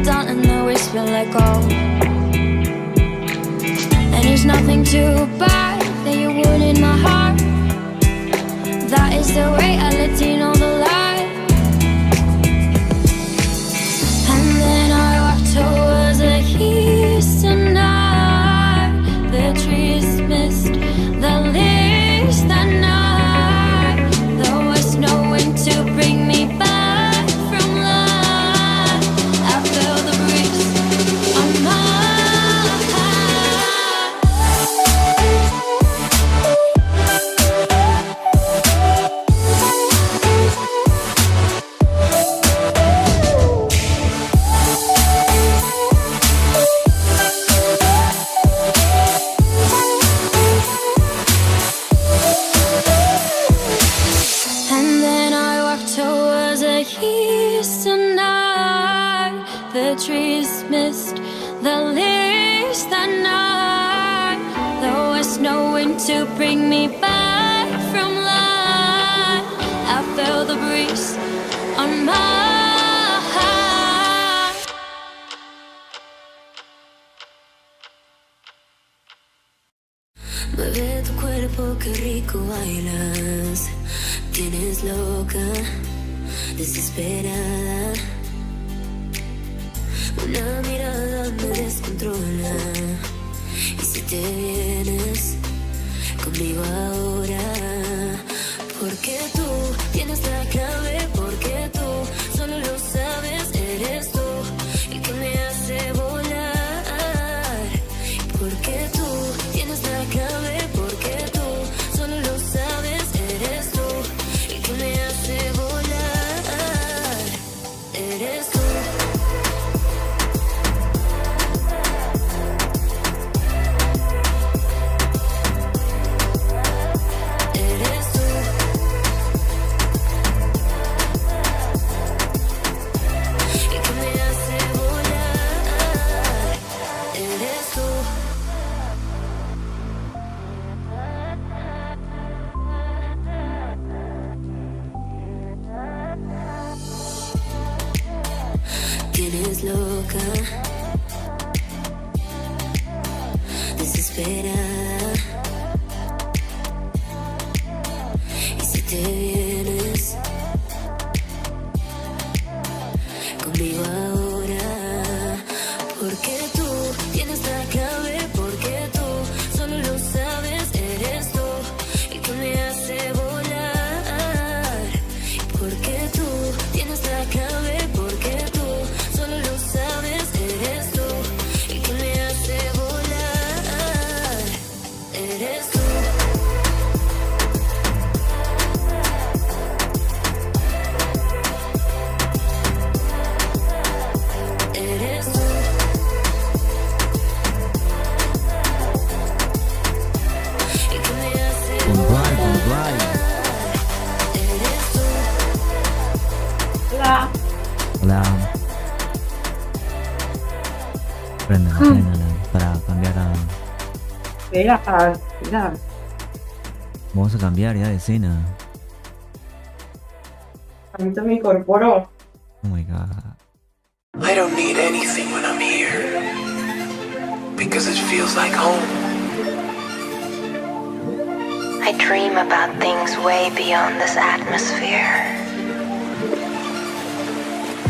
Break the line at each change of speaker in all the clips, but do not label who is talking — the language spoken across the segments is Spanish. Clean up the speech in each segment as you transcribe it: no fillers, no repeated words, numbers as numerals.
down and the whisper let go. And there's nothing too bad that you would in my heart. That is the way I let you know the lie. And then I walked towards the eastern night. The trees missed the leaves that night. There was no wind to bring me back from life. I felt the breeze on my trees missed the leaves that night. There was no wind to bring me back from life. I felt the breeze on my mueve tu cuerpo, qué rico bailas. Tienes loca, desesperada. Una mirada me descontrola. Y si te vienes conmigo ahora, porque tú tienes la clave, porque tú solo lo sabes, eres tú el que me hace volar. Porque tú tienes la clave, porque tú solo lo sabes, eres tú el que me hace volar. Eres tú. Tienes loca, desesperada. Y si te vienes conmigo ahora, porque tú tienes la clave, porque tú solo lo sabes, eres tú el que me hace volar. Porque tú tienes la clave, porque tú solo lo sabes, eres tú el que me hace volar. Eres tú. Eres tú. El que me hace volar. Eres tú.
Hola.
Hola. Préndela para cambiar a...
Espera.
Vamos a cambiar ya de escena.
Ahorita me incorporo.
Oh my god.
I don't need anything when I'm here, because it feels like home.
I dream about things way beyond this atmosphere.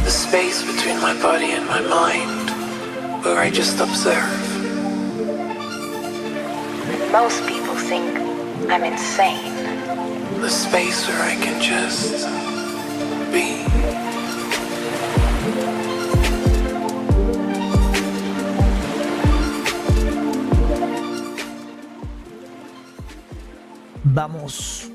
The space between my body and my mind, where I just observe.
Most people think I'm insane.
The space where I can just be.
Vamos.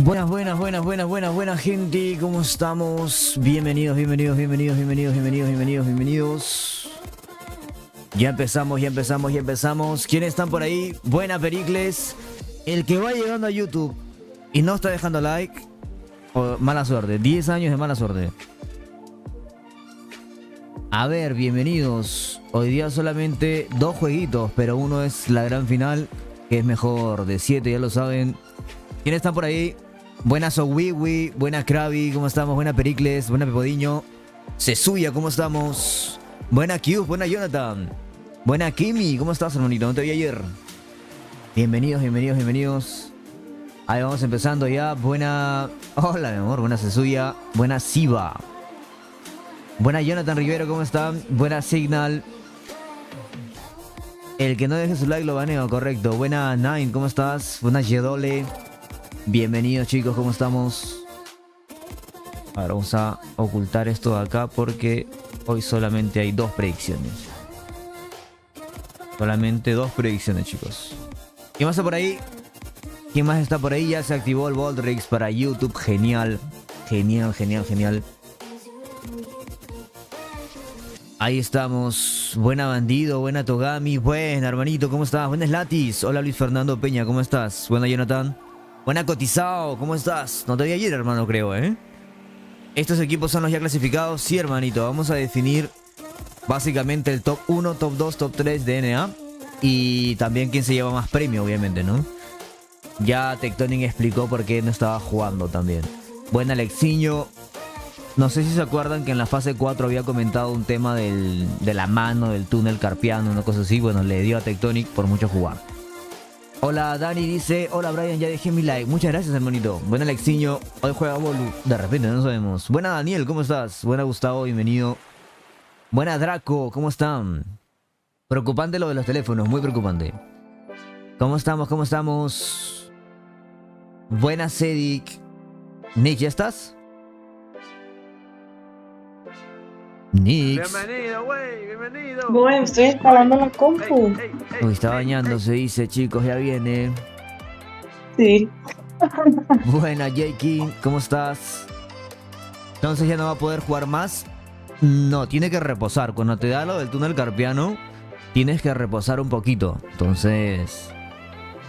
Buenas gente, ¿cómo estamos? Bienvenidos. Ya empezamos. ¿Quiénes están por ahí? Buena Pericles. El que va llegando a YouTube y no está dejando like, mala suerte, 10 años de mala suerte. A ver, bienvenidos. Hoy día solamente 2 jueguitos, pero uno es la gran final, que es mejor de 7, ya lo saben. ¿Quiénes están por ahí? Buena Sowiwi, buena Krabi, ¿cómo estamos? Buena Pericles, buena Pepodiño. Sesuya, ¿cómo estamos? Buena Q, buena Jonathan. Buena Kimi, ¿cómo estás, hermanito? No te vi ayer. Bienvenidos. Ahí vamos empezando ya. Buena... Hola, mi amor. Buena Sesuya. Buena Siva. Buena Jonathan Rivero, ¿cómo están? Buena Signal. El que no deje su like lo baneo, correcto. Buena Nine, ¿cómo estás? Buena Yedole. Bienvenidos, chicos, ¿cómo estamos? Ahora vamos a ocultar esto de acá porque hoy solamente hay 2 predicciones. Solamente 2 predicciones, chicos. ¿Quién más está por ahí? ¿Quién más está por ahí? Ya se activó el Boldrix para YouTube. Genial. Ahí estamos. Buena Bandido, buena Togami. Buena, hermanito, ¿cómo estás? Buenas Latis. Hola, Luis Fernando Peña, ¿cómo estás? Buena, Jonathan. Buena Cotizado, ¿cómo estás? No te vi ayer, hermano, creo, ¿eh? Estos equipos son los ya clasificados. Sí, hermanito, vamos a definir básicamente el top 1, top 2, top 3 de NA. Y también quién se lleva más premio, obviamente, ¿no? Ya Tectonic explicó por qué no estaba jugando también. Buena Alexiño. No sé si se acuerdan que en la fase 4 había comentado un tema de la mano, del túnel carpiano, una cosa así. Bueno, le dio a Tectonic por mucho jugar. Hola, Dani dice, hola Brian, ya dejé mi like. Muchas gracias, hermanito. Buena Alexiño. Hoy juega Bolu. De repente, no sabemos. Buena Daniel, ¿cómo estás? Buena Gustavo, bienvenido. Buena Draco, ¿cómo están? Preocupante lo de los teléfonos, muy preocupante. ¿Cómo estamos? Buena Cedic. Nick, ¿ya estás? Nick.
Bienvenido, güey, bienvenido.
Bueno, estoy instalando la compu.
Uy, está bañándose, dice, chicos, ya viene.
Sí.
Buena J-King, ¿cómo estás? Entonces ya no va a poder jugar más. No, tiene que reposar. Cuando te da lo del túnel carpiano, tienes que reposar un poquito. Entonces,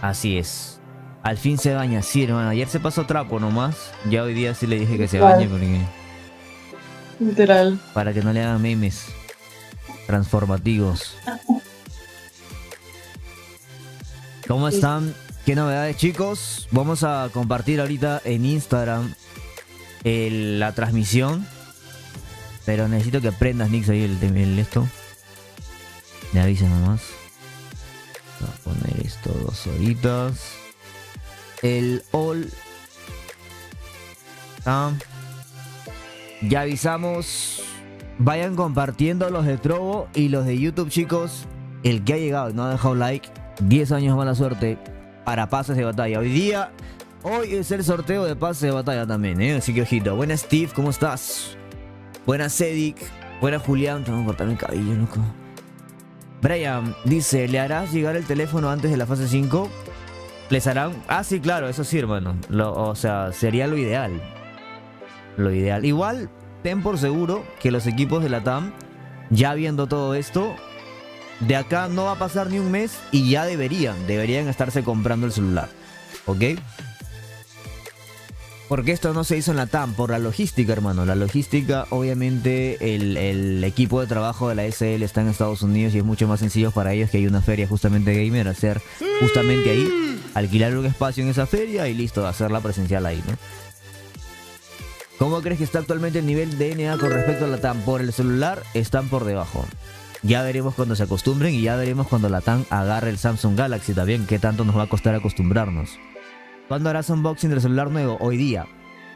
así es. Al fin se baña, sí, hermano. Ayer se pasó trapo nomás. Ya hoy día sí le dije que se bañe porque...
Literal.
Para que no le hagan memes transformativos. ¿Cómo están? ¿Qué novedades, chicos? Vamos a compartir ahorita en Instagram la transmisión. Pero necesito que prendas, Nix, ahí el esto. Me avisas nomás. Voy a poner esto 2 horitas. El all. Ya avisamos. Vayan compartiendo los de Trovo y los de YouTube, chicos. El que ha llegado y no ha dejado like, 10 años de mala suerte para pases de batalla. Hoy es el sorteo de pases de batalla también, ¿eh? Así que ojito. Buena Steve, ¿cómo estás? Buena Cedic. Buena Julián. Tengo que cortarme el cabello, loco. Brian dice, ¿le harás llegar el teléfono antes de la fase 5? ¿Les harán? Ah, sí, claro, eso sí, hermano. O sea, sería lo ideal. Lo ideal. Igual, ten por seguro que los equipos de Latam, ya viendo todo esto, de acá no va a pasar ni un mes y ya deberían estarse comprando el celular. ¿Ok? Porque esto no se hizo en Latam, por la logística, hermano. La logística, obviamente, el equipo de trabajo de la SL está en Estados Unidos y es mucho más sencillo para ellos, que hay una feria justamente gamer, hacer justamente ahí, alquilar un espacio en esa feria y listo, hacerla presencial ahí, ¿no? ¿Cómo crees que está actualmente el nivel de NA con respecto a Latam? Por el celular están por debajo. Ya veremos cuando se acostumbren y ya veremos cuando Latam agarre el Samsung Galaxy también, qué tanto nos va a costar acostumbrarnos. ¿Cuándo harás unboxing del celular nuevo? Hoy día.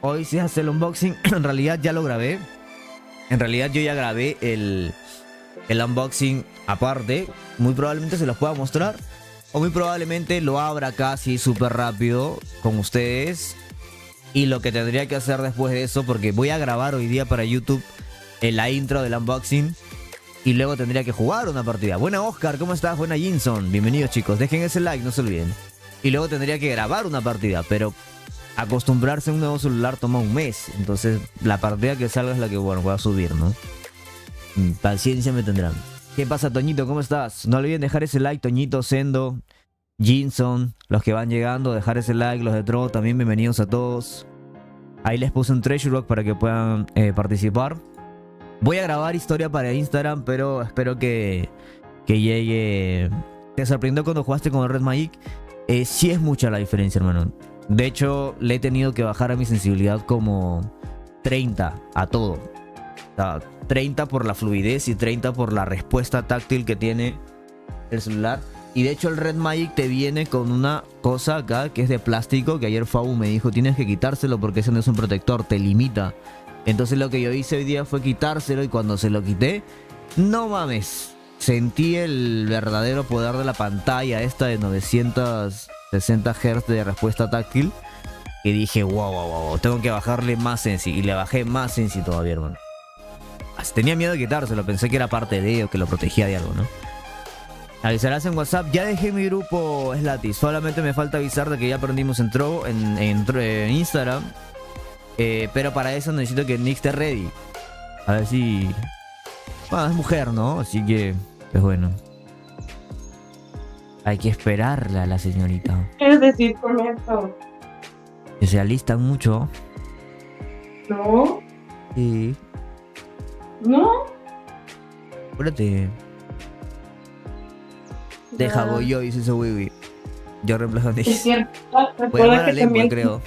Hoy sí hace el unboxing. En realidad ya lo grabé. En realidad yo ya grabé el unboxing aparte. Muy probablemente se los pueda mostrar. O muy probablemente lo abra casi súper rápido con ustedes. Y lo que tendría que hacer después de eso, porque voy a grabar hoy día para YouTube la intro del unboxing. Y luego tendría que jugar una partida. Buena Oscar, ¿cómo estás? Buena Jinson. Bienvenidos, chicos. Dejen ese like, no se olviden. Y luego tendría que grabar una partida, pero acostumbrarse a un nuevo celular toma un mes. Entonces la partida que salga es la que, bueno, voy a subir, ¿no? Paciencia me tendrán. ¿Qué pasa, Toñito? ¿Cómo estás? No olviden dejar ese like, Toñito, Sendo, Jinson, los que van llegando, dejar ese like, los de Tro, también bienvenidos a todos. Ahí les puse un treasure box para que puedan participar. Voy a grabar historia para Instagram, pero espero que llegue. ¿Te sorprendió cuando jugaste con el Red Magic? Sí es mucha la diferencia, hermano. De hecho, le he tenido que bajar a mi sensibilidad como 30 a todo. O sea, 30 por la fluidez y 30 por la respuesta táctil que tiene el celular. Y de hecho el Red Magic te viene con una cosa acá que es de plástico, que ayer Fabu me dijo tienes que quitárselo porque ese no es un protector, te limita. Entonces lo que yo hice hoy día fue quitárselo y cuando se lo quité, no mames, sentí el verdadero poder de la pantalla esta de 960 Hz de respuesta táctil. Y dije, wow, tengo que bajarle más sensi. Y le bajé más sensi todavía, hermano. Tenía miedo de quitárselo, pensé que era parte de o que lo protegía de algo, ¿no? Avisarás en WhatsApp. Ya dejé mi grupo Slati. Solamente me falta avisar de que ya aprendimos en Instagram. Pero para eso necesito que Nick esté ready. A ver si... Bueno, es mujer, ¿no? Así que... Pues bueno. Hay que esperarla a la señorita.
¿Qué quieres decir con esto?
Que se alistan mucho.
¿No?
Sí.
¿No?
Espérate. Deja, voy yo, dice ese Wiwi. Yo reemplazo a Nick.
Es cierto.
Voy a
Recuerda
llamar a
que
Lembo,
también...
creo.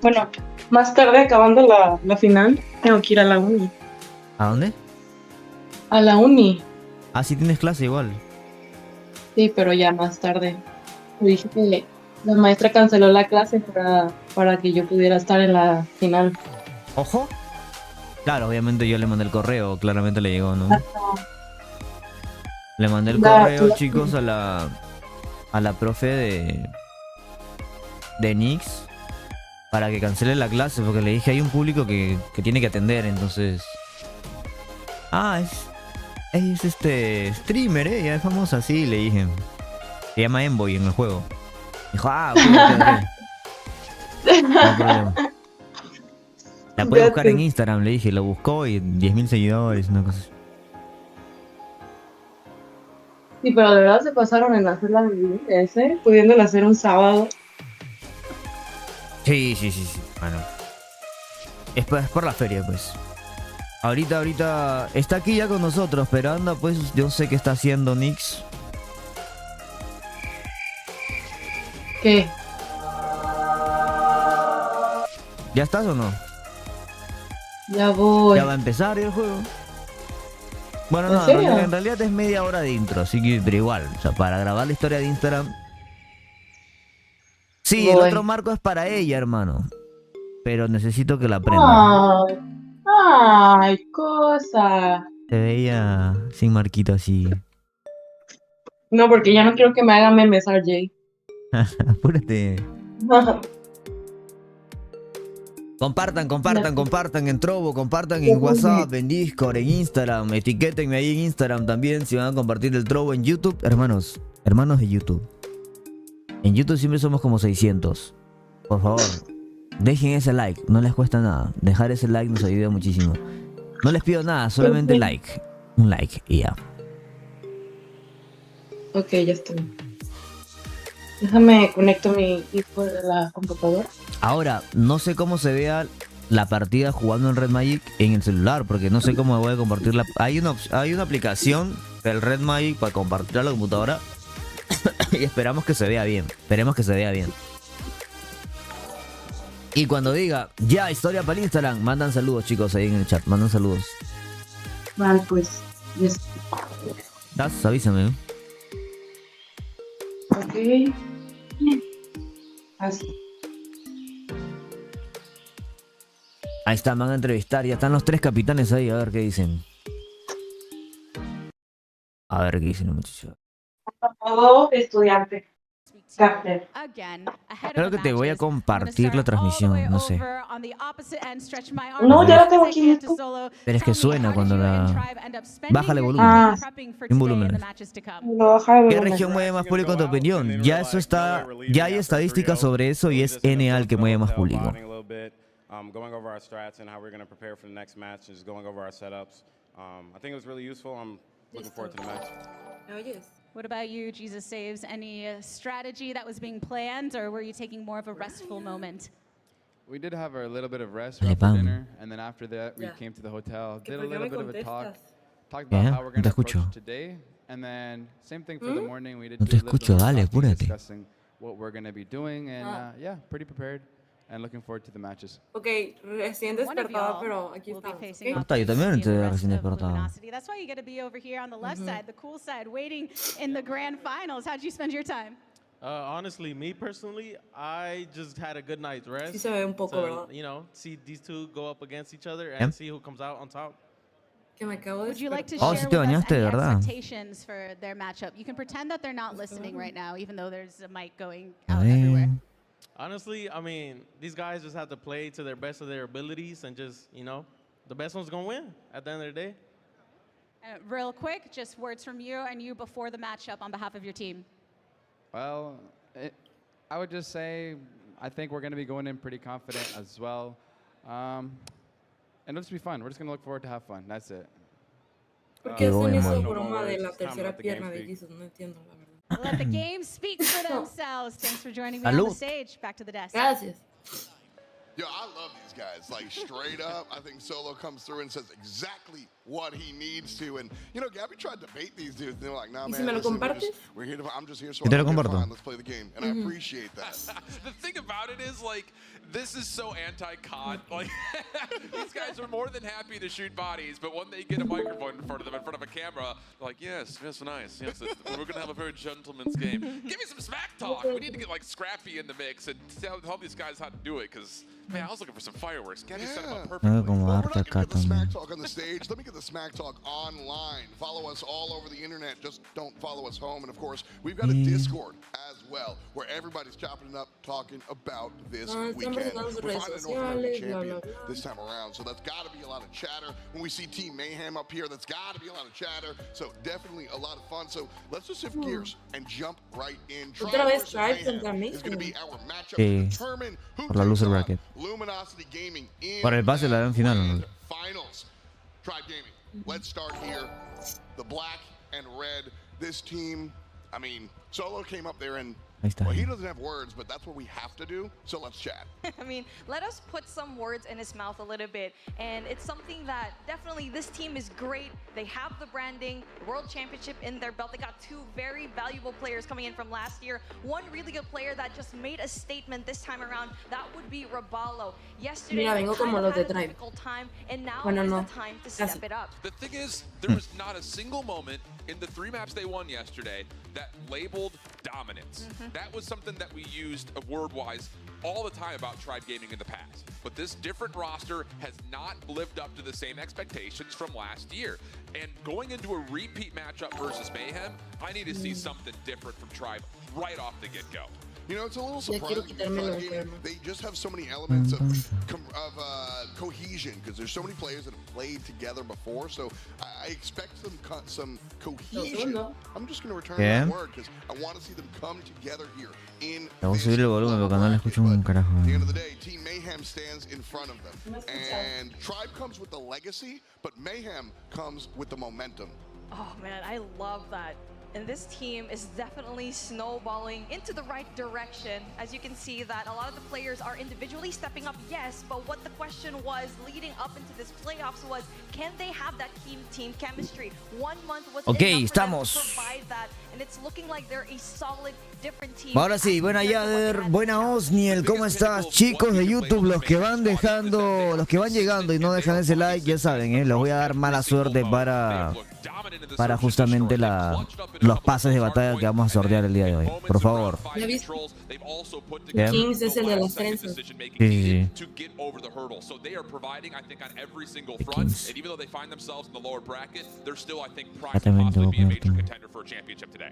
Bueno, más tarde, acabando la final, tengo que ir a la uni.
¿A dónde?
A la uni.
Ah, sí tienes clase igual.
Sí, pero ya más tarde. Dije que la maestra canceló la clase para que yo pudiera estar en la final.
Ojo. Claro, obviamente yo le mandé el correo, claramente le llegó, ¿no? Le mandé el correo, chicos, a la profe de Nix para que cancele la clase, porque le dije hay un público que tiene que atender, entonces... Ah, es streamer, ya es famosa, sí, le dije. Se llama Envoy en el juego. Dijo, ok. No hay problema. La puede buscar en Instagram, le dije, lo buscó y 10.000 seguidores, una cosa así.
Sí, pero de verdad se pasaron en hacer la ese, pudiéndola hacer un sábado.
Sí. Bueno. Es por la feria, pues. Ahorita está aquí ya con nosotros, pero anda, pues, yo sé qué está haciendo Nix.
¿Qué?
¿Ya estás o no?
Ya voy.
Ya va a empezar el juego. Bueno,
¿En
no,
serio?
en realidad es media hora de intro, así que, pero igual, o sea, para grabar la historia de Instagram. Sí, el
Voy.
otro marco es para ella, hermano. Pero necesito que la aprenda.
Ay, cosa.
Se veía sin marquito así.
No, porque ya no quiero que me hagan memes, RJ.
Apúrate. Compartan en Trovo, compartan en WhatsApp, en Discord, en Instagram, etiquétenme ahí en Instagram también si van a compartir el Trovo en YouTube. Hermanos de YouTube. En YouTube siempre somos como 600. Por favor, dejen ese like, no les cuesta nada. Dejar ese like nos ayuda muchísimo. No les pido nada, solamente like. Un like y ya.
Ok, ya estoy. Déjame conecto mi hijo de la computadora.
Ahora, no sé cómo se vea la partida jugando en Red Magic en el celular, porque no sé cómo voy a compartirla. Hay una aplicación del Red Magic para compartir a la computadora y esperamos que se vea bien. Esperemos que se vea bien. Y cuando diga, ya, historia para el Instagram, mandan saludos, chicos, ahí en el chat. Mandan saludos.
Vale, pues. Yes.
Avísame.
Ok. Así.
Ahí están, van a entrevistar. Ya están los 3 capitanes ahí, a ver qué dicen. A ver qué dicen los muchachos.
Todo estudiante. Café.
Creo que te voy a compartir la transmisión, no sé.
No, ya la tengo aquí listo.
Pero es que suena cuando la... Bájale volumen.
Ah,
Sin volumen.
lo baja de
¿Qué
volumen.
región mueve más público en tu opinión? Ya eso está... Ya hay estadísticas sobre eso y es NA el que mueve más público.
Going over our strats and how we're going to prepare for the next match, just going over our setups. I think it was really useful. I'm looking forward to the match.
Oh, yes.
What about you, Jesus Saves? Any strategy that was being planned, or were you taking more of a restful moment?
We did have a little bit of rest
Dale,
right
Pam.
after dinner, and then after that, we came to the hotel, did a little bit of a talk, talked
Yeah,
about how we're
no
going
te
to
escucho.
approach today, and then same thing for the morning. We did
No
do
te
a little bit
escucho,
of
dale,
talking,
apúrate.
discussing what we're going to be doing, and yeah, pretty prepared, and looking forward to the matches.
Ok, recién despertada, pero aquí
Will be
estamos.
facing
¿ok?
off
Está, yo también
in
estoy
the rest
recién
of
despertado.
Luminosity. That's why you get to be over here on the left side, the cool side, waiting in the grand finals. How'd you spend your time?
Honestly, me personally, I just had a good night's rest.
Sí se ve un poco,
to,
¿verdad?
you know, see these two go up against each other and see who comes out on top.
Que me acabo de
Would you like to
Oh,
share
sí te
with us
bañaste,
any
¿verdad?
expectations for their matchup? You can pretend that they're not listening right now, even though there's a mic going
A
out everywhere.
ver.
Honestly, I mean, these guys just have to play to their best of their abilities and just, you know, the best one's going to win at the end of the day.
Real quick, just words from you and you before the matchup on behalf of your team.
Well, I would just say I think we're going to be going in pretty confident as well, and it'll just be fun. We're just going to look forward to have fun. That's it.
¿Por qué hacen
bueno,
esa
bueno.
broma de la
It's time to
tercera
let the game
pierna de
speak.
Jesus? No entiendo, la verdad.
Let the games speak for themselves. Thanks for joining me on
Salud.
the stage. Back to the desk.
Gracias.
Yo, I love these guys. Like, straight up, I think Solo comes through and says exactly what he needs to. And, you know, Gabby tried to bait these dudes. They're like, nah,
¿Y
man,
si me lo
listen,
compartes?
we're here to, I'm just here so
Yo te
I
lo
can get
comparto.
fine. Let's play the game. And I appreciate that.
The thing about it is, like, this is so anti-COD. Like, these guys are more than happy to shoot bodies, but when they get a microphone in front of them, in front of a camera, they're like, yes, nice. Yes, we're going to have a very gentleman's game. Give me some smack talk. We need to get, like, Scrappy in the mix and tell these guys how to do it, because, man, I was looking for some fireworks. Gabby set them up perfectly.
Voy a
Well, we're
acomodarte
not
acá
going to get the smack
también.
talk on the stage. Let me get the smack talk online. Follow us all over the internet. Just don't follow us home. And of course, we've got a Discord as well, where everybody's chopping it up, talking about this weekend. We're finding a North American champion this time around, so that's got to be a lot of chatter. When we see Team Mayhem up here, that's got to be a lot of chatter. So definitely a lot of fun. So let's just shift gears and jump right in.
Otra vez
versus
Tribe
Mayhem
contra mí.
is going to be our matchup
Sí,
to determine who
por la
takes
loser
on
bracket.
Luminosity Gaming in
Por el pase de la gran final, ¿no?
finals. Tribe Gaming. Let's start here. The black and red. This team, I mean, Solo came up there and,
Ahí está.
well, he doesn't have words, but that's what we have to do. So let's chat.
I mean, let us put some words in his mouth a little bit. And it's something that definitely this team is great. They have the branding, World Championship in their belt. They got two very valuable players coming in from last year. One really good player that just made a statement this time around. That would be Raballo. Yesterday,
Mira, vengo como los de
had a
Tribe.
difficult time, and now
Bueno,
is
no.
the time to step
Casi.
it up.
The thing is, there was not a single moment in the 3 maps they won yesterday that labeled dominance. That was something that we used word-wise all the time about Tribe Gaming in the past. But this different roster has not lived up to the same expectations from last year. And going into a repeat matchup versus Mayhem, I need to see something different from Tribe right off the get-go.
You know, it's a little
Ya quiero
surprising.
quitarme
Tribe
los
Gaming,
cuernos.
they just have so many elements of cohesion because there's so many players that have played together before. So I expect some cohesion.
no.
I'm just going to return
¿Qué?
that word because I want to see them come together here in
Vamos a
this
subir el volumen porque no le
bracket.
escucho un
But
carajo.
at the end of the day, Team Mayhem stands in front of them. And Tribe comes with the legacy, but Mayhem comes with the momentum.
Oh man, I love that. And this team is definitely snowballing into the right direction. As you can see that a lot of the players are individually stepping up, yes, but what the question was leading up into this playoffs was, can they have that team chemistry? 1 month was
Ok,
enough for them to
estamos.
provide that, and it's looking like they're a solid, different team.
Ahora sí, buena Yader, buena Osniel, ¿cómo estás? Chicos de YouTube, los que van dejando, los que van llegando y no dejan ese like, ya saben, les voy a dar mala suerte para justamente los pases de batalla que vamos a sortear el día de hoy. Por favor.
¿Ya viste?
Bien.
Kings es el de las trenzas.
Sí, sí,
To get over the hurdle. So they are providing, I think, on every single
The
front.
Kings.
And even though they find themselves in the lower bracket, they're still, I think, primed
Ya
to
también te
possibly
voy a
be a
poner
major
tú.
contender for a championship today.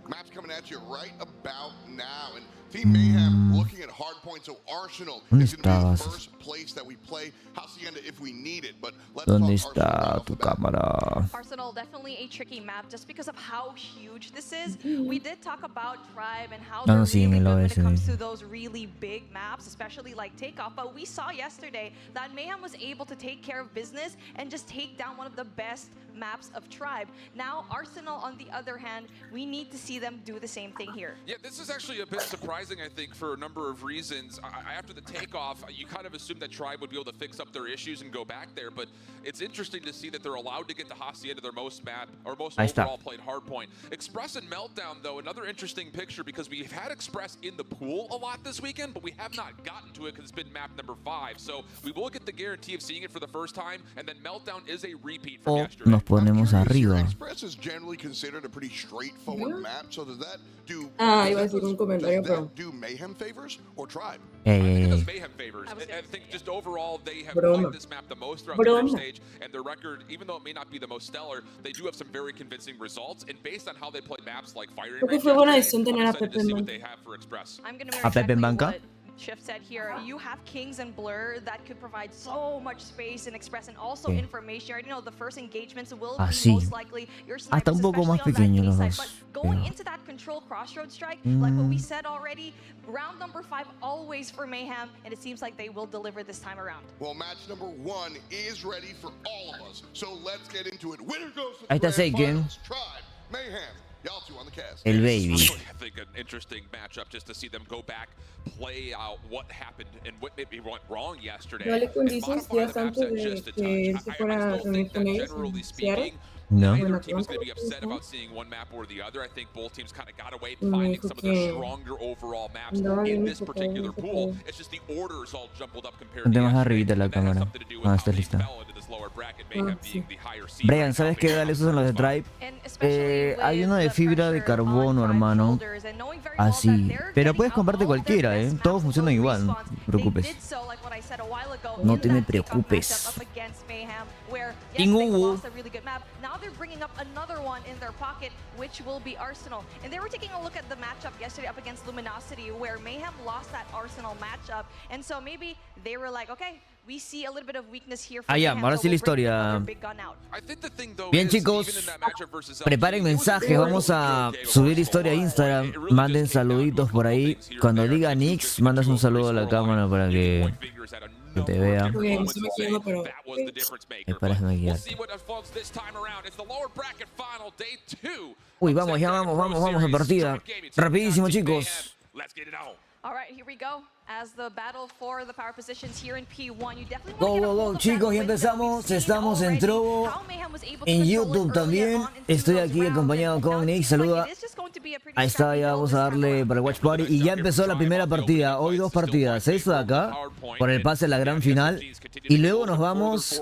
Maps coming at you right about now. And Team Mayhem looking at hard points. So Arsenal is going to be the first place that we play Hacienda if we need it. But let's
¿Dónde
talk Arsenal
está tu cámara?
Arsenal, definitely a tricky map just because of how huge this is. We did talk about Tribe and how they're
sí, en
really
el
good when it
OS.
comes to those really big maps, especially like Takeoff. But we saw yesterday that Mayhem was able to take care of business and just take down one of the best maps of Tribe. Now, Arsenal, on the other hand, we need to see them do the same thing here.
Yeah, this is actually a bit surprising, I think, for a number of reasons. After the takeoff, you kind of assumed that Tribe would be able to fix up their issues and go back there, but it's interesting to see that they're allowed to get to Hacienda, their most overall played hardpoint. Express and Meltdown, though, another interesting picture because we've had Express in the pool a lot this weekend, but we have not gotten to it because it's been map number 5. So we will get the guarantee of seeing it for the first time, and then Meltdown is a repeat from yesterday.
Nos ponemos arriba.
Express is generally considered a pretty straightforward map. So does that do?
Iba a decir un comentario, pero.
Do Mayhem favors or Tribe?
I think it does Mayhem favors. I think just overall they have played this map the most throughout the group stage, and their record, even though it may not be the most stellar, they do have some very convincing results. And based on how they play maps like Firing Range,
buena decisión tener a
I'm excited to
Pepe
see
en
what
banca.
they have for Express.
I'm going to
¿A Pepe en banca?
Shift said here, you have Kings and Blur that could provide so much space and Express and also information. You already know the first engagements will be most likely your snipers,
Hasta un poco más
especially on
pequeño
that
los
A
dos.
side. But going into that control crossroad strike, like what we said already, round number 5 always for Mayhem, and it seems like they will deliver this time around.
Well, match number 1 is ready for all of us. So let's get into it. Winner goes to
Ahí está
the grand
Seiken.
finals. Tribe, Mayhem. Y'all two on the cast.
El baby.
I think an interesting matchup just to see them go back, play out what happened and what maybe went wrong yesterday.
¿No le
and
condices
modify
días
the maps
antes
at
de
just a
que
touch.
él se fuera a
I still
reunir
think
con
that
ellos
generally
en Seattle?
speaking,
No.
neither team is going to be upset about seeing one map or the other. I think both teams kind of got away finding some of the stronger overall maps in this particular pool. It's just the orders all jumbled up compared to
Ponte más
yesterday,
arribita la
and that has
cámara.
something to do with how
está
they
lista.
fell into this lower bracket, Mayhem being the higher seed.
Brian, ¿sabes qué? Dale, esos son los de Tribe.
And especially
Hay
with
uno de
the
fibra de
pressure on
carbono,
Tribe
hermano.
shoulders and knowing very well
Así.
that they're
Pero
getting
puedes
up
comprarte
all their
cualquiera,
best
¿eh? Todos
maps
funcionan
with
igual. No
respawns.
te preocupes.
They did so, like what I said a while ago,
No
in
te me
that takeoff
preocupes.
matchup up against Mayhem, where yes,
King
they
Hugo.
lost a really good map. Now they're bringing up another one in their pocket, which will be Arsenal. And they were taking a look at the matchup yesterday up against Luminosity, where Mayhem lost that Arsenal matchup. And so maybe they were like, okay, we see a little bit of weakness here for
Ya,
Mayhem,
ahora
so
sí la
we'll bring
historia.
another big gun out.
I think the thing, though,
Bien,
is, even
chicos,
in that matchup versus LG,
preparen
it was a
mensajes,
very
vamos a
good game
subir
overall.
historia a Instagram,
It really
manden
just came down to a
saluditos por
couple
ahí,
things here
cuando
and there.
diga
Teams
Nix,
just
mandas un
control
saludo a la
the
cámara
scoreline.
para
You
que
point fingers at a
te
number of
vea.
different
Bien,
moments
se me
and say,
quedó, pero-
that was the difference maker.
Es para
But we'll
desmaquillar.
see what unfolds this time around. It's the lower bracket final, day 2.
Uy, vamos, ya vamos a partida. Rapidísimo, chicos.
Let's get it on.
All right, here we go. As the battle for the power positions here in P1, you definitely
Go,
want to get a
go, go,
hold of that
chicos, ya
win that
empezamos.
we've seen
Estamos en
already.
Trovo,
How Mayhem was able to
en
control it
YouTube
early
también.
on into
Estoy
those
aquí
rounds,
acompañado
and now
con
it
Nick,
seems like
saluda.
it is just going to be a pretty
Ahí está,
scrappy
ya
battle
vamos
this
a
time
darle
around.
para el Watch Party. Y ya empezó la primera partida. Hoy 2 partidas. Esta de acá, por el pase a la gran final. Y luego nos vamos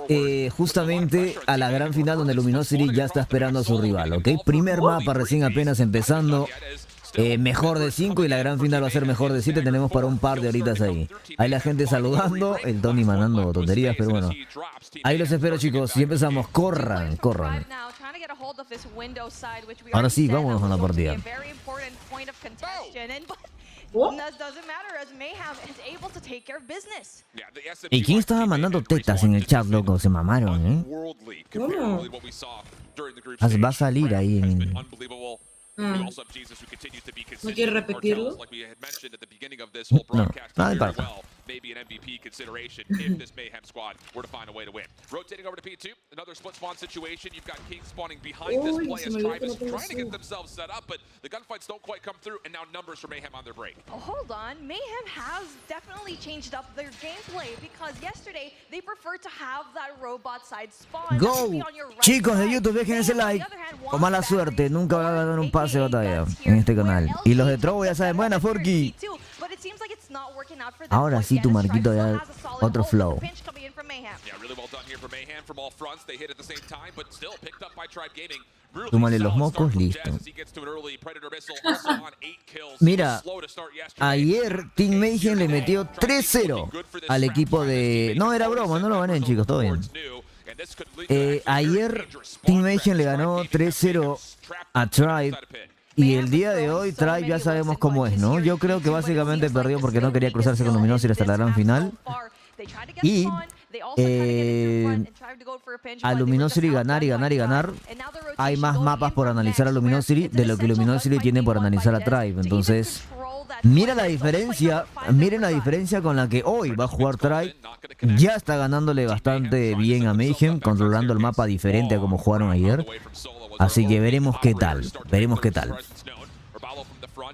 justamente a la gran final donde Luminosity ya está esperando a su rival, ¿ok? Primer mapa recién apenas empezando. Mejor de 5 y la gran final va a ser mejor de 7. Tenemos para un par de horitas ahí. Hay la gente saludando, el Tony mandando tonterías, pero bueno. Ahí los espero, chicos. Y empezamos. Corran, corran. Ahora sí, vámonos a la partida. ¿Y quién estaba mandando tetas en el chat, loco? Se mamaron, ¿eh? Va a salir ahí en...
¿No quiere repetirlo?
No, nada de parte.
Maybe an MVP consideration if this Mayhem squad were to find a way to win. Rotating over to P2, another split spawn situation. You've got King spawning behind this play as Tribe is trying to get themselves set up, but the gunfights don't quite come through, and now numbers for Mayhem on their break.
Oh, hold on, Mayhem has definitely changed up their gameplay because yesterday they preferred to have that robot side spawn.
Go, chicos de YouTube, dejen ese like. O mala suerte, nunca van a dar un pase de batalla en este canal. Y los de Trovo ya saben, buena Forky. Ahora sí tu Marquito ya otro flow. Súmale los mocos, listo. Mira, ayer Team Mayhem le metió 3-0 al equipo de... No, era broma, no lo ganen, chicos, todo bien. Ayer Team Mayhem le ganó 3-0 a Tribe Y el día de hoy Tribe ya sabemos cómo es, ¿no? Yo creo que básicamente perdió porque no quería cruzarse con Luminosity hasta la gran final. Y a Luminosity ganar y ganar y ganar, hay más mapas por analizar a Luminosity de lo que Luminosity tiene por analizar a Tribe. Entonces, miren la diferencia con la que hoy va a jugar Tribe. Ya está ganándole bastante bien a Mayhem, controlando el mapa diferente a como jugaron ayer. Así que veremos qué tal,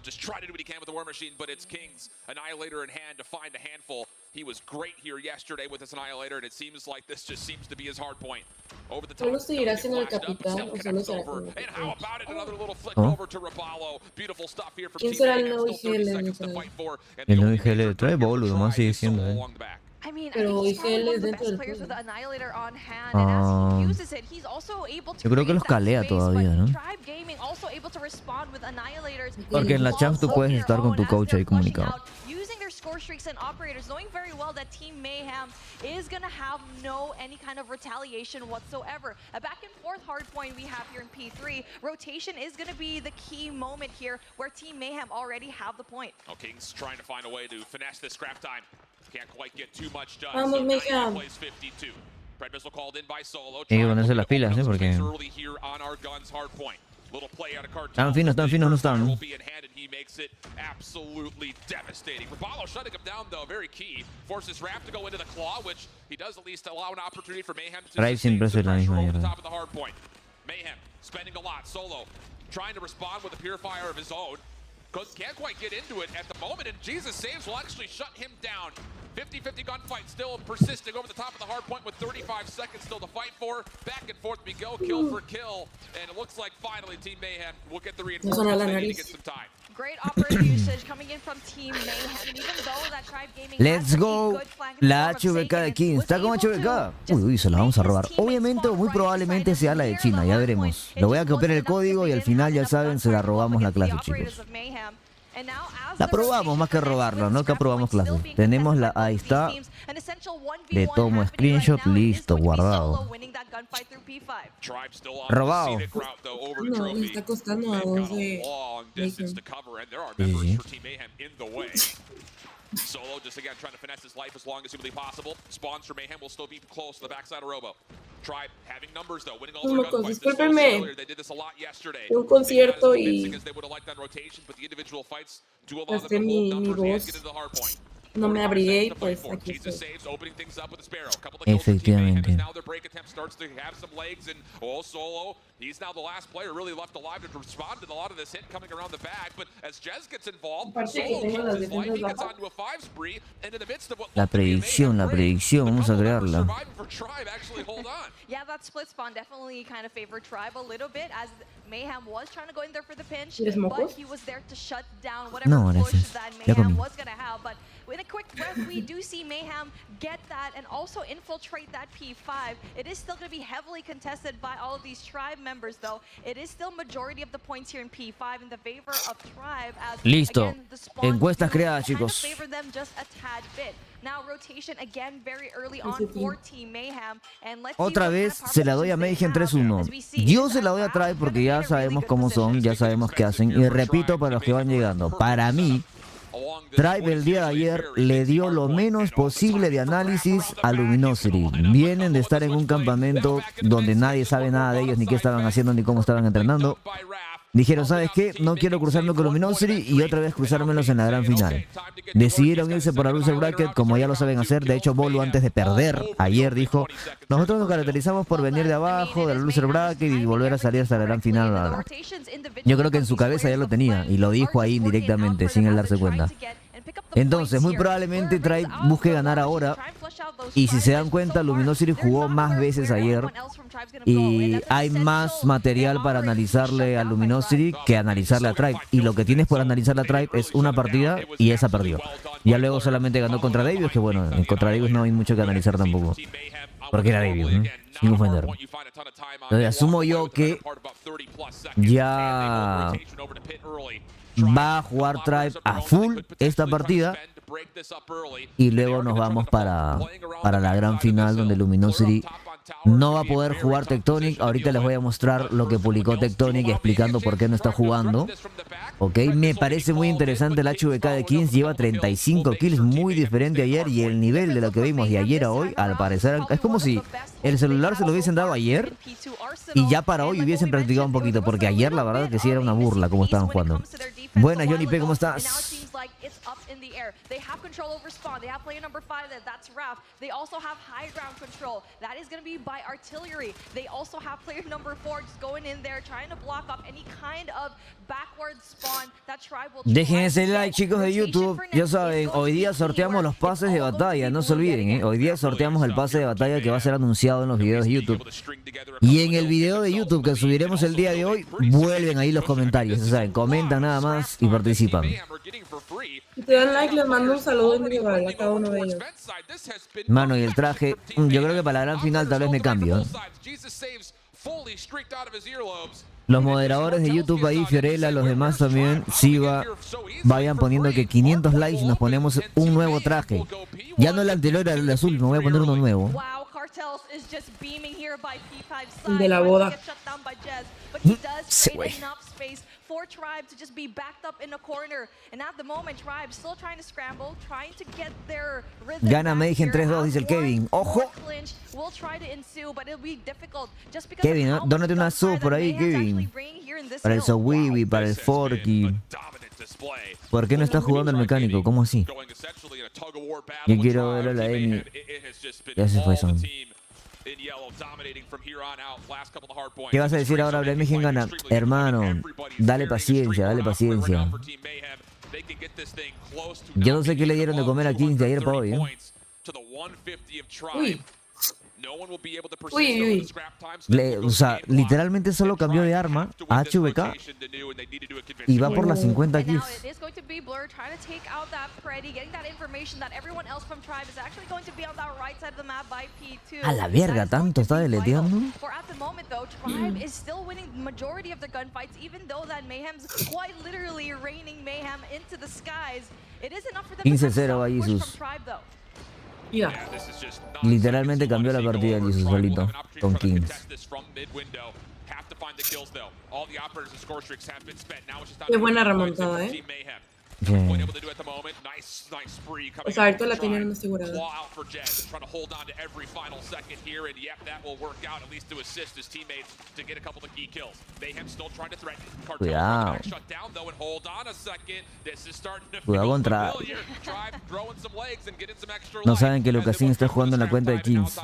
Just try to do what he can with the War Machine, but it's King's Annihilator in hand to find a handful. He was great here yesterday with his Annihilator, and it seems like this just seems to be his hard point. Over the top.
¿Solo seguirá siendo el capitán o solo será como el
And how about it? Another little flick
Oh.
over to Rapalo. Beautiful stuff here from
¿Quién
Team
será el
Mayhem.
nuevo
Still 30
IGL
seconds to
de
fight for. And
El
the
nuevo
only
IGL de
major
Tribe,
threat
boludo, más sigue
is solo
siendo,
along the back.
I mean,
Pero
he's probably
IGL
one
es
of the
dentro
best
del
players
juego.
with the Annihilator on hand, and as he uses it, he's also able to
Yo creo que los
create that
calea
space,
todavía,
but
¿no?
Tribe Gaming also able to respond with Annihilators.
Porque en la champ tú puedes estar con tu coach ahí comunicado.
Using their score streaks and operators, knowing very well that Team Mayhem is going to have any kind of retaliation whatsoever. A back and forth hard point we have here in P3. Rotation is going to be the key moment here where Team Mayhem already have the point.
Oh, King's trying to find a way to finesse this scrap time. Can't quite get too much done.
Vamos,
So
Mayhem.
90 plays 52. Red Missile called in by Solo.
Hay que ponerse las pilas, ¿eh? Porque
Early here on our guns hard point. Little play out of Cartel.
tan finos no están.
Will be in hand and he makes it absolutely devastating. Rapalo shutting him down though, very key. Forces Rap to go into the claw, which he does at least allow an opportunity for Mayhem to
Tribe siempre hace la misma
over the
mierda.
top of the hard point. Mayhem spending a lot. Solo trying to respond with a purifier of his own. Can't quite get into it at the moment, and Jesus Saves will actually shut him down. 50-50 gunfight still persisting over the top of the hard point with 35 seconds still to fight for. Back and forth we go, kill for kill, and it looks like finally Team Mayhem will get the reinforcements they need to get some time.
Great operator usage coming in from Team Mayhem, and even though that Tribe Gaming
Let's
has a
go.
good flank
La
form of
HVK de
Satan,
King.
was
Está con
able to
HVK.
just
Uy, se la vamos a
make his
robar.
teammates
Obviamente,
spawn
muy
right
probablemente
beside
sea
him.
la de
Clear
China.
the
Ya
hard
veremos.
point.
Le voy a
It just
copiar el
wasn't enough
código
to
y al
begin
final ya
having a
saben, se la
gunfight
robamos la
with the
clase,
operators
chicos.
of Mayhem. And now, as
La
the
probamos
rotation
más que
connects
robarla,
with
no que
scrap
aprobamos
points still
clase.
being
Tenemos
contested
la,
by
ahí
both these
está.
teams, an essential 1v1
Le tomo
happening right
screenshot,
now, and it is
listo,
going to be
guardado.
Solo winning that gunfight through P5.
Tribe still on
Robado.
the scenic route though over to
No,
Trophy.
le está costando a
They've
dos
got
de
a long distance
Mayhem.
to cover, and there are
Sí,
members
sí.
for Team Mayhem in the way. Solo just again trying to finesse his life as long as humanly possible. Spawns for Mayhem will still be close to the backside of Robo. Tribe having numbers though, winning all their
Locos,
gunfights. This was
discúlpenme.
earlier, they did this a lot yesterday.
Un concierto
Maybe not as
y
convincing as they would have liked on rotation, but the individual fights do allow them
gasté
to
mi
hold numbers and
voz.
get into the hard point.
No me abrigué y
45
pues
seconds to fight
aquí
for. Jesus
estoy.
Saves opening things up with a Sparrow. Couple of kills for Team Mayhem
Efectivamente.
as now their break attempt starts to have some legs, and Solo, he's now the last player really left alive to respond to a lot of this hit coming around the back. But as Jez gets involved,
Aparte que
Solo
tengo
keeps
las
his life. He
defensas
gets
bajas.
onto a 5 spree, and in the midst of what
La
looked to be a
predicción,
mayhem break,
vamos a
the couple members
crearla.
surviving for Tribe actually hold on.
Yeah, that split spawn definitely kind of favored Tribe a little bit, as Mayhem was trying to go in there for the pinch,
¿Quieres
but
mocos?
he was there to shut down whatever
No,
push
gracias.
that
Ya
Mayhem
comí.
was going to have. But in a quick breath, we do see Mayhem get that and also infiltrate that P5. It is still going to be heavily contested by all of these Tribe members, though. It is still majority of the points here in P5 in the favor of Tribe, as
Listo.
again, the spawns
Encuestas
do
creadas,
kind of
chicos.
favor them just a tad bit. Now rotation again very early on for Team Mayhem, and let's see
Otra
what kind
vez
of
se la doy a
propositions they
Mayhem
have.
3-1.
As we see,
Yo
it's
se la doy a
Rap
Tribe
gonna
porque
be
ya
in a really
sabemos
good
cómo son,
position.
ya sabemos qué hacen. Y repito para los que van llegando, para mí, Tribe el día de ayer le dio lo menos posible de análisis a Luminosity. Vienen de estar en un campamento donde nadie sabe nada de ellos, ni qué estaban haciendo, ni cómo estaban entrenando. Dijeron, ¿sabes qué? No quiero cruzarme con Luminosity y otra vez cruzármelos en la gran final. Decidieron irse por la loser bracket, como ya lo saben hacer. De hecho, Bolo antes de perder ayer dijo, nosotros nos caracterizamos por venir de abajo, de la loser bracket y volver a salir hasta la gran final. Bla, bla. Yo creo que en su cabeza ya lo tenía y lo dijo ahí indirectamente, sin él darse cuenta. Entonces, muy probablemente Tribe busque ganar ahora. Y si se dan cuenta, Luminosity jugó más veces ayer. Y hay más material para analizarle a Luminosity que analizarle a Tribe. Y lo que tienes por analizarle a Tribe es una partida y esa perdió. Ya luego solamente ganó contra Davis, que bueno, contra Davis no hay mucho que analizar tampoco. Porque era Davis, ¿no? Sin ofender. Entonces, asumo yo que ya va a jugar Tribe a full esta partida y luego nos vamos para la gran final donde Luminosity no va a poder jugar Tectonic. Ahorita les voy a mostrar lo que publicó Tectonic explicando por qué no está jugando. Ok, me parece muy interesante el HVK de Kings. Lleva 35 kills, muy diferente a ayer. Y el nivel de lo que vimos de ayer a hoy, al parecer, es como si el celular se lo hubiesen dado ayer y ya para hoy hubiesen practicado un poquito. Porque ayer la verdad que sí era una burla como estaban jugando. Buenas, Johnny P, ¿cómo estás?
They have control over spawn. They have player number 5 there. That's Raph. They also have high ground control. That is going to be by artillery. They also have player number 4 just going in there trying to block up any kind of backward spawn that Tribe will.
Dejen ese like, chicos de YouTube. Ya saben, hoy día sorteamos los pases de batalla. No se olviden, ¿eh? Hoy día sorteamos el pase de batalla que va a ser anunciado en los videos de YouTube. Y en el video de YouTube que subiremos el día de hoy, vuelven ahí los comentarios. Ya saben, comentan nada más y participan.
Si te dan like, les mando un saludo individual a cada uno de ellos.
Mano, y el traje, yo creo que para la gran final tal vez me cambio. Los moderadores de YouTube ahí, Fiorella, los demás también, Siva, vayan poniendo que 500 likes y nos ponemos un nuevo traje. Ya no el anterior, el azul, me voy a poner uno nuevo.
De la boda.
Sí, güey.
For Tribe to just be backed up in a corner, and at the moment Tribe still trying to scramble, trying to get their rhythm.
Gana Mayhem 3-2, dice el Kevin. ¡Ojo! Kevin, ¿no? Dónate una sub por ahí, Kevin. Para el Sowiwi, para el Forky. ¿Por qué no está jugando el mecánico? ¿Cómo así? Yo quiero ver a la Emi. Ya se fue Son. ¿Qué vas a decir ahora, Mayhem gana? Hermano, dale paciencia, dale paciencia. Yo no sé qué le dieron de comer a 15 ayer para hoy, ¿eh?
Uy. Uy, uy.
O sea, literalmente solo cambió de arma a HVK y va por las 50 kills. A la verga, tanto está deleteando. 15-0 a Jesus.
Mira.
Literalmente cambió la partida de Jesus solito con Kings.
Qué buena remontada, ¿eh? O sea, ahorita la tenían asegurada.
Cuidado. Cuidado contra. No saben que Lucasín está jugando en la cuenta de Kings.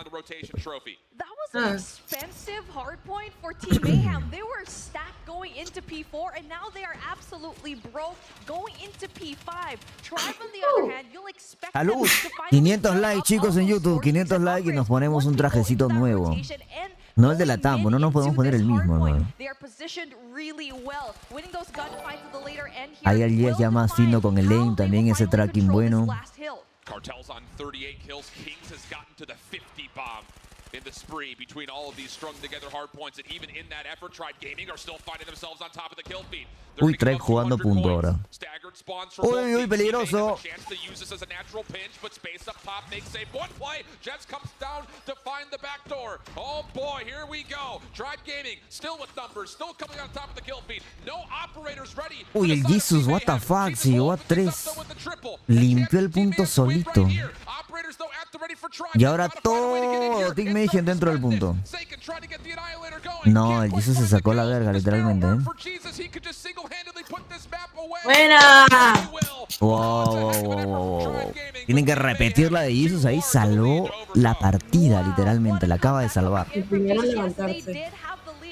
Expensive hardpoint for Team Mayhem. They were stacked going into P4 and now they are absolutely broke going into P5. Tribe on the other hand, you'll expect them
¡Salud!
to find
500 likes, chicos, en YouTube. 500 likes y nos ponemos un trajecito nuevo. No el de la Tambo, no nos podemos poner el mismo, hermano. Hay alguien ya más fino con el aim, también ese tracking bueno.
Cartels on 38 kills. Kings has gotten to the 50 bomb in the spree between all of these strung together hard points, and even in that effort, Tribe Gaming are still finding themselves on top of the kill feed.
Uy, Trek jugando punto ahora. Uy, uy, peligroso. Uy, el Jesus, what the fuck, se llevó a 3. Limpió el punto solito. Y ahora todo Team Mayhem dentro del punto. No, el Jesus se sacó la verga, literalmente, ¿eh?
¡Buena!
Wow. Tienen que repetir la de Jesus ahí. Salvó la partida, literalmente. La acaba de salvar.
El primero en levantarse.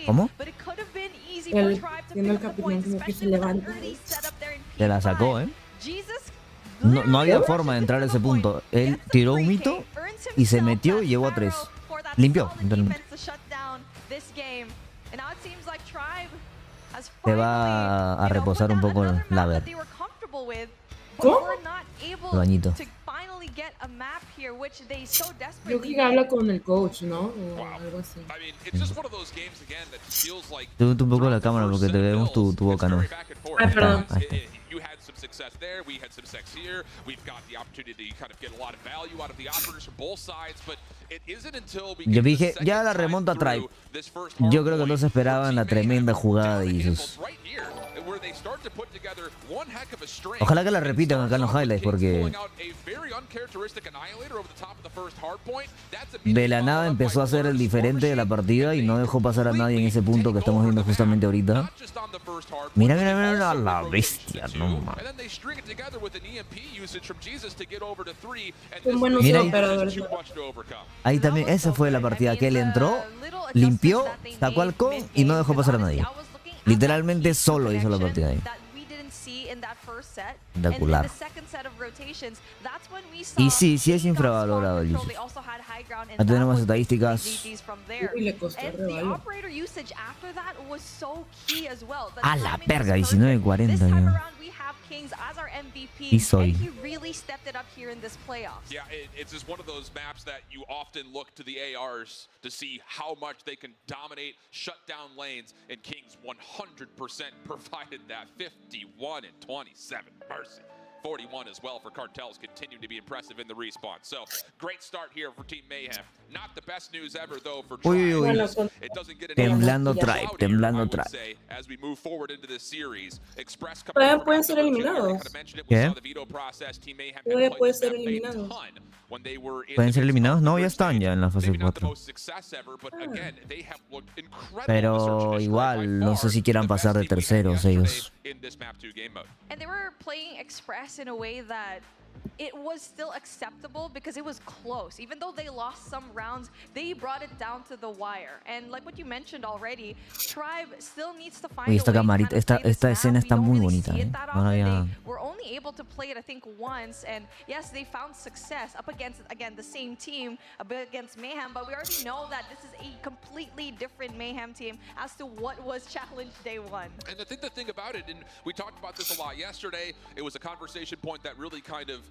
¿Cómo?
Siendo el capitán como que se levanta.
Se la sacó, ¿eh? No había forma de entrar a ese punto. Él tiró un mito y se metió y llegó a 3. Limpió. Se va a reposar un poco la ver.
¿Cómo?
El bañito.
Yo creo que habla con el coach, ¿no? O algo así.
Sube un poco la cámara porque te vemos tu boca, ¿no?
Ay, perdón.
Ahí está.
success there. We had some success here. We've got the opportunity to kind of get a lot of value out of the operators from both sides, but it isn't until we
Yo dije, ya la remonta Tribe. Yo creo que no se esperaban la tremenda jugada de Jesus. Ojalá que la repitan acá en los highlights, porque de la nada empezó a ser el diferente de la partida y no dejó pasar a nadie en ese punto que estamos viendo justamente ahorita. Mira, mira, mira a la bestia, no mames. Mira ahí también, esa fue la partida que él entró, limpió, sacó al con y no dejó pasar a nadie. Literalmente solo hizo la partida ahí. Espectacular. Y sí, sí es infravalorado el Jesus. Ya tenemos estadísticas. A la verga, 19:40 ya. Y soy.
Yeah, it's just one of those maps that you often look to the ARs to see how much they can dominate, shut down lanes, and Kings 100% provided that. 51 and 27, mercy. 41 as well for Cartels, continuing to be impressive in the respawn. So, great start here for Team Mayhem. Not the best news ever, though, for Tribe. It doesn't get any
temblando Tribe, temblando Tribe.
as we move forward into this series. Express
Todavía pueden ser eliminados.
¿Qué?
Todavía pueden ser eliminados.
¿Pueden ser eliminados? No, ya están ya en la fase 4. Pero igual, no sé si quieran pasar de terceros ellos.
And they were playing Express in a way that it was still acceptable because it was close. Even though they lost some rounds, they brought it down to the wire. And like what you mentioned already, Tribe still needs to find
Uy, esta
a way
camarita, esta escena está muy bonita, Ahora ya...
We're only able to play it, I think, once, and yes, they found success up against, again, the same team, a bit against Mayhem, but we already know that this is a completely different Mayhem team as to what was challenge day one.
And I think the thing about it, and we talked about this a lot yesterday, it was a conversation point that really kind of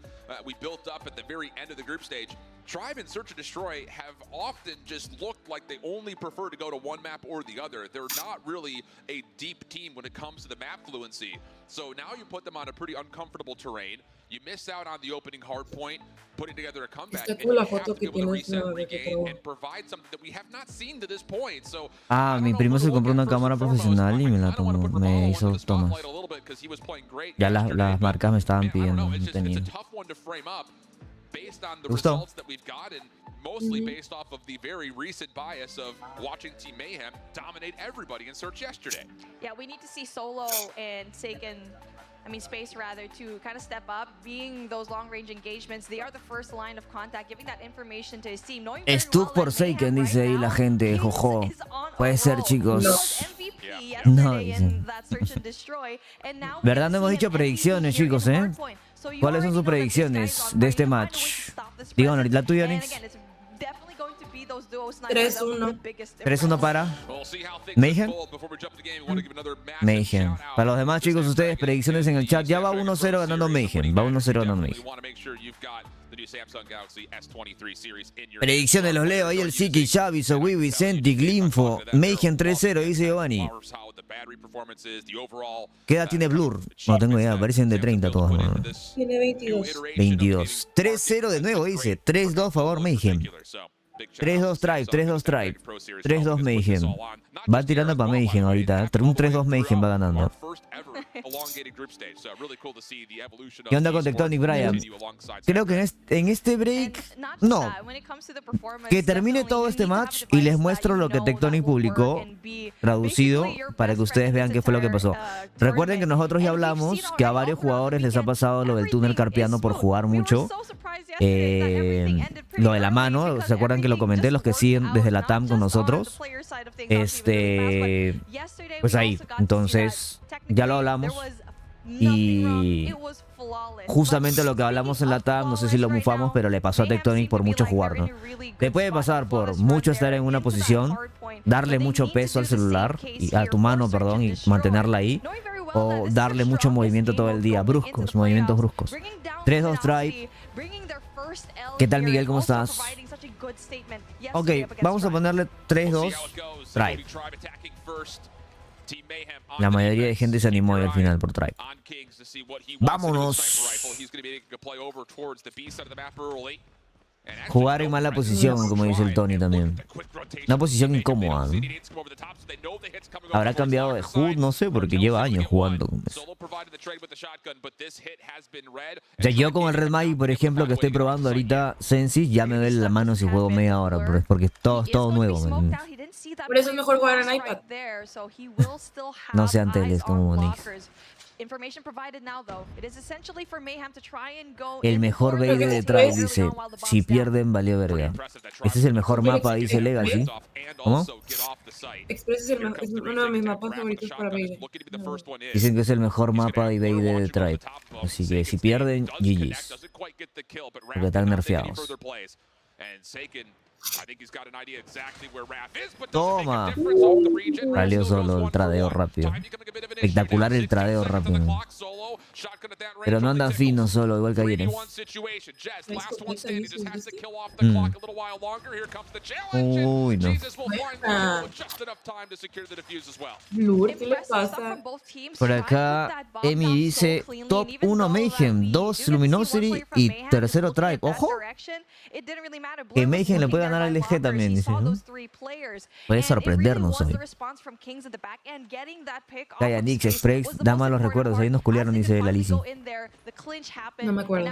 we built up at the very end of the group stage. Tribe and Search and Destroy have often just looked like they only prefer to go to one map or the other. They're not really a deep team when it comes to the map fluency. So now you put them on a pretty uncomfortable terrain. You miss out on the opening hard point, putting together a comeback, and you have to be able to reset, regain, and provide something that we have not seen to this point. So,
mi primo se compró una cámara profesional y me la tomó, me hizo tomas. Ya las marcas me estaban pidiendo, no tenía.
Based on the results that we've gotten, mostly based off of the very recent bias of watching Team Mayhem dominate everybody in Search yesterday.
Yeah, we need to see Solo and Seiken, Space rather, to kind of step up, being those long-range engagements. They are the first line of contact, giving that information to his team.
Stuck por Seiken, dice ahí la gente, jojo. Puede ser, chicos. No, dicen. ¿Verdad? No hemos dicho predicciones, chicos, ¿Cuáles son sus predicciones de este match? Díganos ahorita la tuya, Nix.
3-1.
3-1 para Mayhem. Mayhem. Para los demás, chicos, ustedes, predicciones en el chat. Ya va 1-0 ganando Mayhem. Va 1-0 ganando Mayhem. Predicciones los leo. Ahí el Siki, Xavi, Zoe, Vicente, Glinfo. Mayhem 3-0, dice Giovanni. ¿Qué edad tiene Blur? No tengo idea, parecen de 30 todos. ¿No?
Tiene 22.
22. 3-0 de nuevo, dice. 3-2 favor Mayhem. 3-2 Tribe, 3-2 Tribe, 3-2 Mayhem. Va tirando para Mayhem ahorita. Un 3-2 Mayhem va ganando. ¿Qué onda con Tectonic, Brian? Creo que en este break... No. Que termine todo este match y les muestro lo que Tectonic publicó, traducido, para que ustedes vean qué fue lo que pasó. Recuerden que nosotros ya hablamos que a varios jugadores les ha pasado lo del túnel carpiano por jugar mucho. Lo de la mano, ¿se acuerdan que lo comenté? Los que siguen desde la TAM con nosotros. Pues ahí, entonces, ya lo hablamos. Y justamente lo que hablamos en la TAM, no sé si lo mufamos, pero le pasó a Tectonic por mucho jugar, ¿no? Te puede pasar por mucho estar en una posición, darle mucho peso al celular, a tu mano, perdón, y mantenerla ahí, o darle mucho movimiento todo el día, bruscos, movimientos bruscos. 3-2 Tribe. ¿Qué tal, Miguel? ¿Cómo estás? Ok, vamos a ponerle 3-2 Tribe. La mayoría de gente se animó ahí al final por Tribe. ¡Vámonos! Jugar en mala posición, como dice el Tony también. Una posición incómoda, ¿no? Habrá cambiado de HUD, no sé, porque lleva años jugando con eso. O sea, yo con el Red Magic, por ejemplo, que estoy probando ahorita Sensi, ya me duele la mano si juego media hora, pero es porque todo es todo nuevo, ¿me entiendes?
Por eso es mejor jugar en iPad.
No sean teles como Nix. El mejor BD de Tribe dice, si pierden, valió verga. Este es el mejor mapa, dice Legacy. ¿Cómo?
Express es uno de mis mapas favoritos para BD.
Dicen que es el mejor mapa de BD de Tribe. Así que si pierden, GG's. Porque están nerfeados. Toma. Salió solo el tradeo rápido. Espectacular el tradeo rápido. Pero no andan finos solo, igual que ayer. Uy, no.
Lur, ¿qué le pasa?
Por acá, Emi dice top 1 Mayhem, 2 Luminosity y tercero Tribe. ¡Ojo! Que Mayhem le puede ganar al LG también, dice, ¿no? Puede sorprendernos hoy. Calla, Nix, Express, da malos recuerdos. Ahí nos culiaron, dice la Lizzy.
No me acuerdo.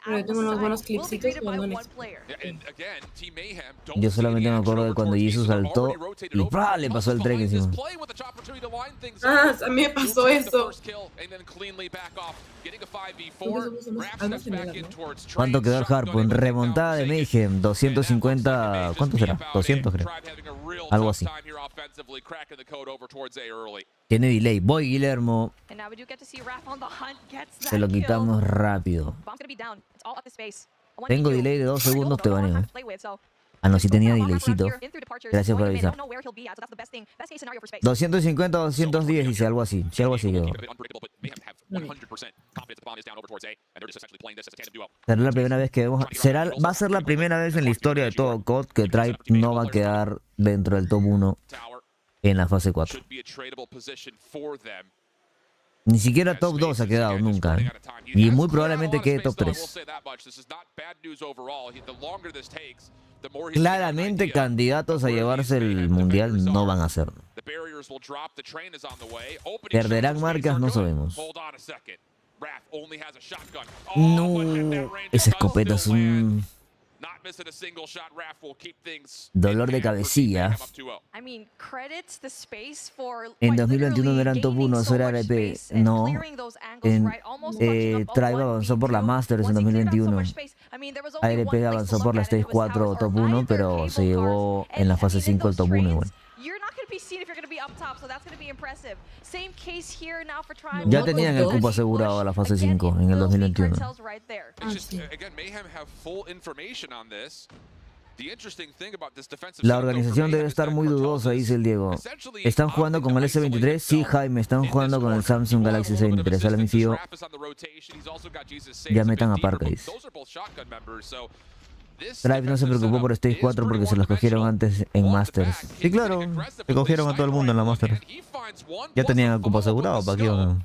Pero yo tengo unos buenos clipsitos jugando en Express.
Yo solamente me acuerdo de cuando Jesus saltó y ¡pah! Le pasó el tren encima.
Ah, a mí me pasó eso.
¿Cuánto quedó el Harpoon? Remontada de Mayhem, 250... ¿Cuánto será? 200 creo. Algo así. Tiene delay. Voy, Guillermo. Se lo quitamos rápido. Tengo delay de 2 segundos, te baneo. Ah, no, sí tenía delaycito. Gracias por avisar. 250, 210, dice algo así. Sí, algo así quedó. Será la primera vez que vemos... Va a ser la primera vez en la historia de todo COD que Tribe no va a quedar dentro del top 1 en la fase 4. Ni siquiera top 2 ha quedado nunca, ¿eh? Y muy probablemente quede top 3. Claramente candidatos a llevarse el mundial no van a ser. Perderán marcas, no sabemos. No, esa escopeta es un dolor de cabecilla. En 2021 no eran top 1, eso era RP. No. Tribe avanzó por la Masters en 2021. ARP avanzó por la Stage 4 top 1, pero se llevó en la fase 5 el top 1 igual. Ya tenían el cupo asegurado a la fase 5 en el 2021. La organización debe estar muy dudosa, dice el Diego. ¿Están jugando con el S23? Sí, Jaime, están jugando con el Samsung Galaxy S23. Sale mi tío. Ya metan a Parca, dice. Tribe no se preocupó por Stage 4 porque se los cogieron antes en Masters. Sí, claro, se cogieron a todo el mundo en la Masters. Ya tenían el cupo asegurado, ¿para qué iban a...?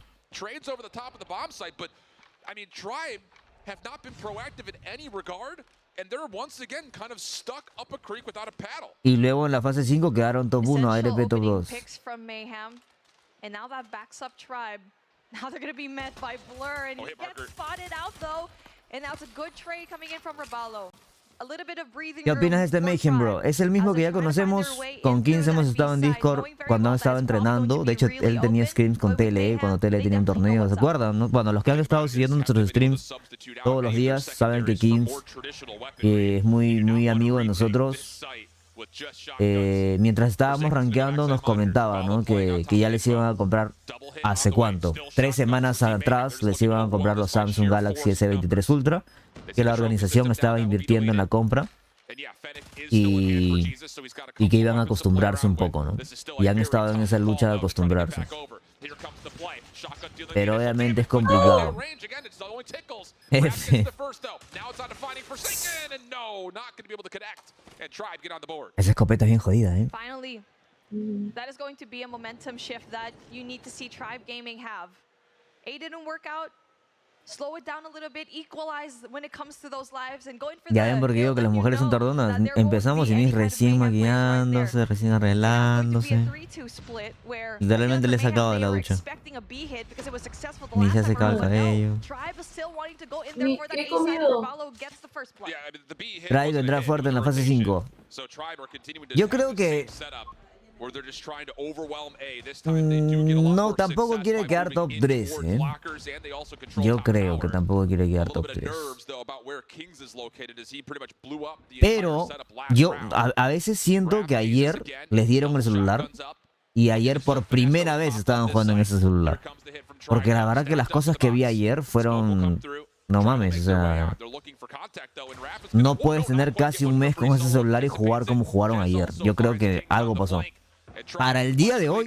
Y luego en la fase 5 quedaron top 1, ARP top 2. ¿Qué opinas de este Mayhem, bro? Es el mismo que ya conocemos. Con 15 hemos estado en Discord cuando estaba entrenando. De hecho, él tenía scrims con TLE cuando TLE tenía un torneo. ¿Se acuerdan? ¿No? Bueno, los que han estado siguiendo nuestros streams todos los días saben que Kings es muy amigo de nosotros. Mientras estábamos rankeando nos comentaba, ¿no? que ya les iban a comprar ¿hace cuánto? 3 semanas atrás les iban a comprar los Samsung Galaxy S23 Ultra, que la organización estaba invirtiendo en la compra y que iban a acostumbrarse un poco, ¿no? Y han estado en esa lucha de acostumbrarse. Pero obviamente es complicado. F. Esa escopeta es bien jodida, ¿eh?
Finally, that is going to be a momentum shift that you need to see Tribe Gaming have. A didn't work out. Slow it down a little bit, equalize when it comes to those lives, and going for
Ya ven porque digo que las mujeres son tardonas. Empezamos y Miss recién maquillándose, recién arreglándose. Literalmente le he sacado de la ducha. Ni se ha secado el cabello.
¿Qué he comido?
Tribe vendrá fuerte en la fase 5. Yo creo que... No, tampoco quiere quedar top 3, ¿eh? Yo creo que tampoco quiere quedar top 3. Pero yo a veces siento que ayer les dieron el celular y ayer por primera vez estaban jugando en ese celular. Porque la verdad que las cosas que vi ayer fueron... No mames, o sea... No puedes tener casi un mes con ese celular y jugar como jugaron ayer. Yo creo que algo pasó. Para el día de hoy,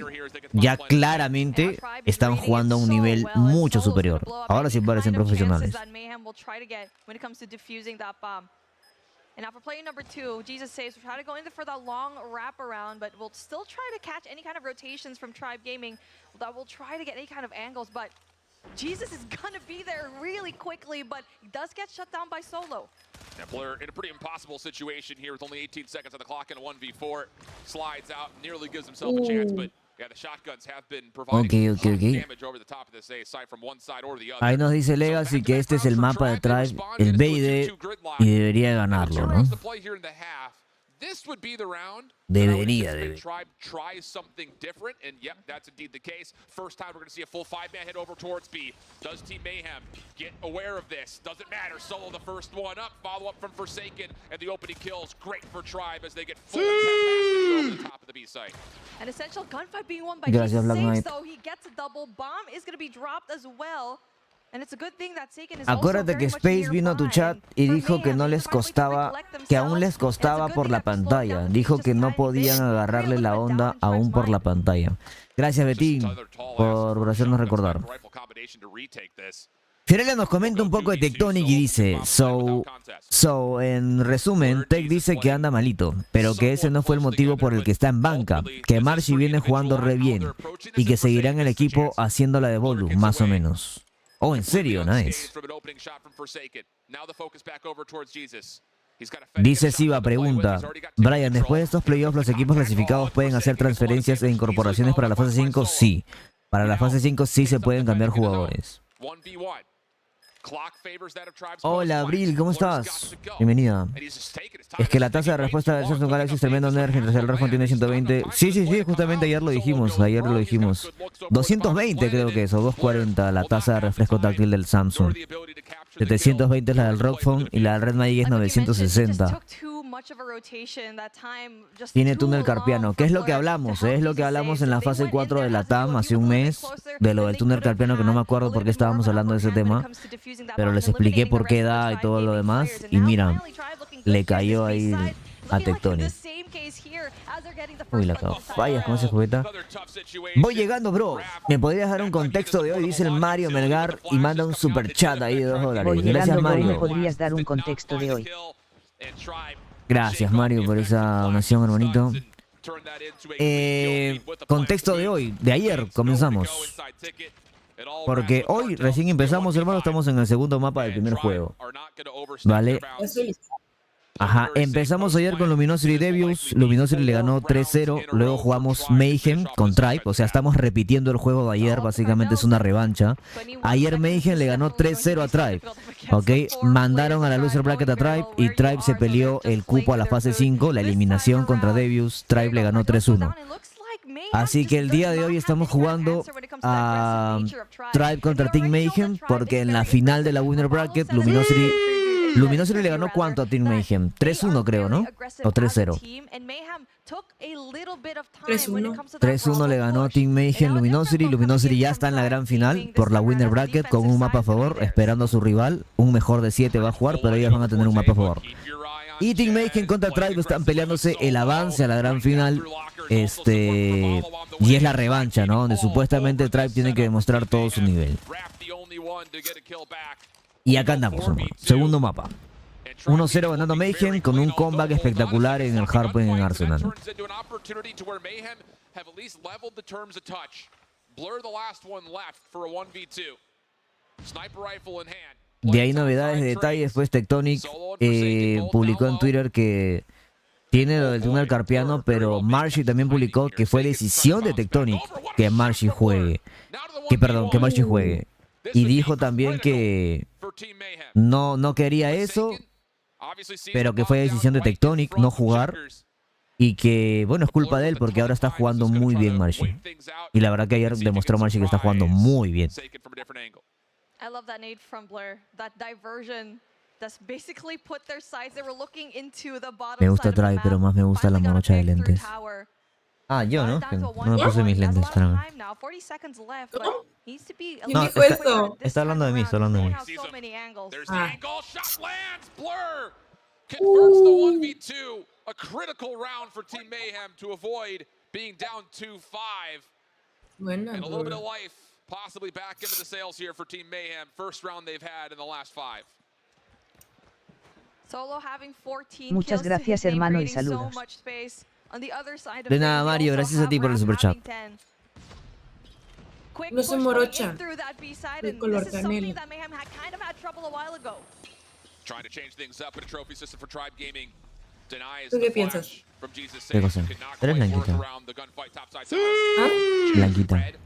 ya claramente están jugando a un nivel mucho superior. Ahora sí parecen profesionales.
And now for player number 2, Jesus saves, we'll try to go in for that long wraparound, but we'll still try to catch any kind of rotations from Tribe Gaming. That will try to get any kind of angles, but Jesus is gonna be there really quickly, but he does get shut down by Solo.
And Blair in a pretty impossible situation here with only 18 seconds on the clock in a 1v4. Slides out, nearly gives himself a chance, but yeah, the shotguns have been providing damage over the top of this A side from one side or the other.
Ahí nos dice Legacy que este es el mapa de Tribe, el BID, y debería ganarlo, ¿no?
This would be the round.
Debería.
Tribe tries something different, and yep, that's indeed the case. First time we're going to see a full 5-man hit over towards B. Does Team Mayhem get aware of this? Doesn't matter. Solo the first one up. Follow up from Forsaken, and the opening kills great for Tribe as they get full over the top of the B site.
An essential gunfight being won by G6, though. He gets a double bomb. Is going to be dropped as well.
Acuérdate que Space vino a tu chat y dijo que no les costaba, que aún les costaba por la pantalla. Dijo que no podían agarrarle la onda aún por la pantalla. Gracias, Betín, por hacernos recordar. Fiorella nos comenta un poco de Tectonic y dice, en resumen, Tech dice que anda malito, pero que ese no fue el motivo por el que está en banca, que Marcy viene jugando re bien y que seguirá en el equipo haciéndola de Bolu, más o menos. Oh, ¿en serio? Nice. Dice Siva, pregunta, Brian, después de estos playoffs, ¿los equipos clasificados pueden hacer transferencias e incorporaciones para la fase 5? Sí. Para la fase 5 sí se pueden cambiar jugadores. Hola, Abril, ¿cómo estás? Bienvenida. Es que la tasa de respuesta del Samsung Galaxy es tremendo nerf, mientras el Redphone tiene 120. Sí, justamente ayer lo dijimos, 220 creo que es, o 240 la tasa de refresco táctil del Samsung. 720 es la del Rockphone y la del Red Magic es 960. Tiene túnel carpiano, que es lo que hablamos, es lo que hablamos en la fase 4 de la TAM hace un mes, de lo del túnel carpiano, que no me acuerdo por qué estábamos hablando de ese tema, pero les expliqué por qué da y todo lo demás, y mira, le cayó ahí a Tectonic. Uy, la cago. Vayas con esa escopeta. Voy llegando, bro. ¿Me podrías dar un contexto de hoy? Dice el Mario Melgar y manda un super chat ahí de $2.
Voy
Gracias,
llegando,
Mario.
¿me podrías dar un contexto de hoy?
Gracias, Mario, por esa donación, hermanito. Contexto de hoy, de ayer comenzamos. Porque hoy recién empezamos, hermano, estamos en el segundo mapa del primer juego. ¿Vale? Ajá, empezamos ayer con Luminosity Debuts. Luminosity le ganó 3-0. Luego jugamos Mayhem con Tribe. O sea, estamos repitiendo el juego de ayer. Básicamente es una revancha. Ayer Mayhem le ganó 3-0 a Tribe. Ok, mandaron a la loser bracket a Tribe y Tribe se peleó el cupo a la fase 5. La eliminación contra Debuts. Tribe le ganó 3-1. Así que el día de hoy estamos jugando a Tribe contra Team Mayhem, porque en la final de la winner bracket Luminosity le ganó ¿cuánto a Team Mayhem? 3-1 creo, ¿no? O 3-0. 3-1 le ganó Team Mayhem Luminosity. Luminosity ya está en la gran final por la winner bracket con un mapa a favor, esperando a su rival. Un mejor de 7 va a jugar, pero ellos van a tener un mapa a favor. Y Team Mayhem contra Tribe están peleándose el avance a la gran final. Y es la revancha, ¿no? Donde supuestamente Tribe tiene que demostrar todo su nivel. Y acá andamos, hermano. Segundo mapa. 1-0 ganando Mayhem con un comeback espectacular en el Hardpoint en Arsenal. De ahí novedades de detalles, pues Tectonic publicó en Twitter que tiene lo del túnel carpiano, pero Marshy también publicó que fue decisión de Tectonic que Marshy juegue. Que Marshy juegue. Y dijo también que no quería eso, pero que fue decisión de Tectonic no jugar. Y que, bueno, es culpa de él porque ahora está jugando muy bien Marshy. Y la verdad que ayer demostró Marshy que está jugando muy bien.
I love that nade from Blur. That diversion that's basically put their sides. They were looking into the bottom
Me gusta
side of the
Tribe,
map.
pero más me gusta la morocha de lentes. Ah, yo, ¿no? Que no me puse mis lentes. Espérame. No, está hablando de mí, está hablando de mí.
Confirms the 1v2, a critical round for Team Mayhem to avoid being down 2-5. And a little bit of life possibly back into the sails here for Team Mayhem. First round they've had in the last 5.
Solo having 14
Muchas gracias, hermano, y saludos.
De nada, Mario, gracias a ti por el superchat.
No se morocha. El color canela.
Trying to change things up in a trophy system for Tribe Gaming. Denies
¿Tú
the
qué piensas?
flash from Jesus
¿Qué cosa?
Could not
Eres
quite work
blanquita.
around the gunfight topside.
Blanquita.
Red,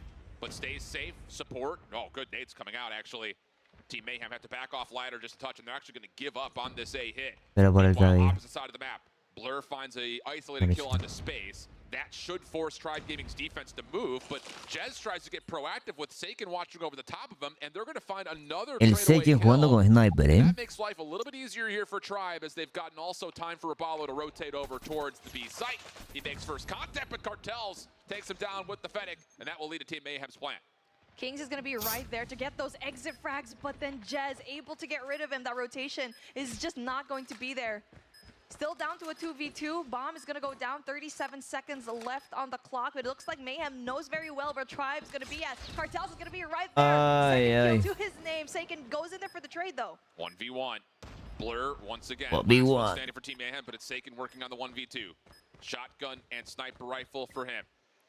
but stays safe. Support. Oh, good nades coming out actually. Team Mayhem have to back off ladder just a touch, and they're actually going to give up on this A hit.
Pero por el
Meanwhile,
cabello.
opposite side of the map. Blur finds a isolated kill onto space. That should force Tribe Gaming's defense to move, but Jez tries to get proactive with Seiken watching over the top of him, and they're going to find another
El
straightaway
Seiken jugando
kill.
con sniper, ¿eh?
That makes life a little bit easier here for Tribe as they've gotten also time for Rabalo to rotate over towards the B site. He makes first contact, but Cartels takes him down with the Fennec, and that will lead to Team Mayhem's plan.
Kings is going to be right there to get those exit frags, but then Jez able to get rid of him. That rotation is just not going to be there. Still down to a 2v2. Bomb is going to go down. 37 seconds left on the clock. But it looks like Mayhem knows very well where Tribe's going to be at. Cartels is going to be right there. Second kill to his name. Seiken goes in there for the trade, though.
1v1. Blur once again.
1v1.
Standing for Team Mayhem, but it's Seiken working on the 1v2. Shotgun and sniper rifle for him.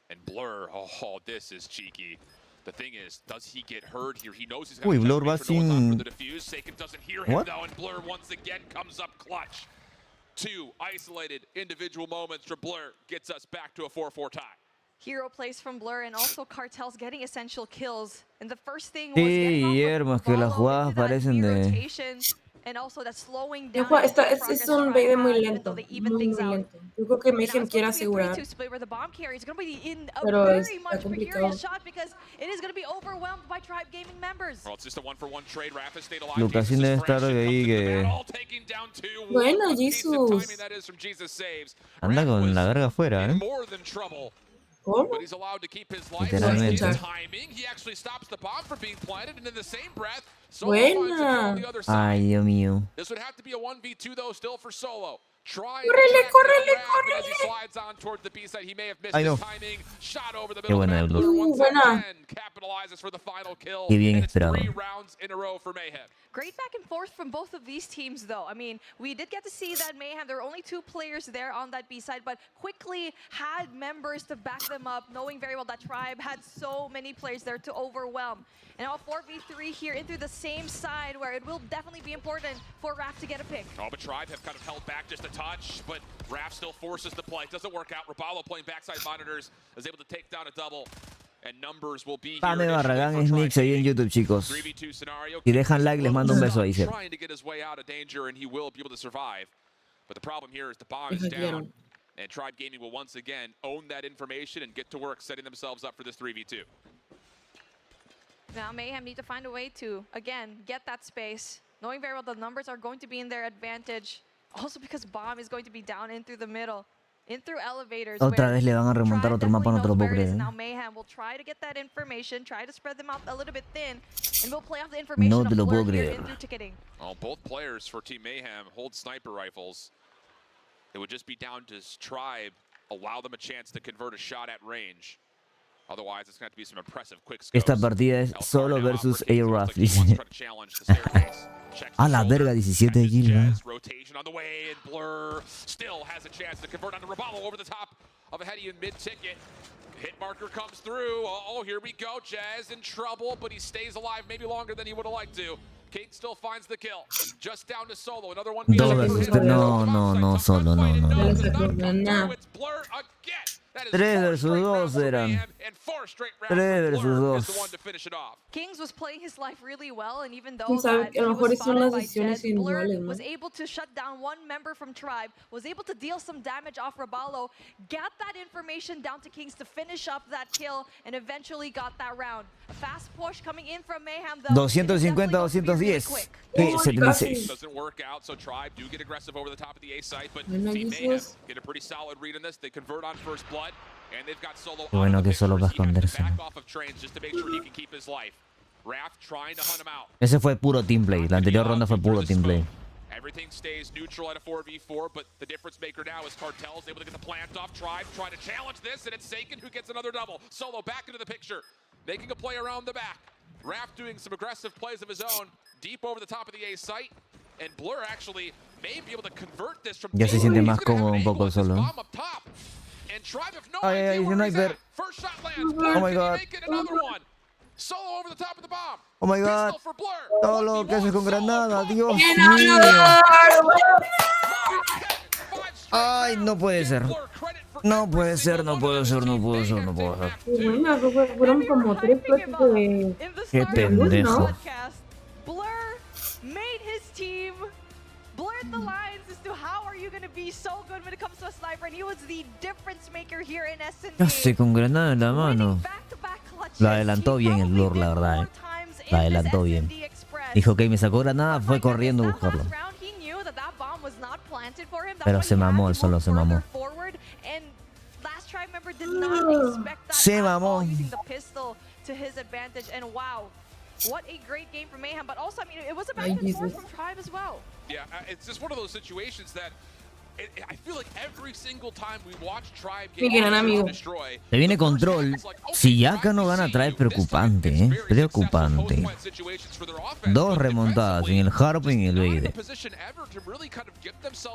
And Blur, oh, this is cheeky. The thing is, does he get hurt here? He knows he's going to
Blur va sin...
the defuse. Seiken doesn't hear him, though, and Blur once again comes up clutch. Two isolated individual moments from Blur gets us back to a 4-4 tie.
Hero plays from Blur and also Cartels getting essential kills. And the first thing was
Sí, Guillermo, que las jugadas parecen de...
and also that slowing down.
Es un baby muy lento. Muy lento. Yo creo que Mayhem quiere asegurar. Pero está complicado.
Lucasín debe estar ahí que...
Bueno, Jesus.
Anda con la verga afuera, ¿eh?
¿Cómo?
Literalmente.
Buena.
Ay, Dios mío.
This would have to be a 1v2 though, still for Solo.
Córrele.
As he slides on towards the B side, he may have missed
I know.
his timing. Shot over the
Qué
middle of
buena
the
de
map.
Blur.
Buena.
Capitalizes for the final kill.
Qué bien
and it's
esperado.
3 rounds in a row for Mayhem.
Great back and forth from both of these teams, though. I mean, we did get to see that Mayhem, there were only 2 players there on that B side, but quickly had members to back them up, knowing very well that Tribe had so many players there to overwhelm. And now 4v3 here into the same side, where it will definitely be important for Raph to get a pick.
Oh, but Tribe have kind of held back just a touch, but Raph still forces the play. Doesn't work out. Rabalo playing backside monitors is able to take down a double. And numbers will be
Pame Barragán es Nix ahí en YouTube, chicos.
3v2 scenario.
Si dejan like, les mando un beso ahí.
Trying to get his way out of danger, and he will be able to survive. But the problem here is the bomb is down, and Tribe Gaming will once again own that information and get to work setting themselves up for this 3v2.
Now Mayhem need to find a way to, again, get that space, knowing very well the numbers are going to be in their advantage. Also because bomb is going to be down in through the middle. In through elevators.
Otra vez le van a remontar otro mapa, no te lo puedo creer.
Now Mayhem will try to get that information, try to spread them out a little bit thin, and we'll play off the information
No te lo puedo
here
creer.
in through ticketing.
Well, both players for Team Mayhem hold sniper rifles. It would just be down to Tribe, allow them a chance to convert a shot at range. Otherwise, it's going to have to be some impressive quick scopes.
Esta partida es solo versus A-Raf, dice. A la verga, 17 kills, ¿no?
Rotation on the way, and Blur still has a chance to convert on the Raballo over the top of a Hedian mid-ticket. Hit marker comes through. Oh, here we go. Jazz in trouble, but he stays alive maybe longer than he would have liked to. King still finds the kill. Just down to Solo. Another one.
No, Solo, no.
It's Blur again.
3 versus 2 eran. 3 versus 2.
Kings was playing his life really well, and even though
Quién sabe,
that
a lo
he
mejor
was
son las
spotted by
decisiones
Jez, Blur
individuales, ¿no?
was able to shut down one member from Tribe, was able to deal some damage off Raballo, got that information down to Kings to finish up that kill, and eventually got that round. A fast push coming in from Mayhem, though.
250-210. P76.
Doesn't work out, so Tribe do get aggressive over the top of the A site, but Team Mayhem get a pretty solid read on this. They convert on first blood, and they've got Solo.
Qué bueno que Solo va a esconderse.
Back off of trains just to make sure he can keep his life. Raph trying to hunt him out.
Ese fue puro team play. La anterior ronda fue puro team play.
Everything stays neutral at a 4v4, but the difference maker now is Cartel's able to get the plant off. Tribe trying to challenge this, and it's Saken who gets another double. Solo back into the picture, making a play around the back. Raph doing some aggressive plays of his own, deep over the top of the A site, and Blur actually may be able to convert this from.
Ya se siente más cómodo un poco Solo.
And Tribe have no
Ay,
idea where he's
sniper.
at. First shot lands.
Oh my god.
Another one. Solo over the top of the bomb.
Oh my god.
Pistol for Blur.
Solo, ¿qué haces con granada? Dios mío. Ay, no puede ser. No puede ser, no puede ser, no puede ser, no puede ser.
Bueno, fueron como 3 platos de...
Qué pendejo.
Blur made his team blurred the lines as to how are you going to be so good when it comes to a sniper, and he was the difference maker here in SND.
¿Qué hace con granada en la mano? Lo adelantó bien el Blur, la verdad. Lo adelantó bien. Dijo que me sacó granada, fue corriendo a buscarlo. Pero se mamó, el Solo se mamó. Se mamó.
What a great game from Mayhem, but also, I mean, it was a back and forth from Tribe as well.
Yeah, it's just one of those situations that I feel like every single time we watch Tribe get destroy.
Se viene control. Si Yaka no gana, trae preocupante, preocupante. 2 remontadas en el Harp y en el Veide.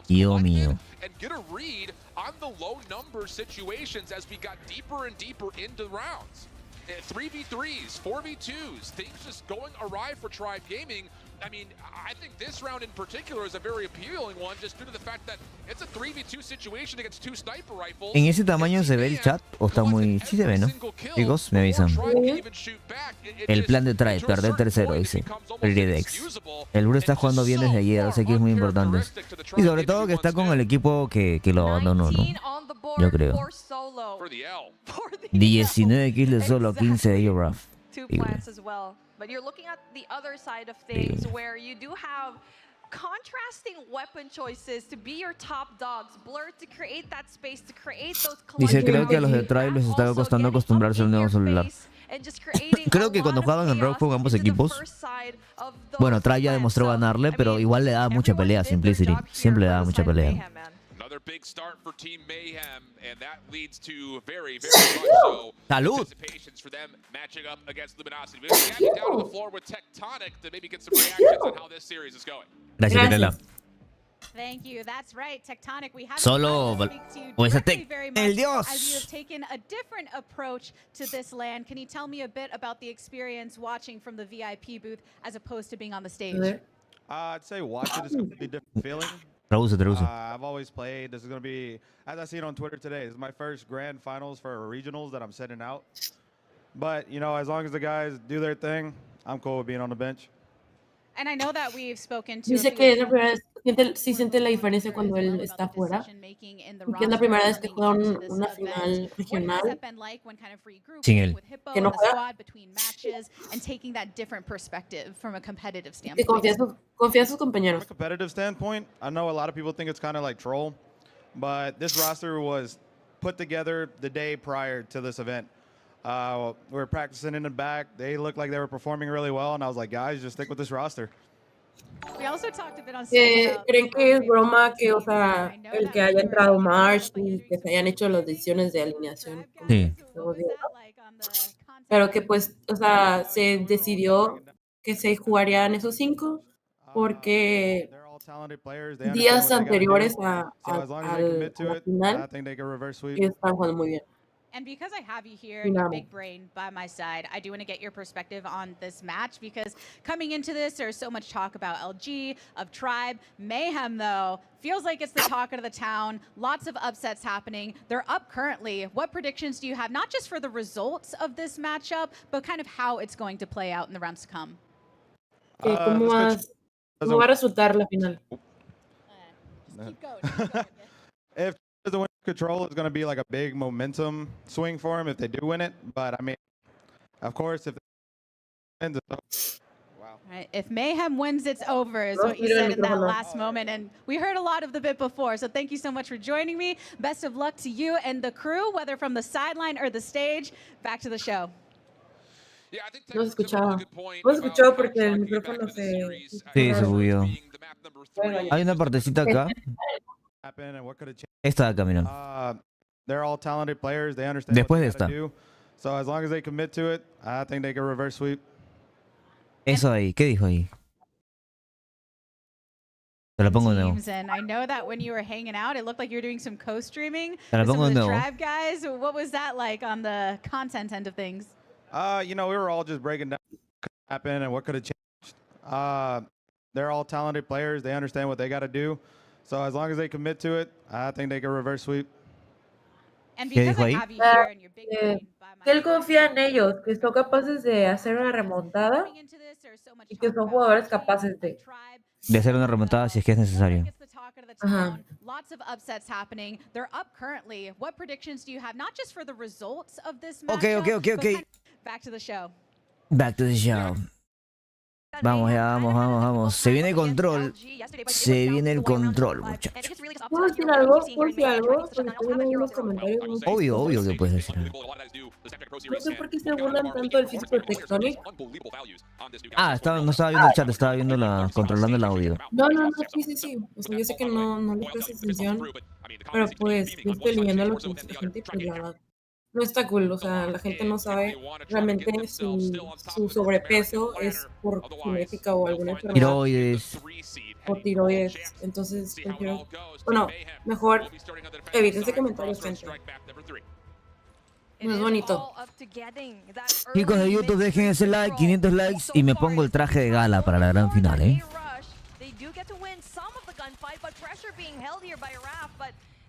Dios mío.
And get a read on the low number situations as we got deeper and deeper into rounds. 3v3s, 4v2s, things just going awry for Tribe Gaming. I mean, I think this round in particular is a very appealing one just due to the fact that it's a 3v2 situation against 2 sniper rifles.
¿En ese tamaño se ve el chat? ¿O está muy...? Sí se ve, ¿no? Chicos, me avisan. El plan de Tribe, perder tercero, dice Pridex. El Blue está jugando bien desde ayer, así que es muy importante. Y sobre todo que está con el equipo que lo abandonó, ¿no? Yo creo. 19 kills de Solo, 15 de A-Raf.
But you're looking at the other side of things where you do have contrasting weapon choices to be your top dogs, Blur to create that space, to create those.
Dice, creo que a los de Tribe les está costando acostumbrarse al nuevo celular. Creo que cuando jugaban en Rogue con ambos equipos, bueno, Tribe ya demostró ganarle, pero igual le daba mucha pelea a Simplicity. Siempre le daba mucha pelea.
Another big start for Team Mayhem, and that leads to very much so anticipations for them matching up against Luminosity. We're going to get down to the floor with Tectonic to maybe get some reactions on how this series is going.
Gracias, Mirela.
Thank you. That's right, Tectonic. We have
Solo o ese Tec, el Dios.
As you have taken a different approach to this land. Can you tell me a bit about the experience watching from the VIP booth as opposed to being on the stage?
I'd say watching is a completely different feeling.
Traduce.
I've always played. This is going to be, as I see it on Twitter today, this is my first grand finals for regionals that I'm sending out. But, you know, as long as the guys do their thing, I'm cool with being on the bench.
And I know that we've spoken to.
Dice que es la primera vez, sí siente la diferencia cuando él está fuera. Y que es la primera vez que juega una final regional.
Sin él.
Que no juega. Que confía en sus compañeros.
From a competitive standpoint, I know a lot of people think it's kind of like troll, but this roster was put together the day prior to this event. We were practicing in the back. They looked like they were performing really well, and I was like, guys, just stick with this roster.
We also talked a bit on stage about
¿Creen que es broma que, o sea, el que haya entrado March y que se hayan hecho las decisiones de alineación como
Sí.
juegos de pero que pues, o sea, se decidió que se jugarían esos 5 porque días anteriores a la final ellos estaban jugando muy bien.
And because I have you here
Y
and your
nada.
big brain by my side, I do want to get your perspective on this match because coming into this, there's so much talk about LG, of Tribe. Mayhem, though, feels like it's the talk of the town. Lots of upsets happening. They're up currently. What predictions do you have, not just for the results of this matchup, but kind of how it's going to play out in the rounds to come?
¿Cómo va a resultar la final?
Keep going.
If the win control, it's going to be like a big momentum swing for him if they do win it. But I mean, of course, if they win,
Right. If Mayhem wins, it's over, is what you said in that last moment. And we heard a lot of the bit before. So thank you so much for joining me. Best of luck to you and the crew, whether from the sideline or the stage. Back to the show.
No se escuchaba. No se escuchaba porque el micrófono se...
Sí, se bugueó. Hay una partecita acá. Esta de acá, mira.
they're all talented players. They understand
Después de
what they
esta.
gotta do. So as long as they commit to it, I think they can reverse sweep.
Eso ahí, ¿qué dijo ahí? Te lo pongo de nuevo.
Teams, and I know that when you were hanging out, it looked like you were doing some co-streaming
Te lo
with some
pongo
of
de
the
nuevo.
Tribe guys. What was that like on the content end of things?
You know, we were all just breaking down what could happen and what could have changed. They're all talented players. They understand what they got to do. So as long as they commit to it, I think they can reverse sweep.
And
¿Qué
because
dijo
I
ahí?
have you here and your big brain
Que él confía en ellos, que son capaces de hacer una remontada y que son jugadores capaces
De hacer una remontada si es que es necesario.
Ajá.
Lots of upsets happening. They're up currently. What predictions do you have, not just for the results of this matchup,
Okay.
but kind of back to the show?
Back to the show. Vamos, ya, vamos. Se viene el control. Se viene el control, muchachos.
¿Puedo decir algo? ¿Puedo decir algo? Porque estoy viendo ahí unos comentarios muy
Obvio
chistosos.
que puedes decir algo.
No sé por qué se burlan tanto del físico de Tectonic.
No estaba viendo el chat, estaba viendo controlando el audio.
No, sí. O sea, yo sé que no le prestas atención, pero pues yo estoy leyendo lo que dice la gente y pues la verdad no está cool. O sea, la gente no sabe realmente su sobrepeso es por genética o alguna enfermedad.
Tiroides.
O tiroides. Entonces, prefiero... Bueno, mejor evítense comentarios, gente. No es bonito.
Chicos de YouTube, dejen ese like, 500 likes y me pongo el traje de gala para la gran final, ¿eh?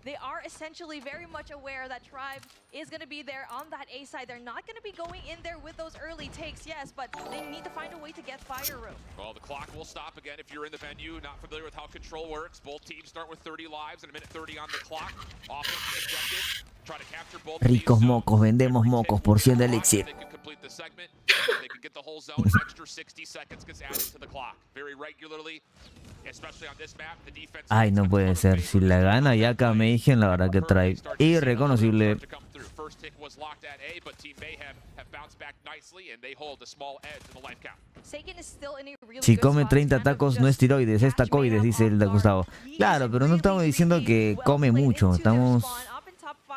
They are essentially very much aware that Tribe is going to be there on that A side. They're not going to be going in there with those early takes, yes, but they need to find a way to get fire room.
Well, the clock will stop again if you're in the venue, not familiar with how control works. Both teams start with 30 lives and a minute 30 on the clock. Offensive objective, try to capture both
Ricos mocos, vendemos mocos por 100 de elixir.
they can complete the segment. They can get the whole zone. An extra 60 seconds gets added to the clock very regularly, especially on this map. The defense.
Ay, no puede ser. Si la gana ya Mayhem, la verdad que trae irreconocible.
First tick was locked at A, but Team Mayhem have bounced back nicely and they hold a small edge in the life count.
Si come 30 tacos no es tiroides, es tacoides, dice el de Gustavo. Claro, pero no estamos diciendo que come mucho. Estamos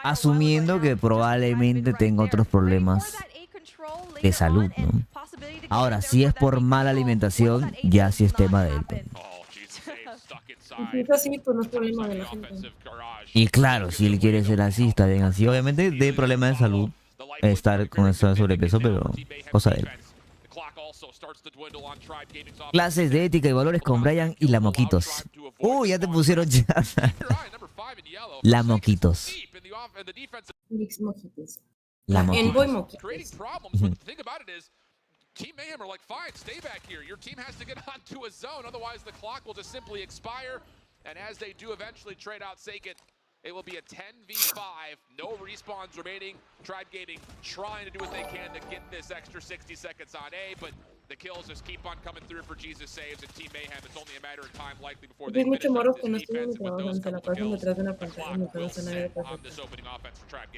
asumiendo que probablemente tenga otros problemas de salud, ¿no? Ahora, si es por mala alimentación, ya sí es tema de él.
Si es así, pues no es problema de la gente.
Y claro, si él quiere ser así, está bien así. Obviamente de problemas de salud estar con ese sobrepeso, pero cosa de él. Clases de ética y valores con Bryan y la Moquitos. Ya te pusieron ya. La Moquitos.
Mix Mojitos.
La
Envoy
Moquitos.
Mojitos.
Team Mayhem are like, fine, stay back here. Your team has to get onto a zone, otherwise the clock will just simply expire. And as they do eventually trade out Sakit, it will be a 10v5, no respawns remaining. Tribe Gaming trying to do what they can to get this extra 60 seconds on A, but
Hay muchos moros que no estudian ni trabajan, se la pasan detrás de una pantalla y no conocen a nadie.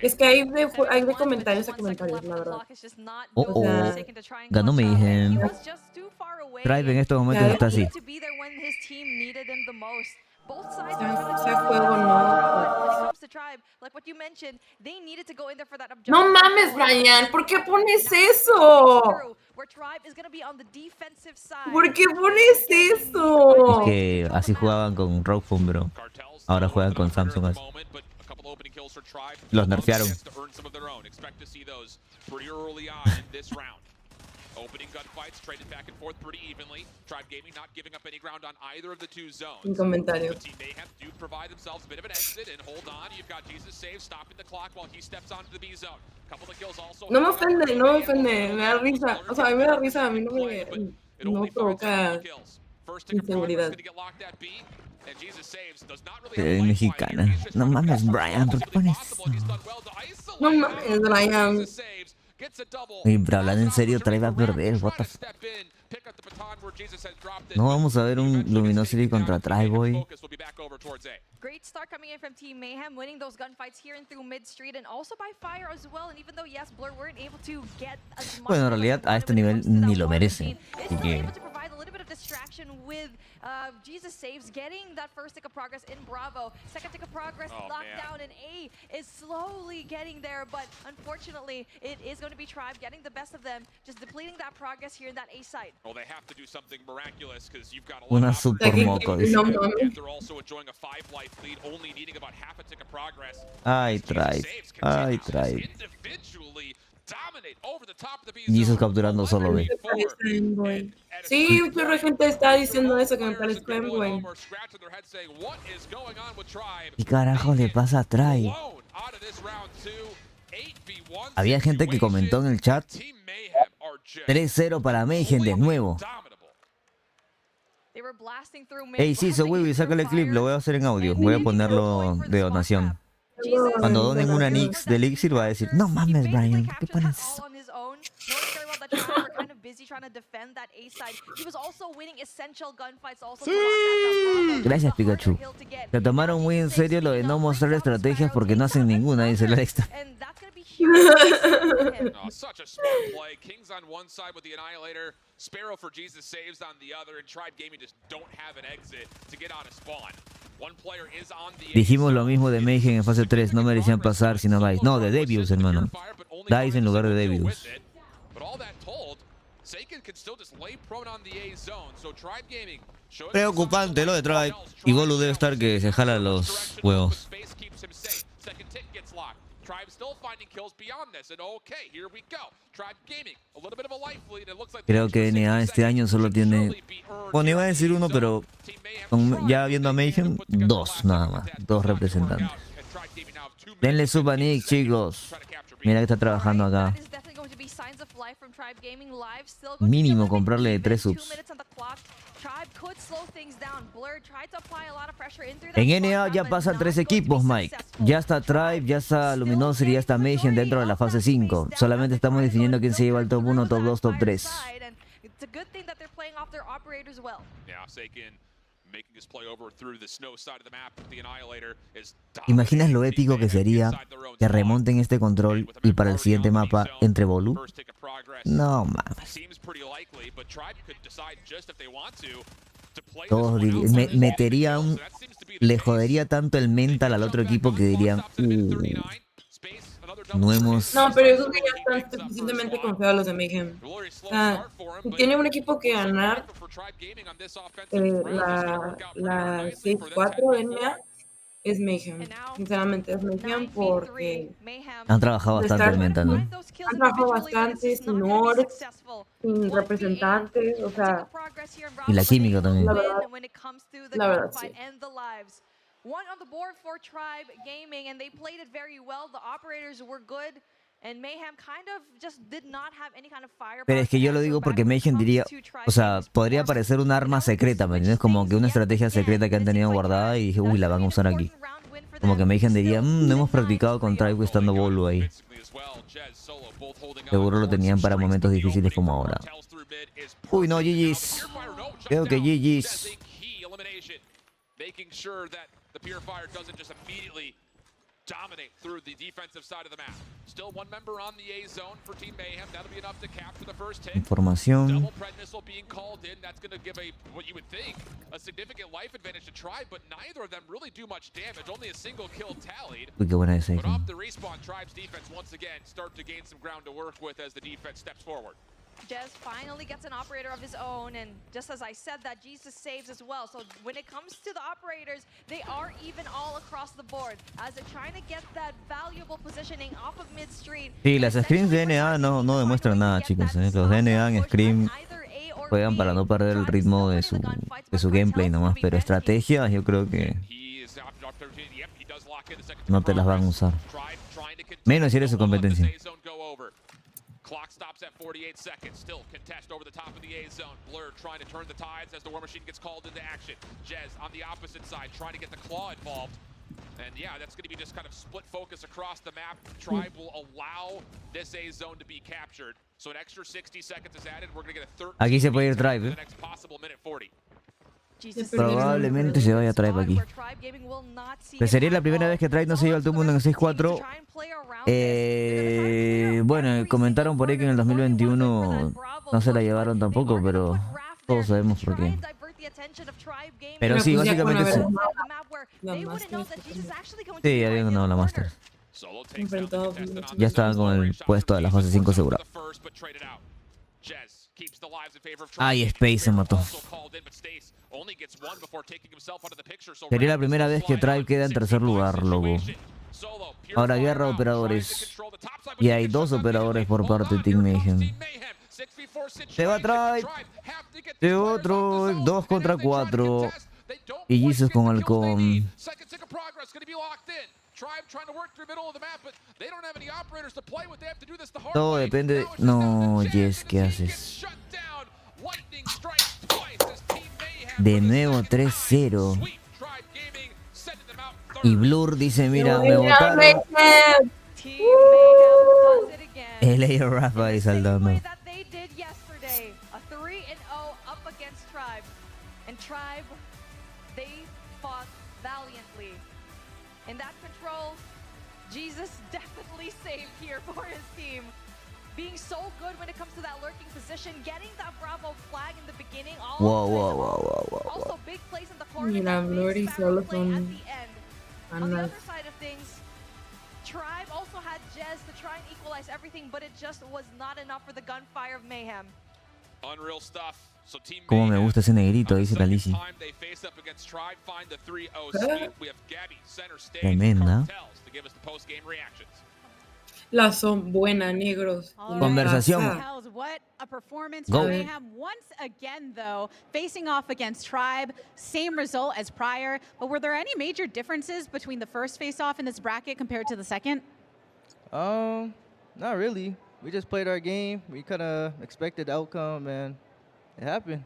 Es que hay de comentarios a comentarios, la verdad.
Oh, ganó Mayhem. Tribe en estos momentos está así.
Sea juego, no mames, Bryan, ¿por qué pones eso? ¿Por qué pones eso?
Es que así jugaban con Rogue Phone, bro. Ahora juegan con Samsung así. Los nerfearon.
Opening gunfights, traded back and forth pretty evenly. Tribe Gaming not giving up any ground on either of the two zones.
Sin comentarios.
Team Mayhem do provide themselves a bit of an exit, and hold on, you've got Jesus Save stopping the clock while he steps onto the B zone. Couple of kills also.
No me ofende, no me ofende, me da risa. O sea, a mí me da risa, a mí no me provoca inseguridad.
Es mexicana. No mames, Bryan, ¿por qué pones eso?
No mames, Bryan.
Y pero hablando en serio, Tribe va a perder, what the fuck. No vamos a ver un Luminosity contra Tribe, boy.
Great start coming in from Team Mayhem, winning those gunfights here and through mid street and also by fire as well. And even though yes, Blur weren't able to get as much.
Bueno, en realidad a este nivel ni lo merece. Así que
distraction with Jesus Saves getting that first tick of progress in Bravo. Second tick of progress locked down, and A is slowly getting there, but unfortunately it is going to be Tribe getting the best of them, just depleting that progress here in that A site.
Well, they have to do something miraculous because you've got a lot
una
of
super moco.
they're also enjoying a 5-life lead, only needing about half a tick of progress.
Ay, Tribe. Ay, Tribe. Jesus capturando solo, ve.
Sí, un chorro de gente está diciendo eso, que me parezco en güey.
¿Qué carajo le pasa a Tribe? Había gente que comentó en el chat 3-0 para Mayhem de nuevo. Ey, sí, Willy, sácale el clip, lo voy a hacer en audio. Voy a ponerlo de donación. Cuando donen una Nix de Elixir va a decir, no mames, Bryan, ¿qué pones eso? Gracias, Pikachu. Se tomaron muy en serio lo de no mostrar estrategias porque no hacen ninguna, dice la extra.
Such a smart play. Kings on one side with the Annihilator, Sparrow for Jesus Saves on the other, and Tribe Gaming just don't have an exit to get out of spawn. One player is on the
Dijimos lo mismo de Mayhem en fase 3, no merecían pasar sino Dice. No, de Devious, hermano. Dice en lugar de Devious. Preocupante lo de Tribe. Y Golu debe estar que se jala los huevos. Creo que NA este año solo tiene... Bueno, iba a decir uno, pero ya viendo a Mayhem, dos nada más. Dos representantes. Denle sub a Nick, chicos. Mira que está trabajando acá. Mínimo comprarle 3 subs. En NA ya pasan 3 equipos, Mike. Ya está Tribe, ya está Luminosity, ya está Mayhem dentro de la fase 5. Solamente estamos definiendo quién se lleva el top 1, top 2, top 3. ¿Imaginas lo épico que sería que remonten este control y para el siguiente mapa entre Bolu? No mames. Todos metería un... Le jodería tanto el mental al otro equipo que dirían... no hemos...
No, pero yo creo que ya están suficientemente confiados los de Mayhem. Si tiene un equipo que ganar la 6-4 de NA, es Mayhem. Sinceramente es Mayhem porque...
Han trabajado bastante el mental, ¿no?
Han trabajado bastante, sin orgs, sin representantes, o sea...
Y la química también.
La verdad, sí.
One on the board for Tribe Gaming, and they played it very well. The operators were good, and Mayhem kind of just did not have any kind of fire.
Pero es que yo lo digo porque Mayhem diría, o sea, podría parecer un arma secreta, ¿me entiendes? Como que una estrategia secreta que han tenido guardada y dije, uy, la van a usar aquí. Como que Mayhem diría, no hemos practicado con Tribe estando Bolu ahí. Seguro lo tenían para momentos difíciles como ahora. Uy, no, GG's. Creo que GG's.
Making sure that the Purifier doesn't just immediately dominate through the defensive side of the map. Still one member on the A zone for Team Mayhem. That'll be enough to capture the first hit.
Información.
Double Pred Missile being called in. That's going to give what you would think, a significant life advantage to Tribe, but neither of them really do much damage. Only a single kill tallied.
Uy, qué buena esa.
But off the respawn, Tribe's defense once again start to gain some ground to work with as the defense steps forward.
Jez finally gets an operator of his own, and just as I said, that Jesus saves as well. So when it comes to the operators, they are even all across the board as they're trying to get that valuable positioning off of mid-street.
Sí, las scrims de NA no demuestran nada, chicos. Los de NA en scrim juegan para no perder el ritmo de su gameplay nomás, pero estrategias yo creo que no te las van a usar. Menos si eres su competencia.
Clock stops at 48 seconds. Still contest over the top of the A zone. Blur trying to turn the tides as the War Machine gets called into action. Jez on the opposite side trying to get the Claw involved. And yeah, that's going to be just kind of split focus across the map. Tribe will allow this A zone to be captured. So an extra 60 seconds is added. We're going to get a 13
Aquí se puede ir Tribe,
the next possible minute 40.
Probablemente se vaya Tribe aquí. Pero sería la primera vez que Tribe no se lleva al top 1 en el 6-4. Bueno, comentaron por ahí que en el 2021 no se la llevaron tampoco, pero todos sabemos por qué. Pero sí, básicamente sí. Sí, habían ganado la Masters. Ya estaban con el puesto de la fase 5 asegurado. Ay, Space se mató. Sería la primera vez que Tribe queda en tercer lugar, loco. Ahora guerra de operadores. Y hay 2 operadores por parte de Team Mayhem. Se va Tribe. Se va otro. 2 contra 4. Y Jesus con Halcón. Todo depende de... No, Jess, ¿qué haces? De nuevo 3-0. Y Blur dice, mira, me botaron. El A Rafa y saltando.
In that control, Jesus definitely saved here for his team. Being so good when it comes to that lurking position, getting that Bravo flag in the beginning. Also big place in the corner.
Mira, Blurry solo son
on the other side of things, Tribe also had Jez to try and equalize everything, but it just was not enough for the gunfire of Mayhem.
Unreal stuff.
Como me gusta ese negrito, dice la Lizzy. Tremenda.
Las son buenas, negros.
Conversación.
What a performance
Go.
for Mayhem once again, though, facing off against Tribe. Same result as prior, but were there any major differences between the first face-off in this bracket compared to the second?
Not really. We just played our game. We kind of expected the outcome, and it happened.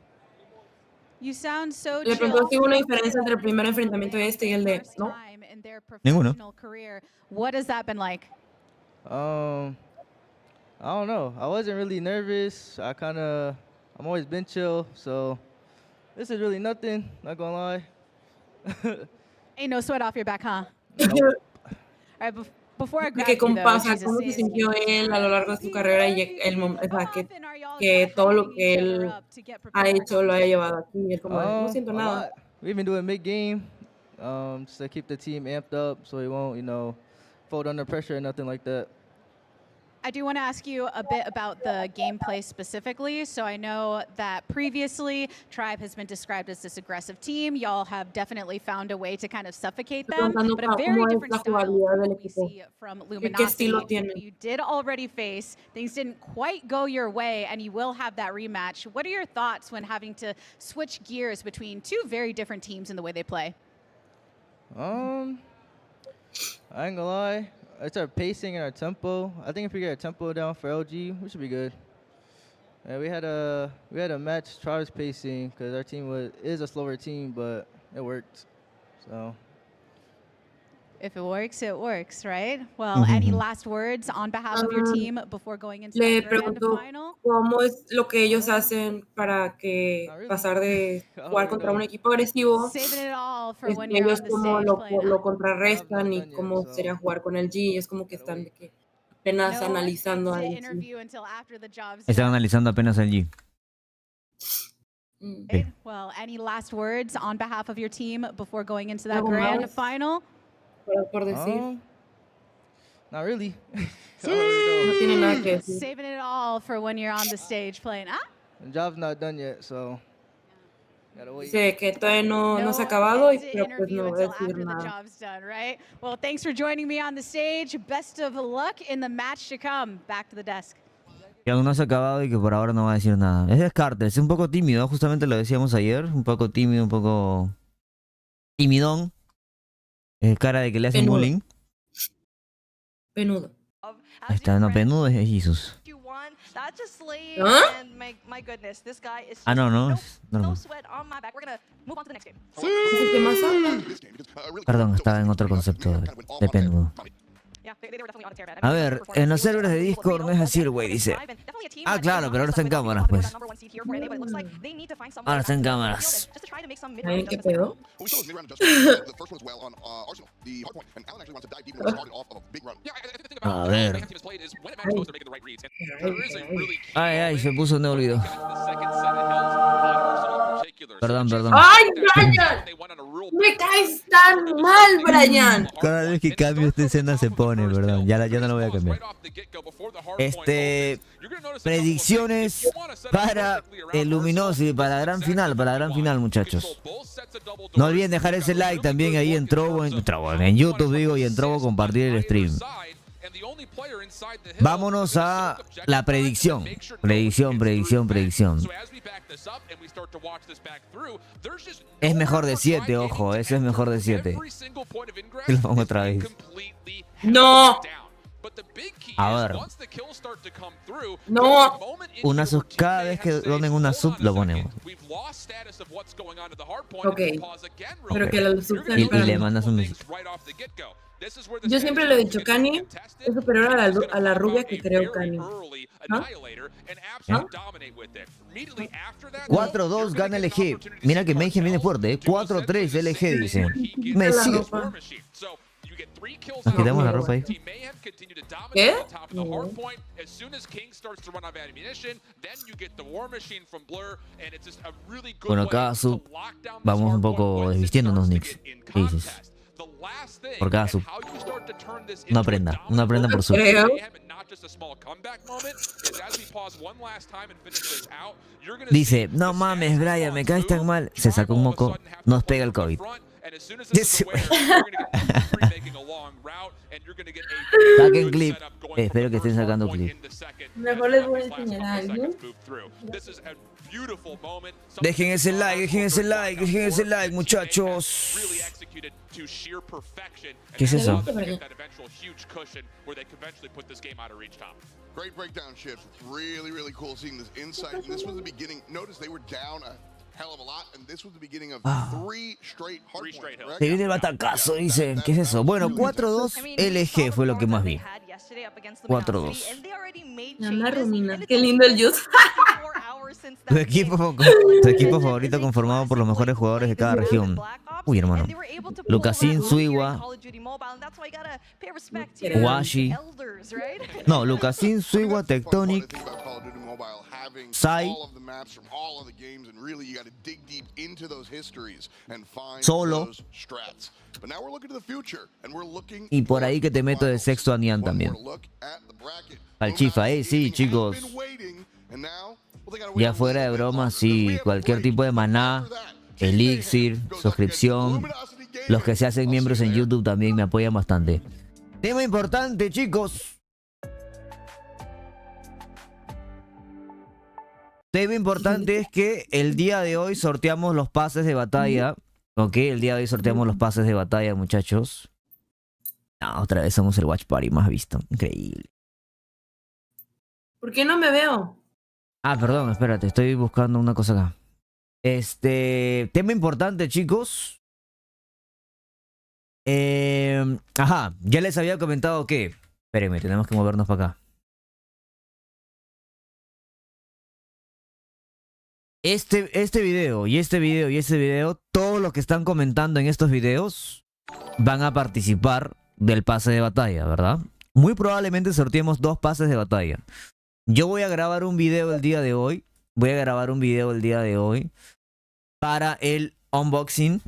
You sound so
Le pregunto si hubo una diferencia entre el primer enfrentamiento y el de... ¿No?
Ninguno.
What has that been like?
I don't know. I wasn't really nervous. I'm always been chill, so this is really nothing, not gonna lie.
Ain't no sweat off your back, huh?
Nope.
All right, before I grab
¿Qué
you, though,
pasa?
Jesus
¿Cómo se
is-
sintió él a lo largo de su carrera y que todo lo que él ha hecho lo haya llevado aquí? Él como, no siento
A
nada.
lot. We've been doing mid-game just to keep the team amped up so he won't, fold under pressure or nothing like that.
I do want to ask you a bit about the gameplay specifically. So I know that previously Tribe has been described as this aggressive team. Y'all have definitely found a way to kind of suffocate them, but a very different style from what we see from Luminosity. You did already face. Things didn't quite go your way, and you will have that rematch. What are your thoughts when having to switch gears between two very different teams in the way they play?
I ain't gonna lie. It's our pacing and our tempo. I think if we get our tempo down for LG, we should be good. Yeah, we had a match Tribe's pacing because our team is a slower team, but it worked. So
If it works, right? Well, any last words on behalf of your team before going into
Le
the grand
pregunto
final?
cómo es lo que ellos hacen para que pasar de jugar contra un equipo agresivo,
Saving it all for when you're
ellos
on the
cómo
stage playing.
lo contrarrestan y cómo sería jugar con el G. Es como que están de que apenas analizando
No
ahí.
interview until after the job's
Están
done.
analizando apenas allí.
Right? Well, any last words on behalf of your team before going into that
Algo
grand
más
final?
por decir.
Not really.
No tiene nada que decir.
Saving it all for when you're on the stage playing. Ah?
The job's not done yet, so gotta wait.
Sé que todavía no se ha acabado, pero pues no voy a decir
The
nada.
job's done, right? Well, thanks for joining me on the stage. Best of luck in the match to come. Back to the desk.
Que aún no se ha acabado y que por ahora no va a decir nada. Es Descartes, es un poco tímido, justamente lo decíamos ayer. Un poco tímido, un poco timidón. Cara de que le hacen
Penudo.
bullying.
Penudo.
Ahí está, no, penudo es Jesus.
That just laid,
¿Ah?
and my goodness, this guy is
Ah, no, no, es
no
normal.
sweat on my back. We're gonna move on to the next game.
Es el que más habla.
Perdón, estaba en otro concepto de penudo.
Yeah, they were definitely on a tear, man.
A ver, en los servers de Discord no es así el güey, dice. Ah, claro, pero ahora está en cámaras, pues. Ahora está en cámaras.
¿Ay, qué pedo?
A ver. Ay, ay, se puso neolido. Perdón, perdón.
¡Ay, Bryan! ¡Me caes tan mal, Bryan!
Cada vez que cambio esta escena se pone, perdón. Ya no lo voy a cambiar. Predicciones para el Luminosi, para gran final, muchachos. No olviden dejar ese like también ahí en Trovo, en YouTube digo, y en Trovo compartir el stream. Vámonos a la predicción. Predicción. Es mejor de 7, ojo, eso es mejor de 7. Lo pongo otra vez.
¡No!
A ver.
¡No!
Una sub, cada vez que donen una sub, lo ponemos.
Ok. Pero que la sub sea
Y
para
le
mí.
mandas un...
Yo siempre le he dicho, Kanye es superior a la rubia que creo Kanye. ¿Ah? ¿Ah?
4-2 gana LG. Mira que Mayhem viene fuerte, ¿eh? 4-3 LG dice. Me sigue. Nos quitamos la ropa ahí.
¿Qué?
Bueno, acá sub. Vamos un poco desvistiéndonos, Nix. ¿Qué dices? Por cada sub. Una prenda por sub.
Creo.
Dice, no mames, Bryan, me caes tan mal. Se sacó un moco, nos pega el COVID. Saquen clip. Espero que estén sacando clip.
Mejor les voy a enseñar a alguien.
Dejen ese like, muchachos. ¿Qué es eso?
Great breakdown shifts. Really, really cool seeing this insight. And this was the beginning. Notice they were down a hell of a lot, and this was the beginning of 3 straight hardpoints.
Se viene el batacazo, dice. ¿Qué es eso? Bueno, 4-2 LG fue lo que más vi. 4-2.
Anda, Romina. Qué lindo el juice.
Tu equipo favorito conformado por los mejores jugadores de cada región. Uy, hermano. Lucasín, Suiwa, Washi. No, Lucasín, Suiwa, Tectonic, Sai, Solo. Y por ahí que te meto de sexto a Nian también. Al Chifa, sí, chicos. Ya fuera de broma, sí, cualquier tipo de maná, elixir, suscripción. Los que se hacen miembros en YouTube también me apoyan bastante. Tema importante, chicos. Tema importante es que el día de hoy sorteamos los pases de batalla. Ok, el día de hoy sorteamos los pases de batalla, muchachos. No, otra vez somos el Watch Party más visto. Increíble.
¿Por qué no me veo?
Ah, perdón, espérate, estoy buscando una cosa acá. Tema importante, chicos. Ajá, ya les había comentado que... Espérenme, tenemos que movernos para acá. Este video y este video y este video, todos los que están comentando en estos videos van a participar del pase de batalla, ¿verdad? Muy probablemente sorteemos 2 pases de batalla. Yo voy a grabar un video el día de hoy. Para el unboxing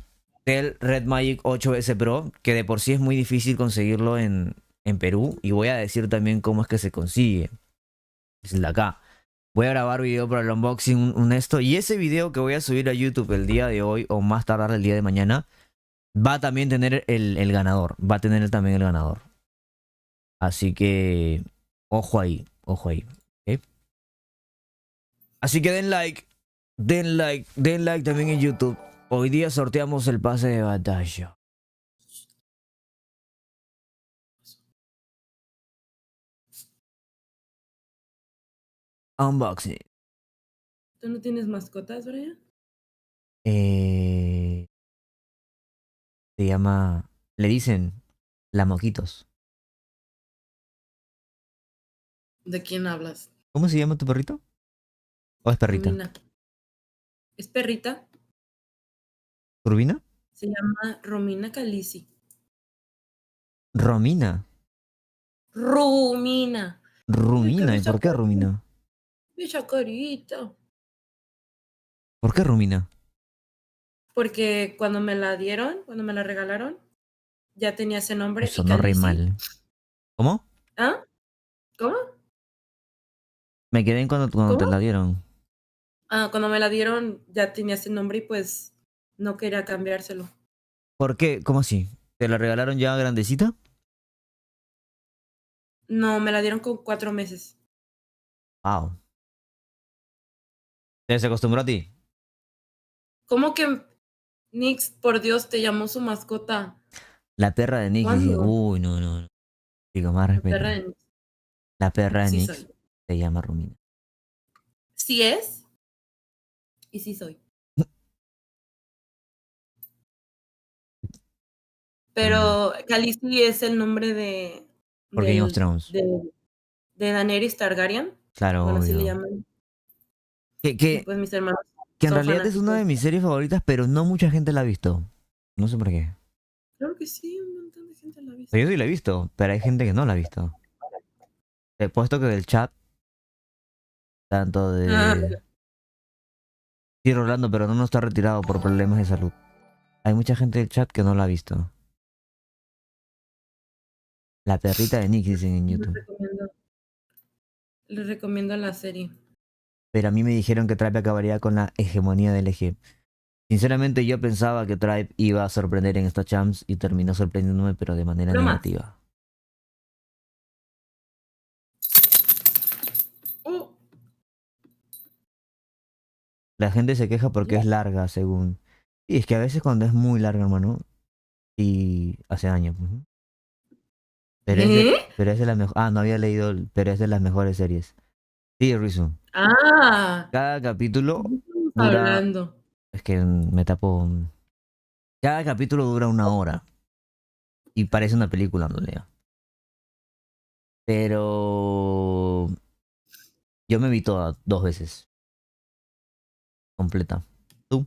del Red Magic 8S Pro, que de por sí es muy difícil conseguirlo en Perú. Y voy a decir también cómo es que se consigue. Es el de acá. Voy a grabar video para el unboxing, y ese video que voy a subir a YouTube el día de hoy, o más tardar el día de mañana, va a también tener el ganador. Va a tener también el ganador. Así que, ojo ahí, ¿ok? Así que den like también en YouTube. Hoy día sorteamos el pase de batalla. Unboxing.
¿Tú no tienes mascotas, Brian?
Se llama... Le dicen la Moquitos.
¿De quién hablas?
¿Cómo se llama tu perrito? ¿O es perrita?
Romina. ¿Es perrita?
¿Turbina?
Se llama Romina Calici.
Romina.
Rumina.
Rumina. ¿Y por qué Rumina?
Esa carita.
¿Por qué Rumina?
Porque cuando me la dieron, cuando me la regalaron, ya tenía ese nombre.
Eso no re mal. ¿Cómo?
¿Ah? ¿Cómo?
Me quedé en cuando te la dieron.
Ah, cuando me la dieron ya tenía ese nombre y pues no quería cambiárselo.
¿Por qué? ¿Cómo así? ¿Te la regalaron ya grandecita?
No, me la dieron con 4 meses.
Wow. ¿Se acostumbró a ti?
¿Cómo que Nix, por Dios, te llamó su mascota?
La perra de Nick.
¿Cuándo?
Uy, no. Digo, más
La
respeto.
perra de Nix.
La perra de
Sí
Nick
soy.
se llama Rumina.
Sí es. Y sí soy. Pero Khaleesi es el nombre de...
Por Game of Thrones.
De Daenerys Targaryen.
Claro,
Bueno, así le
obvio.
llaman. Y
Que
pues mis hermanos
en
son
realidad es una
fanáticos.
de mis series favoritas, pero no mucha gente la ha visto. No sé por qué.
Claro que sí, un montón de gente la ha visto.
Pero yo sí la he visto, pero hay gente que no la ha visto. Te he puesto que del chat, tanto de... Sí, Rolando, pero no está retirado por problemas de salud. Hay mucha gente del chat que no la ha visto. La perrita de Nick dicen en YouTube.
Les recomiendo la serie.
Pero a mí me dijeron que Tribe acabaría con la hegemonía del eje. Sinceramente yo pensaba que Tribe iba a sorprender en esta champs y terminó sorprendiéndome, pero de manera negativa. La gente se queja porque es larga, según... Y es que a veces cuando es muy larga, hermano, y hace años. Pero es de las mejores... Ah, no había leído, pero es de las mejores series. Sí, Rizu.
Ah.
Cada capítulo
Estamos hablando.
Es que me tapo... Cada capítulo dura 1 hora. Y parece una película, en realidad. Pero... Yo me vi toda 2 veces. Completa. ¿Tú?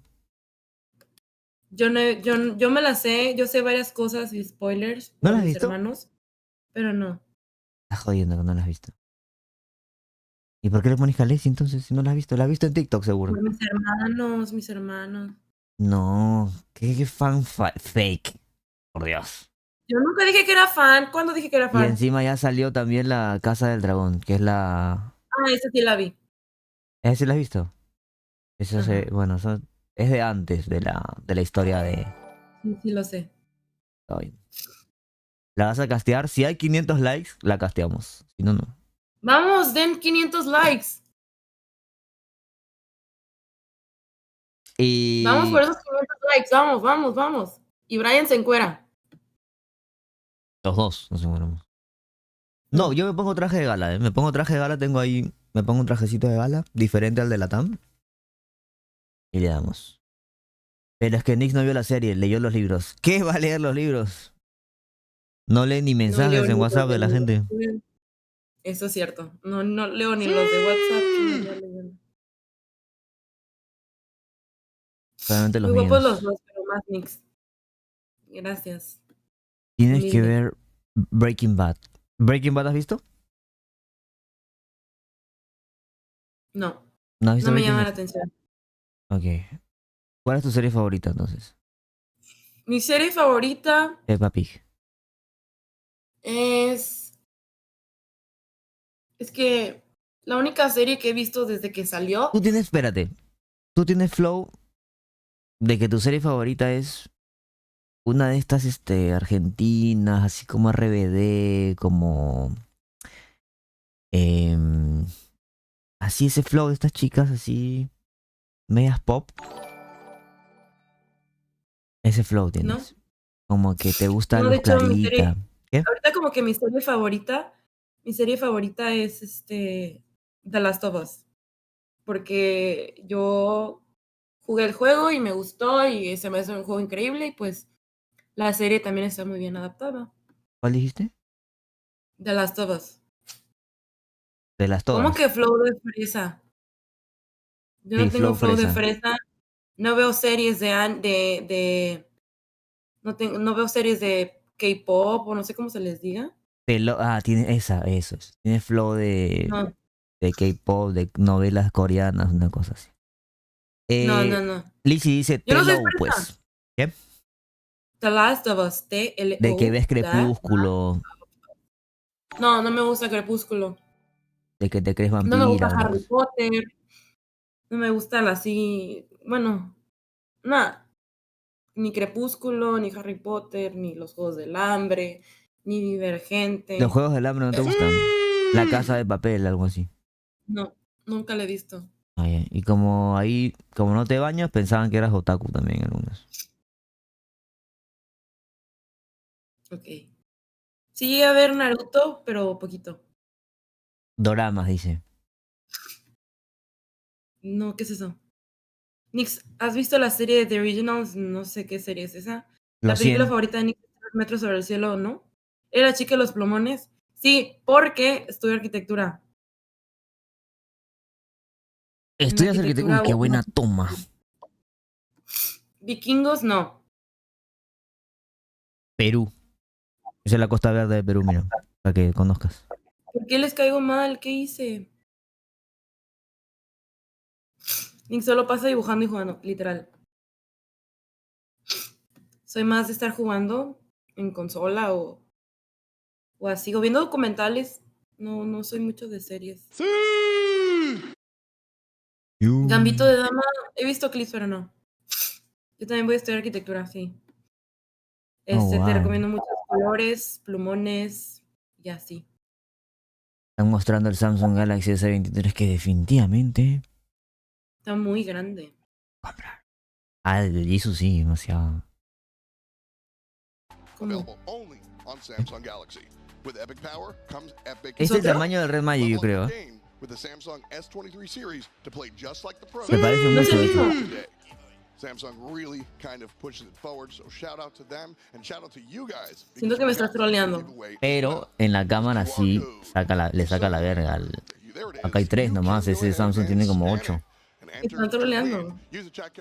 Yo me la sé, yo sé varias cosas y spoilers
¿No
por
la has
mis
visto?
hermanos, pero no.
Estás jodiendo que no la has visto. ¿Y por qué le pones Khaleesi entonces si no la has visto? La has visto en TikTok seguro.
Por mis hermanos.
No, qué fan fake. Por Dios.
Yo nunca dije que era fan. ¿Cuándo dije que era
Y
fan?
encima ya salió también la Casa del Dragón, que es la...
Ah, esa sí la vi.
¿Esa sí la has visto? Eso bueno, es de antes de la historia de...
Sí, sí lo sé.
Está bien. ¿La vas a castear? Si hay 500 likes, la casteamos. Si no, no.
Vamos, den 500 likes.
Y...
Vamos por esos 500 likes. Vamos. Y Brian se encuera.
Los dos nos encueramos. No, yo me pongo traje de gala, Me pongo traje de gala, tengo ahí... Me pongo un trajecito de gala, diferente al de Latam. Y le damos. Pero es que Nick no vio la serie, leyó los libros. ¿Qué va a leer los libros? No lee ni
No
mensajes
leo
en
ni
WhatsApp
los
de la gente.
Eso es cierto. No, no leo ni los de WhatsApp. ¿Quién anda leyendo?
Solamente los
Muy guapos
míos.
los dos, pero más mix. Gracias.
Tienes que
Humilde.
ver Breaking Bad. ¿Breaking Bad has visto?
No,
¿No has visto
no me
Breaking
llama
Bad?
la atención.
Ok. ¿Cuál es tu serie favorita entonces?
Mi serie favorita
Peppa Pig.
es que la única serie que he visto desde que salió.
Tú tienes, espérate. Tú tienes flow de que tu serie favorita es una de estas argentinas, así como RBD, como así ese flow de estas chicas así medias pop. Ese flow tienes. Como que te gusta
No, de
Luz
hecho,
Clarita. ¿Qué?
ahorita como que mi serie favorita es The Last of Us. Porque yo jugué el juego y me gustó y se me hace un juego increíble y pues la serie también está muy bien adaptada.
¿Cuál dijiste?
The Last of Us.
De las
¿Cómo
todas.
que flow de fresa? Yo
Sí,
no tengo flow de
fresa.
fresa. No veo series no veo series de K-pop o no sé cómo se les diga.
Tiene eso es. Tiene flow
No.
de K-pop, de novelas coreanas, una cosa así.
No.
Lizzie dice
Yo no soy
T-Low,
fresa.
pues. ¿Qué?
The Last of Us, T-L-O.
De que ves Crepúsculo,
No, no me gusta Crepúsculo.
de que te crees
No me gusta
vampira, una
Harry
cosa.
Potter. No me gusta así. Bueno, nada. Ni Crepúsculo, ni Harry Potter, ni los Juegos del Hambre, ni Divergente.
Los Juegos del Hambre no te gustan. La Casa de Papel, algo así.
No, nunca la he visto.
Ah, ya. Y como ahí, como no te bañas, pensaban que eras otaku también algunos.
Ok. Sí llegué a ver Naruto, pero poquito.
Doramas, dice.
No, ¿qué es eso? Nix, ¿has visto la serie de The Originals? No sé qué serie es esa. La
Los
película
100.
favorita de Nix, 3 metros sobre el cielo, ¿no? ¿Era la chica de los plumones? Sí, porque estudio arquitectura.
Estudias arquitectura. Uy, qué buena toma.
Vikingos, no.
Perú. Esa es la Costa Verde de Perú, mira. Para que conozcas.
¿Por qué les caigo mal? ¿Qué hice? Nix solo pasa dibujando y jugando, literal. Soy más de estar jugando en consola o así, o viendo documentales. No soy mucho de series. ¡Sí! Gambito de dama, he visto clips, pero no. Yo también voy a estudiar arquitectura, sí. Te recomiendo muchos colores, plumones y así.
Están mostrando el Samsung Galaxy S23 que definitivamente...
Está muy grande.
Ah, el de Jesus sí, demasiado.
Available only on Samsung Galaxy. With Epic Power comes Epic.
Es el tamaño del Red Magic, yo creo.
With the Samsung S23 series to play just like the Pro.
Me parece mucho eso.
Samsung really kind of pushes it forward, so shout out to them and shout out to you guys.
Siento que me estás troleando.
Pero en la cámara sí le saca la verga. Acá hay 3 nomás, ese Samsung tiene como 8.
Me están troleando.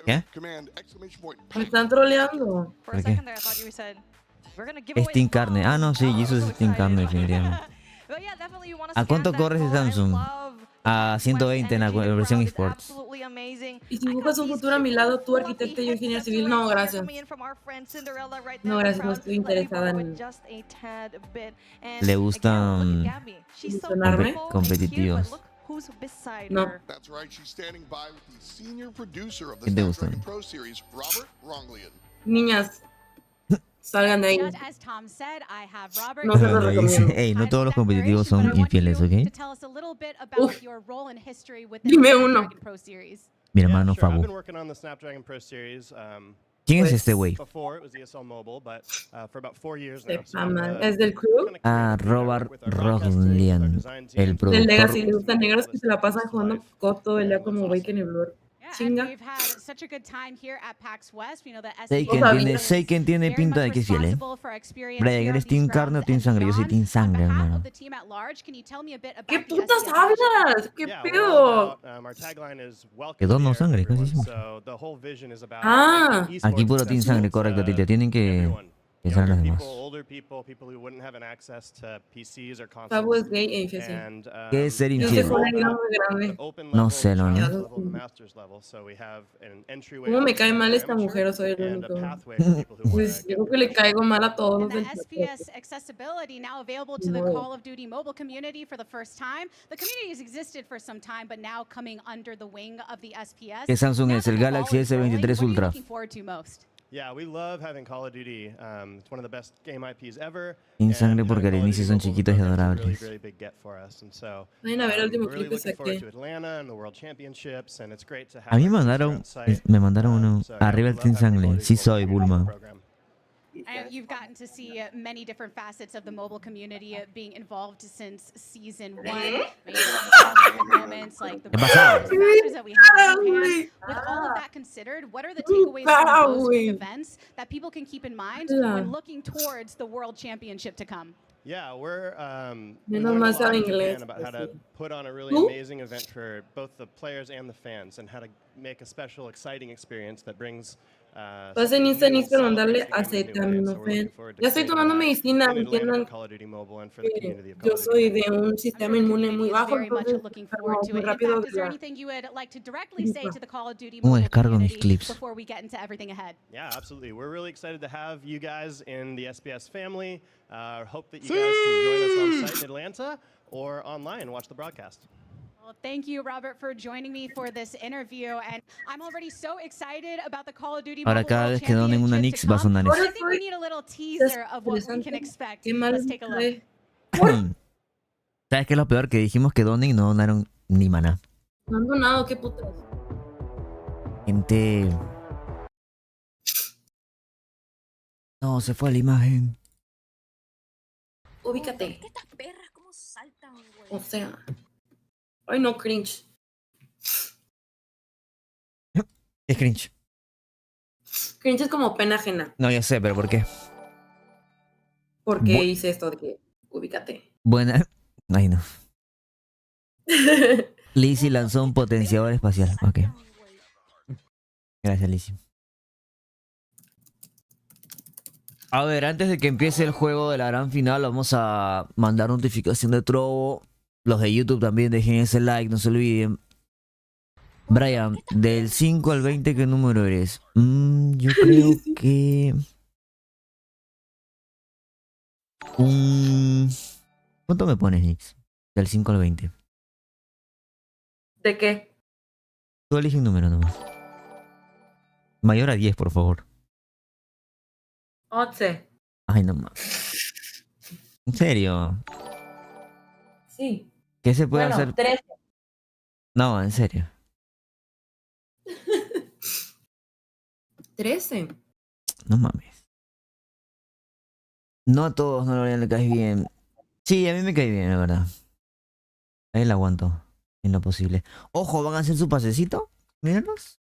¿Qué?
Me están troleando.
¿Por qué? Es Team Carne. Ah, no, sí, Jesus es Team Carne, definitivamente. ¿A cuánto corre ese Samsung? A 120 en la versión eSports.
Y si buscas un futuro a mi lado, tú arquitecto y yo ingeniero civil, no, gracias. No, gracias, no estoy interesada en...
¿Le gustan competitivos?
No.
¿Qué te gustan?
Niñas, salgan de ahí.
No
se los recomiendo.
Ey, no todos los competitivos son infieles, ¿ok?
Dime uno.
Mi hermano Fabu. ¿Quién es este güey?
¿Es del crew?
Ah, Robert Roglian, el
Del
productor.
Legacy, le gustan negros que se la pasan jugando COD todo el día como Bacon y Blur. Chinga.
Seiken tiene pinta de que es fiel, ¿eh? Brian, ¿eres Team Carne o Team Sangre? Yo soy Team Sangre, hermano.
¿Qué putas hablas? ¿Qué pedo?
Que dos no sangre, casi siempre.
Ah.
Aquí puro Team Sangre, correcto, Tite. Tienen que pensar en los demás.
Fabo es gay e infiel.
¿Qué es ser
Yo
infiel?
soy una grande grande.
No sé, no.
¿Cómo me cae mal esta mujer o soy el único? Pues yo creo que le caigo mal a todos los del
SPS accessibility now available to the Call of Duty mobile community for the first time. The community has existed for some time, but now coming under the wing of the SPS.
¿Qué Samsung es? El Galaxy S23 Ultra.
Looking forward to most.
Yeah, we love having Call of Duty. It's one of the best game IPs ever.
Sin sangre porque al inicio son chiquitos y adorables.
Vayan a ver el último clip que saqué.
A mí me mandaron uno arriba el Team Sangre. Sí soy, Bulma.
You've gotten to see many different facets of the mobile community being involved since season 1. Moments like the matches that we have in hand. With all of that considered, what are the takeaways from those events that people can keep in mind when looking towards the World Championship to come?
Yeah, we're
Menos mal sabe inglés.
about how to put on a really amazing event for both the players and the fans, and how to make a special, exciting experience that brings.
Pasen Instagram mandarle acetaminofén. Ya estoy tomando medicina, entiendan que yo soy de un sistema inmune muy bajo, entonces muy rápido.
¿Cómo descargo mis clips?
Yeah, absolutely. We're really excited to have you guys in the SBS family. Hope that you guys can join us on site in Atlanta or online and watch the broadcast.
Well, thank you, Robert, for joining me for this interview, and I'm already so excited about the Call of Duty
Ahora cada vez que donen una Nix va a sonar
I
eso.
think we need a little teaser of what we can expect. Let's take a look.
¿Sabes qué es lo peor? Que dijimos que donen y no donaron ni maná.
No han donado, qué putas.
Gente. No, se fue la imagen.
Ubícate.
Estas perras, ¿cómo saltan, güey?
O sea. Ay, no, cringe.
Es cringe.
Cringe es como pena ajena.
No, ya sé, pero ¿por qué?
Porque hice esto de que ubícate.
Buena. Ay, no. Lizzie lanzó un potenciador espacial. Ok. Gracias, Lizzie. A ver, antes de que empiece el juego de la gran final, vamos a mandar notificación de Trovo. Los de YouTube también dejen ese like, no se olviden. Brian, del 5 al 20, ¿qué número eres? Yo creo que... ¿Cuánto me pones, Nix? Del 5 al 20.
¿De qué?
Tú elige un número nomás. Mayor a 10, por favor.
11.
Ay, no más. ¿En serio?
Sí.
¿Qué se puede hacer?
13.
No, en serio.
13.
No mames. No a todos no le caes bien. Sí, a mí me cae bien, la verdad. Ahí la aguanto. En lo posible. Ojo, ¿van a hacer su pasecito? Míralos.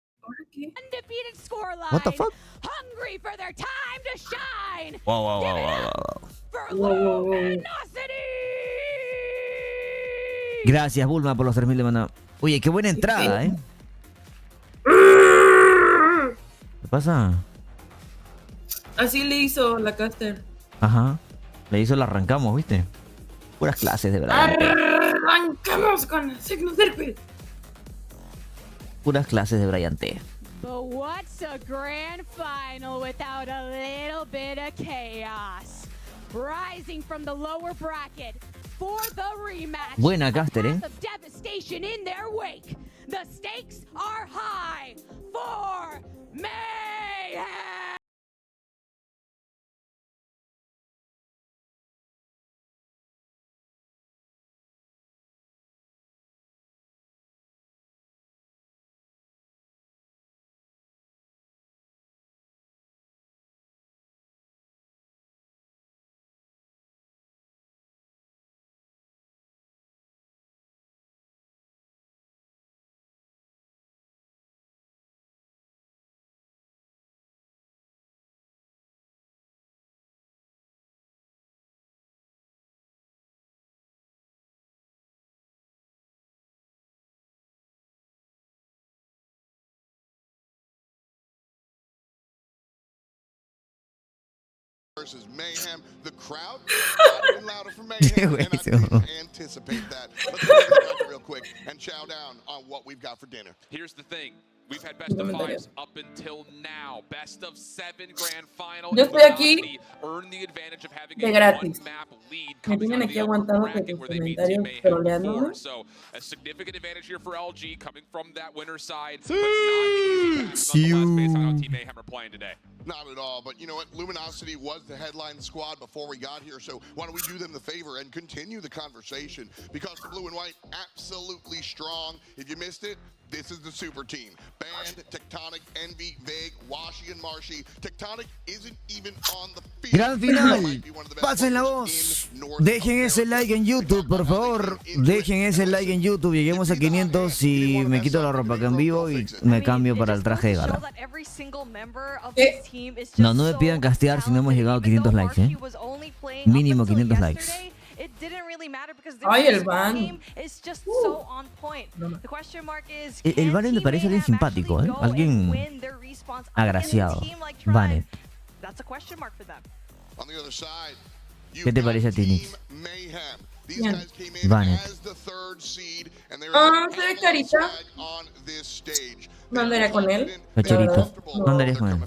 What the fuck? Wow. Gracias, Bulma, por los 3000 de maná. Oye, qué buena entrada, ¿eh? ¿Qué pasa?
Así le hizo la caster.
Ajá. Le hizo el arrancamos, ¿viste? Puras clases de verdad.
Arrancamos con el signo del
Puras clases de BryanT.
But what's a grand final without a little bit of chaos? Rising from the lower bracket for the rematch.
Buena caster, ¿eh?
Of devastation in their wake. The stakes are high for mayhem.
versus Mayhem. The crowd louder and louder for Mayhem, and I didn't anticipate that. Let's go back real quick and chow down on what we've got for dinner.
Here's the thing. We've had best of 5s up until now. Best of 7 grand final.
Yo estoy aquí
Earn the advantage of having
de
a
gratis.
one-map lead
Me
coming
tienen
out of
aquí
the upper
aguantando con
bracket
sus
where they beat Team
comentarios
Mayhem
troleándome.
before. So a significant advantage here for LG coming from that winner's side. But not an easy path nonetheless based on how Team Mayhem are playing today.
Not at all, but you know what? Luminosity was the headline squad before we got here, so why don't we do them the favor and continue the conversation? Because the blue and white, absolutely strong. If you missed it, this is the super team. Band, Tectonic, Envy, Vague, Washi, and Marshy. Tectonic isn't even on the field.
Gran final. Pasen la voz. Dejen ese like en YouTube, por favor. Dejen ese like en YouTube. Lleguemos a 500 y me quito la ropa que en vivo y me cambio para el traje de gala. No me pidan castear si no hemos llegado a 500 likes, ¿eh? Mínimo 500 likes.
Ay, el ban.
El Vane me parece alguien simpático, ¿eh? Alguien agraciado. Vane. ¿Qué te parece a ti, Nix? Vane.
Ah, se ve carita. ¿No andaría con él?
Cachorito. ¿No andarías con él?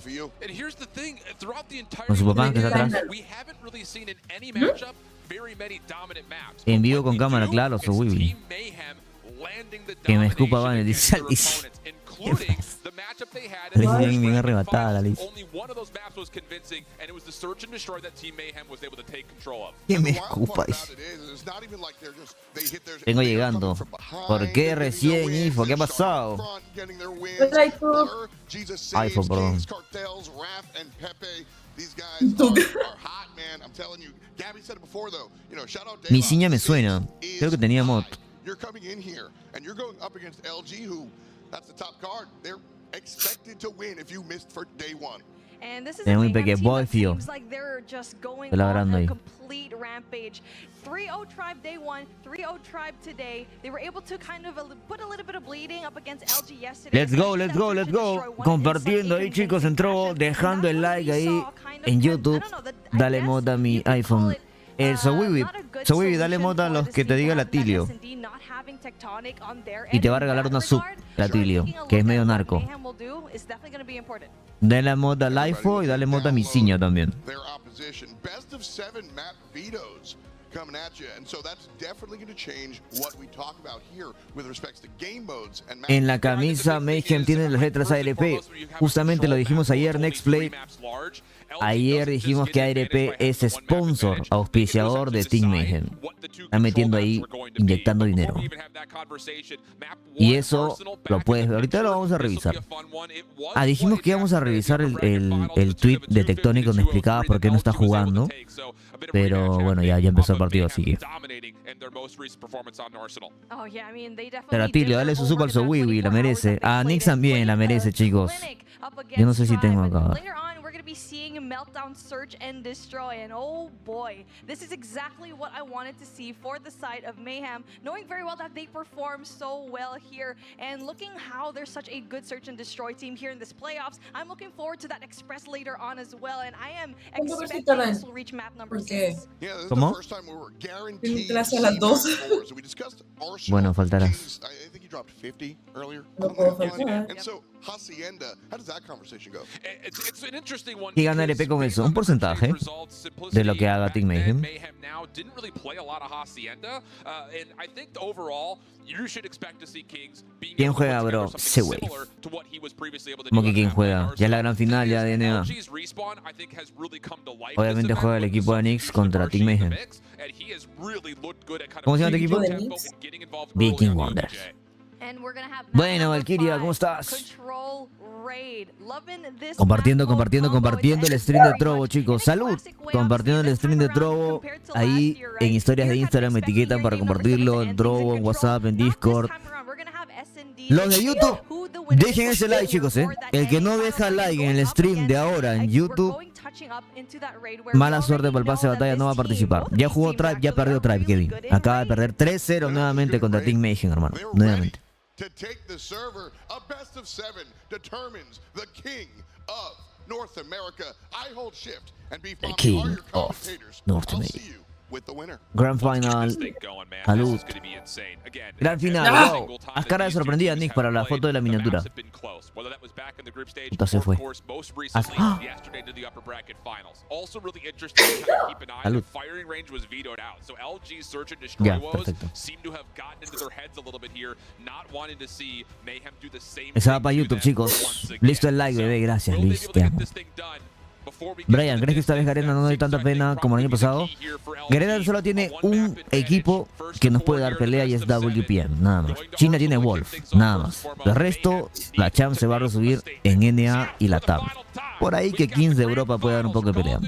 Con su papá que está atrás. En vivo con cámara, claro, su Wibi. Que me escupa Vane, dice Alice. Alice bien arrebatada, Alice. Que me escupa, dice. Vengo llegando. ¿Por qué recién, Ifo? ¿Qué ha pasado? iPhone, perdón. Mi ciña me suena. Creo que tenía mod.
You're coming in here and you're going up against LG, who that's the top card. They're expected to win if you missed for day one.
And this is
Es
a
muy
Mayhem
pequeño,
team
boy,
that
fío.
seems like they're just going
Estoy
on
labrando
a
ahí.
complete rampage. 3-0 Tribe day one, 3-0 Tribe today. They were able to kind of put a little bit of bleeding up against LG yesterday.
Let's go, let's go, let's go. Compartiendo ahí, chicos, entró, dejando el like ahí en YouTube. Dale mod a mi iPhone. El Sowibi, dale mod a los que te diga Latilio. Y te va a regalar una sub, Latilio, que es medio narco. Dale mod al iPhone y dale mod a mi ciña también.
Coming at you, and so that's definitely going to change what we talk about here with respects to game modes and
En la camisa Mayhem tiene las letras ARP. Justamente lo dijimos ayer, Next Play. Ayer dijimos que ARP es sponsor, auspiciador de Team Mayhem. Está metiendo ahí, inyectando dinero. Y eso lo puedes ver. Ahorita lo vamos a revisar. Ah, dijimos que íbamos a revisar el tweet de Tectonic donde explicaba por qué no está jugando. Pero bueno, ya empezó el partido, así que. Pero a Tilio, dale su super al Sowiwi, la merece. A Nix también la merece, chicos. Yo no sé si tengo acá.
Be seeing Meltdown search and destroy, and oh boy, this is exactly what I wanted to see for the side of Mayhem, knowing very well that they perform so well here, and looking how they're such a good search and destroy team here in this playoffs. I'm looking forward to that Express later on as well, and I am expecting this will reach map number 6.
¿Cómo? Bueno, faltarás.
No puedo faltar. Hacienda, how does that conversation go?
It's an interesting one.
¿Y gana RP con eso? Un porcentaje de lo que haga Team Mayhem.
Didn't really play a lot of Hacienda, and I think overall you should expect to see Kings being
¿Quién juega, bro? Sewave. ¿Cómo que quién juega? Ya es la gran final, ya de DNA. Obviamente juega el equipo de Nix contra Team Mayhem. ¿Cómo se llama tu equipo? Viking Wonders. Bueno, Valkyria, ¿cómo estás? Compartiendo el stream de Trovo, chicos. ¡Salud! Compartiendo el stream de Trovo. Ahí en historias de Instagram me etiquetan para compartirlo en Trovo, en WhatsApp, en Discord. Los de YouTube, dejen ese like, chicos, ¿eh? El que no deja like en el stream de ahora en YouTube, mala suerte para el pase de batalla, no va a participar. Ya jugó Tribe, ya perdió Tribe, Kevin. Acaba de perder 3-0 nuevamente contra Team Mayhem, hermano. Nuevamente.
To take the server, a best of 7 determines the king of North America. I hold shift and be
The King of North America.
with the winner.
Grand Final. Salud. Gran Final. Wow. Haz cara de sorprendida, Nick, para la foto de la miniatura. Puta, se fue. ¡Ah! Salud. Ya, perfecto. Esa va para YouTube, chicos. Listo el like, bebé. Gracias, Luis. Te amo. Brian, ¿crees que esta vez Garena no da tanta pena como el año pasado? Garena solo tiene un equipo que nos puede dar pelea y es WPM, nada más. China tiene Wolf, nada más. El resto, la Champ se va a resubir en NA y Latam. Por ahí que Kings de Europa puede dar un poco de pelea.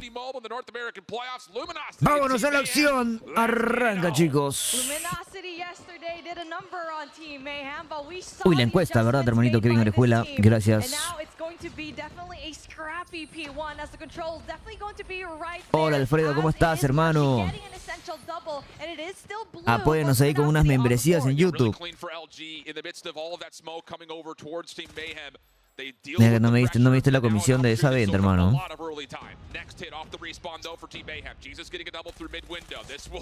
¡Vámonos a la acción! Arranca, chicos. Uy, la encuesta, ¿verdad, hermanito Kevin Orejuela? Gracias. Hola, Alfredo, ¿cómo estás, hermano? Apóyanos ahí con unas membresías en YouTube. Mira, no me diste la comisión de esa venta, hermano.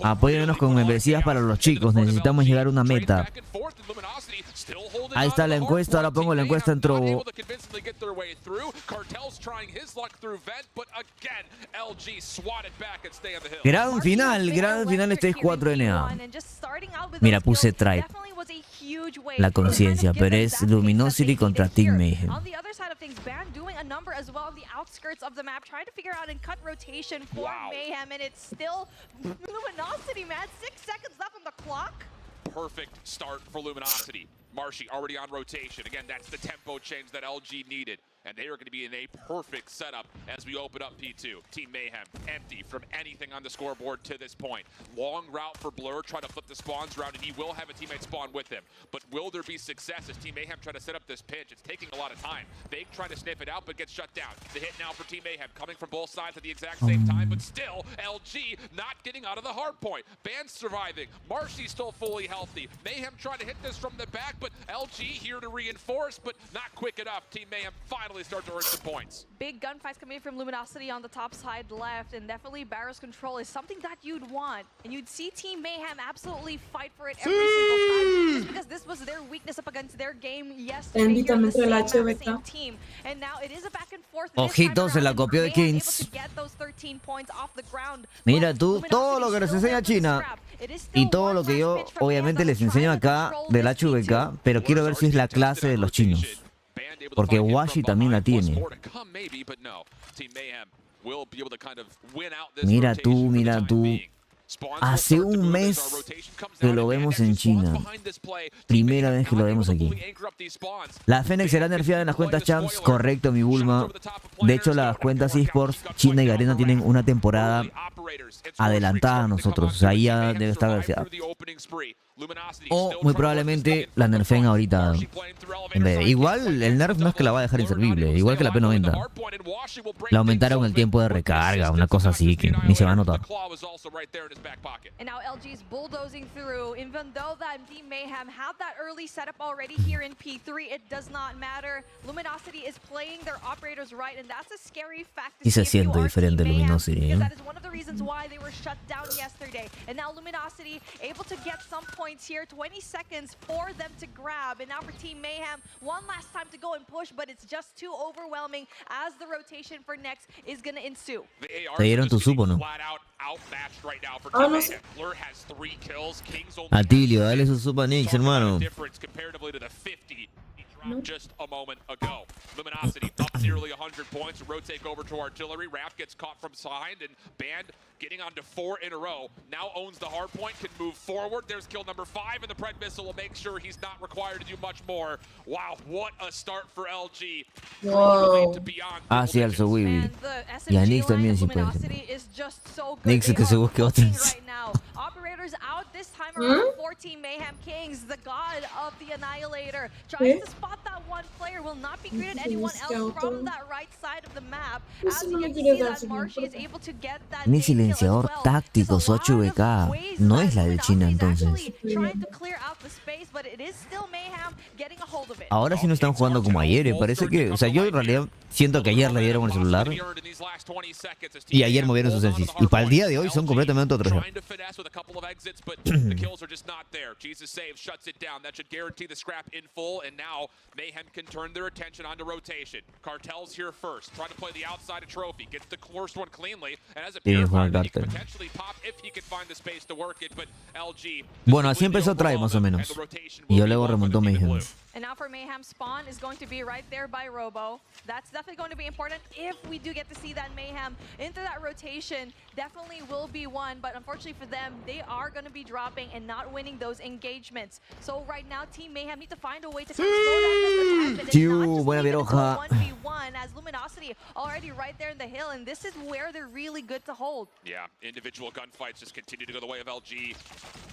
Apóyanos con membresías para los chicos. Necesitamos llegar a una meta. Ahí está la encuesta. Ahora pongo la encuesta en Trovo. Gran final este es 4NA. Mira, puse Tribe. La conciencia, pero es Luminosity contra Team Mayhem.
On the other side of things, BryanT doing a number as well on the outskirts of the map, trying to figure out and cut rotation for Mayhem, and it's still Luminosity, man. 6 seconds left on the clock.
Perfect start for Luminosity. Marshy already on rotation. Again, that's the tempo change that LG needed. And they are going to be in a perfect setup as we open up P2. Team Mayhem empty from anything on the scoreboard to this point. Long route for Blur, trying to flip the spawns around, and he will have a teammate spawn with him. But will there be success as Team Mayhem try to set up this pinch? It's taking a lot of time. They try to sniff it out, but gets shut down. The hit now for Team Mayhem, coming from both sides at the exact same time, but still, LG not getting out of the hard point. BryanT surviving. Marshy still fully healthy. Mayhem trying to hit this from the back, but LG here to reinforce, but not quick enough. Team Mayhem finally start to earn some points.
Big gunfights coming from Luminosity on the top side left, and definitely Barrow's control is something that you'd want. And you'd see Team Mayhem absolutely fight for it every single time, just because this was their weakness up against their game yesterday. Same team. And now it is a back and forth.
Ojito, se la copió de Kings. Mira tú, todo lo que les enseña China y todo lo que yo obviamente les enseño acá del HVK, pero quiero ver si es la clase de los chinos. Porque Washi también la tiene. Mira tú. Hace un mes que lo vemos en China. Primera vez que lo vemos aquí. La Fenix será nerfeada en las cuentas Champs. Correcto, mi Bulma. De hecho, las cuentas eSports, China y Garena tienen una temporada adelantada a nosotros. O sea, ahí ya debe estar nerfeada. O muy probablemente la nerfeen ahorita. Igual el nerf no es que la va a dejar inservible. Igual que la P90. Le aumentaron el tiempo de recarga. Una cosa así que ni se va a notar.
And now LG's bulldozing through. Even though that Team Mayhem had that early setup already here in P3, it does not matter. Luminosity is playing their operators right, and that's a scary fact to
Sí se siente diferente Luminosity,
that is one of the reasons why they were shut down yesterday. And now Luminosity able to get some points here. 20 seconds for them to grab. And now for Team Mayhem, one last time to go and push, but it's just too overwhelming as the rotation for next is going to ensue.
Te dieron tu supo, ¿no? Atilio, dale su supo a Nix, hermano.
Just a moment ago. Luminosity up nearly 100 points. Rotate over to artillery. Raph gets caught from behind, and BryanT getting on to 4 in a row. Now owns the hard point, can move forward. There's kill number 5, and the Pred missile will make sure he's not required to do much more. Wow, what a start for LG.
Ah, sí, alzo Wibi. Y a Nix también sí puede ser. Nix que se busque otros.
Operators out this time around for Team Mayhem Kings, the god of the Annihilator. Tries to spot that one player. will not be greeted anyone else from that right side of the map.
Eso
As
no
you
me
can
quería
see
dar
that
su
Marshy is
importa.
able to get that
Mi
big kill as
silenciador
well.
táctico,
There's a lot
8BK.
of ways
No
that
es la de China
Luminosity is
entonces.
actually trying to clear out the space, but it is still Mayhem getting a hold of it.
Ahora sí no están jugando como ayer, parece que... O sea, yo en realidad siento que ayer le dieron el celular y ayer movieron sus sensis. Y para el día de hoy son completamente otros.
Trying to finesse with a couple of exits, but the kills are just not there. Jesus save, shuts it down. That should guarantee the scrap in full, and now Mayhem can turn their attention onto rotation. Cartel's here first, trying to play the outside of Trophy, gets the first one cleanly, and as a purifier, he can potentially pop if he can find the space to work it, but LG...
Bueno, así empezó Tribe más o menos. Y yo luego remontó Mayhem.
And now for Mayhem, spawn is going to be right there by Robo. That's definitely going to be important if we do get to see that Mayhem into that rotation. Definitely will be one, but unfortunately for them, they are going to be dropping and not winning those engagements. So right now, Team Mayhem need to find a way to kind of slow down this attack. And
buena Viroja.
1v1 as Luminosity already right there in the hill, and this is where they're really good to hold.
Yeah, individual gunfights just continue to go the way of LG,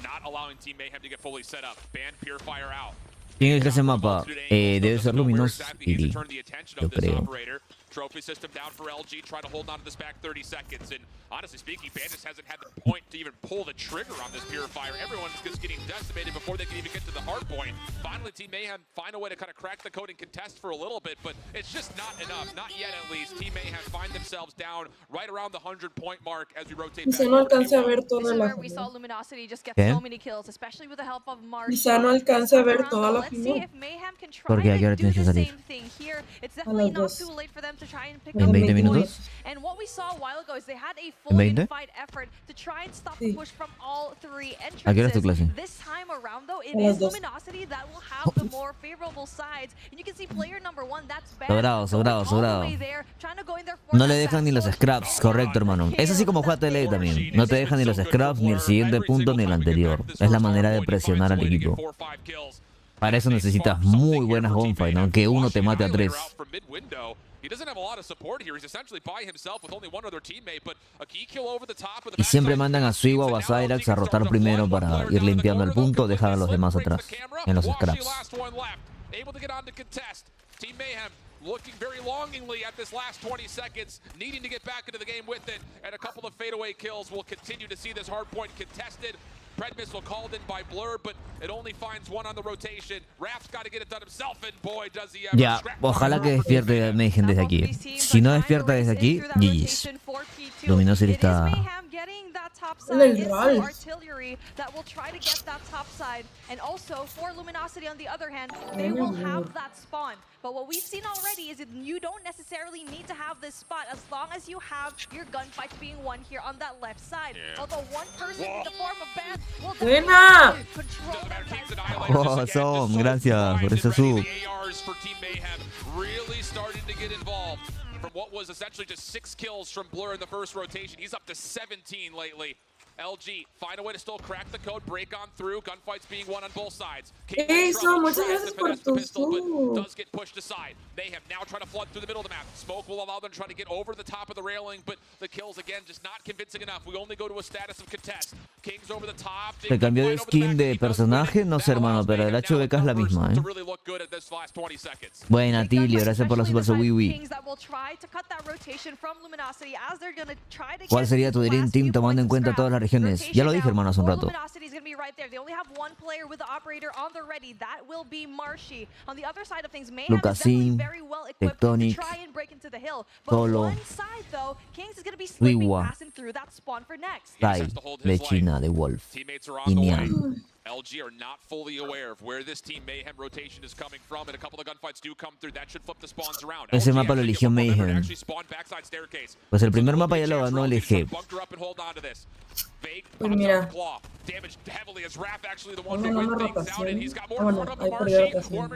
not allowing Team Mayhem to get fully set up. Ban Purifier out.
¿Quién es ese mapa? Debe ser Luminosity, yo creo.
Trophy system down for LG, trying to hold on to this back 30 seconds. And honestly speaking, Bandits hasn't had the point to even pull the trigger on this Purifier. Everyone's just getting decimated before they can even get to the hard point. Finally, Team Mayhem find a way to kind of crack the code and contest for a little bit, but it's just not enough. Not yet, at least. Team Mayhem find themselves down right around the 100-point mark as we rotate back.
Quizá no alcance a ver toda la
We saw Luminosity just get
¿Qué?
so many kills, especially with the help of Marsh.
Quizá no alcance a ver toda la
Let's see
final.
if Mayhem can try
Porque a qué hora
to do
tienes que
the
salir.
same thing here. It's
A
definitely
las
not
2.
too late for them to try and pick
¿En
up
20
the
minutos?
points. And what we saw a while ago is they had a full
20?
in-fight effort to try and stop the
Sí.
push from all three
¿A qué hora es tu
entrances.
clase?
This time around, though, it
A las
is
2.
Luminosity that will have the more favorable sides. And you can see player number 1, that's bad.
Sobrado, sobrado, sobrado. No le dejan ni los scraps, correcto, hermano. Es así como juega TLE también. No te dejan ni los scraps, ni el siguiente punto, ni el anterior. Es la manera de presionar al equipo. Para eso necesitas muy buenas gunfight, ¿no? Que uno te mate a 3. Y siempre mandan a Suiwa o a Cyrax a rotar primero para ir limpiando el punto, dejar a los demás atrás en los scraps.
Team Mayhem looking very longingly at this last 20 seconds, needing to get back into the game with it, and a couple of fadeaway kills will continue to see this hard point contested. Pred missile called in by Blur, but it only finds one on the rotation. Raph's got to get it done himself, and boy, does he ever.
Ya, ojalá que despierte Mayhem desde aquí. Si no despierta desde aquí, GG's. Luminosity está...
Artillery that will try to get that top side, and also for Luminosity on the other hand, they will have that spawn. But what we've seen already is that you don't necessarily need to have this spot as long as you have your gunfights being won here on that left side. Although one person in the form of Band will definitely control that.
Oh, Som, gracias por ese sub.
ARs for Team Mayhem really starting to get involved. From what was essentially just 6 kills from Blur in the first rotation, he's up to 17 lately. LG, find a way to still crack the code, break on through, gunfights being won on both sides.
Eso, muchas gracias por tu sub.
Does get pushed aside. Mayhem now trying to flood through the middle of the map. Smoke will allow them to try to get over the top of the railing, but the kills again just not convincing enough. We only go to a status of contest. Kings over the top.
Se cambió de skin de personaje, no sé hermano, pero el HBK es la misma, ¿eh? Buena Tilio, gracias por la super sub Wiwi. ¿Cuál sería tu Dream Team tomando en cuenta todas las regiones? Ya lo dije, hermano, hace un rato. Lucasin, Tectonic, Solo, Wiwa, Tai, de China, de Wolf, y Nian.
LG are not fully aware of where this Team Mayhem rotation is coming from, and a couple of gunfights do come through. That should flip the spawns around.
Ese mapa lo eligió Mayhem. Pues el primer mapa ya lo ganó el EG.
Pues mira, no me rotación. Bueno, ahí perdió rotación.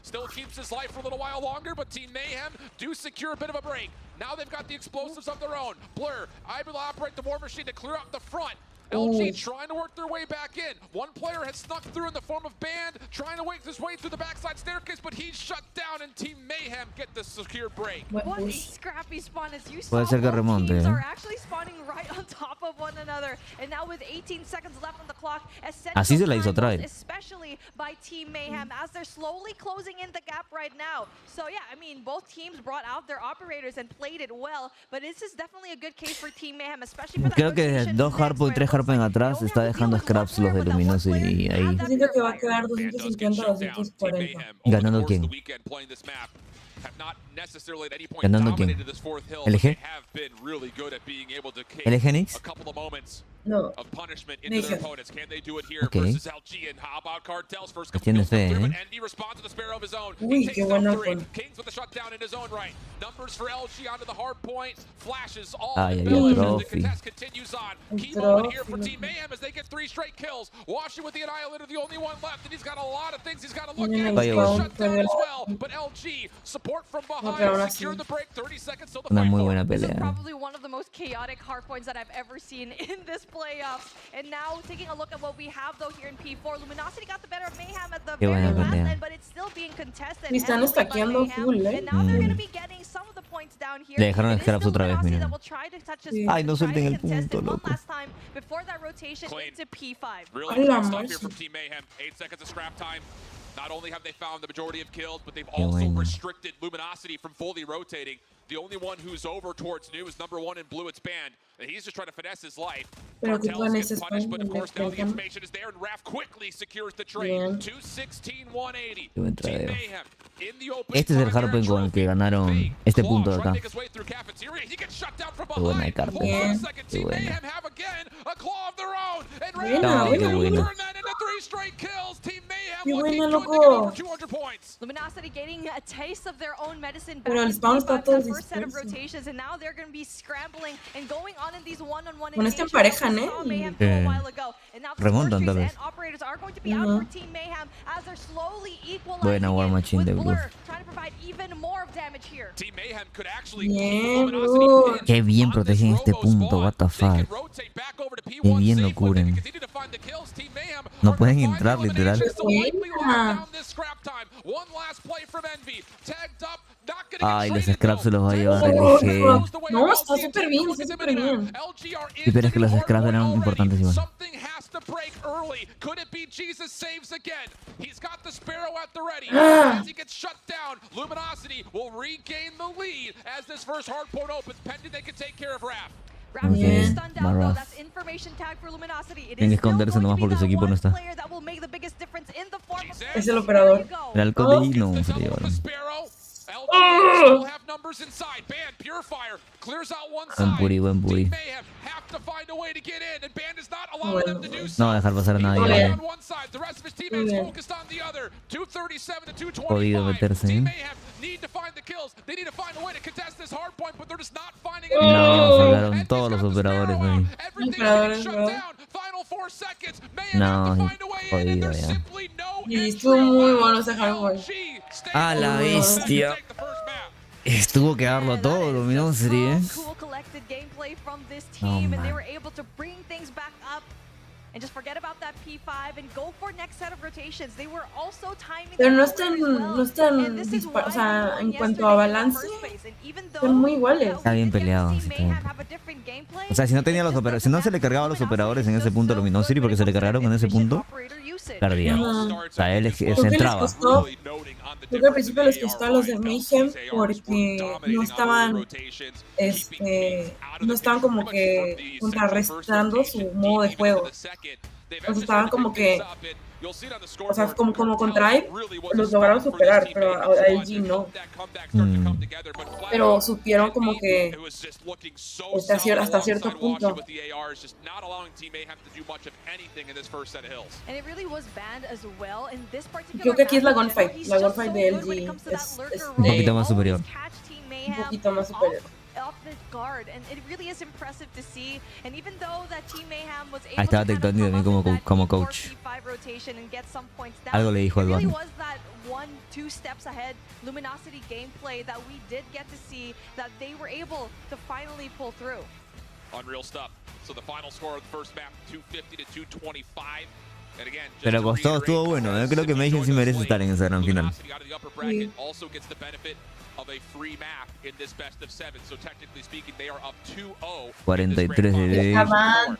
Still keeps his life for a little while longer, but Team Mayhem do secure a bit of a break. Now they've got the explosives of their own. Blur, able to operate the War Machine to clear up the front. LG trying to work their way back in. One player has snuck through in the form of Band, trying to make his way through the backside staircase, but he's shut down, and Team Mayhem get the secured break.
What a scrappy spawn, as you saw.
Puede ser que remonte,
Teams are actually spawning right on top of one another, and now with 18 seconds left on the clock,
Así se la hizo Tribe.
especially by Team Mayhem, as they're slowly closing in the gap right now. So yeah, I mean, both teams brought out their operators and played it well, but this is definitely a good case for Team Mayhem, especially for that
Creo que 2 hardpoint, 3 hardpoint atrás está dejando scraps los de Luminosity ahí.
Siento que va a quedar 250-240.
¿Ganando quién? ¿Ganando quién? ¿LG? ¿LG Nix?
No.
Ok. Tiene fe, ¿eh?
Uy, qué buena con.
Ay, ay, trophy. Una muy buena pelea.
Probably one of the most chaotic hardpoints that I've ever seen in this playoffs. And now taking a look at what we have though here in P4, Luminosity got the better of Mayhem at the very last end, but it's still being contested.
Me están stackeando full,
And now they're going to be getting some of the points down here.
Le dejaron scraps otra vez, mira. Ay, no suelten el
Contested
punto,
one
loco.
last time before that rotation into P5.
Really good stuff here from Team Mayhem. 8 seconds of scrap time. Not only have they found the majority of kills, but they've also restricted Luminosity from fully rotating. The only one who's over towards new is number 1 in blue, it's Band. And he's just trying to finesse his life. Cartels gets punished, but of course now the information is there, and Raph quickly secures the trade. 216-180. Team Mayhem in the open.
Este es el hardpoint con el que ganaron este punto de acá. Qué buena carta. Qué buena.
Buena,
qué buena.
Qué buena, loco.
Luminosity getting a taste of their own medicine back.
Pero el spawn está todo
First set of
disperso.
rotations, and now they're going to be scrambling and going on in these one-on-one
Con este
engagements
emparejan,
we saw Mayhem
¿eh?
do a while ago. And now the
Remontan, tal
Scorchers
vez.
and operators are going to be out for Team Mayhem as they're slowly equalizing
Buena War Machine de
with
Blue.
Blur, trying to provide even more of damage here.
Team Mayhem could actually
Bien, Blue.
Qué bien protegen este punto, what the fuck. Qué bien lo cubren. No pueden entrar, literal.
Buena.
Ay, los scraps se los va a llevar LG.
No, está súper bien, está súper bien.
Sí, pero es que los scraps eran importantes igual.
Ah.
Bien, Marra. Tienen que esconderse nomás porque su equipo no está.
Es el operador.
Era el codm, no se lo llevaron. Buen puri, buen puri. No va a dejar pasar a nadie. Jodido meterse, ¿eh? No, sacaron todos los operadores ahí. No, jodido ya.
Y estuvo muy bueno ese hardware.
A la bestia. Estuvo que darlo a todo, Luminosity, ¿eh? No, man.
Pero no están, o sea, en cuanto a balance, son muy iguales.
Está bien peleado. Sí, está bien. O sea, si no tenía los operadores, si no se le cargaban los operadores en ese punto Luminosity, porque se le cargaron en ese punto, perdía. O sea, él se entraba.
Creo que al principio les costó a los de Mayhem porque no estaban como que contrarrestando su modo de juego. O sea, estaban como que, o sea, como con Tribe los lograron superar, pero a LG no. Pero supieron como que hasta cierto punto. Creo que aquí es la gunfight de LG es
un poquito más superior.
Un poquito más superior.
Ahí estaba Tectonic también como coach. Algo le dijo al Batman.
Unreal stuff.
Pero costó, estuvo bueno. Yo creo que Mayhem sí merece estar en esa gran final.
Sí.
43 de
Estaban,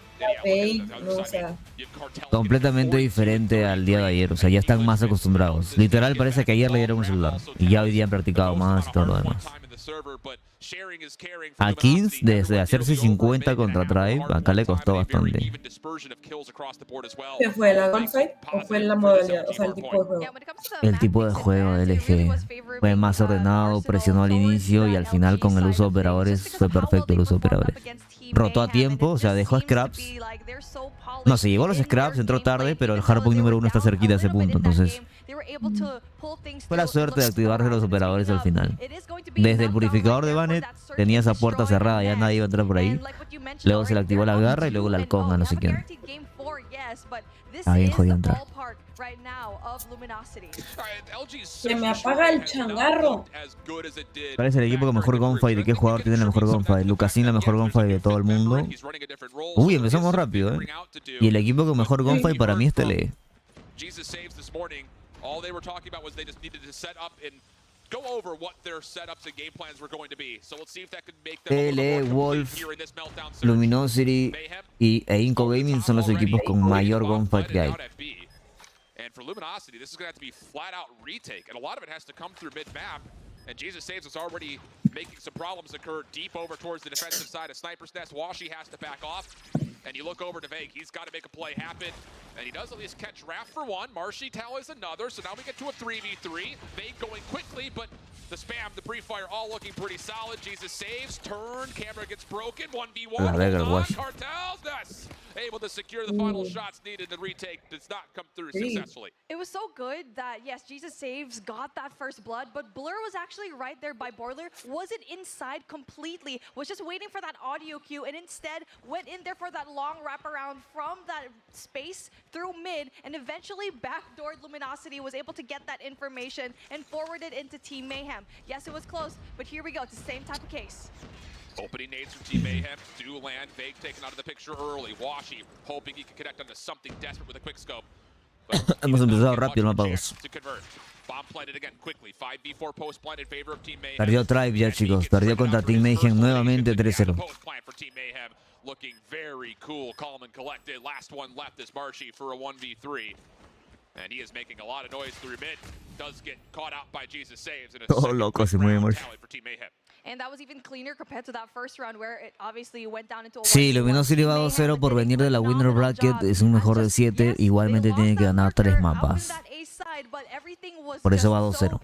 o sea,
completamente diferente al día de ayer. O sea, ya están más acostumbrados. Literal parece que ayer le dieron un celular. Y ya hoy día han practicado más y todo lo demás. A Kings, desde hacerse 50 contra Tribe, acá le costó bastante.
¿qué fue? ¿La gunfight o fue la modalidad? O sea, el tipo de juego.
El tipo de juego de LG fue más ordenado, presionó al inicio y al final con el uso de operadores fue perfecto el uso de operadores. Rotó a tiempo, o sea, dejó scraps. No, se llevó los scraps, entró tarde, pero el hardpoint número 1 está cerquita de ese punto, entonces fue la suerte de activarse los operadores al final. Desde el purificador de Banet tenía esa puerta cerrada, ya nadie iba a entrar por ahí. Luego se le activó la garra y luego el halcón a no sé quién. Alguien jodió entrar.
Se me apaga el changarro.
¿Cuál es el equipo con mejor gunfight? ¿De qué jugador tiene la mejor gunfight? Lucasin la mejor gunfight de todo el mundo. Uy, empezamos rápido, ¿eh? Y el equipo con mejor gunfight para mí es TLE. TLE, Wolf, Luminosity e Inco Gaming son los equipos con mayor gunfight que hay.
And for Luminosity, this is going to have to be flat out retake. And a lot of it has to come through mid-map. And Jesus Saves is already making some problems occur deep over towards the defensive side of Sniper's Nest. Washi has to back off. And you look over to Vague. He's got to make a play happen. And he does at least catch Raph for one. Marshy tallies another. So now we get to a 3v3. Vague going quickly, but the spam, the pre-fire, all looking pretty solid. Jesus Saves. Turn. Camera gets broken. 1v1. Cartels. Yes. Able to secure the final shots needed. The retake does not come through successfully.
It was so good that, yes, Jesus Saves got that first blood, but Blur was actually right there by Boiler, wasn't inside completely, was just waiting for that audio cue, and instead went in there for that long wraparound from that space through mid, and eventually backdoored Luminosity, was able to get that information and forward it into Team Mayhem. Yes, it was close, but here we go. It's the same type of case.
Opening nades from Team Mayhem do land. Vague taken out of the picture early. Washi hoping he can connect onto something desperate with a quick scope.
Hemos empezado rápido el mapa 2. Perdió Tribe ya, chicos. Perdió contra Team Mayhem nuevamente 3-0.
Looking very cool, calm and collected. Last one left is Marshy for a 1v3. And he is making a lot of noise through mid. Does get caught out by Jesus Saves.
Todo loco se mueve Marshy.
And that was even cleaner compared to that first round where it obviously went down into a
Sí, Luminosity va 2-0 por venir de la winner bracket. Es un mejor de 7. Igualmente tiene que ganar 3 mapas. Por eso va 2-0.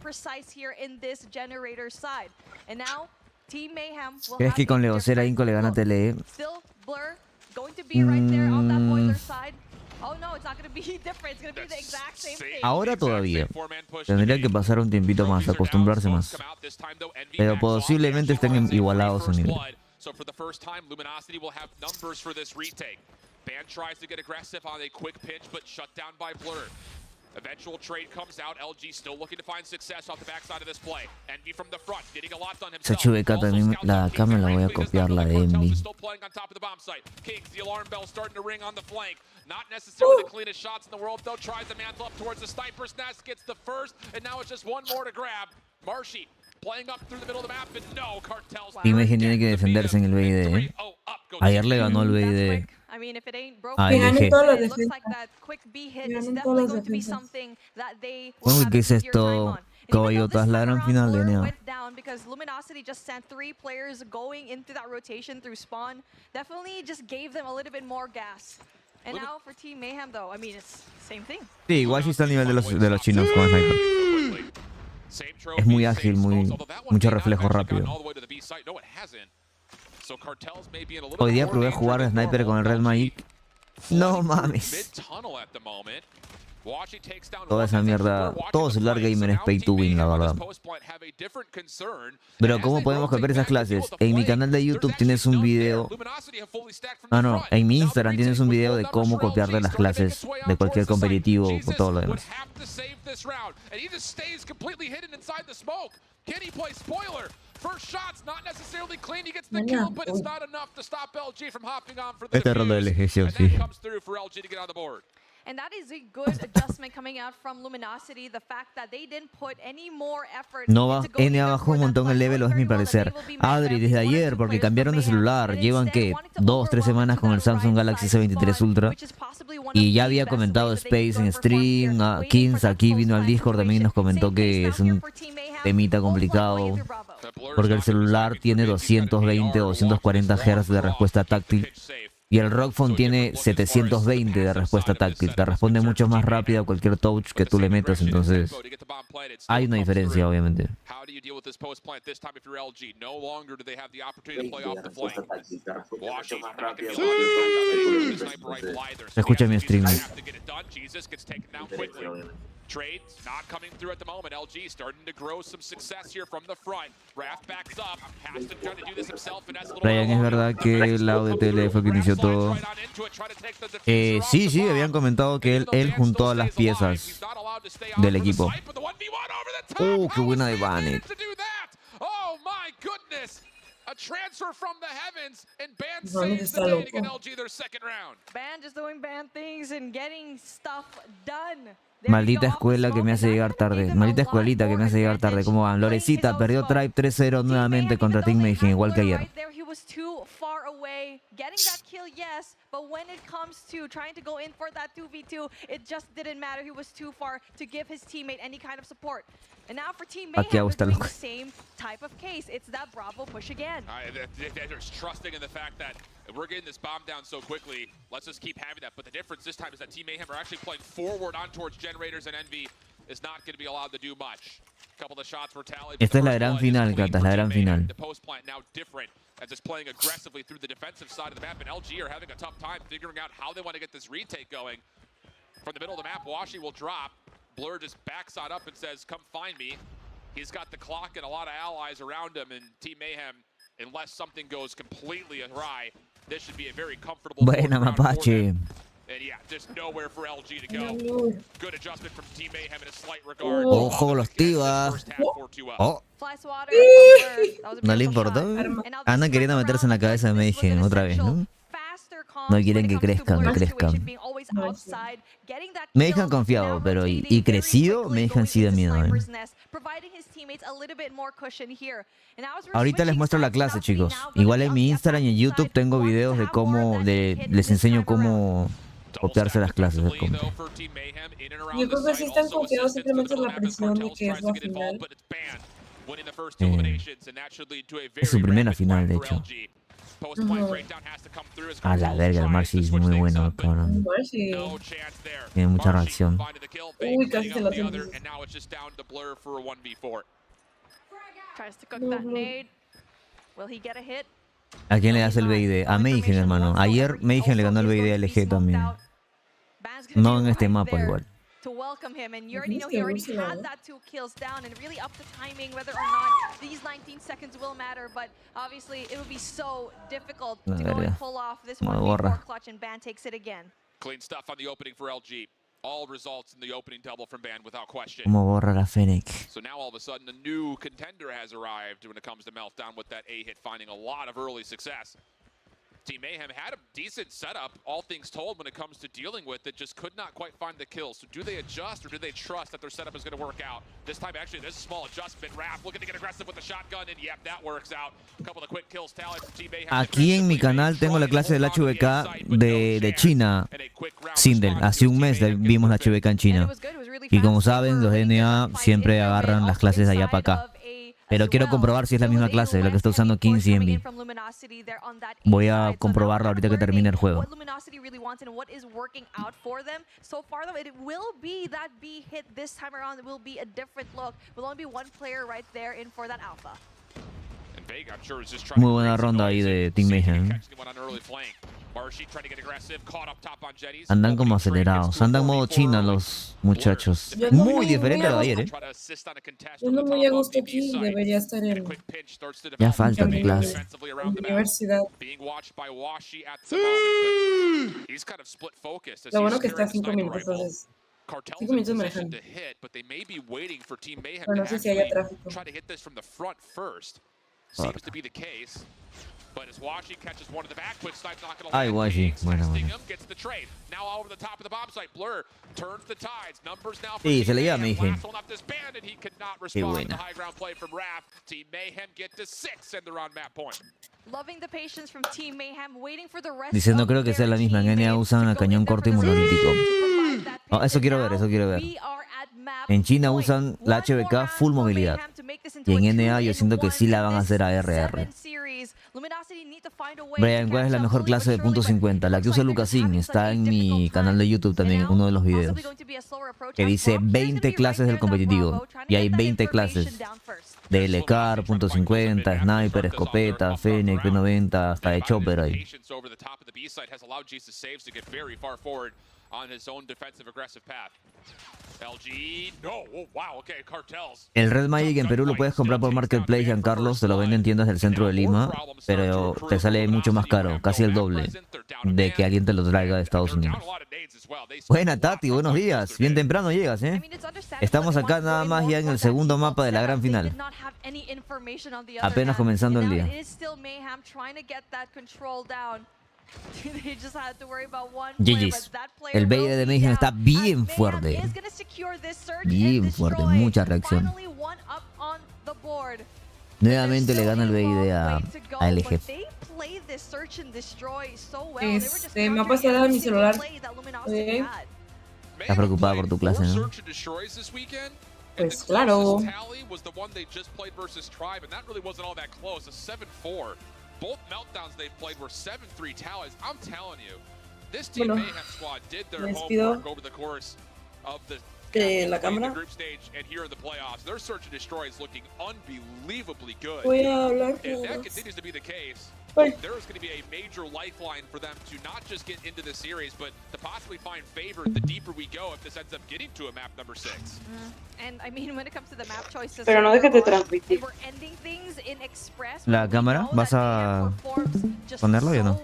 ¿Crees que con Leocera Inco le gana a TLE? Ahora todavía. Tendría que pasar un tiempito más, acostumbrarse más. Pero posiblemente estén igualados en nivel.
Eventual trade comes out. LG still looking to find success off the backside of this play. Envy from the front, getting a lot on himself.
Esa chubeca también, la acá me la voy a copiar, la de Envy.
Still playing on top of the bomb site. Kings, the alarm bell starting to ring on the flank. Not necessarily the cleanest shots in the world, though. Tries to mantle up towards the Sniper's Nest, gets the first, and now it's just one more to grab. Marshy playing up through the middle of the map, and no, Cartels.
Team Mayhem tiene que defenderse en el BID. Ayer le ganó el BID. A LG. Uy, ¿qué es esto? Caballotas, la gran final de NA.
Because Luminosity just sent 3 players going into that rotation through spawn. Definitely just gave them a little bit more gas. And now for Team Mayhem, though, I mean, it's same thing.
Sí, igual sí está al nivel de los chinos con Sniper. Es muy ágil, mucho reflejo rápido. Hoy día probé jugar Sniper con el Red Magic. No mames. Toda esa mierda, todo celular gamer es pay to win, la verdad. Pero ¿cómo podemos cambiar esas clases? En mi canal de YouTube tienes un video... no, en mi Instagram tienes un video de cómo copiarte las clases de cualquier competitivo o todo lo demás. Este ronda del ejercicio, sí.
And that is a good adjustment coming out from Luminosity. The fact that they didn't put any more effort
Nova
into go
N
either
bajó
for
un
that
montón el level, es mi parecer. Adri, desde ayer, porque cambiaron de celular. Llevan, ¿qué? 2-3 semanas con el Samsung Galaxy S23 Ultra. Y ya había comentado Space en stream. Kings aquí vino al Discord también y nos comentó que es un temita complicado. Porque el celular tiene 220 o 240 Hz de respuesta táctil. Y el Rock Phone tiene 720 de respuesta táctil. Te responde mucho más rápido a cualquier touch que tú le metas. Entonces, hay una diferencia, obviamente. Escucha mi stream.
Trades not coming through at the moment. LG starting to grow some success here from the front. Raph backs up. Has to try to do this himself, and that's a little
Brian, ¿es verdad que el lado de tele fue que inició todo? Sí, habían comentado que él juntó a las piezas del equipo. ¡Qué buena de Banet!
Oh my goodness! A transfer from the heavens, and Ban
Banet
saves the
está
day
loco.
to get LG their second round.
Ban just doing Ban things and getting stuff done.
Maldita escuela que me hace llegar tarde. Maldita escuelita que me hace llegar tarde. ¿Cómo van? Lorecita perdió Tribe 3-0 nuevamente contra Team Mayhem, igual que ayer.
Getting that kill, yes, but when it comes to trying to go in for that 2v2, it just didn't matter. He was too far to give his teammate any kind of support. And now for Team Mayhem, we're doing the same type of case. It's that Bravo push again.
They're trusting in the fact that we're getting this bomb down so quickly. Let's just keep having that. But the difference this time is that Team Mayhem are actually playing forward on towards generators, and Envy is not going to be allowed to do much. A couple of shots were tallied.
Esta es la gran final, Cata, la gran final.
The post plant now different as it's playing aggressively through the defensive side of the map, and LG are having a tough time figuring out how they want to get this retake going. From the middle of the map, Washi will drop. Blur just backs on up and says, come find me. He's got the clock and a lot of allies around him, and Team Mayhem, unless something goes completely awry, this should be a very comfortable
Buena Mapache.
and yeah, just nowhere for LG to go. Good adjustment from Team Mayhem in a slight regard.
Ojo, los tibas. Oh. No le importó. Andan queriendo meterse en la cabeza de Mayhem otra vez, ¿no? No quieren que crezcan, que crezcan. Mayhem confiado, pero y crecido, Mayhem sí da miedo. Ahorita les muestro la clase, chicos. Igual en mi Instagram y en YouTube tengo videos de cómo, les enseño cómo copiarse las clases del comp.
Yo creo que sí están confiados simplemente en la presión de que es la final.
Es su primera final, de hecho. A la verga, el Marcy es muy bueno, cabrón. Tiene mucha reacción.
Uy, casi se lo hacen.
¿A quién le das el BID? A Mayhem, hermano. Ayer Mayhem le ganó el BID a LG también. No en este mapa igual.
To welcome him, and you already know he already had that 2 kills down, and really up to timing whether or not these 19 seconds will matter, but obviously it would be so difficult to go and pull off this 1v4 clutch, and Ban takes it again.
Clean stuff on the opening for LG. All results in the opening double from Ban without question.
Como borra la Fennec.
So now all of a sudden a new contender has arrived when it comes to Meltdown with that A hit finding a lot of early success. Team Mayhem had a decent setup, all things told, when it comes to dealing with it, just could not quite find the kills. So do they adjust or do they trust that their setup is going to work out? This time, actually, there's a small adjustment. Raph looking to get aggressive with the shotgun, and yep, that works out. A couple of quick kills tallied from Team Mayhem.
Aquí en mi canal tengo la clase del HVK de China. Sindel, hace un mes vimos la HVK en China. Y como saben, los NA siempre agarran las clases de allá para acá. Pero quiero comprobar si es la misma clase, la que está usando Kings y Envy. Voy a comprobarlo ahorita que termine el juego. Muy buena ronda ahí de Team Mayhem. Andan como acelerados. Andan modo China los muchachos. Muy diferente a lo de ayer,
Yo no muy a gusto aquí, debería estar en
Ya falta mi clase.
universidad. Lo bueno que está a 5 minutos, entonces 5 minutos manejando. Pero no sé si haya tráfico.
seems to be the case. But as Washi catches one of the back, quick snipe not going to
Ay,
land.
Washi. Bueno, bueno.
Gets the trade. Now all over the top of the bomb site. Blur turns the tides. Numbers now for
Sí, se
Team
le llama,
Mayhem.
dije.
Last one up this band, and he could not
Qué
respond to the
buena.
high ground play from Raph. Team Mayhem get to 6 and they're on map point.
Loving the patience from Team Mayhem, waiting for the rest
Dice, no
of
creo que sea la
their
misma. En NA usan a cañón corto y monolítico. No, eso quiero ver, eso quiero ver. En China usan la HBK full movilidad. Y en NA yo siento que sí la van a hacer a RR. Brian, ¿cuál es la mejor clase de .50? La que usa Lucasin. Está en mi canal de YouTube también, en uno de los videos. Que dice 20 clases del competitivo. Y hay 20 clases. De LCAR, .50, Sniper, Escopeta, Fennec, P90, hasta de Chopper ahí.
Patience over the top of the B site has allowed Jesus Saves to get very far forward on his own defensive aggressive path. LG, no, oh, wow, okay, Cartels.
El Red Magic en Perú lo puedes comprar por Marketplace, Giancarlos, te lo venden en tiendas del centro de Lima, pero te sale mucho más caro, casi el doble de que alguien te lo traiga de Estados Unidos. Buena Tati, buenos días, bien temprano llegas, ¿eh? Estamos acá nada más ya en el segundo mapa de la gran final. Apenas comenzando el día. GG's. El Vader de Mayhem está bien fuerte. Bien fuerte, mucha reacción. Nuevamente le gana el Vader a LG.
Me ha pasado en mi celular.
Estás preocupada por tu clase, ¿no?
Pues claro.
Both meltdowns they've played were 7-3 tallies. I'm telling you, this Team Mayhem squad did their homework over the course of the group stage and here in the playoffs. Their search and destroy is looking unbelievably good. If that continues to be the case, there's going to be a major lifeline for them to not just get into the series, but to possibly find favor the deeper we go if this ends up getting to a map number 6.
And I mean, when it comes to the map choices,
Pero no dejes de transmitir.
we're ending things in Express.
¿La cámara? ¿Vas a ponerlo o no?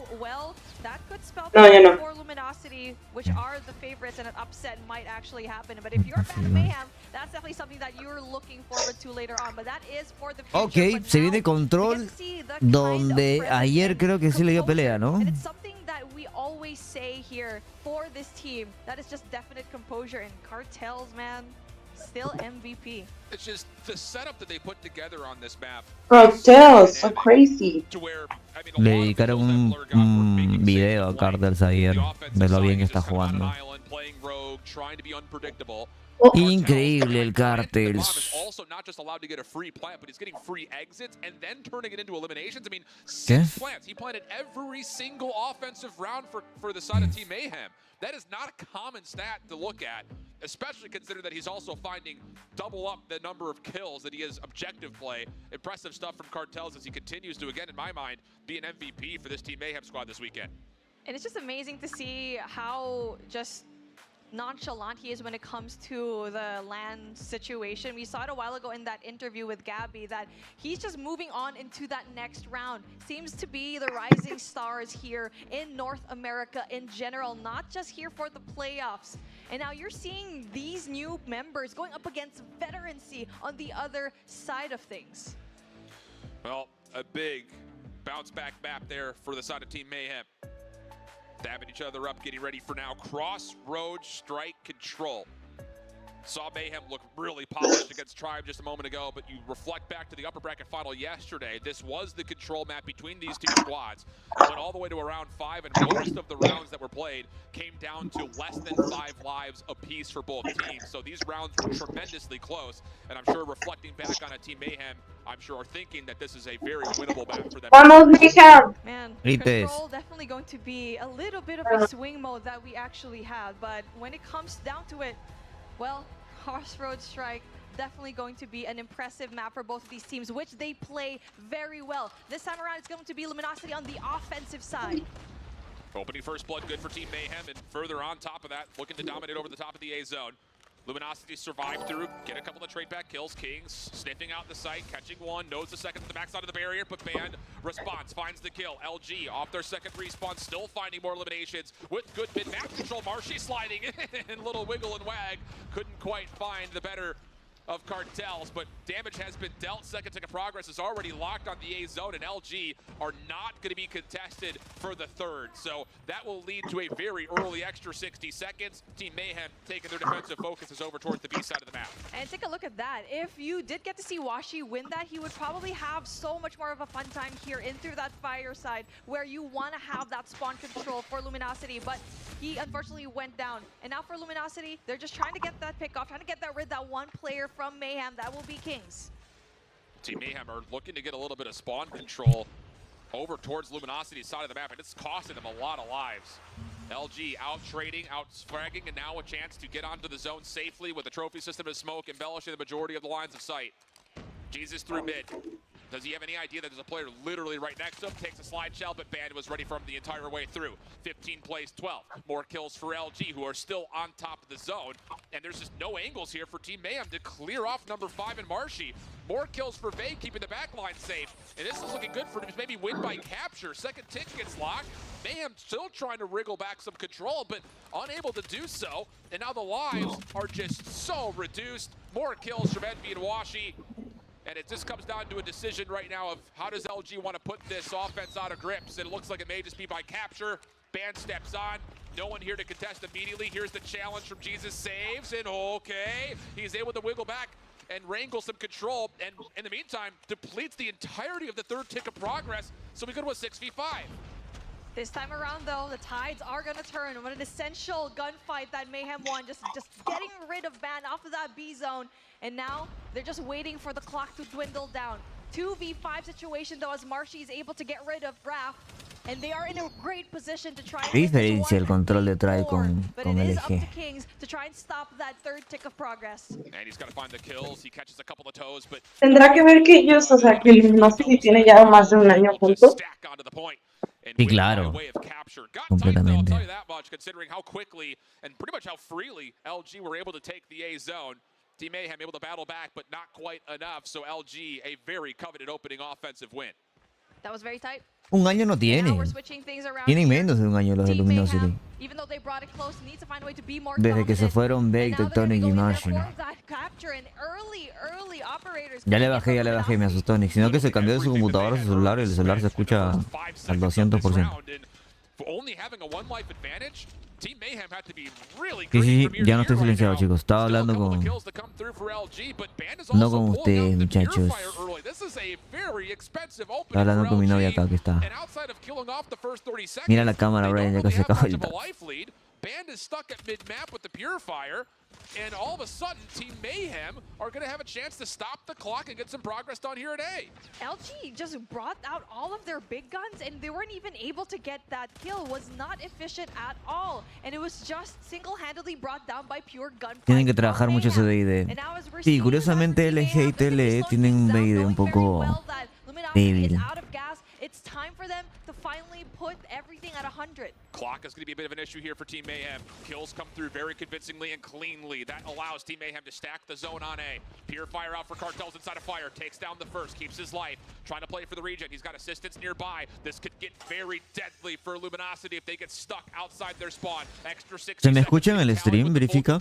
No, ya no.
For Luminosity, which are the favorites, and an upset might actually happen. But if you're a fan of Mayhem, that's definitely something that you're looking forward to later on. But that is for the future.
Ok, se viene Control, donde ayer creo que sí le dio pelea, ¿no?
And it's something that we always say here for this team. That is just definite composure and Cartels, man. Still MVP.
It's just the setup that they put together on this map.
Cartels, so crazy.
Le dedicaron un video a Cartels ayer de lo bien que está jugando. Increíble el Cartels.
Also not just allowed to get a free plant, but he's getting free exits and then turning it into eliminations. I mean,
¿Qué?
6 plants. He planted every single offensive round for the side of Team Mayhem. That is not a common stat to look at, especially considering that he's also finding double up the number of kills that he has objective play. Impressive stuff from Cartels as he continues to, again, in my mind, be an MVP for this Team Mayhem squad this weekend.
And it's just amazing to see how just nonchalant he is when it comes to the LAN situation. We saw it a while ago in that interview with Gabby that he's just moving on into that next round. Seems to be the rising stars here in North America in general, not just here for the playoffs. And now you're seeing these new members going up against veterancy on the other side of things.
Well, a big bounce back map there for the side of Team Mayhem. Dabbing each other up, getting ready for now. Crossroads strike control. Saw Mayhem look really polished against Tribe just a moment ago, but you reflect back to the upper bracket final yesterday. This was the control map between these two squads. It went all the way to around 5, and most of the rounds that were played came down to less than 5 lives apiece for both teams. So these rounds were tremendously close, and I'm sure reflecting back on a Team Mayhem, I'm sure are thinking that this is a very winnable map for them.
Vamos, Mayhem!
Man,
Grites.
Control definitely going to be a little bit of a swing mode that we actually had, but when it comes down to it, well, Crossroads Strike definitely going to be an impressive map for both of these teams, which they play very well. This time around, it's going to be Luminosity on the offensive side.
Opening first blood, good for Team Mayhem, and further on top of that, looking to dominate over the top of the A zone. Luminosity survived through, get a couple of trade back kills. Kings sniffing out the site, catching one, knows the second at the backside of the barrier, but Band responds, finds the kill. LG off their second respawn, still finding more eliminations with good mid-map control. Marshy sliding in, little wiggle and wag. Couldn't quite find the better of Cartels, but damage has been dealt. Second tick of progress is already locked on the A zone, and LG are not going to be contested for the third. So that will lead to a very early extra 60 seconds. Team Mayhem taking their defensive focuses over towards the B side of the map.
And take a look at that. If you did get to see Washi win that, he would probably have so much more of a fun time here in through that fire side where you want to have that spawn control for Luminosity, but he unfortunately went down. And now for Luminosity, they're just trying to get that pick off, trying to get rid of that one player from Mayhem. That will be Kings.
Team Mayhem are looking to get a little bit of spawn control over towards Luminosity's side of the map, and it's costing them a lot of lives. LG out trading, out fragging, and now a chance to get onto the zone safely with the trophy system of smoke embellishing the majority of the lines of sight. Jesus through mid. Does he have any idea that there's a player literally right next to him? Takes a slide shell, but Band was ready for him the entire way through. 15 plays 12. More kills for LG, who are still on top of the zone. And there's just no angles here for Team Mayhem to clear off number 5 and Marshy. More kills for Vague, keeping the back line safe. And this is looking good for him to maybe win by capture. Second tick gets locked. Mayhem still trying to wriggle back some control, but unable to do so. And now the lives are just so reduced. More kills from Envy and Washi. And it just comes down to a decision right now of how does LG want to put this offense out of grips. And it looks like it may just be by capture. Band steps on. No one here to contest immediately. Here's the challenge from Jesus. Saves, and okay. He's able to wiggle back and wrangle some control. And in the meantime, depletes the entirety of the third tick of progress. So we go to a 6v5.
This time around, though, the tides are going to turn. What an essential gunfight that Mayhem won. Just getting rid of Band off of that B zone. And now they're just waiting for the clock to dwindle down. 2v5 situation, though, as Marshy is able to get rid of Raph. And they are in a great position to try and
¿Qué diferencia el control de trae con LG?
Kings to try and stop that third tick of progress.
And he's got to find the kills. He catches a couple of toes, but
Tendrá que ver que ellos, o sea, que no sé si tiene ya más de un año juntos.
Sí, claro. Completamente.
I'll tell you that much, considering how quickly and pretty much how freely LG were able to take the A zone. Team Mayhem able to battle back, but not quite enough. So LG, a very coveted opening offensive win.
That was very tight.
Un año no tiene. Tienen menos de un año los de Luminosity. Desde que se fueron Bake, Tectonic y Martian. Ya le bajé, me asustó Nick. Sino que se cambió de su computadora a su celular y el celular se escucha al 200%. Sí, ya no estoy silenciado, chicos. Estaba hablando con... No con ustedes, muchachos. Estaba hablando con mi novia acá, que está. Mira la cámara, Brian, ya casi acaba el...
Band is stuck at mid-map with the Purifier, and all of a sudden, Team Mayhem are going to have a chance to stop the clock and get some progress done here at A.
LG just brought out all of their big guns, and they weren't even able to get that kill. Was not efficient at all, and it was just single-handedly brought down by pure gunfire.
Tienen que trabajar mucho ese BID. Sí, curiosamente LG y TLE tienen un BID un poco débil.
It's time for them to finally put everything at 100.
Clock is going to be a bit of an issue here for Team Mayhem. Kills come through very convincingly and cleanly. That allows Team Mayhem to stack the zone on A. Purifier out for Cartels inside of Fire. Takes down the first, keeps his life. Trying to play for the region. He's got assistance nearby. This could get very deadly for Luminosity if they get stuck outside their spawn. Extra 60
¿Se me escucha en el stream? Verifica.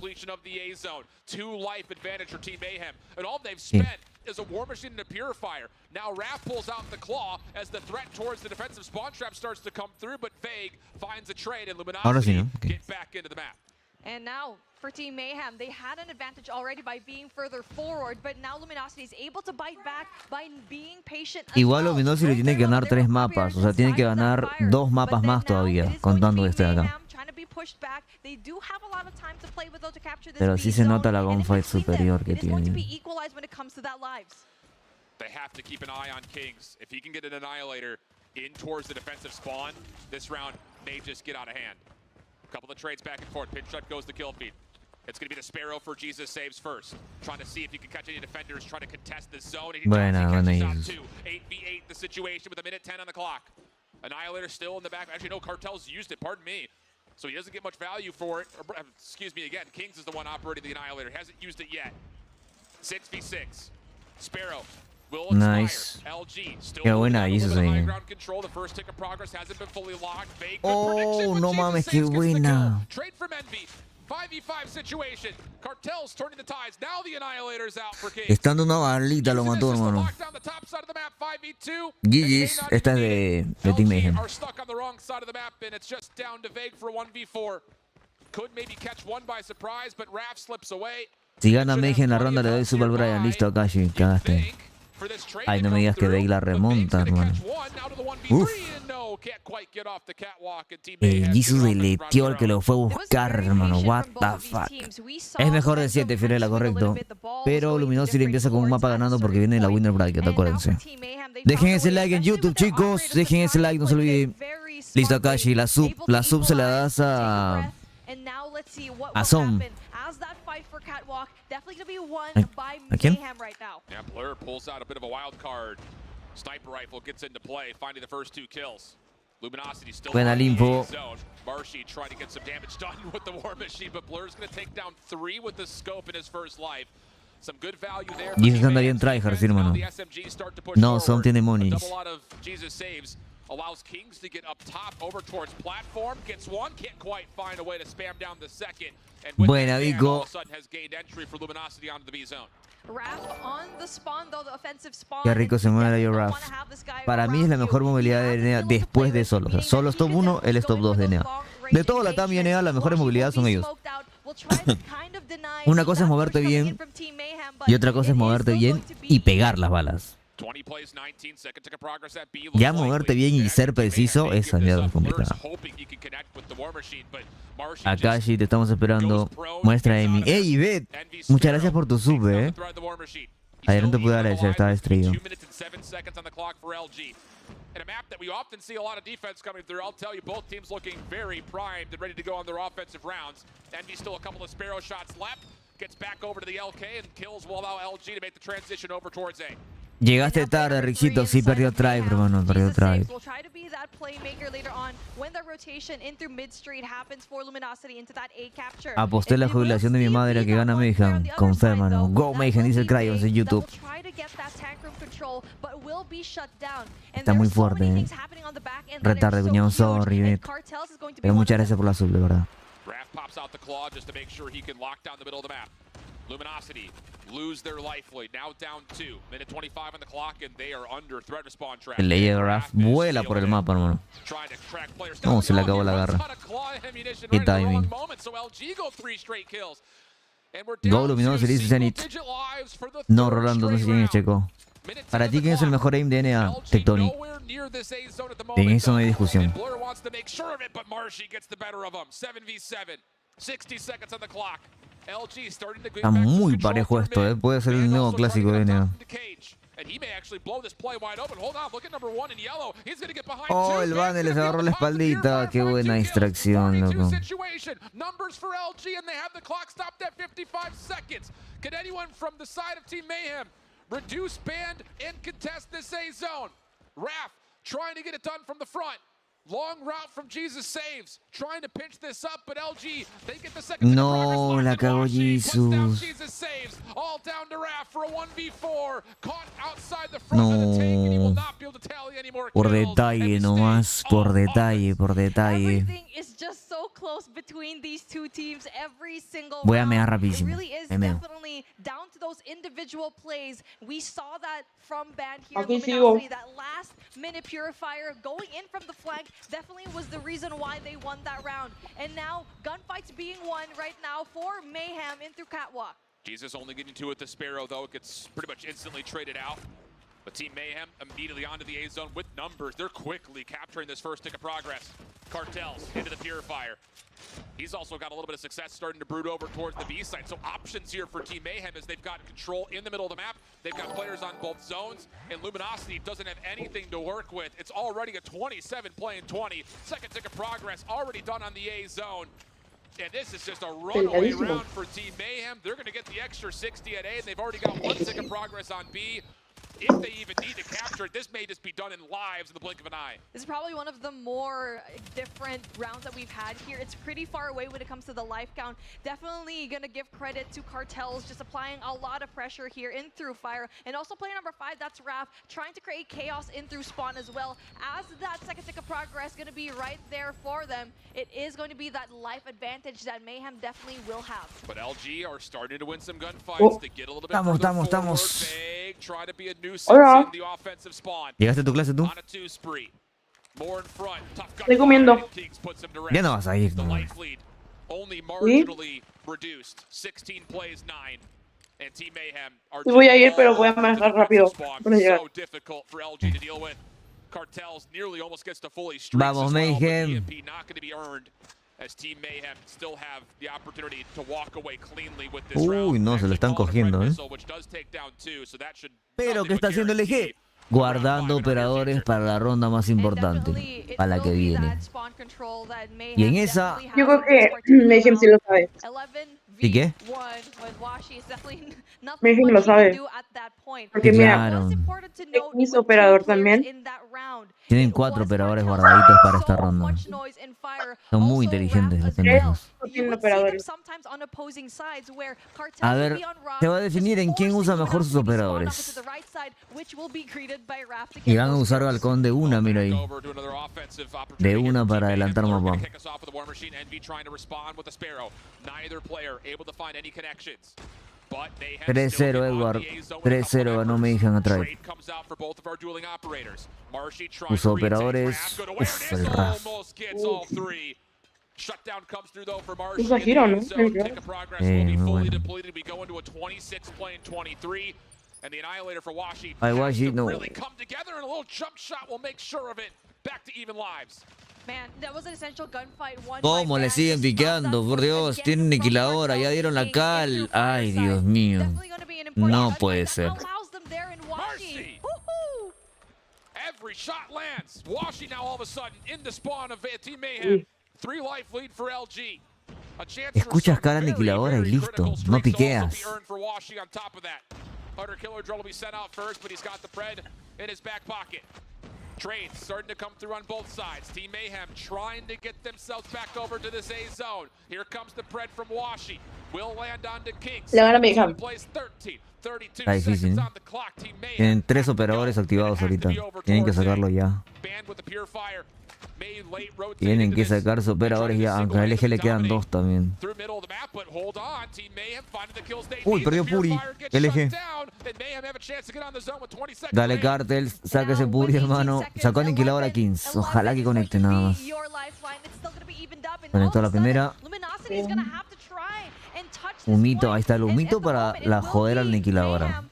2 life advantage for Team Mayhem. And all they've spent is a War Machine and a Purifier. Now Raph pulls out the Claw as the threat towards the defensive spawn trap starts to come through, but Vague finds a trade and Luminosity get back into the map.
And now for Team Mayhem, they had an advantage already by being further forward, but now Luminosity is able to bite back by being patient.
Igual Luminosity tiene que ganar 3 mapas, o sea, tiene que ganar 2 mapas más todavía, contando este de acá. Pero sí se nota la gunfight superior que tiene.
They have to keep an eye on Kings. If he can get an Annihilator in towards the defensive spawn, this round may just get out of hand. A couple of trades back and forth. Pinch shot goes the kill feed. It's going to be the Sparrow for Jesus saves first. Trying to see if he can catch any defenders, trying to contest the zone. He catches out 2. 8v8 the situation with a minute 10 on the clock. Annihilator still in the back. Actually, no, Cartel's used it, pardon me. So he doesn't get much value for it. Excuse me again, Kings is the one operating the Annihilator. Hasn't used it yet. 6v6. Sparrow.
Nice. Qué buena hizo ahí.
Oh,
no mames, qué buena.
5v5 situation. Cartels turning the tides. Now the Annihilator's out for King.
Estando una balita lo mató, hermano. GG's, esta es de Team Mayhem.
Are stuck on the wrong side of the map, and it's just down to Vague for 1v4. Could maybe catch one by surprise, but Raph slips away.
Si gana Mayhem la ronda le doy sub al Bryan. Listo, Akashi, cagaste. Ay, no me digas que Vague la remonta, hermano. Uf. El Jesus deleteó al que lo fue a buscar, hermano. What the fuck. Es mejor de 7, Fiorella, correcto. Pero Luminosity empieza con un mapa ganando porque viene la Winner Bracket, acuérdense. Dejen ese like en YouTube, chicos. Dejen ese like, no se olviden. Listo, Akashi. La sub se la das a Som. ¿A quién?
Yeah, Blur pulls out a bit of a wild card. Sniper rifle gets into play, finding the first 2 kills. Luminosity still
Buena limpo.
Marshy trying to get some damage done with the War Machine, but Blur's going to take down 3 with the scope in his first life. Some good value there.
Jesus anda bien tryhard, hermano. No, Som tiene monies.
Double out of Jesus saves. Allows Kings to get up top over towards platform. Gets one, can't quite find a way to spam down the second. And with
Buena,
that, all
Vico.
of a sudden has gained entry for Luminosity onto the B zone.
Qué rico se mueve yo, Raph. Para mí es la mejor movilidad de NA después de Solo. O sea, Solo es top 1, él es top 2 de NA. De todo la TAM y NA, las mejores movilidades son ellos. Una cosa es moverte bien y otra cosa es moverte bien y pegar las balas. Ya moverte bien y ser preciso es mierda complicado. Akashi, te estamos esperando. Muestra Emi. ¡Ey, Bet! Muchas gracias por tu sub, Ayer no te pude agradecer, estaba destruido.
In a map that we often see a lot of defense coming through, I'll tell you, both teams looking very primed and ready to go on their offensive rounds. Envy still a couple of Sparrow shots left. Gets back over to the LK and kills will allow LG to make the transition over towards A.
Llegaste tarde, Rixito. Sí, perdió Tribe, hermano. Perdió Tribe. Aposté la jubilación de mi madre a que gana Mayhem. Conférmalo. Go Mayhem, dice el Cryons en YouTube. Está muy fuerte, Retarde, cuñado. Sorry, Bet. Pero muchas gracias por la sub, de verdad.
Raph pops out the claw just to make sure he can lock down the middle of the map. Luminosity lose their life lead. Now down 2. Minute 25 on the clock and they are under threat respawn trap.
El ley de Raph vuela por el mapa, hermano. No, se le acabó la garra. Qué timing. Go Luminosity, dice Zenith. No, Rolando, no sé quién es Checo. Para ti, ¿quién es el mejor aim de NA? Tectonic. En eso no hay discusión. Está muy parejo esto, Puede ser el nuevo clásico de NA. Oh, el banner les agarró la espaldita. Qué buena distracción, loco.
Reduce band and contest this A zone. Raph trying to get it done from the front. Long route from Jesus saves. Trying to pinch this up, but LG, they get the second.
No, la cagó Jesus.
Jesus saves. All down to Raph for a 1v4. Caught outside the front of the tank, and he will not be able to tally any more kills.
Por detalle nomás, por detalle, por detalle.
Is just so close between these two teams every single
Voy a mear rapidísimo.
It really is definitely down to those individual plays. We saw that from Band here. Luminosity, that last minute purifier going in from the flank definitely was the reason why they won that round. And now gunfights being won right now for Mayhem in through Catwalk.
Jesus only getting 2 with the Sparrow though. It gets pretty much instantly traded out. But Team Mayhem immediately onto the A zone with numbers. They're quickly capturing this first tick of progress. Cartels into the Purifier. He's also got a little bit of success starting to brood over towards the B side. So options here for Team Mayhem as they've got control in the middle of the map. They've got players on both zones. And Luminosity doesn't have anything to work with. It's already a 27 playing 20. Second tick of progress already done on the A zone. And this is just a runaway round for Team Mayhem. They're going to get the extra 60 at A. And they've already got 1 tick of progress on B. If they even need to capture it, this may just be done in lives in the blink of an eye.
This is probably one of the more different rounds that we've had here. It's pretty far away when it comes to the life count. Definitely gonna give credit to Cartels, just applying a lot of pressure here in through fire. And also player number 5, that's Raph, trying to create chaos in through spawn as well. As that second tick of progress gonna be right there for them, it is going to be that life advantage that Mayhem definitely will have.
But LG are starting to win some gunfights. They get a little bit further forward. Big, try to be a nuisance in the offensive spawn.
¿Llegaste a tu clase tú?
On a 2 spree. More in front. Tough
Estoy comiendo.
Ya no vas a ir.
The
No.
life lead only marginally reduced. 16 plays 9. And Team Mayhem are
Sí voy a ir, pero voy a manejar rápido para llegar.
so difficult for LG to deal with. Cartels nearly almost gets to fully streaks
Vamos,
as well, but
Mayhem.
EMP not going to be earned as Team Mayhem still have the opportunity to walk away cleanly with this round.
Uy, no, se lo están cogiendo, ¿eh?
Which does take down 2, so that should
Pero ¿qué está haciendo el EG? Guardando operadores para la ronda más importante, para la que viene. Y en esa...
Yo creo que Mayhem sí lo sabe.
¿Y qué?
Mayhem lo sabe. Porque mira,
Claro.
X operador también.
Tienen 4 operadores guardaditos para esta ronda. Son muy inteligentes los pendejos.
No tienen operadores.
A ver, se va a definir en quién usa mejor sus operadores. Y van a usar balcón de una, mira ahí. De una para adelantar mapa. 3-0 Edward. 3-0 ganó Mayhem a Tribe. Usó operadores. Uf, el RAF.
Shutdown comes through though for Marsh.
Usa giro, ¿no?
Tick of progress will be
Muy
fully
bueno.
depleted. We go into a 26 playing 23. And the Annihilator for Washi
Ay,
has
Washi,
to
no.
really come together, and a little jump shot will make sure of it. Back to even lives.
Man, that was an essential gunfight.
¿Cómo le siguen piqueando? Por Dios, tienen aniquiladora, ya dieron la cal. Ay, Dios mío. No puede ser.
Marcy! Every shot lands. Washi now all of a sudden in the spawn of Team Mayhem. 3 life lead for LG. A chance for
Escuchas
some
cara
very,
aniquiladora y
very
listo.
critical
No
streaks to also
piqueas.
be earned for Washi on top of that. Hunter Killer Drill will be sent out first, but he's got the Pred in his back pocket. Trades starting to come through on both sides. Team Mayhem trying to get themselves back over to this A zone. Here comes the Pred from Washi. Will land onto Kings.
Le gana Mayhem.
Plays 13. 32
Está difícil,
seconds
¿eh?
on the clock. Team Mayhem
Tienen 3 operadores activados ahorita. Tienen que sacarlo ya.
banned with the pure fire. May late rotate
Tienen
into
que
this.
sacar sus operadores ya. Aunque al eje le quedan 2 también.
Through middle of the map, but hold on. Team Mayhem finding the kills they
Uy,
need.
perdió
The pure
Puri.
fire gets
LG.
shut down, and Mayhem have a chance to get on the zone with 20 seconds
Dale
remaining.
Cartel, saca ese Puri, hermano. Sacó aniquiladora a 15. Ojalá que conecte nada más. Conectó la primera. Humito, ahí está el humito para la joder aniquiladora.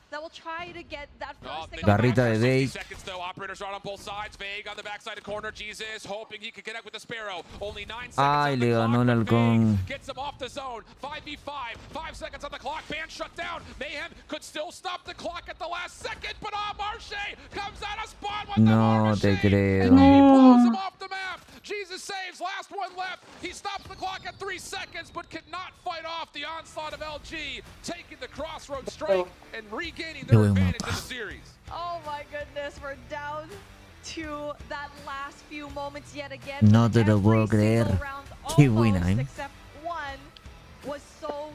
Garrita de Bait.
Seconds though, operators are on both sides. Vague on the backside of corner. Jesus hoping he could connect with the Sparrow. Only 9 seconds
Ay,
on
le
the clock,
ganó el
but
halcón.
Vague gets him off the zone. 5v5. 5 seconds on the clock. Ban shut down. Mayhem could still stop the clock at the last second, but Marche comes out of spawn with
No te creo.
blows him off the map. Jesus saves, last one left. He stops the clock at 3 seconds, but cannot fight off the onslaught of LG, taking the crossroads strike and regaining their advantage in the series.
Oh my goodness, we're down to that last few moments yet again.
No te lo puedo
Every
creer.
single round,
Qué buena,
almost,
¿eh?
except one was so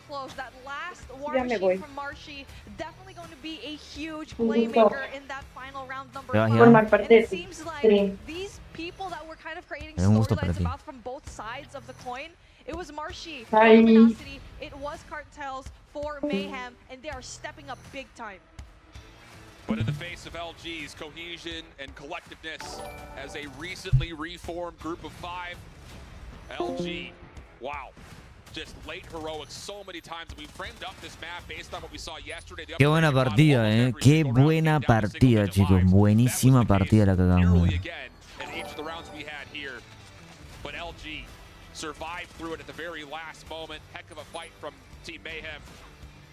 close. That last war
Ya me
machine
voy.
from Marshy definitely going to be a huge playmaker in that final round number
Te vas
5.
ya.
Formar
And
parte
it
de
seems like
Sí.
these people that were kind of creating
Es un gusto para
storylines
ti.
about from both sides of the coin, it was Marshy,
Bye.
Luminosity, it was Cartels for Mayhem, and they are stepping up big time.
But in the face of LG's cohesion and collectiveness as a recently reformed group of 5, LG, wow. Just late heroics so many times. We framed up this map based on what we saw yesterday.
Qué buena partida, Qué buena partida, chicos. Buenísima partida la que acabamos de ver.
Again, in each of the rounds we had here. But LG survived through it at the very last moment. Heck of a fight from Team Mayhem.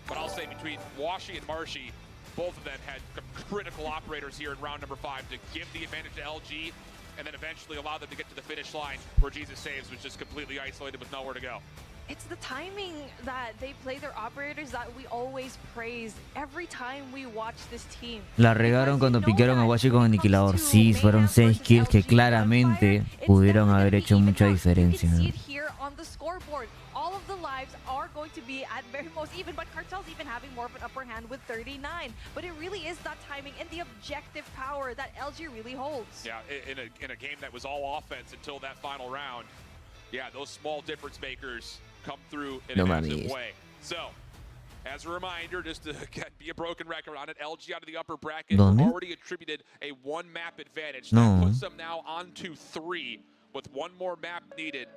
But I'll say between Washi and Marshy, both of them had critical operators here in round number 5 to give the advantage to LG and then eventually allow them to get to the finish line where Jesus Saves was just completely isolated with nowhere to go.
It's the timing that they play their operators that we always praise every time we watch this team.
La regaron cuando piquearon a Washi con aniquilador. Sí, fueron 6 kills que claramente pudieron haber hecho mucha diferencia.
See it here on the scoreboard. All of the lives are going to be at very most even, but Cartel's even having more of an upper hand with 39. But it really is that timing and the objective power that LG really holds.
Yeah, in a game that was all offense until that final round. Yeah, those small difference makers come through in a massive way. So, as a reminder, just to be a broken record on it, LG out of the upper bracket already attributed a 1-map advantage. That puts them now onto 3 with 1 more map needed.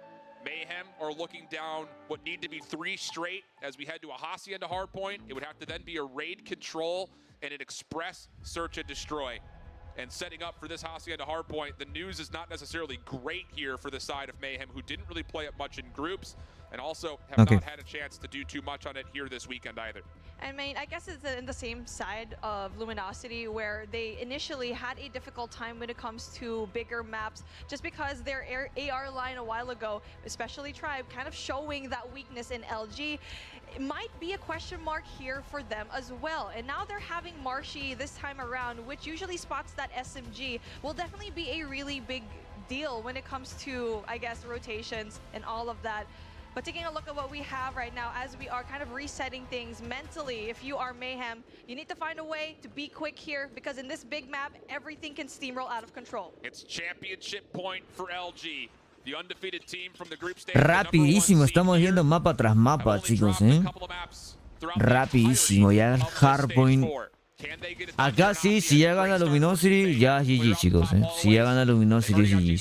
Mayhem are looking down what need to be 3 straight as we head to a Hacienda hardpoint. It would have to then be a raid control and an express search and destroy. And setting up for this Hacienda hardpoint, the news is not necessarily great here for the side of Mayhem, who didn't really play it much in groups, and also have not had a chance to do too much on it here this weekend either.
I mean, I guess it's in the same side of Luminosity where they initially had a difficult time when it comes to bigger maps, just because their AR line a while ago, especially Tribe, kind of showing that weakness in LG. It might be a question mark here for them as well. And now they're having Marshy this time around, which usually spots that SMG, will definitely be a really big deal when it comes to, I guess, rotations and all of that. But taking a look at what we have right now as we are kind of resetting things mentally, if you are Mayhem, you need to find a way to be quick here, because in this big map, everything can steamroll out of control.
It's championship point for LG. The undefeated team from the group stage.
Rapidísimo, estamos viendo mapa tras mapa, chicos, Rapidísimo, ya el hardpoint. Acá sí, si ya gana Luminosity, ya GG, chicos, Si ya gana Luminosity, GG.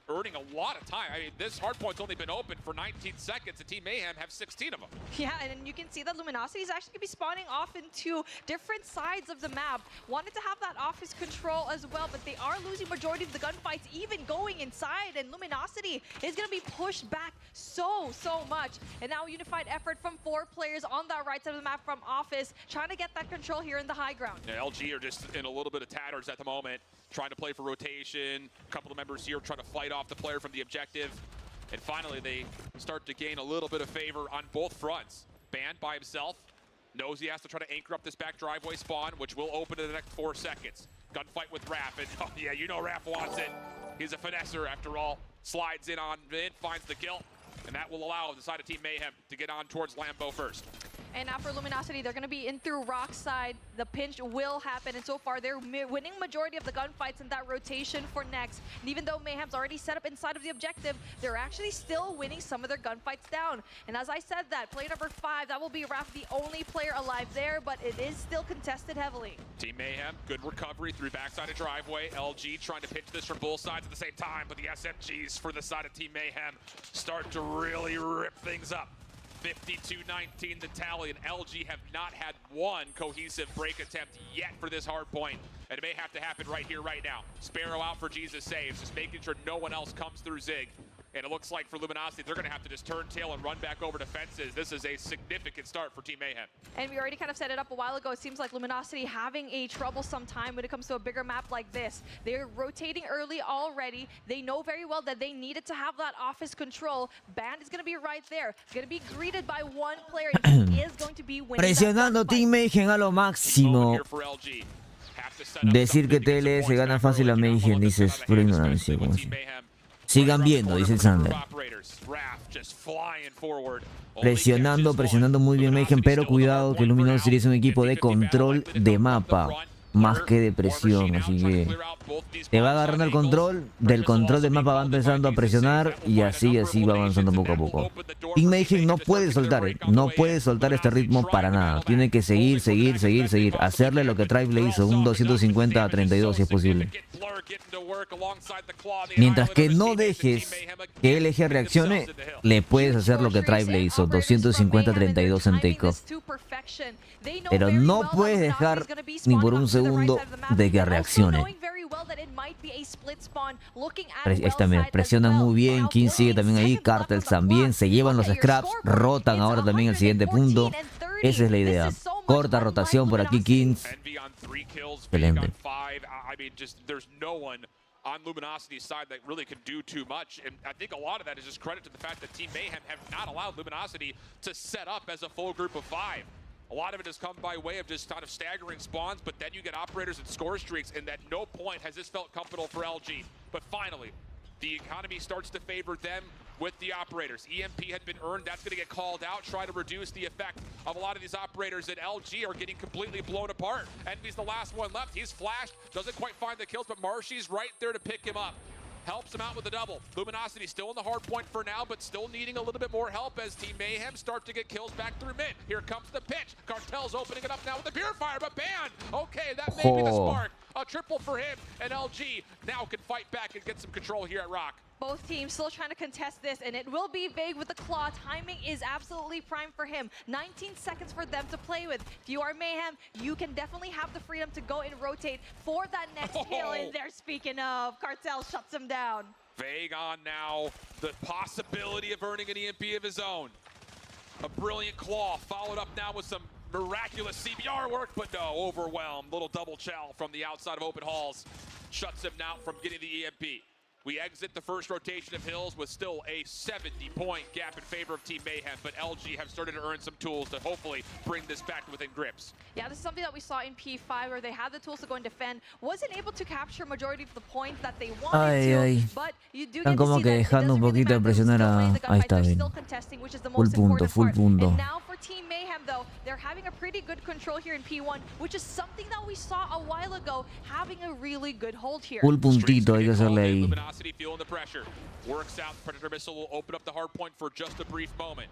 Earning a lot of time. I mean, this hardpoint's only been open for 19 seconds, and Team Mayhem have 16 of them.
Yeah, and you can see that Luminosity is actually going to be spawning off into different sides of the map. Wanted to have that office control as well, but they are losing majority of the gunfights, even going inside, and Luminosity is going to be pushed back so much. And now unified effort from 4 players on that right side of the map from office, trying to get that control here in the high ground.
Yeah, LG are just in a little bit of tatters at the moment, trying to play for rotation. A couple of members here trying to fight off the player from the objective. And finally, they start to gain a little bit of favor on both fronts. Band by himself, knows he has to try to anchor up this back driveway spawn, which will open in the next 4 seconds. Gunfight with Raph, and oh yeah, you know Raph wants it. He's a finesser after all. Slides in, finds the kill, and that will allow the side of Team Mayhem to get on towards Lambo first.
And now for Luminosity, they're going to be in through Rock side. The pinch will happen, and so far they're winning majority of the gunfights in that rotation for next. And even though Mayhem's already set up inside of the objective, they're actually still winning some of their gunfights down. And as I said that, player number 5, that will be Raph, the only player alive there, but it is still contested heavily.
Team Mayhem, good recovery through backside of driveway. LG trying to pinch this from both sides at the same time, but the SMGs for the side of Team Mayhem start to really rip things up. 52-19 the tally, and LG have not had one cohesive break attempt yet for this hard point. And it may have to happen right here, right now. Sparrow out for Jesus saves, just making sure no one else comes through Zig. And it looks like for Luminosity, they're going to have to just turn tail and run back over defenses. This is a significant start for Team Mayhem.
And we already kind of set it up a while ago. It seems like Luminosity having a troublesome time when it comes to a bigger map like this. They're rotating early already. They know very well that they needed to have that office control. Band is going to be right there. Going to be greeted by one player, and he is going to be winning.
Presionando Team Mayhem a lo máximo. Decir que TL se gana fácil a Mayhem, dices, pura ignorancia, como así. Sigan viendo, dice el Sander. Presionando muy bien Mayhem, pero cuidado que Luminosity es un equipo de control de mapa, más que de presión, así que te va agarrando el control, del control de mapa va empezando a presionar y así va avanzando poco a poco. Team Mayhem no puede soltar, no puede soltar este ritmo para nada, tiene que seguir, hacerle lo que Tribe le hizo, un 250-32 si es posible. Mientras que no dejes que LG reaccione, le puedes hacer lo que Tribe le hizo, 250-32 en takeoff. Pero no puedes dejar ni por un segundo de que reaccione. Ahí está, mira, presionan muy bien, King sigue también ahí, Cartels también, se llevan los scraps, rotan ahora también el siguiente punto. Esa es la idea. Corta rotación por aquí, Kings. Excelente.
on Luminosity's side that really can do too much. And I think a lot of that is just credit to the fact that Team Mayhem have not allowed Luminosity to set up as a full group of 5. A lot of it has come by way of just kind of staggering spawns, but then you get operators and score streaks, and at no point has this felt comfortable for LG. But finally, the economy starts to favor them with the operators. EMP had been earned, that's gonna get called out, try to reduce the effect of a lot of these operators at LG are getting completely blown apart. Envy's the last one left, he's flashed, doesn't quite find the kills, but Marshy's right there to pick him up. Helps him out with the double. Luminosity still in the hard point for now, but still needing a little bit more help as Team Mayhem start to get kills back through mid. Here comes the pitch. Cartel's opening it up now with the purifier, but banned. Okay, that may be the spark. A triple for him, and LG now can fight back and get some control here at Rock.
Both teams still trying to contest this, and it will be Vague with the claw. Timing is absolutely prime for him. 19 seconds for them to play with. If you are Mayhem, you can definitely have the freedom to go and rotate for that next kill. And there, speaking of, Cartel shuts him down.
Vague on now, the possibility of earning an EMP of his own. A brilliant claw, followed up now with some miraculous CBR work, but no, overwhelmed. Little double chow from the outside of open halls. Shuts him now from getting the EMP. We exit the first rotation of Hills with still a 70-point gap in favor of Team Mayhem, but LG have started to earn some tools to hopefully bring this back within grips.
Yeah, this is something that we saw in P5 where they had the tools to go and defend. Wasn't able to capture majority of the points that they wanted to, but you do get
como
to see
que
that it
dejando un
doesn't really
poquito de
matter.
presionar
Still playing
a...
the
Ahí
gunfight,
está
they're
bien.
still contesting, which is the
Full
most
punto,
important
full
part.
punto.
And now for Team Mayhem, though, they're having a pretty good control here in P1, which is something that we saw a while ago, having a really good hold here.
Full puntito hay que hacerle ahí.
Luminosity feeling the pressure. Works out, Predator Missile will open up the hard point for just a brief moment.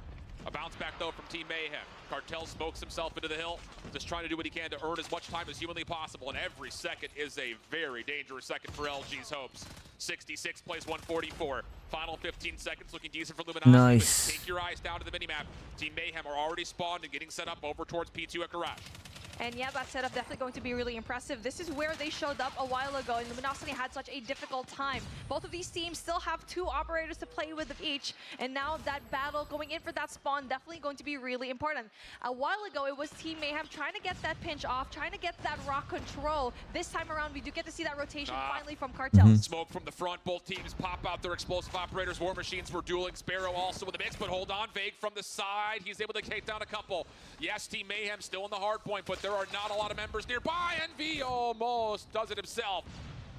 A bounce back though from Team Mayhem. Cartel smokes himself into the hill, just trying to do what he can to earn as much time as humanly possible, and every second is a very dangerous second for LG's hopes. 66 plays 144. Final 15 seconds looking decent for Luminosity.
Nice.
Take your eyes down to the minimap. Team Mayhem are already spawned and getting set up over towards P2 at Garage.
And yeah, that setup definitely going to be really impressive. This is where they showed up a while ago, and Luminosity had such a difficult time. Both of these teams still have 2 operators to play with of each, and now that battle going in for that spawn definitely going to be really important. A while ago, it was Team Mayhem trying to get that pinch off, trying to get that rock control. This time around, we do get to see that rotation finally from Cartel.
Smoke from the front, both teams pop out their explosive operators. War Machines were dueling. Sparrow also in the mix, but hold on, Vague from the side. He's able to take down a couple. Yes, Team Mayhem still in the hard point, but there are not a lot of members nearby. Envy almost does it himself,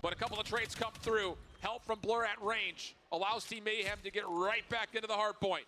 but a couple of trades come through. Help from Blur at range allows Team Mayhem to get right back into the hard point.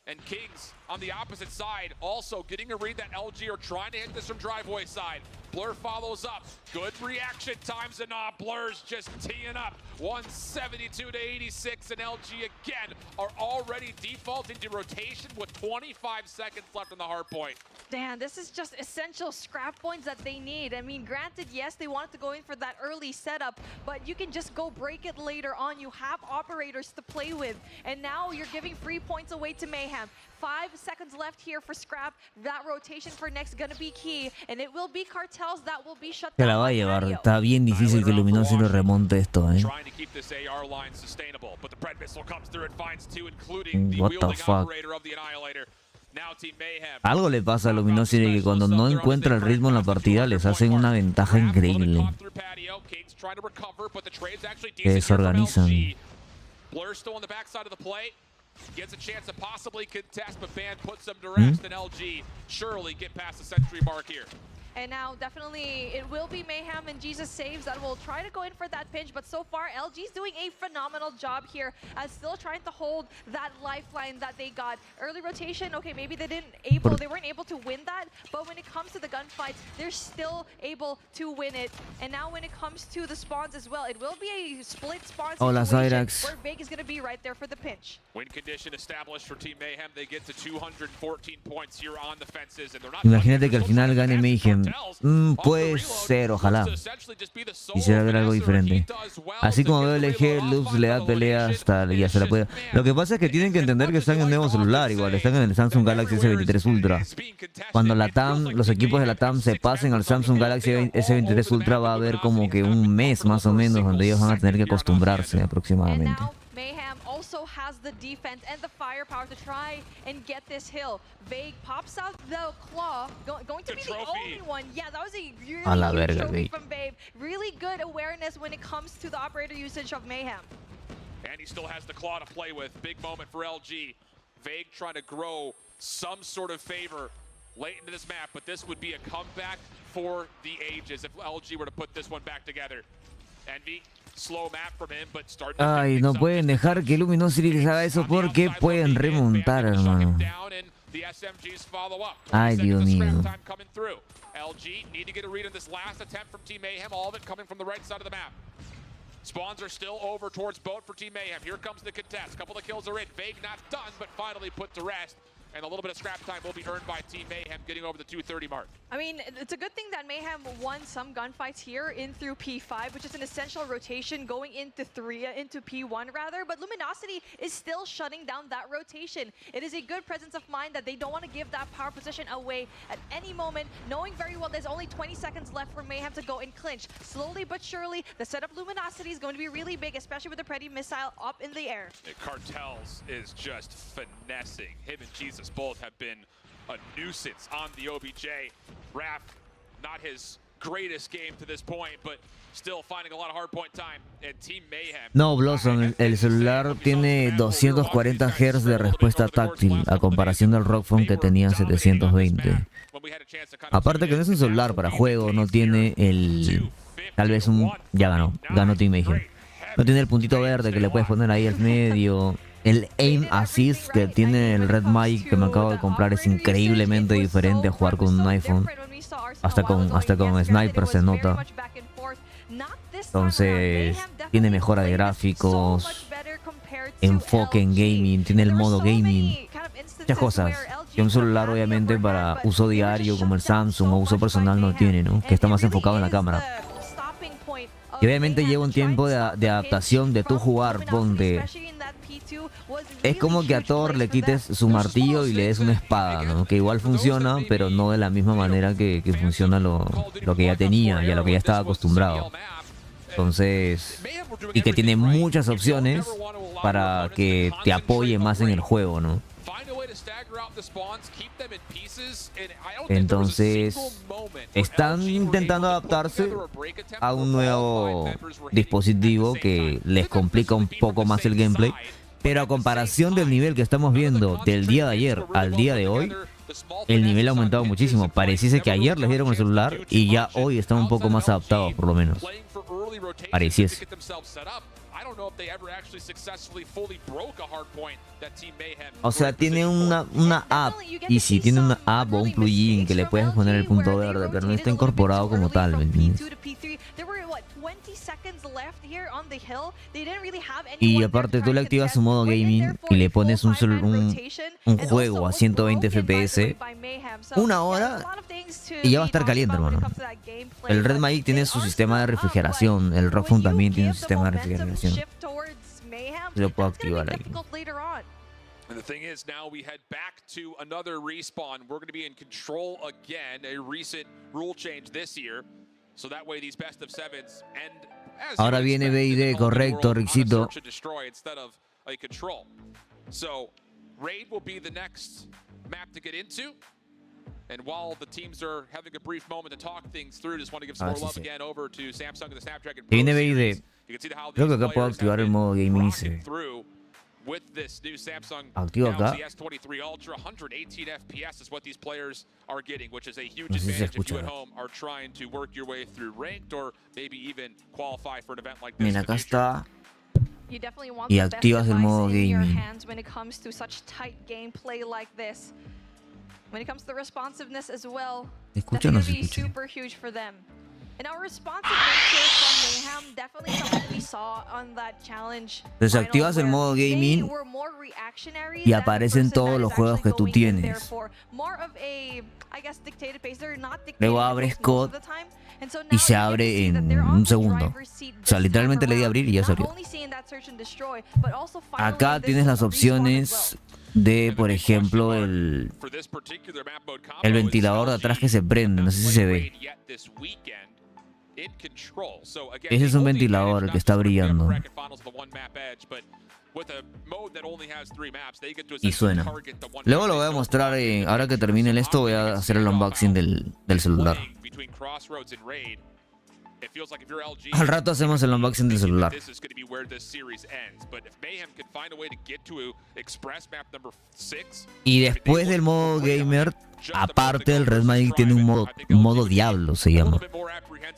And Kings on the opposite side also getting a read that LG are trying to hit this from driveway side. Blur follows up. Good reaction times and Blur's just teeing up. 172 to 86, and LG again are already defaulting to rotation with 25 seconds left on the hard point.
Damn, this is just essential scrap points that they need. I mean, granted, yes, they wanted to go in for that early setup, but you can just go break it later on. You have operators to play with, and now you're giving free points away to Mayhem. 5 seconds left here for scrap. That rotation for next gonna be key, and it will be Cartels that will be shut
Se
down.
la va a llevar. Está bien difícil que Luminosity lo remonte esto,
Trying to keep this AR line sustainable, but the Pred Missile comes through and finds 2, including the
What the
wielding
fuck?
operator of the Annihilator. Now Team Mayhem.
Algo le pasa a Luminosity que cuando no encuentra el ritmo en la partida les hacen una ventaja increíble. Se desorganizan.
Blur still on the backside of the play. Gets a chance to possibly contest, but Ban puts them to rest, and LG surely get past the century mark here.
And now definitely it will be Mayhem and Jesus Saves that will try to go in for that pinch, but so far LG's doing a phenomenal job here as still trying to hold that lifeline that they got. Early rotation, okay, maybe they weren't able to win that, but when it comes to the gunfights, they're still able to win it. And now when it comes to the spawns as well, it will be a split spawn situation where Vague is going to be right there for the pinch.
Win condition established for Team Mayhem. They get to 214 points here on the fences, and they're not.
Imagínate que al final gane Mayhem. Puede ser, ojalá. Quisiera ver algo diferente. Así como veo LG, Loops le da pelea hasta ya se la puede. Lo que pasa es que tienen que entender que están en un nuevo celular igual. Están en el Samsung Galaxy S23 Ultra. Cuando los equipos de la TAM se pasen al Samsung Galaxy S23 Ultra va a haber como que un mes más o menos donde ellos van a tener que acostumbrarse aproximadamente.
Mayhem also has the defense and the firepower to try and get this hill. Vague pops out the claw, going to be the only one. Yeah, that was a really huge trophy from Vague. Really good good awareness when it comes to the operator usage of Mayhem.
And he still has the claw to play with. Big moment for LG. Vague trying to grow some sort of favor late into this map, but this would be a comeback for the ages if LG were to put this one back together. Envy, slow map from him, but starting to
Ay, no pueden dejar que Luminosity les haga eso porque pueden remontar, hermano.
the SMGs follow up.
Ay, Dios mío.
Time coming through. LG need to get a read on this last attempt from Team Mayhem, all of it coming from the right side of the map. Spawns are still over towards boat for Team Mayhem. Here comes the contest. Couple of kills are in. Vague not done, but finally put to rest. And a little bit of scrap time will be earned by Team Mayhem, getting over the 230 mark.
I mean, it's a good thing that Mayhem won some gunfights here in through P5, which is an essential rotation going into P1 rather. But Luminosity is still shutting down that rotation. It is a good presence of mind that they don't want to give that power position away at any moment, knowing very well there's only 20 seconds left for Mayhem to go and clinch. Slowly but surely, the setup Luminosity is going to be really big, especially with the Pretty Missile up in the air.
Cartels is just finessing. Him and Jesus both have been a nuisance on the OBJ. Raph, not his greatest game to this point, but still finding a lot of hard point time. And Team Mayhem.
No, Blossom, el celular tiene 240 Hz de respuesta táctil a comparación del Rock Phone que tenía 720. Aparte que no es un celular para juego, no tiene el... Tal vez un... Ya ganó Team Mayhem. No tiene el puntito verde que le puedes poner ahí al medio. El aim assist que tiene el Red Mic que me acabo de comprar es increíblemente diferente a jugar con un iPhone. Hasta con Sniper se nota. Entonces tiene mejora de gráficos, enfoque en gaming, tiene el modo gaming, muchas cosas que un celular obviamente para uso diario como el Samsung o uso personal no tiene, ¿no? Que está más enfocado en la cámara. Y obviamente lleva un tiempo de adaptación de tu jugar, ponte. Es como que a Thor le quites su martillo y le des una espada, ¿no? Que igual funciona, pero no de la misma manera que funciona lo que ya tenía y a lo que ya estaba acostumbrado. Entonces, y que tiene muchas opciones para que te apoye más en el juego, ¿no? Entonces, están intentando adaptarse a un nuevo dispositivo que les complica un poco más el gameplay. Pero a comparación del nivel que estamos viendo del día de ayer al día de hoy, el nivel ha aumentado muchísimo. Pareciese que ayer les dieron el celular y ya hoy están un poco más adaptados, por lo menos. Pareciese. O sea, tiene una app, y si tiene una app o un plugin que le puedes poner el punto verde, pero no está incorporado como tal, ¿me entiendes? Y aparte tú le activas su modo gaming y le pones un juego a 120 FPS, una hora y ya va a estar caliente, hermano. El Red Mic tiene su sistema de refrigeración, el Rock Phone también tiene un sistema de refrigeración. Lo puedo activar ahí.
And the thing is, now we head back to another respawn. We're going to be in control again, a recent rule change this year. So that way these best of sevens end as
ahora viene BID, correcto, Rixito.
Instead of a control. So raid will be the next map to get into. And while the teams are having a brief moment to talk things through, just want to give some more love again over to Samsung and the Snapdragon Pro
viene
series.
BID. Creo que acá puedo activar el modo gaming.
With this new Samsung
Activo acá.
Galaxy S23 Ultra, 118 FPS is what these players are getting, which is a huge advantage if you at home are trying to work your way through ranked or maybe even qualify for an event like this.
Mira, acá está.
You definitely want
Y
the best
activas el modo
devices in your
gaming.
hands when it comes to such tight gameplay like this. When it comes to the responsiveness as well,
¿Se escucha o no se
definitely
escucha?
super huge for them. And our responsive nature from Mayhem, definitely something we saw on that challenge.
Entonces activas el modo gaming y aparecen todos los juegos que tú tienes. Luego abres COD y se abre en un segundo. O sea, literalmente le di a abrir y ya se abrió. Acá tienes las opciones de, por ejemplo, el ventilador de atrás que se prende. No sé si se ve. Ese es un ventilador el que está brillando. Y suena. Luego lo voy a mostrar, ahora que termine esto voy a hacer el unboxing del celular. Al rato hacemos el unboxing del celular. Y después del modo gamer, aparte el Red Magic tiene un modo Diablo, se llama,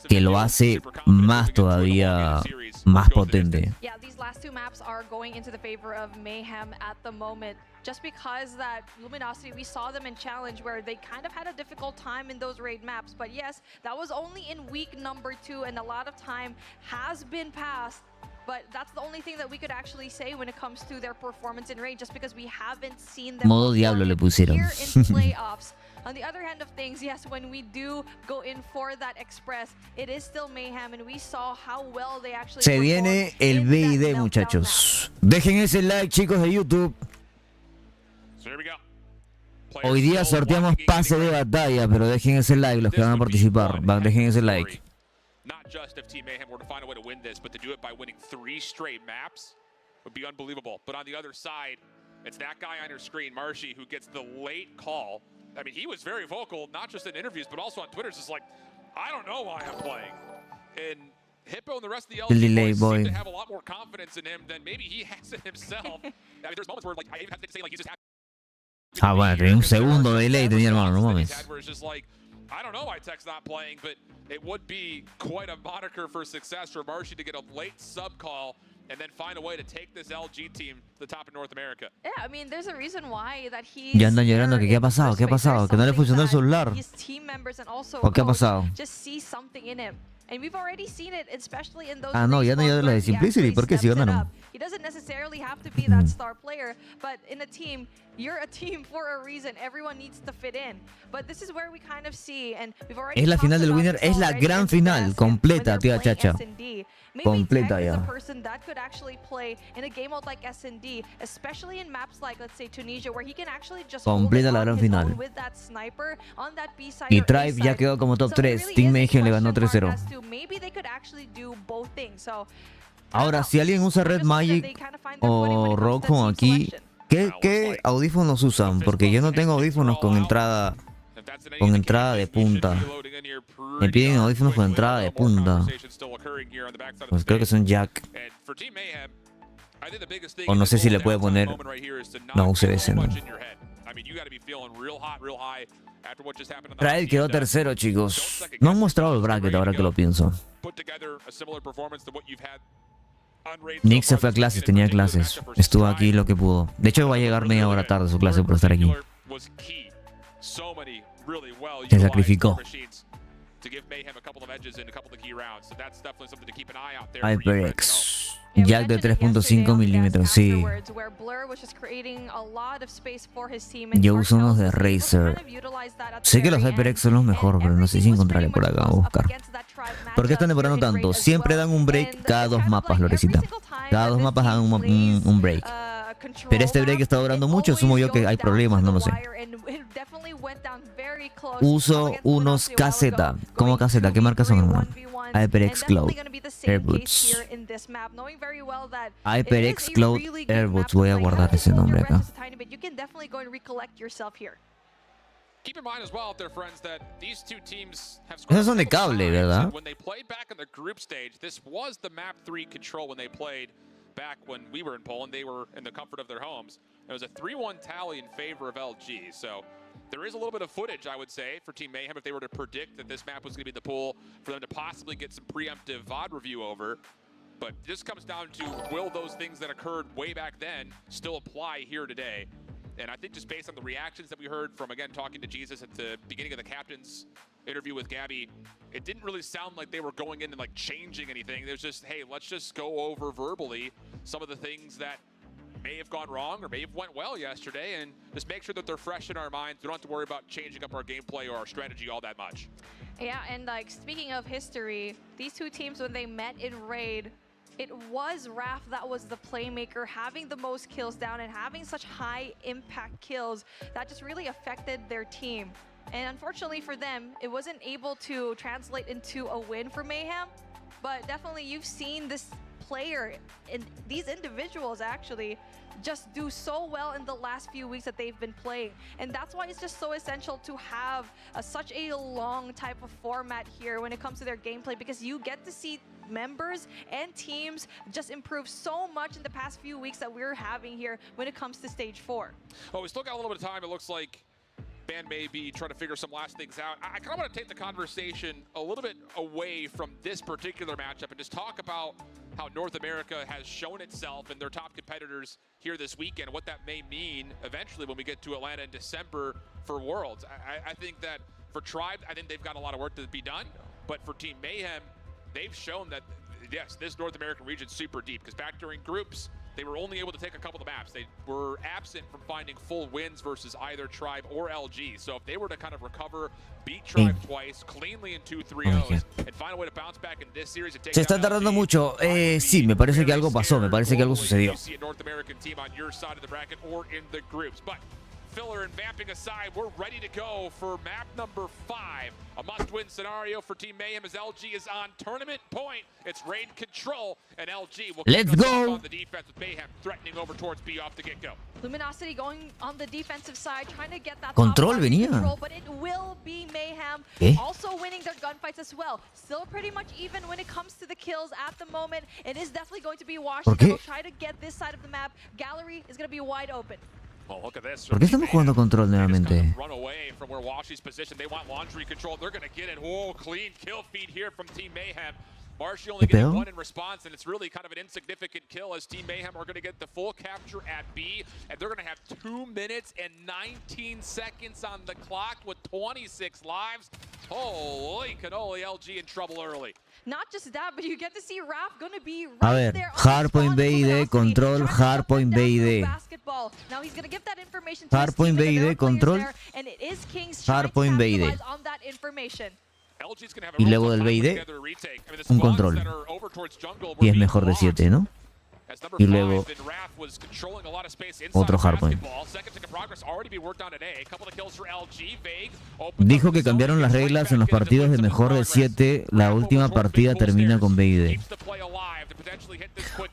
que lo hace más todavía más potente.
Yeah, these last two maps are going into the favor of Mayhem at the moment. Just because that Luminosity, we saw them in Challenge where they kind of had a difficult time in those raid maps. But yes, that was only in week number 2 and a lot of time has been passed. But that's the only thing that we could actually say when it comes to their performance in raid, just because we haven't seen them
Modo Diablo le pusieron.
here in playoffs. On the other hand of things, yes, when we do go in for that Express, it is still Mayhem, and we saw how well they actually
Se viene el VID, muchachos. Dejen ese like, chicos de YouTube. Hoy día sorteamos pase de batalla, pero dejen ese like los que van a participar. Dejen ese like.
Not just if Team Mayhem were to find a way to win this, but to do it by winning 3 straight maps would be unbelievable. But on the other side, it's that guy on your screen, Marshy, who gets the late call. I mean, he was very vocal, not just in interviews, but also on Twitter. It's just like, I don't know why I'm playing. And Hippo and the rest of the LG boys seem to have a lot more confidence in him than maybe he has in himself. I mean, there's moments where like I even have to say like he's just happy.
Ah, bueno, tenía un segundo de delay, tenía, hermano, no mames.
Where it's just like, I don't know why Tech's not playing, but it would be quite a moniker for success for Marshy to get a late sub call and then find a way to take this LG team to the top of North America.
Yeah, I mean, there's a reason why that he's
Ya andan llorando que qué ha pasado, que no le funcionó el celular.
his team members and also
¿O qué ha
coach
pasado?
just see something in him. And we've already seen it, especially in those
Ah, no, ya no
response
llora la de
where he
Simplicity,
actually
¿por qué si
steps it
ganaron?
up. He doesn't necessarily have to be that star player, but in a team, you're a team for a reason. Everyone needs to fit in. But this is where we kind of see, and we've already
Es la final del
talked
winner,
about
es la
this already
gran
in
final,
Best
completa, tía Chacha.
S&D. Maybe
Completa
Tech is a
ya.
person that could actually play in a game mode like S&D, especially in maps like, let's say, Tunisia, where he can actually just
Completa la gran final.
with that sniper on that B side
Y
or A
Tribe ya
side.
quedó como top
So it
3.
really
Team
is a
Mayhem le ganó
question mark
3-0.
as to maybe they could actually do both things. So
Ahora, si alguien usa Red Magic o Roku aquí, ¿qué audífonos usan? Porque yo no tengo audífonos con entrada de punta. Me piden audífonos con entrada de punta. Pues creo que son jack. O no sé si le puede poner. No, USB-C no. Trail quedó tercero, chicos. No han mostrado el bracket ahora que lo pienso. Nick se fue a clases, tenía clases. Estuvo aquí lo que pudo. De hecho, va a llegar media hora tarde a su clase por estar aquí. Se sacrificó. HyperX. Jack de 3.5 milímetros, sí. Yo uso unos de Razer. Sé que los HyperX son los mejores, pero no sé si encontraré por acá. Voy a buscar. ¿Por qué están demorando tanto? Siempre dan un break cada 2 mapas, Lorecita. Cada 2 mapas dan un break. Pero este break está durando mucho, asumo yo que hay problemas, no lo sé. Uso unos caseta. ¿Cómo caseta? ¿Qué marcas son, hermano? HyperX Cloud Airbuds. HyperX Cloud Airbuds. Voy a guardar ese nombre acá.
Keep in mind as well, their friends, that these two teams have
Esos son de cable, ¿verdad?
when they played back in the group stage. This was the map 3 control when they played back when we were in Poland. They were in the comfort of their homes. It was a 3-1 tally in favor of LG. So there is a little bit of footage, I would say, for Team Mayhem if they were to predict that this map was going to be the pool for them to possibly get some preemptive VOD review over. But this comes down to, will those things that occurred way back then still apply here today? And I think just based on the reactions that we heard from, again, talking to Jesus at the beginning of the captain's interview with Gabby, it didn't really sound like they were going in and like changing anything. There's just, hey, let's just go over verbally some of the things that may have gone wrong or may have went well yesterday and just make sure that they're fresh in our minds. We don't have to worry about changing up our gameplay or our strategy all that much.
Yeah, and like speaking of history, these two teams, when they met in Raid, it was Raph that was the playmaker, having the most kills down and having such high impact kills that just really affected their team. And unfortunately for them, it wasn't able to translate into a win for Mayhem, but definitely you've seen this player, and these individuals actually just do so well in the last few weeks that they've been playing. And that's why it's just so essential to have such a long type of format here when it comes to their gameplay, because you get to see members and teams just improve so much in the past few weeks that we're having here when it comes to stage 4.
Well, we still got a little bit of time. It looks like Ben may be trying to figure some last things out. I kind of want to take the conversation a little bit away from this particular matchup and just talk about how North America has shown itself and their top competitors here this weekend, what that may mean eventually when we get to Atlanta in December for Worlds. I think that for Tribe, I think they've got a lot of work to be done, but for Team Mayhem, they've shown that, yes, this North American region's super deep, because back during groups, they were only able to take a couple of maps. They were absent from finding full wins versus either Tribe or LG. So if they were to kind of recover, beat Tribe twice, cleanly in 2-3-0s, and find a way to bounce back in this series and take
Se está tardando mucho. Sí, me parece que algo pasó, me parece que algo sucedió.
You see a North American team on your side of the bracket or in the groups. But filler and vamping aside, we're ready to go for map number 5. A must-win scenario for Team Mayhem as LG is on tournament point. It's raid control, and LG will
Let's go
on the defense with Mayhem threatening over towards B off the get-go.
Luminosity going on the defensive side, trying to get that
Control
top
venía.
control, but it will be Mayhem
¿Qué?
also winning their gunfights as well. Still pretty much even when it comes to the kills at the moment. It is definitely going to be Washington. They'll try to get this side of the map. Gallery is going to be wide open.
Well, look at this.
¿Por qué estamos jugando control nuevamente?
Run away from where Washi's position. They want laundry control. They're going to get it. Whoa, clean kill feed here from Team Mayhem. Marshy only getting one in response, and it's really kind of an insignificant kill as Team Mayhem are going to get the full capture at B, and they're going to have 2 minutes and 19 seconds on the clock with 26 lives. Holy cannoli, LG in trouble early.
Not just that, but you get to see Raph going to be
A
right
ver,
there on
hardpoint BID, control, hardpoint BID.
basketball. Now he's going to give that information to his
Hardpoint
team, and there
BID,
are players
control,
there, and it is Kings trying to
hardpoint BID.
capitalize on that information.
Y luego del BID, un control. Y es mejor de 7, ¿no? Y luego otro hardpoint. Dijo que cambiaron las reglas en los partidos de mejor de 7. La última partida termina con BID.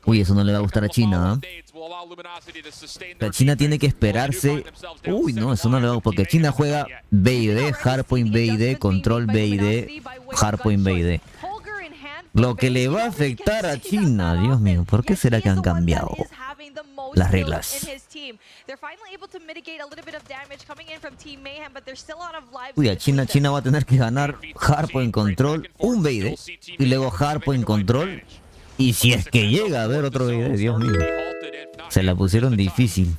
Uy, eso no le va a gustar a China, ¿eh? La China tiene que esperarse. Uy, no, eso no le va a gustar. Porque China juega BID, hardpoint BID, control BID, hardpoint BID. Lo que le va a afectar a China, Dios mío, ¿por qué será que han cambiado las reglas? Uy, a China va a tener que ganar hardpoint control, un BID, y luego hardpoint control, y si es que llega a haber otro BID, Dios mío, se la pusieron difícil.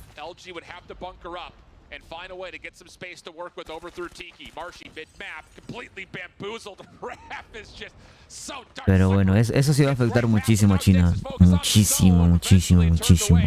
And find a way to get some space to work with over through Tiki. Marshy mid-map, completely bamboozled. Raph is just so dark.
Pero bueno, eso sí va a afectar muchísimo a China. Muchísimo, muchísimo, muchísimo.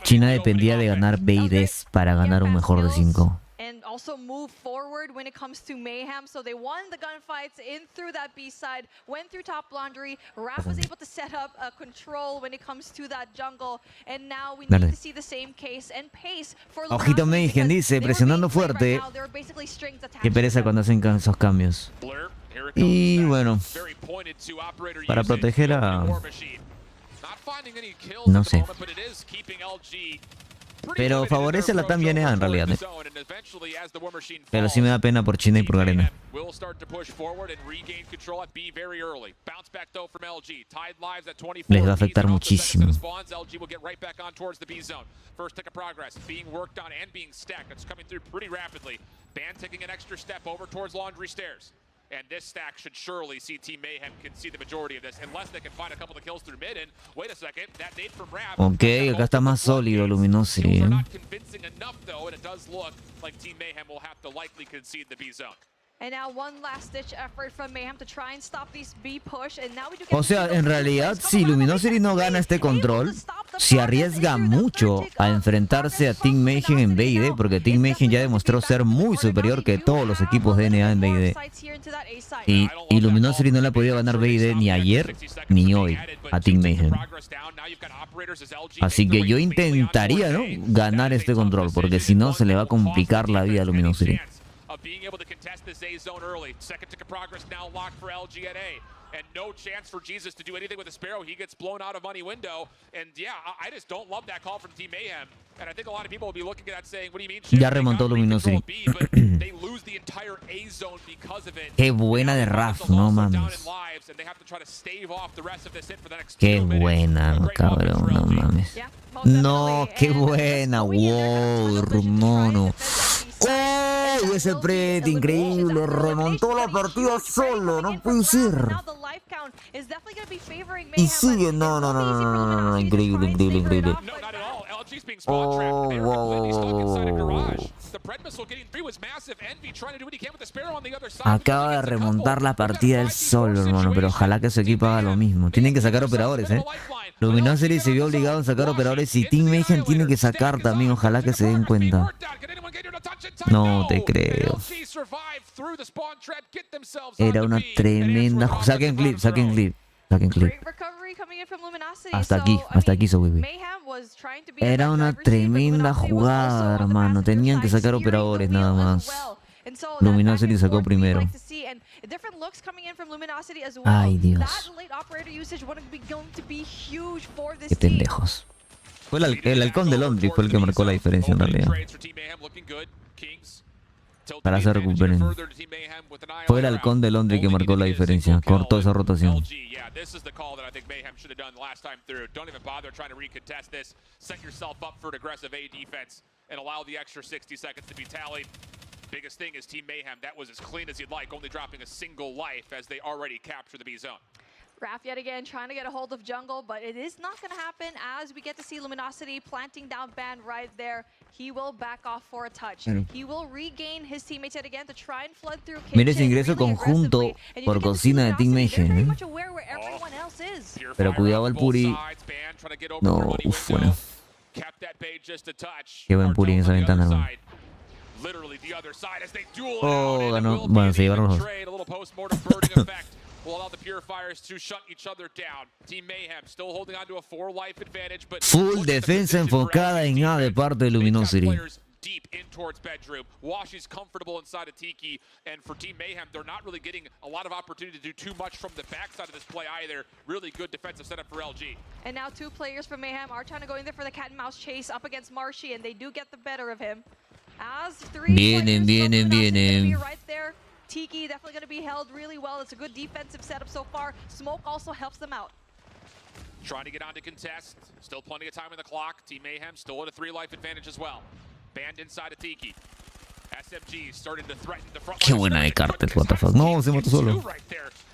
China dependía de ganar BIDs para ganar un mejor de 5.
And also move forward when it comes to Mayhem. So they won the gunfights in through that B side, went through top laundry. Raph was able to set up a control when it comes to that jungle. And now we need to see the same case and pace for
Ojito Mayhem dice, presionando fuerte. Qué pereza cuando hacen esos cambios. Y bueno, para proteger a... No sé. Pero favorece a la TAM en realidad. Pero sí me da pena por China y por Garena. Les va a afectar muchísimo.
And this stack should surely see Team Mayhem concede the majority of this, unless they can find a couple of kills through mid. And wait a second, that nade from Raph.
Ok, acá está más sólido Luminosity.
Not convincing enough though, and it does look like Team Mayhem will have to likely concede the B zone.
And now one last ditch effort from Mayhem to try and stop this B push, and now we do get.
O sea, en realidad, si Luminosity no gana este control, se arriesga mucho a enfrentarse a Team Mayhem en BID, porque Team Mayhem ya demostró ser muy superior que todos los equipos de NA en BID. Y Luminosity no le ha podido ganar BID ni ayer ni hoy a Team Mayhem. Así que yo intentaría, ¿no?, ganar este control, porque si no se le va a complicar la vida a Luminosity.
Of being able to contest this A zone early. Second tick of progress now locked for LG at A.
and no chance for Jesus to do anything with the Sparrow. He gets blown out of money window, and yeah, I just don't love that call from Team Mayhem. And I think a lot of people will be looking at that saying, what do you mean?
Ya remontó Luminosity.
They lose the entire A zone because of it.
Qué buena de Raf, no mames. Qué buena, cabrón, no mames. No, qué buena, wow, mono. ¡Oh! Ese pret increíble, remontó la partida solo, no puede ser. Y sigue, no, increíble, increíble, increíble. Oh, wow. Acaba de remontar la partida él solo, hermano, pero ojalá que su equipo haga lo mismo. Tienen que sacar operadores, Luminosity se vio obligado a sacar operadores y Team Mayhem tiene que sacar también, ojalá que se den cuenta. No te creo. Era una tremenda... Saquen clip. Hasta aquí se vive. Era una tremenda jugada, hermano. Tenían que sacar operadores nada más. Luminosity sacó primero. Ay, Dios. Qué pendejos. Fue el halcón de Londres fue el que marcó la diferencia en realidad. Para se recuperen. Fue el halcón de Londres que marcó la diferencia. Cortó esa rotación.
Biggest thing is Team Mayhem, that was as clean as you'd like, only dropping a single life as they already capture the B zone.
Raph yet again trying to get a hold of jungle, but it is not going to happen as we get to see Luminosity planting down Ban right there. He will back off for a touch. He will regain his teammates yet again to try and flood through kitchen.
Mira ese ingreso conjunto por cocina de Team Mayhem. Pero cuidado al Puri. No, bueno. Qué buen Puri en esa ventana, ¿no? Oh, ganó. Bueno, se llevaron los dos. Full defensa enfocada en A de parte de Luminosity.
Deep in towards bedroom. Washi's comfortable inside of Tiki, and for Team Mayhem, they're not really getting a lot of opportunity to do too much from the backside of this play either. Really good defensive setup for LG.
And now two players from Mayhem are trying to go in there for the cat and mouse chase up against Marshy, and they do get the better of him. As three
Vienen.
Right there. Tiki definitely going to be held really well. It's a good defensive setup so far. Smoke also helps them out.
Trying to get on to contest. Still plenty of time on the clock. Team Mayhem still at a 3-life advantage as well. Banned inside of Tiki. SMG starting to threaten the front.
Qué buena de Cartel, what the fuck. No, se mató solo.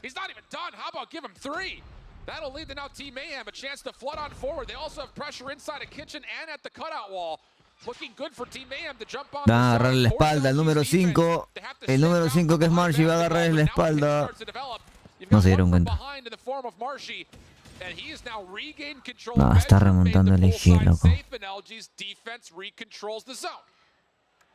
He's not even done. How about give him 3? That'll lead to now Team Mayhem a chance to flood on forward. They also have pressure inside of kitchen and at the cutout wall. Looking good for Team Mayhem to jump on.
Va a agarrarle la espalda el número 5. El número 5 que es Marshy va a agarrarle la espalda. No se dieron cuenta. No, está remontando el EG, loco.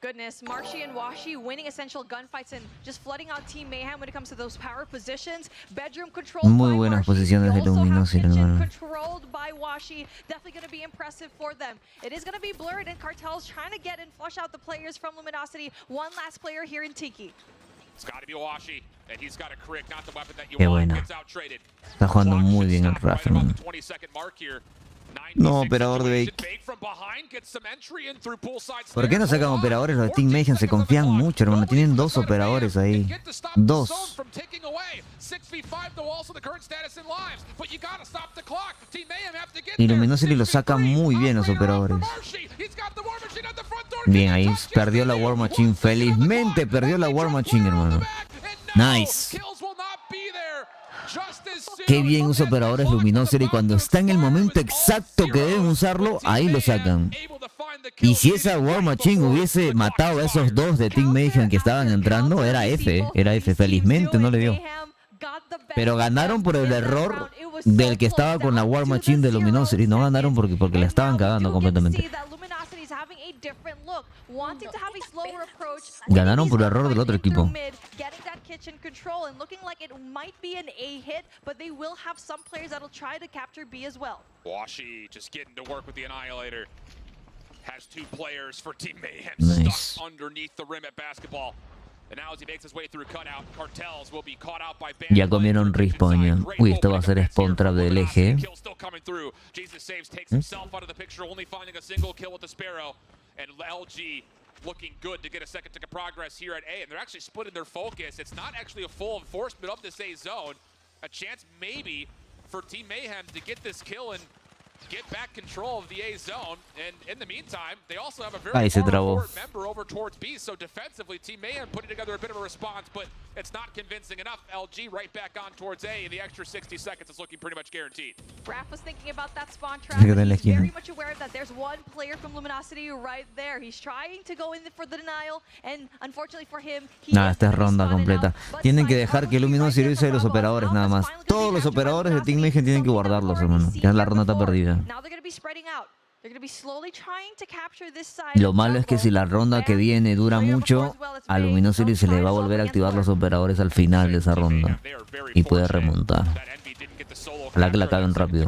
Goodness, Marshy and Washi winning essential gunfights and just flooding out Team Mayhem when it comes to those power positions. Bedroom controlled
Muy buenas posiciones de Luminosity, hermano.
Controlled by Washi. Definitely going to be impressive for them. It is going to be blurred, and Cartel's trying to get and flush out the players from Luminosity. One last player here in Tiki.
It's got to be Washi, and he's got a crick, not the weapon that you
Qué
want.
buena.
Gets out traded.
Está jugando muy bien el Raf, hermano. No, operador de Bake. ¿Por qué no sacan operadores? Los de Team Mayhem se confían mucho, hermano. Tienen 2 operadores ahí. 2. Y Luminosity lo saca muy bien los operadores. Bien, ahí perdió la War Machine. Felizmente perdió la War Machine, hermano. Nice. Qué bien usa operadores Luminosity. Cuando está en el momento exacto que deben usarlo, ahí lo sacan. Y si esa War Machine hubiese matado a esos 2 de Team Mayhem que estaban entrando, era F. Felizmente no le dio. Pero ganaron por el error del que estaba con la War Machine de Luminosity. No ganaron porque la estaban cagando completamente. Ganaron por error del otro equipo.
Kitchen control and looking like it might be an A hit, but they will have some players that'll try to capture B as well.
Washi just getting to work with the Annihilator. Has 2 players for Team Mayhem
Nice.
stuck underneath the rim at basketball.
Ya comieron respawn ya. Uy, esto va a ser spawn trap del eje.
Looking good to get a second tick of progress here at A, and they're actually splitting their focus. It's not actually a full enforcement of this A zone. A chance maybe for Team Mayhem to get this kill and get back control of the A zone. And in the meantime, they also have a very hard member over towards B. So defensively, Team Mayhem putting together a bit of a response, but it's not convincing enough. LG right back on towards A, and the extra 60 seconds is looking pretty much guaranteed.
Raph was thinking about that spawn trap, but he's very much aware that there's one player from Luminosity right there. He's trying to go in for the denial, and unfortunately for him,
Nada, esta es ronda completa. Tienen que dejar que Luminosity irse de los operadores nada más. Todos los operadores de Team Mayhem tienen que guardarlos, hermano. Ya la ronda está perdida. Lo malo es que si la ronda que viene dura mucho, a Luminosity se le va a volver a activar los operadores al final de esa ronda. Y puede remontar. Ojalá que la acaben rápido.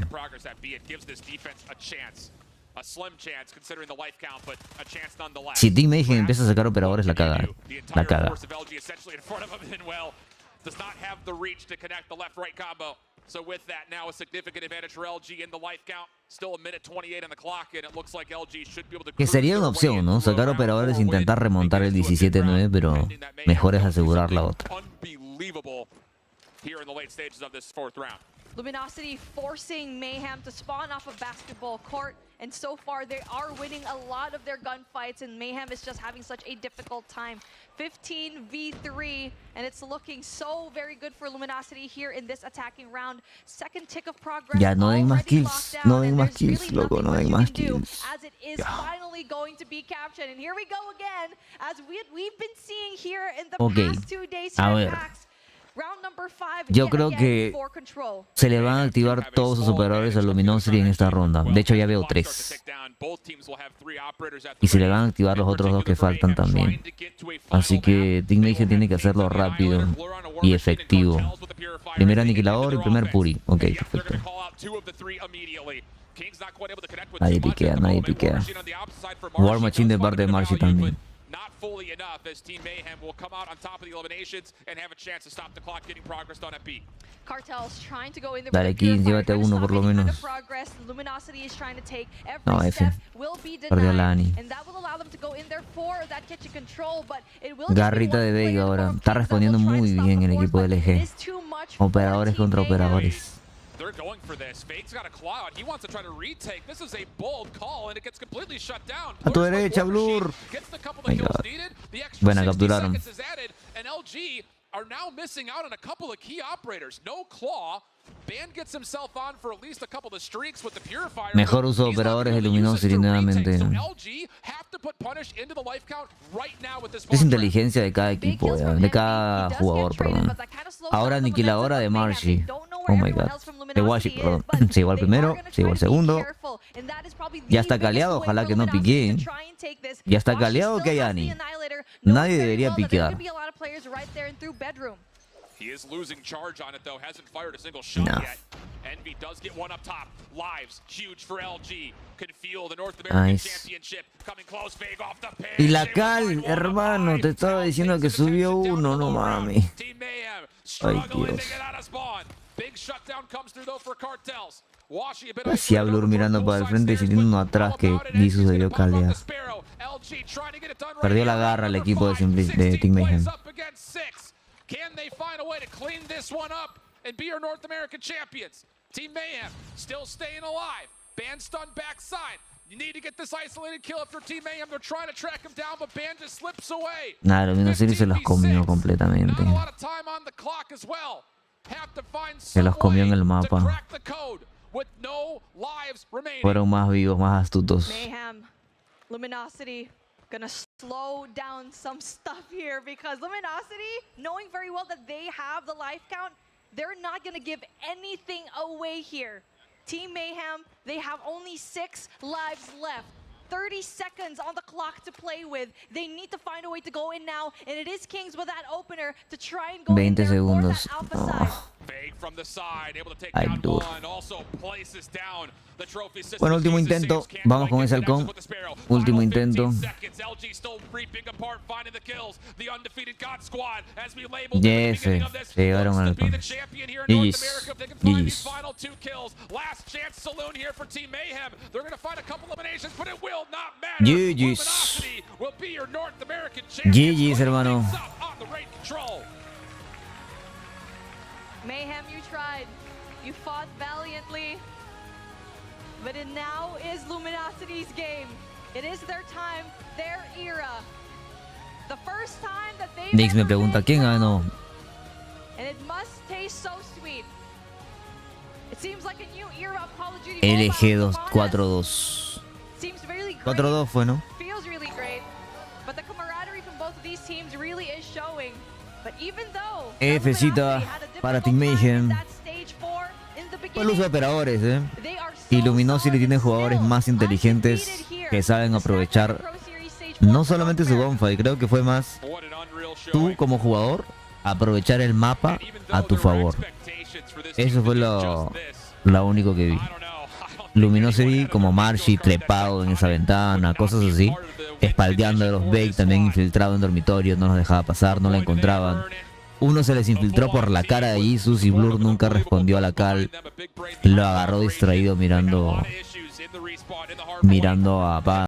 Si Team Mayhem empieza a sacar operadores, la caga. La caga.
So with that, now a significant advantage for LG in the life count. Still a minute 28 on the clock, and it looks like LG should be able to.
Que sería una opción, ¿no? Sacar operadores e intentar remontar el 17-9, pero mejor es asegurar la otra.
Unbelievable here in the late stages of this fourth round.
Luminosity forcing Mayhem to spawn off a basketball court, and so far they are winning a lot of their gunfights, and Mayhem is just having such a difficult time. 15v3, and it's looking so very good for Luminosity here in this attacking round. Second tick of progress.
Ya no den más kills, no den más kills, loco, no den más kills.
As it is finally going to be captured, and here we go again, as we've been seeing here in the past 2 days here at PAX.
Yo creo que se le van a activar todos sus operadores a Luminosity en esta ronda. De hecho ya veo 3. Y se le van a activar los otros 2 que faltan también. Así que Team Mayhem tiene que hacerlo rápido y efectivo. Primer aniquilador y primer puri. Ok, perfecto. Nadie piquea, nadie piquea. War Machine de parte de Marcy también.
Not fully enough as Team Mayhem will come out on top of the eliminations and have a chance to stop the clock getting progress on FB.
Cartel's trying to go in there.
Dale, 15, llévate a uno por lo menos.
Luminosity is trying to take
No,
every
F.
step will be
Perdió la
denied,
Ani.
and that will allow them to go in there for that kitchen control, but it will
Garrita de Vega ahora. Está respondiendo muy bien el equipo del EG. Operadores contra operadores.
They're going for this. Fake's got a claw out. He wants to try to retake. This is a bold call, and it gets completely shut down.
A tu derecha, Blur.
Gets the couple of kills needed. The extra
Buena,
60
capturaron.
seconds is added, and LG are now missing out on a couple of key operators. No claw. Ban gets himself on for at least a couple of streaks with the purifier.
Mejor uso de operadores de Luminosity nuevamente. Es inteligencia de cada equipo, ya, de cada jugador, perdón. Ahora aniquiladora de Marcy. Oh my god. De Washi, perdón. Se llevó el primero, se llevó el segundo. Ya está caleado, ojalá que no piquee. Ya está caleado que hay Ani. Nadie debería piquear.
He is losing charge on it though, hasn't fired a single shot yet. Envy does get one up top. Lives, huge for LG. Can feel the North American Championship coming close, Fake off the pitch.
Y la Cal, hermano, te estaba diciendo que subió uno, no mames. Ay, Dios.
Big shutdown comes through though for Cartels.
Hacía Blur mirando para el frente y sintiendo uno atrás que Jisoo se dio calear. Perdió la garra el equipo de Team Mayhem.
Can they find a way to clean this one up and be our North American champions? Team Mayhem still staying alive. Ban stun backside. You need to get this isolated kill if you're Team Mayhem. They're trying to track him down, but Ban just slips away.
Nada, Luminosity se los comió completamente.
Not a lot of time on the clock as well. Have to find
Se los comió en el
to
mapa.
crack the code with no lives remaining.
Fueron más vivos, más astutos.
Mayhem, Luminosity, gonna slow down some stuff here because Luminosity, knowing very well that they have the life count, they're not gonna give anything away here. Team Mayhem, they have only 6 lives left. 30 seconds on the clock to play with. They need to find a way to go in now, and it is Kings with that opener to try and go in
20
there for that
segundos.
alpha side.
Ay, duro. Bueno, último intento. Vamos con ese halcón. Último intento. Yes, se llegaron al halcón. GG's. GG's. GG's. GG's, hermano.
Mayhem, you tried. You fought valiantly. But it now is Luminosity's game. It is their time, their era. The first time that they've
Nix me
ever
pregunta,
been
¿quién ganó?
and it must taste so sweet. It seems like a new era of Call of Duty
LG2
Mobile.
4-2.
Seems really great.
4-2 fue, ¿no?
Feels really great. But the camaraderie from both of these teams really is showing. But even though
Fcita para Team Mayhem. Fue el uso de operadores, Y Luminosity tiene jugadores más inteligentes que saben aprovechar no solamente su gunfight, creo que fue más tú como jugador aprovechar el mapa a tu favor. Eso fue lo único que vi. Luminosity como Marshy trepado en esa ventana, cosas así, espaldeando a los Bake, también infiltrado en dormitorios, no los dejaba pasar, no la encontraban. Uno se les infiltró por la cara de Jesus y Blur nunca respondió a la cal. Lo agarró distraído mirando a Paz.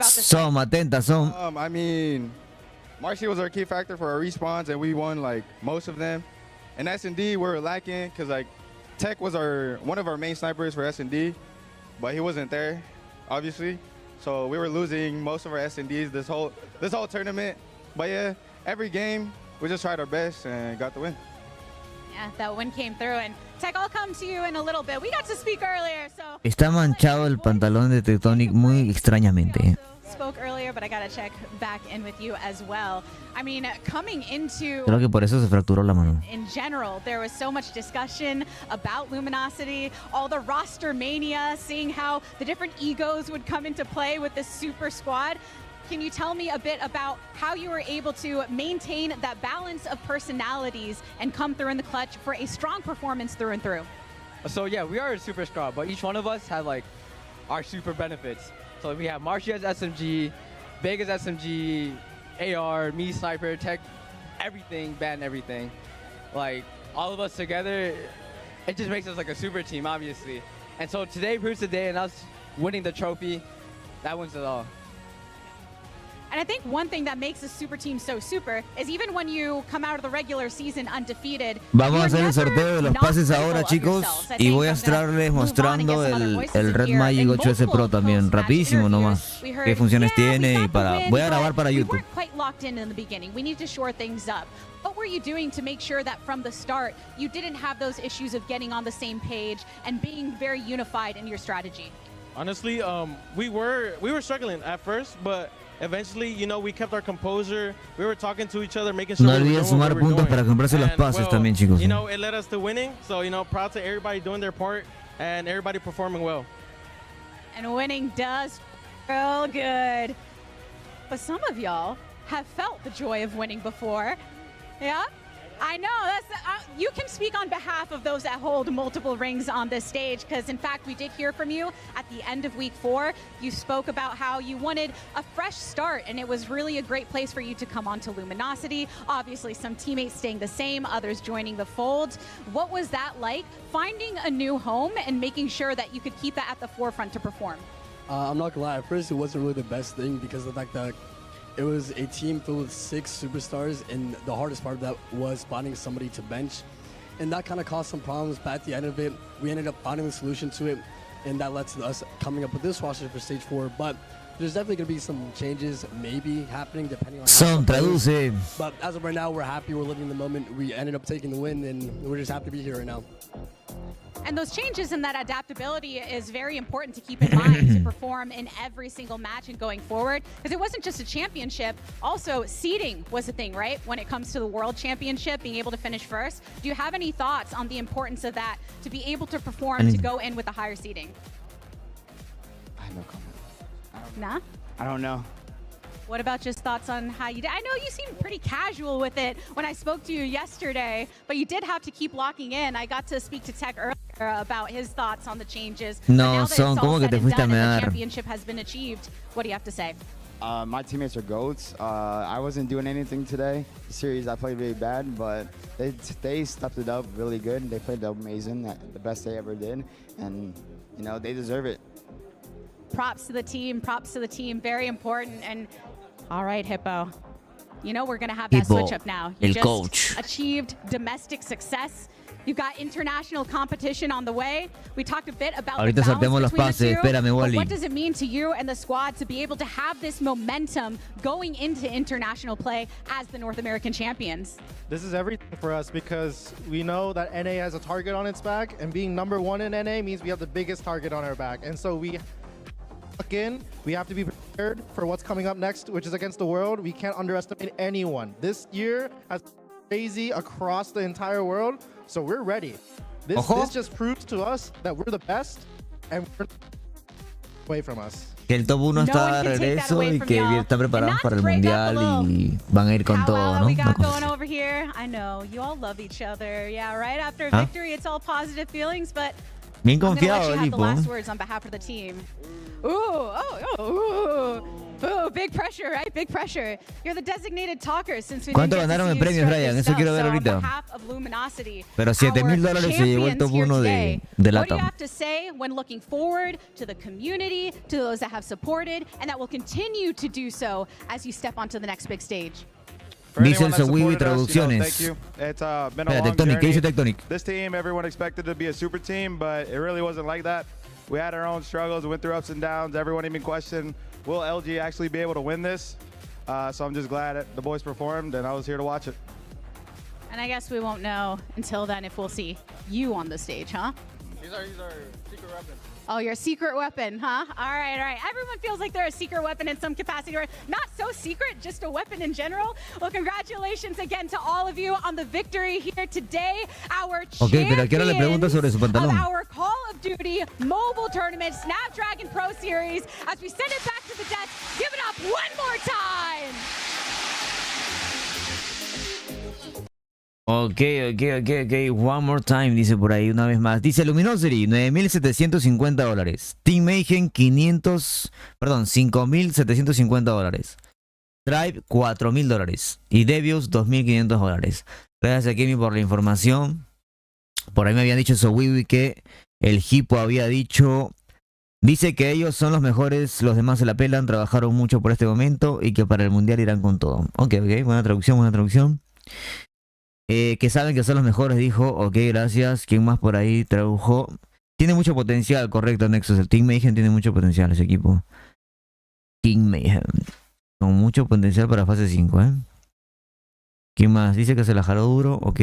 Son, atentas, son.
I mean, Marshy was our key factor for our respawns, and we won like most of them. And S&D, we were lacking because like Tech was one of our main snipers for S&D, but he wasn't there, obviously. So we were losing most of our S&Ds this whole tournament. But yeah, every game we just tried our best and got the win.
Yeah, that win came through, and Tech, I'll come to you in a little bit. We got to speak earlier, so.
Está manchado el pantalón de Tectonic muy extrañamente.
Spoke earlier, but I gotta check back in with you as well. I mean, coming into.
Creo que por eso se fracturó la mano.
In general, there was so much discussion about Luminosity, all the roster mania, seeing how the different egos would come into play with this super squad. Can you tell me a bit about how you were able to maintain that balance of personalities and come through in the clutch for a strong performance through and through?
So yeah, we are a super squad, but each one of us had like our super benefits. So we have Marshy as SMG, Big as SMG, AR, me sniper, Tech, everything, ban everything. Like all of us together, it just makes us like a super team, obviously. And so today proves the day, and us winning the trophy, that wins it all.
And I think one thing that makes a super team so super is even when you come out of the regular season undefeated.
Vamos a hacer el sorteo de los pases ahora, chicos, y voy a estarles mostrando el Red Magic 8S Pro también, rapidísimo nomás, qué funciones tiene y voy a grabar para YouTube.
We weren't quite locked in the beginning. We need to shore things up. What were you doing to make sure that from the start you didn't have those issues of getting on the same page and being very unified in your strategy?
Honestly, we were struggling at first, but eventually, you know, we kept our composure. We were talking to each other, making sure
No olviden sumar puntos para comprarse los pases también, chicos.
You know, it led us to winning. So, you know, proud to everybody doing their part and everybody performing well.
And winning does feel good. But some of y'all have felt the joy of winning before. Yeah? I know, you can speak on behalf of those that hold multiple rings on this stage, because in fact we did hear from you at the end of week 4. You spoke about how you wanted a fresh start, and it was really a great place for you to come onto Luminosity. Obviously some teammates staying the same, others joining the fold. What was that like, finding a new home and making sure that you could keep that at the forefront to perform?
I'm not gonna lie, at first it wasn't really the best thing because of the fact that it was a team filled with 6 superstars, and the hardest part of that was finding somebody to bench. And that kind of caused some problems, but at the end of it, we ended up finding the solution to it, and that led to us coming up with this roster for Stage 4. But there's definitely going to be some changes maybe happening depending on how
traduce.
But as of right now, we're happy, we're living in the moment. We ended up taking the win, and we're just happy to be here right now.
And those changes and that adaptability is very important to keep in mind to perform in every single match and going forward. Because it wasn't just a championship, also seeding was a thing, right? When it comes to the World Championship, being able to finish first. Do you have any thoughts on the importance of that to be able to perform, to go in with a higher seeding?
I have no comment.
Nah?
I don't know.
What about just thoughts on how you did? I know you seemed pretty casual with it when I spoke to you yesterday, but you did have to keep locking in. I got to speak to Tech earlier about his thoughts on the changes.
No, son, ¿cómo que te fuiste a
mear? The
mear?
championship has been achieved. What do you have to say?
My teammates are GOATs. I wasn't doing anything today. The series I played really bad, but they stepped it up really good. They played amazing, the best they ever did, and you know they deserve it.
Props to the team, very important. And all right, Hippo, you know we're gonna have that switch up now. You just
coach.
achieved domestic success. You've got international competition on the way. We talked a bit about
Ahorita
the
sorteamos los
balance between
pases,
the two.
espérame,
But
Wally.
what does it mean to you and the squad to be able to have this momentum going into international play as the North American champions?
This is everything for us because we know that NA has a target on its back, and being #1 in NA means we have the biggest target on our back. And so we have to be prepared for what's coming up next, which is against the world. We can't underestimate anyone. This year has been crazy across the entire world, so we're ready. This just proves to us that we're the best, and we're away from us.
Que el top 1 está de regreso y que están preparados para el mundial y van a ir con todo, ¿no?
We got going over here. I know you all love each other. Yeah, right after a victory, it's all positive feelings, but
Bien
I'm gonna
confiado
let you
el
have the
equipo.
last words on behalf of the team. Ooh, big pressure, right? Big pressure. You're the designated talker since we
¿Cuánto
didn't get to
ganaron
see
en
you
premios,
strut
Bryan?
this
Eso quiero
stuff.
ver
So on
ahorita.
behalf of Luminosity,
Pero $7,000 se llevó el
champions
top
here
1
today,
de
what do you
LATAM.
have to say when looking forward to the community, to those that have supported, and that will continue to do so as you step onto the next big stage?
Dice el Sowiwi Traducciones.
Thank you. It's been a
Espera,
long
Tectonic, ¿qué dice
journey.
Tectonic?
This team, everyone expected to be a super team, but it really wasn't like that. We had our own struggles, went through ups and downs. Everyone even questioned, will LG actually be able to win this? So I'm just glad that the boys performed, and I was here to watch it.
And I guess we won't know until then if we'll see you on the stage, huh?
He's our secret weapon.
Oh, your secret weapon, huh? All right, all right. Everyone feels like they're a secret weapon in some capacity, or not so secret, just a weapon in general. Well, congratulations again to all of you on the victory here today. Our
Ok, pero aquí ahora le pregunto sobre su
of
pantalón.
our Call of Duty mobile tournament, Snapdragon Pro Series. As we send it back to the desk, give it up one more time.
Ok, one more time, dice por ahí una vez más. Dice Luminosity, $9,750. Team Mayhem, $5,750. Drive, $4,000. Y Devious, $2,500. Gracias a Kemi por la información. Por ahí me habían dicho Sowiwi que el Hippo había dicho Dice que ellos son los mejores, los demás se la pelan, trabajaron mucho por este momento y que para el mundial irán con todo. Ok, buena traducción, buena traducción. Que saben que son los mejores, dijo. Ok, gracias. ¿Quién más por ahí tradujo? Tiene mucho potencial, correcto, Nexus. El Team Mayhem tiene mucho potencial, ese equipo. Team Mayhem. Con mucho potencial para fase 5, ¿eh? ¿Quién más? Dice que se la jaló duro, ok.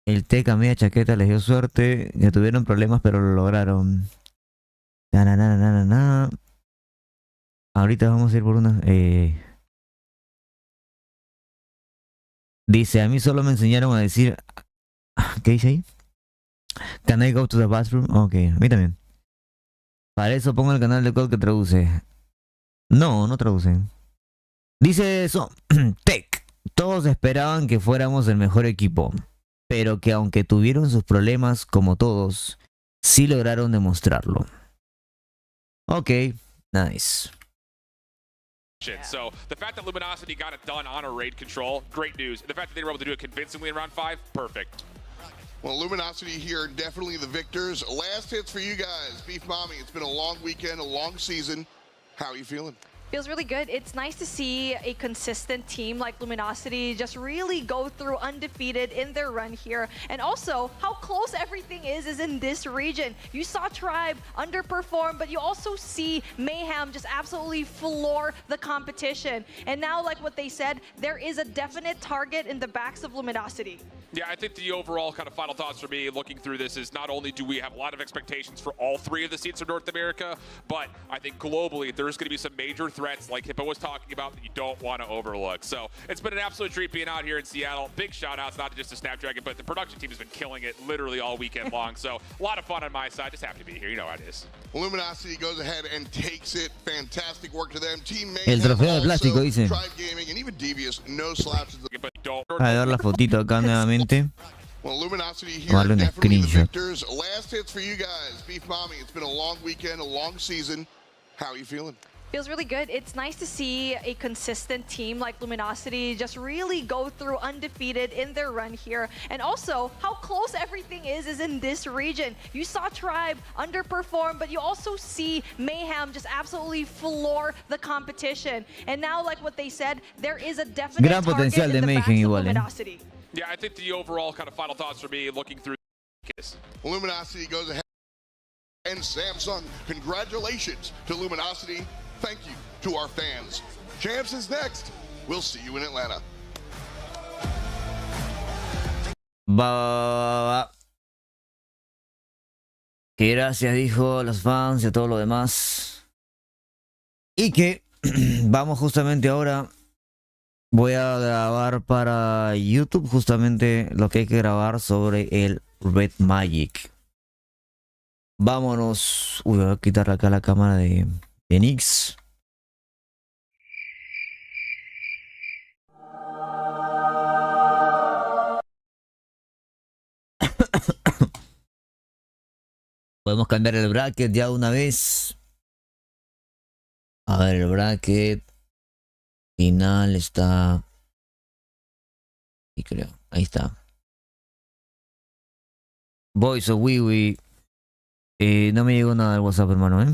El TK media chaqueta les dio suerte. Que tuvieron problemas, pero lo lograron. Ahorita vamos a ir por una... Dice, a mí solo me enseñaron a decir... ¿Qué dice ahí? Can I go to the bathroom? Ok, a mí también. Para eso pongo el canal de Code que traduce. No, no traduce. Dice eso. Tech. Todos esperaban que fuéramos el mejor equipo. Pero que aunque tuvieron sus problemas, como todos, sí lograron demostrarlo. Ok, nice.
So the fact that Luminosity got it done on a raid control, great news. The fact that they were able to do it convincingly in round 5, perfect.
Well, Luminosity here, definitely the victors. Last hits for you guys. Beef Mommy, it's been a long weekend, a long season. How are you feeling?
Feels really good. It's nice to see a consistent team like Luminosity just really go through undefeated in their run here. And also, how close everything is in this region. You saw Tribe underperform, but you also see Mayhem just absolutely floor the competition. And now, like what they said, there is a definite target in the backs of Luminosity.
Yeah, I think the overall kind of final thoughts for me looking through this is not only do we have a lot of expectations for all 3 of the seats of North America, but I think globally there's going to be some major threats like Hippo was talking about that you don't want to overlook. So it's been an absolute treat being out here in Seattle. Big shout outs, not just to Snapdragon, but the production team has been killing it literally all weekend long. So a lot of fun on my side. Just happy to be here. You know how it is.
Luminosity goes ahead and takes it. Fantastic work to them. Team
El trofeo de plástico, dice.
Tribe Gaming and even Devious, no slaps.
A ver la fotito acá nuevamente.
Well, Luminosity here,
Vale un
definitely the
screenshot.
victors. Last hits for you guys. Beef Mommy, it's been a long weekend, a long season. How are you feeling?
Feels really good. It's nice to see a consistent team like Luminosity just really go through undefeated in their run here. And also, how close everything is in this region. You saw Tribe underperform, but you also see Mayhem just absolutely floor the competition. And now, like what they said, there is a definite
Gran
target
potencial de
in the backs
Mayhem
of
igual,
Luminosity.
Yeah, I think the overall kind of final thoughts for me looking through this.
Luminosity goes ahead. And Samsung, congratulations to Luminosity. Thank you to our fans. Champs is next. We'll see you in Atlanta.
Va. Que gracias, dijo a los fans y a todo lo demás. Y que vamos justamente ahora. Voy a grabar para YouTube justamente lo que hay que grabar sobre el Red Magic. Vámonos. Uy, voy a quitar acá la cámara de Nix. Podemos cambiar el bracket ya una vez. A ver, el bracket final está... Y creo, ahí está. Voice of Wiwi. No me llegó nada del WhatsApp, hermano, ¿eh?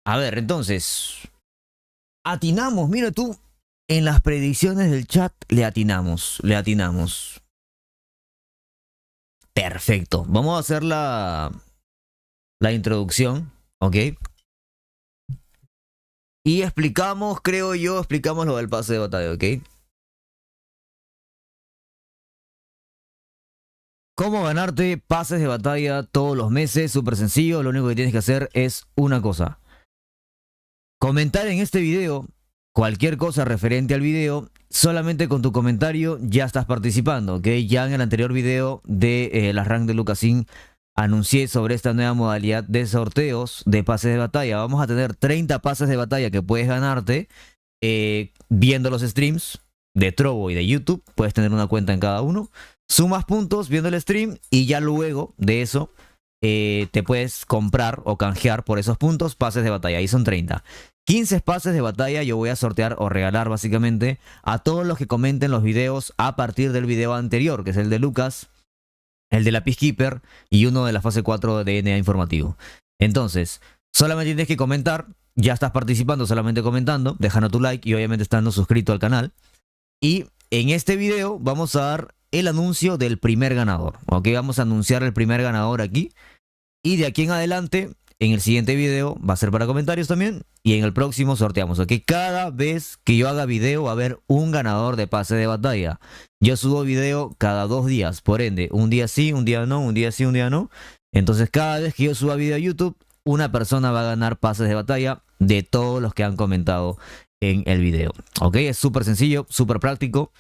A ver, entonces. Atinamos, mira tú. En las predicciones del chat le atinamos. Perfecto. Vamos a hacer la introducción, ¿ok? Y explicamos, creo yo, explicamos lo del pase de batalla, ¿ok? ¿Cómo ganarte pases de batalla todos los meses? Súper sencillo, lo único que tienes que hacer es una cosa. Comentar en este video cualquier cosa referente al video. Solamente con tu comentario ya estás participando, ¿ok? Ya en el anterior video de las rank de Lucasin anuncié sobre esta nueva modalidad de sorteos de pases de batalla. Vamos a tener 30 pases de batalla que puedes ganarte viendo los streams de Trovo y de YouTube. Puedes tener una cuenta en cada uno. Sumas puntos viendo el stream y ya luego de eso te puedes comprar o canjear por esos puntos pases de batalla. Ahí son 30. 15 pases de batalla yo voy a sortear o regalar básicamente a todos los que comenten los videos a partir del video anterior, que es el de Lucas. el de la Peacekeeper y uno de la fase 4 de NA informativo. Entonces, solamente tienes que comentar, ya estás participando solamente comentando, dejando tu like y obviamente estando suscrito al canal. Y en este video vamos a dar el anuncio del primer ganador. Ok, vamos a anunciar el primer ganador aquí. Y de aquí en adelante, en el siguiente video, va a ser para comentarios también. Y en el próximo sorteamos. Ok, cada vez que yo haga video va a haber un ganador de pase de batalla. Yo subo video cada 2 días. Por ende, un día sí, un día no, un día sí, un día no. Entonces cada vez que yo suba video a YouTube, una persona va a ganar pases de batalla de todos los que han comentado en el video. Ok, es súper sencillo, súper práctico.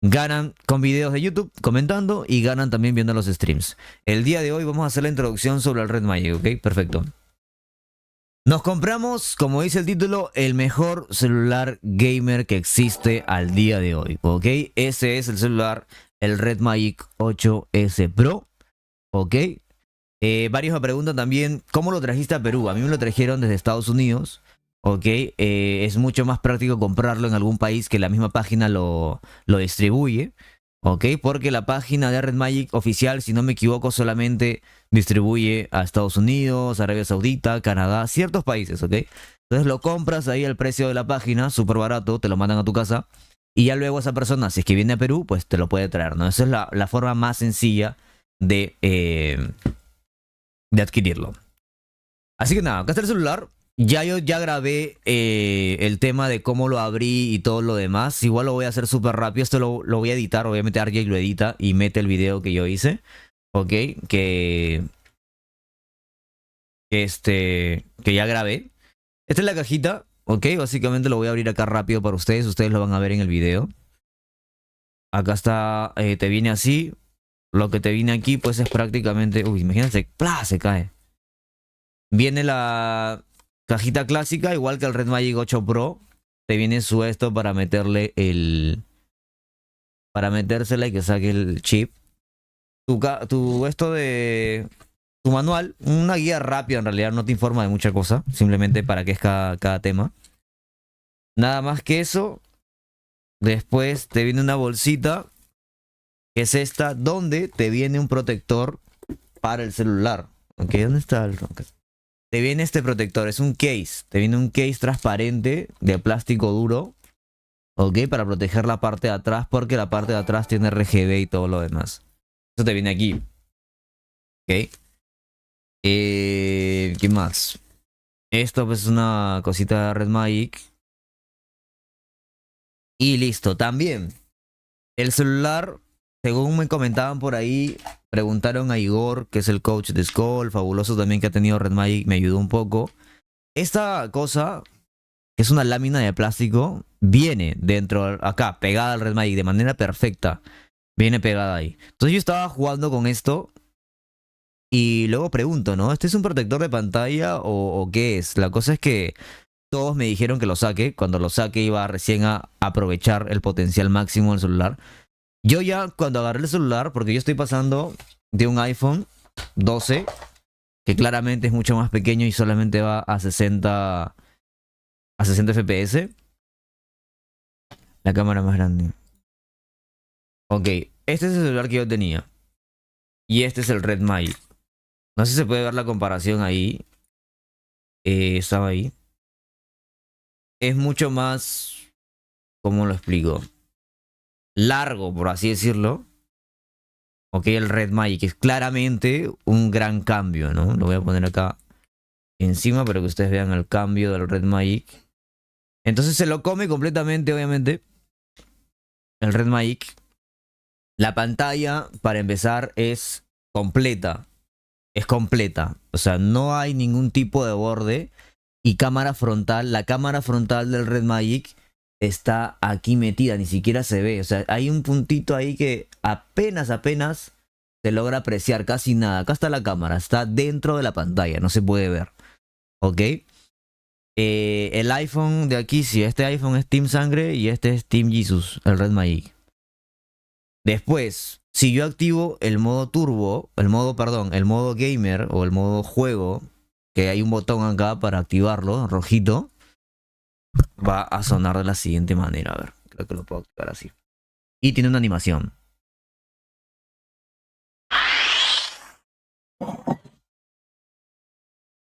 Ganan con videos de YouTube comentando y ganan también viendo los streams. El día de hoy vamos a hacer la introducción sobre el Red Magic, ok, perfecto. Nos compramos, como dice el título, el mejor celular gamer que existe al día de hoy, ok. Ese es el celular, el Red Magic 8S Pro, ok. Varios me preguntan también, ¿cómo lo trajiste a Perú? A mí me lo trajeron desde Estados Unidos. Ok, es mucho más práctico comprarlo en algún país que la misma página lo distribuye. Ok, porque la página de Red Magic oficial, si no me equivoco, solamente distribuye a Estados Unidos, Arabia Saudita, Canadá, ciertos países, ok. Entonces lo compras ahí al precio de la página, súper barato, te lo mandan a tu casa. Y ya luego esa persona, si es que viene a Perú, pues te lo puede traer, ¿no? Esa es la forma más sencilla de adquirirlo. Así que nada, acá está el celular. Yo ya grabé el tema de cómo lo abrí y todo lo demás. Igual lo voy a hacer súper rápido. Esto lo voy a editar. Obviamente RJ lo edita y mete el video que yo hice. Ok, que ya grabé. Esta es la cajita. Ok, básicamente lo voy a abrir acá rápido para ustedes. Ustedes lo van a ver en el video. Acá está, te viene así. Lo que te viene aquí pues es prácticamente... Uy, imagínense, ¡plá! Se cae. Viene la... cajita clásica, igual que el Red Magic 8 Pro. Te viene su esto para meterle el... para metérsela y que saque el chip. Tu esto de... tu manual, una guía rápida en realidad, no te informa de mucha cosa. Simplemente para qué es cada tema. Nada más que eso. Después te viene una bolsita. Que es esta, donde te viene un protector para el celular. Ok, ¿dónde está el... Te viene este protector, es un case. Te viene un case transparente de plástico duro. Ok, para proteger la parte de atrás, porque la parte de atrás tiene RGB y todo lo demás. Eso te viene aquí. Ok. ¿Qué más? Esto pues es una cosita de Red Magic. Y listo, también. El celular, según me comentaban por ahí... Preguntaron a Igor, que es el coach de Skull, fabuloso también que ha tenido Red Magic, me ayudó un poco. Esta cosa, que es una lámina de plástico, viene dentro, acá, pegada al Red Magic de manera perfecta. Viene pegada ahí. Entonces yo estaba jugando con esto y luego pregunto, ¿no? ¿Este es un protector de pantalla o qué es? La cosa es que todos me dijeron que lo saque. Cuando lo saque iba recién a aprovechar el potencial máximo del celular. Yo ya cuando agarré el celular, porque yo estoy pasando de un iPhone 12, que claramente es mucho más pequeño y solamente va a 60 FPS. La cámara más grande. Ok, este es el celular que yo tenía. Y este es el Red Magic. No sé si se puede ver la comparación ahí. Estaba ahí. Es mucho más... ¿Cómo lo explico? Largo, por así decirlo. Ok, el Red Magic es claramente un gran cambio, ¿no? Lo voy a poner acá encima para que ustedes vean el cambio del Red Magic. Entonces se lo come completamente, obviamente, el Red Magic. La pantalla, para empezar, es completa. Es completa. O sea, no hay ningún tipo de borde. Y cámara frontal. La cámara frontal del Red Magic está aquí metida, ni siquiera se ve. O sea, hay un puntito ahí que apenas se logra apreciar, casi nada. Acá está la cámara, está dentro de la pantalla, no se puede ver. ¿Ok? El iPhone de aquí, sí, este iPhone es Team Sangre y este es Team Jesus, el Red Magic. Después, si yo activo el modo turbo, el modo gamer o el modo juego, que hay un botón acá para activarlo, rojito, va a sonar de la siguiente manera. A ver, creo que lo puedo activar así. Y tiene una animación.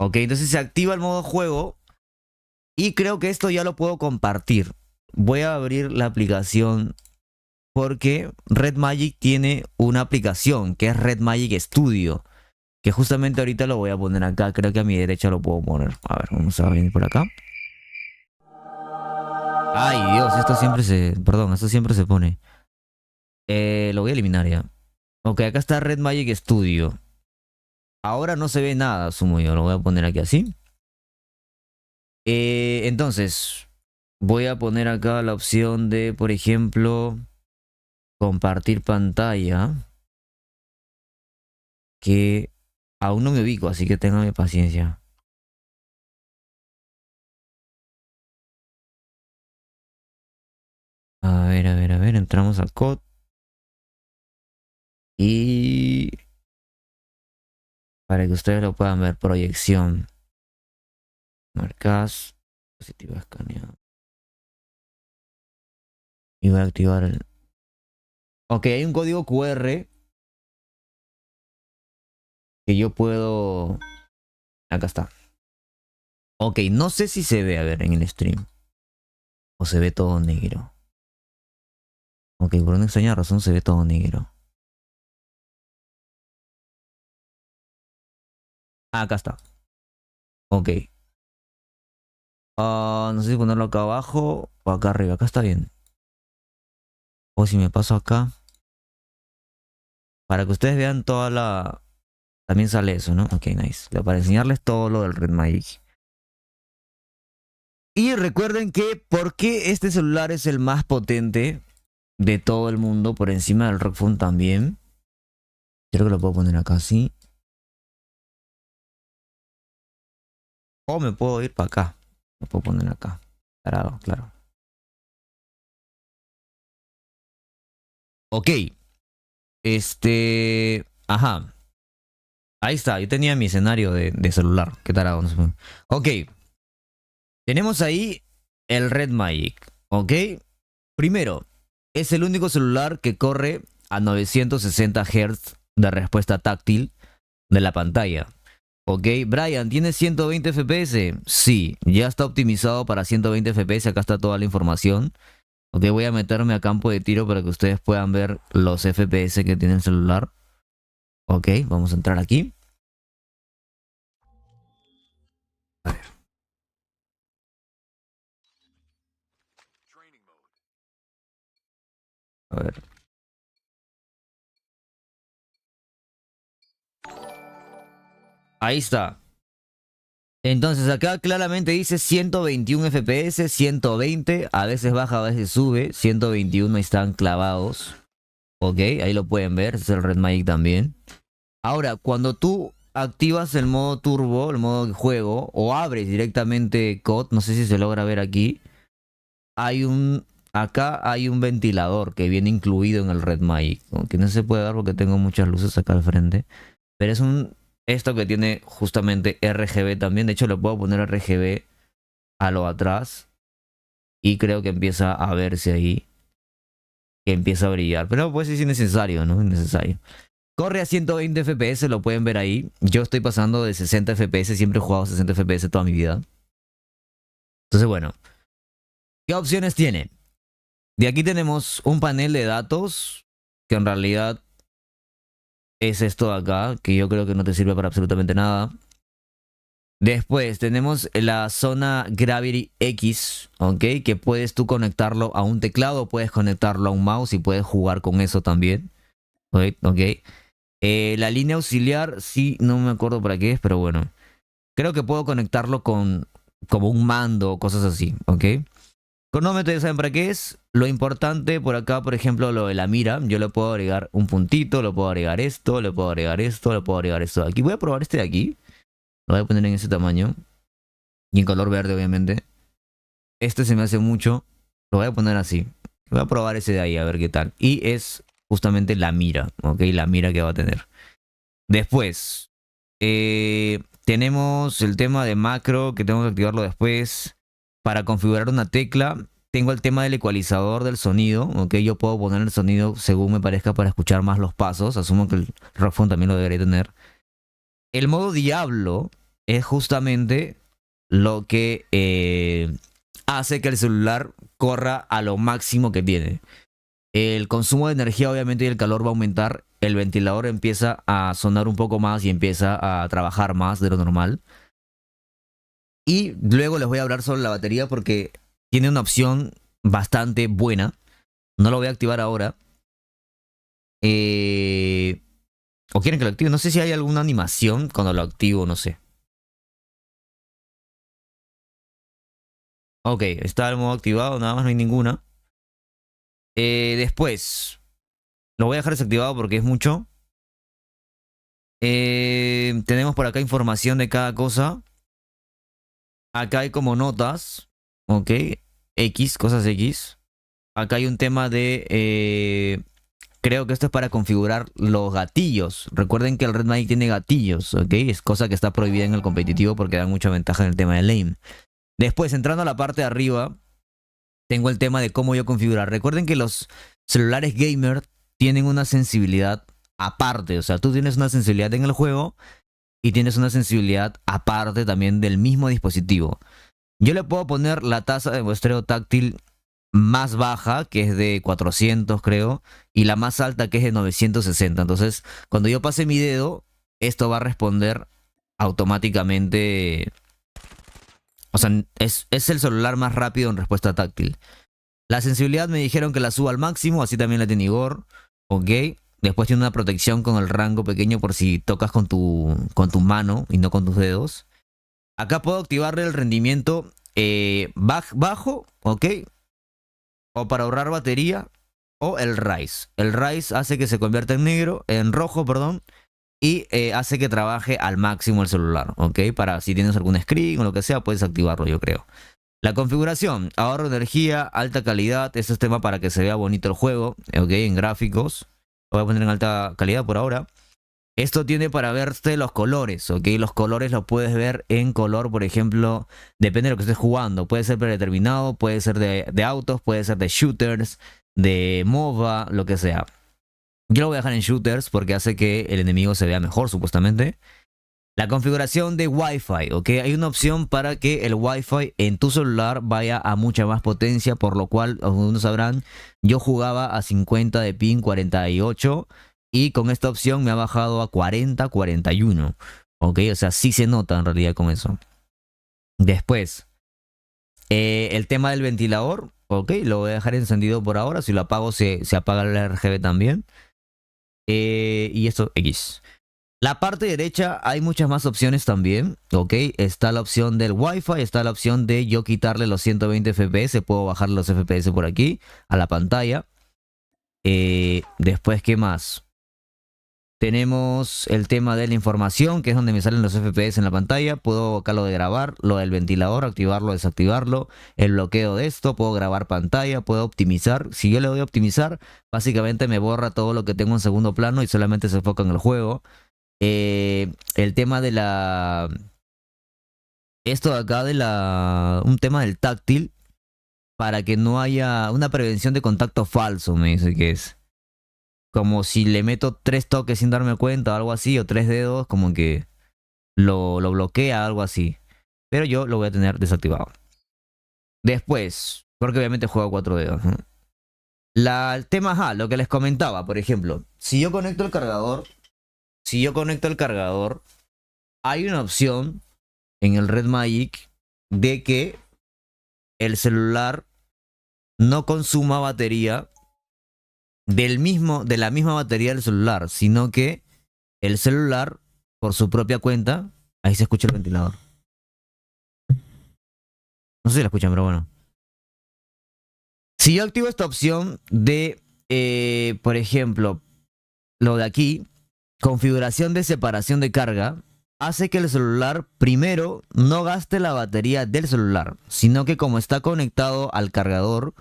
Ok, entonces se activa el modo juego. Y creo que esto ya lo puedo compartir. Voy a abrir la aplicación porque Red Magic tiene una aplicación que es Red Magic Studio. Que justamente ahorita lo voy a poner acá. Creo que a mi derecha lo puedo poner. A ver, vamos a venir por acá. Ay, Dios, esto siempre se... Perdón, esto siempre se pone. Lo voy a eliminar ya. Ok, acá está Red Magic Studio. Ahora no se ve nada, asumo yo. Lo voy a poner aquí así. Entonces, voy a poner acá la opción de, por ejemplo, compartir pantalla. Que aún no me ubico, así que téngame paciencia. A ver, entramos a COD. Y para que ustedes lo puedan ver, proyección. Marcas, dispositivo escaneado. Y voy a activar el... Ok, hay un código QR que yo puedo... Acá está. Ok, no sé si se ve, a ver, en el stream. O se ve todo negro. Ok, por una extraña razón se ve todo negro. Ah, acá está. Ok. No sé si ponerlo acá abajo o acá arriba. Acá está bien. O si me paso acá. Para que ustedes vean toda la... También sale eso, ¿no? Ok, nice. Para enseñarles todo lo del Red Magic. Y recuerden que ¿por qué este celular es el más potente de todo el mundo? Por encima del Rock Phone también. Creo que lo puedo poner acá así. O me puedo ir para acá. Lo puedo poner acá. Claro, claro. Ok. Ajá. Ahí está. Yo tenía mi escenario de celular. Qué tarado. No sé. Ok. Tenemos ahí el Red Magic. Ok. Primero, es el único celular que corre a 960 Hz de respuesta táctil de la pantalla. Ok, Brian, ¿tiene 120 FPS? Sí, ya está optimizado para 120 FPS. Acá está toda la información. Ok, voy a meterme a campo de tiro para que ustedes puedan ver los FPS que tiene el celular. Ok, vamos a entrar aquí. A ver. Ahí está. Entonces acá claramente dice 121 FPS, 120, a veces baja, a veces sube, 121 están clavados. Ok, ahí lo pueden ver, es el Red Magic también. Ahora, cuando tú activas el modo turbo, el modo de juego, o abres directamente COD, no sé si se logra ver aquí, acá hay un ventilador que viene incluido en el Red Magic, aunque no se puede ver porque tengo muchas luces acá al frente, pero es esto que tiene justamente RGB también. De hecho, le puedo poner RGB a lo atrás y creo que empieza a verse ahí, que empieza a brillar, pero pues sí es innecesario, ¿no? Innecesario. Corre a 120 FPS, lo pueden ver ahí. Yo estoy pasando de 60 FPS, siempre he jugado 60 FPS toda mi vida. Entonces, bueno, ¿qué opciones tiene? De aquí tenemos un panel de datos, que en realidad es esto de acá, que yo creo que no te sirve para absolutamente nada. Después tenemos la zona Gravity X, ¿ok? Que puedes tú conectarlo a un teclado, puedes conectarlo a un mouse y puedes jugar con eso también. ¿Ok? La línea auxiliar, sí, no me acuerdo para qué es, pero bueno. Creo que puedo conectarlo con como un mando o cosas así, ¿ok? Cronómetro, ya saben para qué es. Lo importante por acá, por ejemplo, lo de la mira. Yo le puedo agregar un puntito, le puedo agregar esto, le puedo agregar esto, le puedo agregar esto de aquí. Voy a probar este de aquí. Lo voy a poner en ese tamaño. Y en color verde, obviamente. Este se me hace mucho. Lo voy a poner así. Voy a probar ese de ahí, a ver qué tal. Y es justamente la mira, ¿ok? La mira que va a tener. Después, tenemos el tema de macro, que tengo que activarlo después. Para configurar una tecla, tengo el tema del ecualizador del sonido, ¿ok? Yo puedo poner el sonido según me parezca para escuchar más los pasos. Asumo que el Rockphone también lo debería tener. El modo Diablo es justamente lo que hace que el celular corra a lo máximo que tiene. El consumo de energía obviamente y el calor va a aumentar. El ventilador empieza a sonar un poco más y empieza a trabajar más de lo normal. Y luego les voy a hablar sobre la batería porque tiene una opción bastante buena. No lo voy a activar ahora. ¿O quieren que lo active? No sé si hay alguna animación cuando lo activo, no sé. Ok, está el modo activado, nada más no hay ninguna. Después, lo voy a dejar desactivado porque es mucho. Tenemos por acá información de cada cosa. Acá hay como notas. Ok, X, cosas X. Acá hay un tema de... creo que esto es para configurar los gatillos. Recuerden que el Red Magic tiene gatillos, ¿ok? Es cosa que está prohibida en el competitivo porque da mucha ventaja en el tema del aim. Después, entrando a la parte de arriba, tengo el tema de cómo yo configurar. Recuerden que los celulares gamer tienen una sensibilidad aparte. O sea, tú tienes una sensibilidad en el juego y tienes una sensibilidad aparte también del mismo dispositivo. Yo le puedo poner la tasa de muestreo táctil más baja, que es de 400 creo, y la más alta, que es de 960. Entonces, cuando yo pase mi dedo, esto va a responder automáticamente. O sea, es el celular más rápido en respuesta táctil. La sensibilidad me dijeron que la suba al máximo, así también la tiene Igor. Ok. Después tiene una protección con el rango pequeño por si tocas con tu mano y no con tus dedos. Acá puedo activarle el rendimiento bajo, ok. O para ahorrar batería, o el Rise. El Rise hace que se convierta en rojo, perdón. Y hace que trabaje al máximo el celular, ¿ok? Para si tienes algún screen o lo que sea, puedes activarlo, yo creo. La configuración, ahorro de energía, alta calidad. Este es tema para que se vea bonito el juego, ¿ok? En gráficos. Lo voy a poner en alta calidad por ahora. Esto tiene para verse los colores, ¿ok? Los colores los puedes ver en color, por ejemplo, depende de lo que estés jugando. Puede ser predeterminado, puede ser de autos, puede ser de shooters, de MOBA, lo que sea. Yo lo voy a dejar en shooters porque hace que el enemigo se vea mejor, supuestamente. La configuración de Wi-Fi, ¿ok? Hay una opción para que el Wi-Fi en tu celular vaya a mucha más potencia, por lo cual, algunos sabrán, yo jugaba a 50 de ping, 48, y con esta opción me ha bajado a 40, 41, ¿ok? O sea, sí se nota en realidad con eso. Después, el tema del ventilador, ¿ok? Lo voy a dejar encendido por ahora. Si lo apago, se apaga el RGB también. Y esto, X. La parte derecha hay muchas más opciones también, ¿ok? Está la opción del Wi-Fi, está la opción de yo quitarle los 120 FPS, puedo bajar los FPS por aquí, a la pantalla. Después, ¿qué más? Tenemos el tema de la información, que es donde me salen los FPS en la pantalla. Puedo acá lo de grabar, lo del ventilador, activarlo, desactivarlo. El bloqueo de esto, puedo grabar pantalla, puedo optimizar. Si yo le doy a optimizar, básicamente me borra todo lo que tengo en segundo plano y solamente se enfoca en el juego. El tema de la... Esto de acá de la... Un tema del táctil, para que no haya una prevención de contacto falso, me dice que es. Como si le meto 3 toques sin darme cuenta o algo así, o 3 dedos, como que lo bloquea, algo así. Pero yo lo voy a tener desactivado. Después, porque obviamente juego 4 dedos, ¿no? El tema, lo que les comentaba, por ejemplo, si yo conecto el cargador, hay una opción en el Red Magic de que el celular no consuma batería de la misma batería del celular, sino que el celular, por su propia cuenta, ahí se escucha el ventilador. No sé si lo escuchan, pero bueno. Si yo activo esta opción de, por ejemplo, lo de aquí, configuración de separación de carga, hace que el celular primero no gaste la batería del celular, sino que como está conectado al cargador,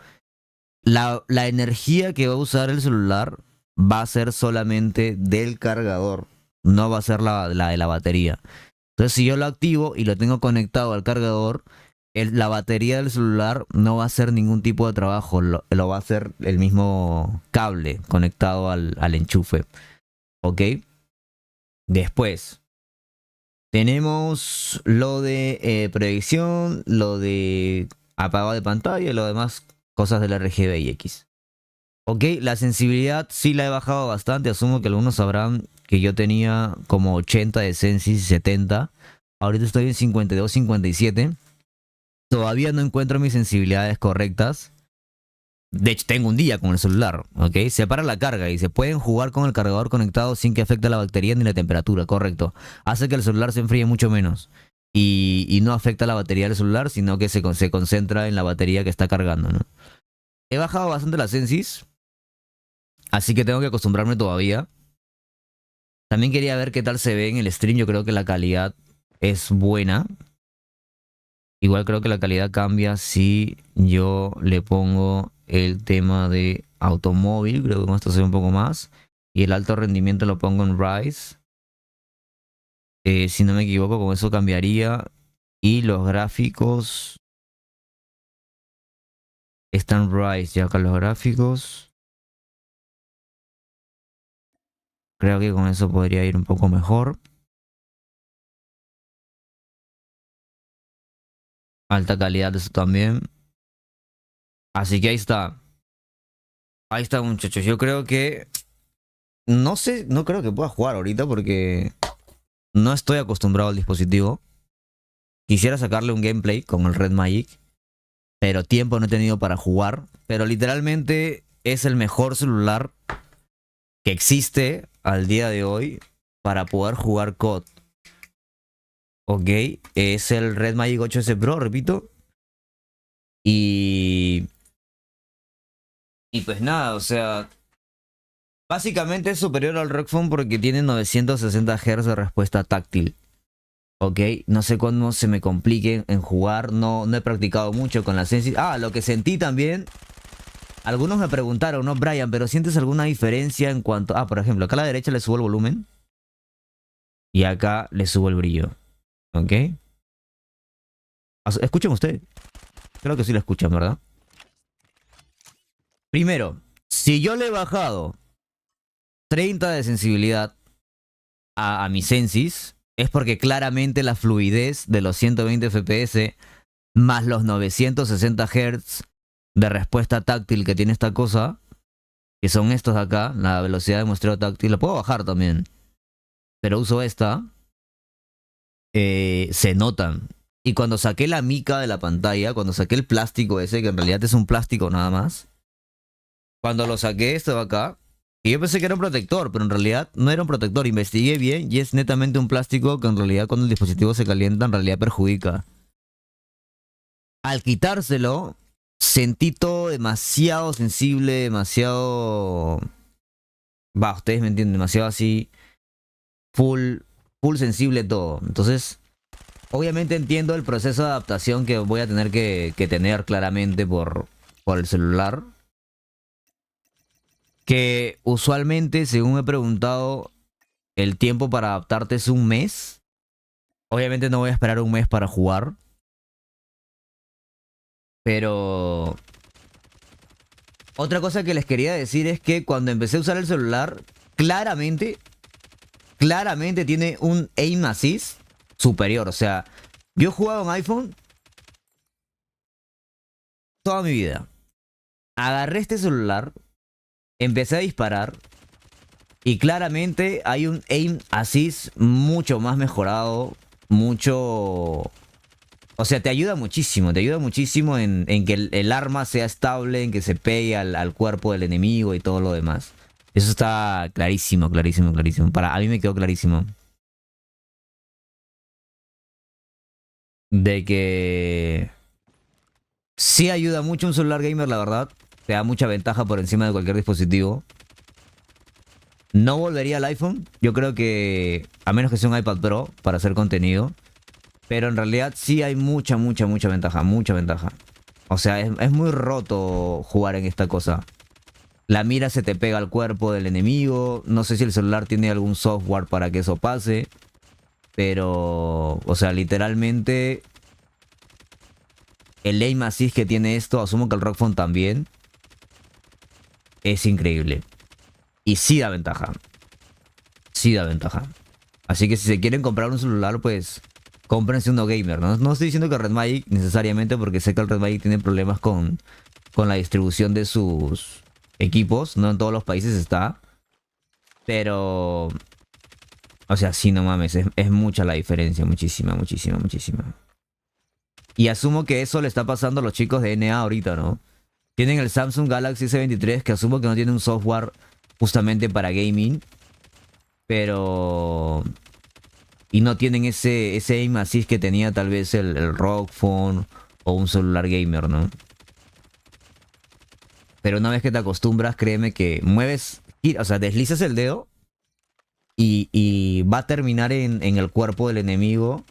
la energía que va a usar el celular va a ser solamente del cargador, no va a ser la de la batería. Entonces, si yo lo activo y lo tengo conectado al cargador, la batería del celular no va a hacer ningún tipo de trabajo, lo va a hacer el mismo cable conectado al enchufe. ¿Ok? Después, Tenemos lo de proyección, lo de apagado de pantalla y lo demás cosas del RGB y X. Ok, la sensibilidad sí la he bajado bastante. Asumo que algunos sabrán que yo tenía como 80 de sensi y 70. Ahorita estoy en 52, 57. Todavía no encuentro mis sensibilidades correctas. De hecho, tengo un día con el celular, ¿ok? Se para la carga y se pueden jugar con el cargador conectado sin que afecte la batería ni la temperatura, correcto. Hace que el celular se enfríe mucho menos. Y no afecta la batería del celular, sino que se concentra en la batería que está cargando, ¿no? He bajado bastante las sensis, así que tengo que acostumbrarme todavía. También quería ver qué tal se ve en el stream. Yo creo que la calidad es buena. Igual creo que la calidad cambia si yo le pongo el tema de automóvil. Creo que con esto se ve un poco más. Y el alto rendimiento lo pongo en Rise. Si no me equivoco, con eso cambiaría. Y los gráficos están Rise ya acá los gráficos. Creo que con eso podría ir un poco mejor. Alta calidad eso también. Así que ahí está. Ahí está, muchachos. Yo creo que... No sé, no creo que pueda jugar ahorita porque no estoy acostumbrado al dispositivo. Quisiera sacarle un gameplay con el Red Magic, pero tiempo no he tenido para jugar. Pero literalmente es el mejor celular que existe al día de hoy para poder jugar COD. Ok, es el Red Magic 8S Pro, repito. Y pues nada, o sea, básicamente es superior al ROG Phone porque tiene 960 Hz de respuesta táctil. Ok, no sé cuándo se me complique en jugar, no he practicado mucho con la sensi. Ah, lo que sentí también, algunos me preguntaron, ¿no, Brian? ¿Pero sientes alguna diferencia en cuanto... Ah, por ejemplo, acá a la derecha le subo el volumen y acá le subo el brillo. Ok. Escuchen ustedes. Creo que sí lo escuchan, ¿verdad? Primero, si yo le he bajado 30 de sensibilidad a mi sensis, es porque claramente la fluidez de los 120 FPS más los 960 Hz de respuesta táctil que tiene esta cosa, que son estos de acá, la velocidad de muestreo táctil, la puedo bajar también, pero uso esta, se notan. Y cuando saqué la mica de la pantalla, cuando saqué el plástico ese, que en realidad es un plástico nada más, cuando lo saqué esto de acá, y yo pensé que era un protector, pero en realidad no era un protector. Investigué bien y es netamente un plástico que en realidad cuando el dispositivo se calienta en realidad perjudica. Al quitárselo, sentí todo demasiado sensible, demasiado... Va, ustedes me entienden, demasiado así, full sensible todo. Entonces, obviamente entiendo el proceso de adaptación que voy a tener que tener claramente por el celular. Que usualmente, según he preguntado, el tiempo para adaptarte es un mes. Obviamente no voy a esperar un mes para jugar. Pero... Otra cosa que les quería decir es que cuando empecé a usar el celular, claramente tiene un aim assist superior. O sea, yo he jugado en iPhone toda mi vida. Agarré este celular, empecé a disparar y claramente hay un aim assist mucho más mejorado, mucho... O sea, te ayuda muchísimo en que el arma sea estable, en que se pegue al cuerpo del enemigo y todo lo demás. Eso está clarísimo. A mí me quedó clarísimo. De que sí ayuda mucho un celular gamer, la verdad. Te da mucha ventaja por encima de cualquier dispositivo. No volvería al iPhone. Yo creo que, a menos que sea un iPad Pro para hacer contenido. Pero en realidad sí hay mucha ventaja. Mucha ventaja. O sea, es muy roto jugar en esta cosa. La mira se te pega al cuerpo del enemigo. No sé si el celular tiene algún software para que eso pase. Pero, o sea, literalmente... El aim assist que tiene esto, asumo que el ROG Phone también, es increíble. Y sí da ventaja. Así que si se quieren comprar un celular, pues cómprense uno gamer, ¿no? No estoy diciendo que Red Magic necesariamente, porque sé que el Red Magic tiene problemas con la distribución de sus equipos. No en todos los países está. Pero... O sea, sí, no mames, es mucha la diferencia, muchísima, muchísima, muchísima. Y asumo que eso le está pasando a los chicos de NA ahorita, ¿no? Tienen el Samsung Galaxy S23, que asumo que no tiene un software justamente para gaming. Pero... Y no tienen ese aim assist que tenía tal vez el ROG Phone o un celular gamer, ¿no? Pero una vez que te acostumbras, créeme que mueves, o sea, deslizas el dedo y va a terminar en el cuerpo del enemigo.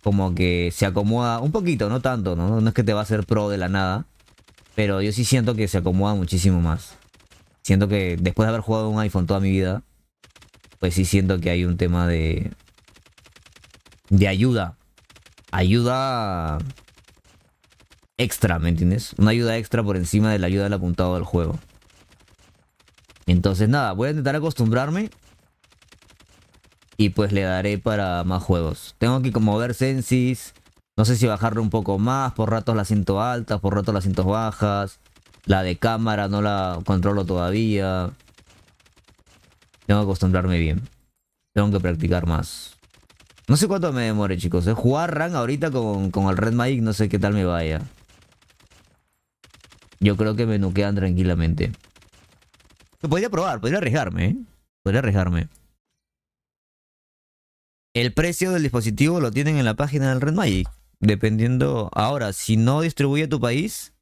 Como que se acomoda un poquito, no tanto, ¿no? No es que te va a hacer pro de la nada. Pero yo sí siento que se acomoda muchísimo más. Siento que después de haber jugado un iPhone toda mi vida, pues sí siento que hay un tema de ayuda. Ayuda extra, ¿me entiendes? Una ayuda extra por encima de la ayuda del apuntado del juego. Entonces nada, voy a intentar acostumbrarme. Y pues le daré para más juegos. Tengo que mover sensis. No sé si bajarle un poco más. Por ratos la siento altas, por ratos la siento bajas. La de cámara no la controlo todavía. Tengo que acostumbrarme bien. Tengo que practicar más. No sé cuánto me demore, chicos. Jugar rank ahorita con el Red Magic, no sé qué tal me vaya. Yo creo que me nukean tranquilamente. Podría probar, podría arriesgarme, ¿eh? Podría arriesgarme. El precio del dispositivo lo tienen en la página del Red Magic. Dependiendo... Ahora, si no distribuye tu país,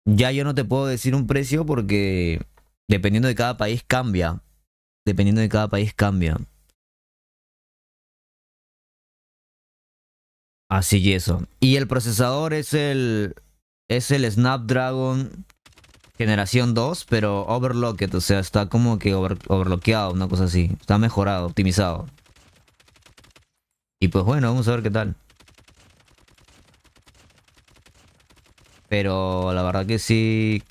ya yo no te puedo decir un precio porque dependiendo de cada país cambia. Dependiendo de cada país cambia. Así que eso. Y el procesador es el Snapdragon generación 2, pero overclocked. O sea, está como que overclockeado, una cosa así. Está mejorado, optimizado. Y pues bueno, vamos a ver qué tal. Pero la verdad que sí...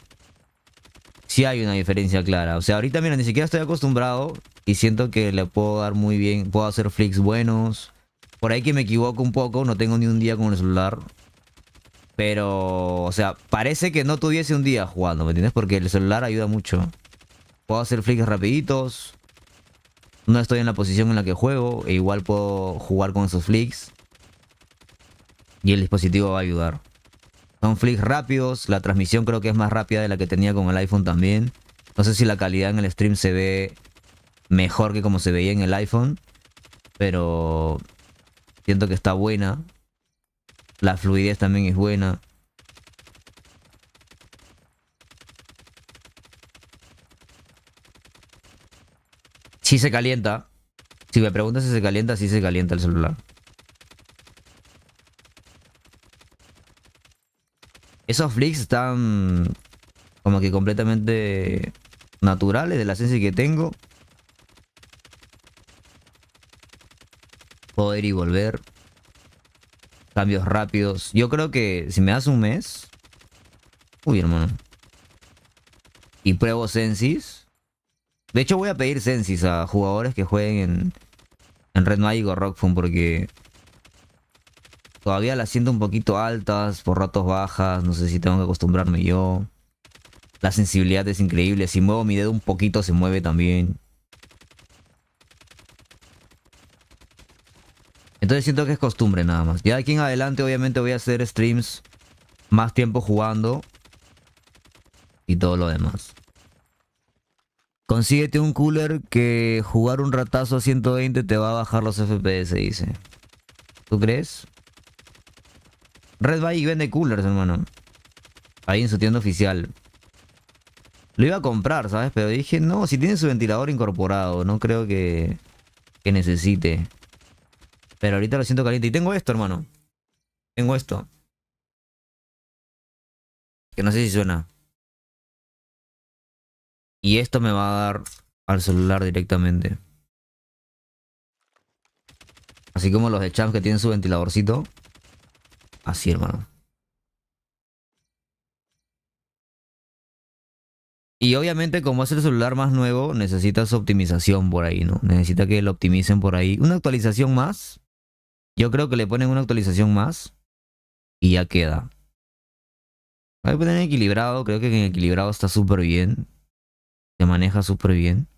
Sí hay una diferencia clara. O sea, ahorita mira, ni siquiera estoy acostumbrado. Y siento que le puedo dar muy bien. Puedo hacer flicks buenos. Por ahí que me equivoco un poco. No tengo ni un día con el celular. Pero... O sea, parece que no tuviese un día jugando, ¿me entiendes? Porque el celular ayuda mucho. Puedo hacer flicks rapiditos. No estoy en la posición en la que juego. E igual puedo jugar con esos flicks. Y el dispositivo va a ayudar. Son flicks rápidos. La transmisión creo que es más rápida de la que tenía con el iPhone también. No sé si la calidad en el stream se ve mejor que como se veía en el iPhone. Pero siento que está buena. La fluidez también es buena. Sí se calienta. Si me preguntas si se calienta, sí se calienta el celular. Esos flicks están como que completamente naturales de la sensi que tengo. Puedo ir y volver. Cambios rápidos. Yo creo que si me das un mes... Uy, hermano. Y pruebo sensis. De hecho voy a pedir sensis a jugadores que jueguen en Red Magic o Rock Phone porque... Todavía las siento un poquito altas, por ratos bajas, no sé si tengo que acostumbrarme yo. La sensibilidad es increíble, si muevo mi dedo un poquito se mueve también. Entonces siento que es costumbre nada más. Ya de aquí en adelante obviamente voy a hacer streams más tiempo jugando. Y todo lo demás. Consíguete un cooler que jugar un ratazo a 120 te va a bajar los FPS, dice. ¿Tú crees? Red Magic vende coolers, hermano. Ahí en su tienda oficial. Lo iba a comprar, ¿sabes? Pero dije, no, si tiene su ventilador incorporado, no creo que necesite. Pero ahorita lo siento caliente. Y tengo esto, hermano. Tengo esto. Que no sé si suena. Y esto me va a dar al celular directamente. Así como los de Champs que tienen su ventiladorcito. Así, hermano. Y obviamente como es el celular más nuevo, necesitas optimización por ahí, ¿no? Necesita que lo optimicen por ahí. Una actualización más. Yo creo que le ponen una actualización más y ya queda. Voy a poner en equilibrado, creo que en equilibrado está súper bien. Se maneja súper bien.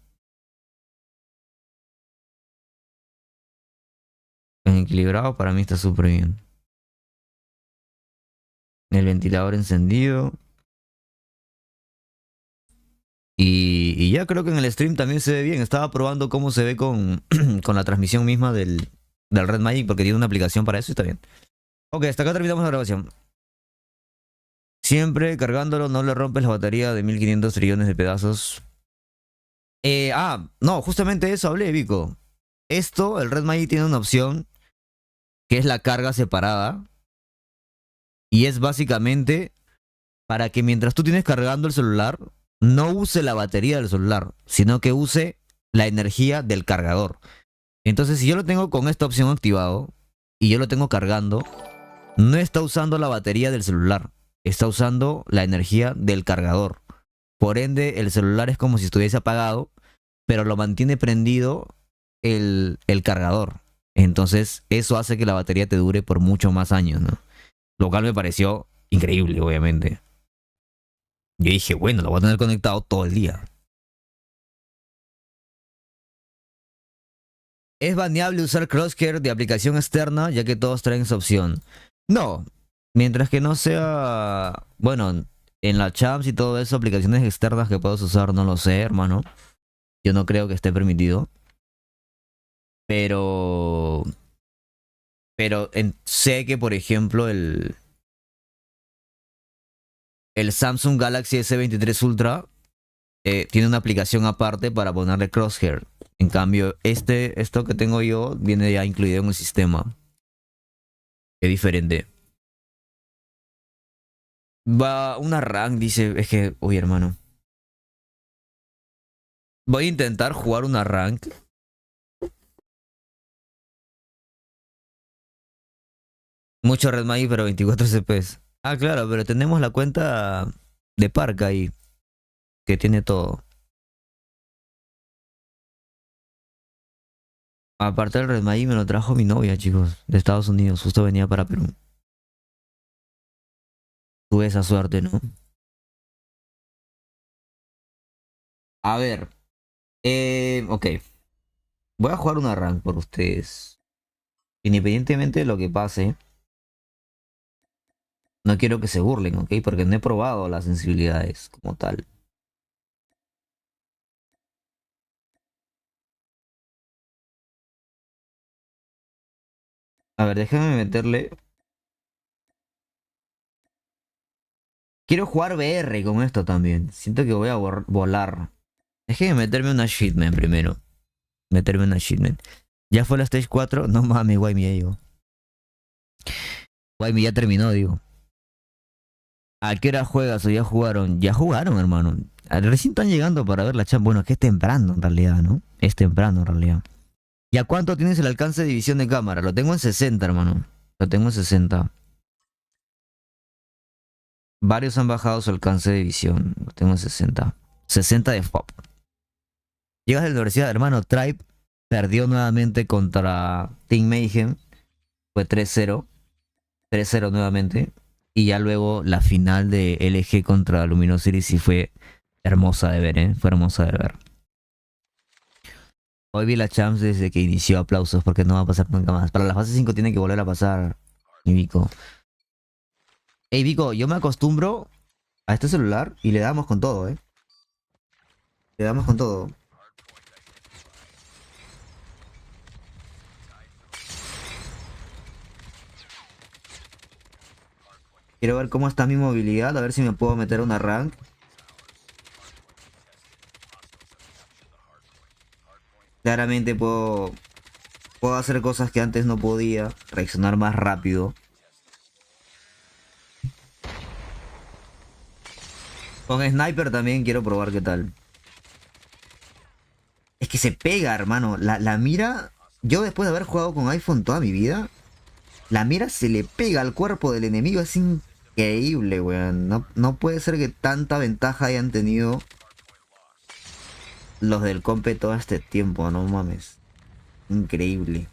En equilibrado para mí está súper bien. El ventilador encendido. Y ya creo que en el stream también se ve bien. Estaba probando cómo se ve con, con la transmisión misma del Red Magic porque tiene una aplicación para eso y está bien. Ok, hasta acá terminamos la grabación. Siempre cargándolo no le rompes la batería de 1500 trillones de pedazos. No, justamente eso hablé, Vico. Esto, el Red Magic tiene una opción que es la carga separada. Y es básicamente para que mientras tú tienes cargando el celular, no use la batería del celular, sino que use la energía del cargador. Entonces, si yo lo tengo con esta opción activado y yo lo tengo cargando, no está usando la batería del celular, está usando la energía del cargador. Por ende, el celular es como si estuviese apagado, pero lo mantiene prendido el cargador. Entonces, eso hace que la batería te dure por muchos más años, ¿no? Lo cual me pareció increíble, obviamente. Yo dije, bueno, lo voy a tener conectado todo el día. ¿Es baneable usar crosshair de aplicación externa, ya que todos traen esa opción? No, mientras que no sea... Bueno, en la champs y todo eso, aplicaciones externas que puedas usar, no lo sé, hermano. Yo no creo que esté permitido. Pero sé que, por ejemplo, el Samsung Galaxy S23 Ultra tiene una aplicación aparte para ponerle crosshair. En cambio, esto que tengo yo viene ya incluido en el sistema. Es diferente. Va una rank, dice. Es que, uy, hermano. Voy a intentar jugar una rank. Mucho Red Magic, pero 24 CPs. Ah, claro, pero tenemos la cuenta de Park ahí. Que tiene todo. Aparte del Red Magic me lo trajo mi novia, chicos. De Estados Unidos. Justo venía para Perú. Tuve esa suerte, ¿no? A ver. Ok. Voy a jugar una rank por ustedes. Independientemente de lo que pase. No quiero que se burlen, ¿ok? Porque no he probado las sensibilidades como tal. A ver, déjenme meterle... Quiero jugar VR con esto también. Siento que voy a volar. Déjenme meterme una shipment primero. Meterme una shipment. ¿Ya fue la stage 4? No mames, Guaymi ya llegó. Guaymi ya terminó, digo. ¿A qué hora juegas o ya jugaron? Ya jugaron, hermano. Recién están llegando para ver la champ. Bueno, es que es temprano en realidad, ¿no? Es temprano en realidad. ¿Y a cuánto tienes el alcance de visión de cámara? Lo tengo en 60, hermano. Lo tengo en 60. Varios han bajado su alcance de visión. Lo tengo en 60. 60 de FOP. Llegas de la universidad, hermano. Tribe perdió nuevamente contra Team Mayhem. Fue 3-0. 3-0 nuevamente. Y ya luego la final de LG contra Luminosity sí fue hermosa de ver, ¿eh? Fue hermosa de ver. Hoy vi la champs desde que inició. Aplausos porque no va a pasar nunca más. Para la fase 5 tiene que volver a pasar. Y Vico. Ey, Vico, yo me acostumbro a este celular y le damos con todo, ¿eh? Le damos con todo. Quiero ver cómo está mi movilidad, a ver si me puedo meter a una rank. Claramente puedo hacer cosas que antes no podía, reaccionar más rápido. Con Sniper también quiero probar qué tal. Es que se pega, hermano. La mira, yo después de haber jugado con iPhone toda mi vida, la mira se le pega al cuerpo del enemigo. Es increíble, weón. No puede ser que tanta ventaja hayan tenido los del compe todo este tiempo, no mames. Increíble.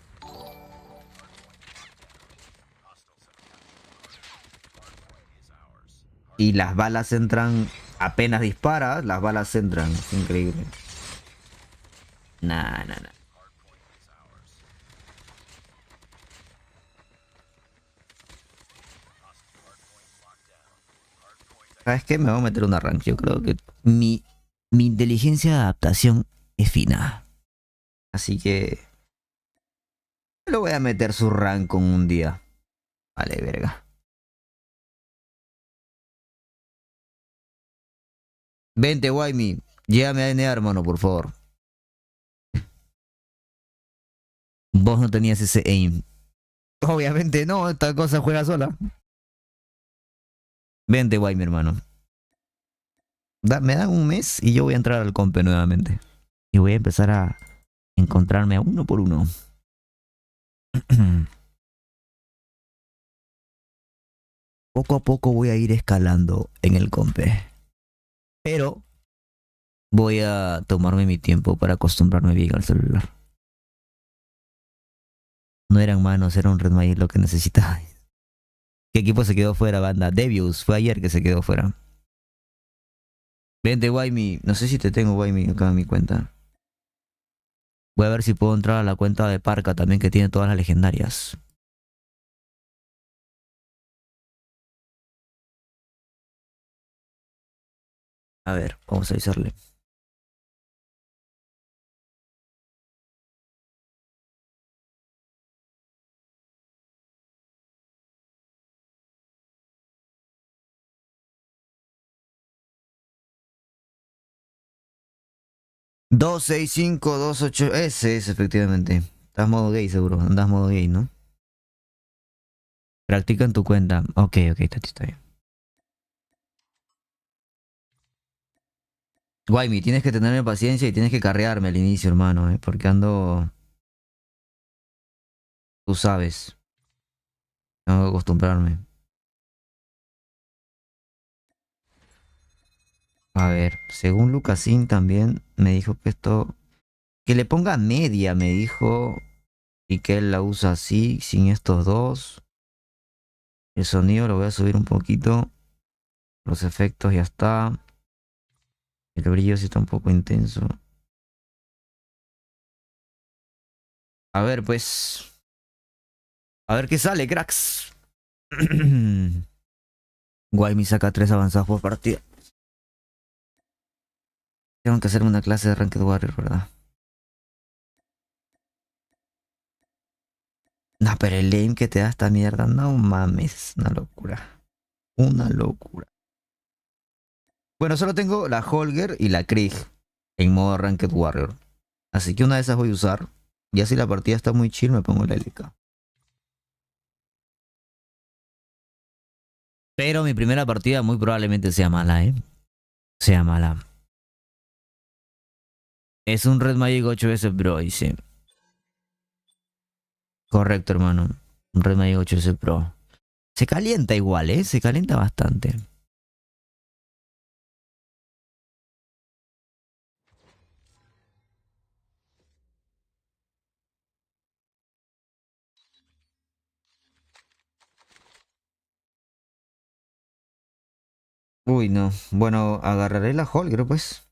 Y las balas entran, apenas disparas, las balas entran. Es increíble. Nah. ¿Sabes qué? Me voy a meter una rank. Yo creo que mi inteligencia de adaptación es fina. Así que lo voy a meter su rank con un día. Vale, verga. Vente, Waimi. Llévame a NA, hermano, por favor. Vos no tenías ese aim. Obviamente no, esta cosa juega sola. Vente, Waimi, hermano. Me dan un mes y yo voy a entrar al compe nuevamente. Y voy a empezar a encontrarme a uno por uno. Poco a poco voy a ir escalando en el compe. Pero voy a tomarme mi tiempo para acostumbrarme bien al celular. No eran manos, era un Red Magic lo que necesitaba. ¿Qué equipo se quedó fuera, banda? Devious, fue ayer que se quedó fuera. Vente, Waimi. No sé si te tengo, Waimi, acá en mi cuenta. Voy a ver si puedo entrar a la cuenta de Parca también, que tiene todas las legendarias. A ver, vamos a avisarle. ...26528... Ese es, efectivamente. Estás modo gay, seguro. Andas modo gay, ¿no? Practica en tu cuenta. Ok, Tati, está bien. Guaymi, tienes que tenerme paciencia y tienes que carrearme al inicio, hermano, porque ando... Tú sabes. Tengo que acostumbrarme. A ver, según Lucasín también me dijo que esto... Que le ponga media, me dijo. Y que él la usa así, sin estos dos. El sonido lo voy a subir un poquito. Los efectos ya está. El brillo sí está un poco intenso. A ver, pues... A ver qué sale, cracks. Guaymi saca 3 avanzados por partida. Tengo que hacerme una clase de Ranked Warrior, ¿verdad? No, pero el aim que te da esta mierda, no mames, una locura. Una locura. Bueno, solo tengo la Holger y la Krieg en modo Ranked Warrior. Así que una de esas voy a usar. Ya si la partida está muy chill, me pongo la LK. Pero mi primera partida muy probablemente sea mala, Sea mala. Es un Red Magic 8 veces Pro, dice. Correcto, hermano. Un Red Magic 8 veces Pro. Se calienta igual, Se calienta bastante. Uy, no. Bueno, agarraré la Holger, pues.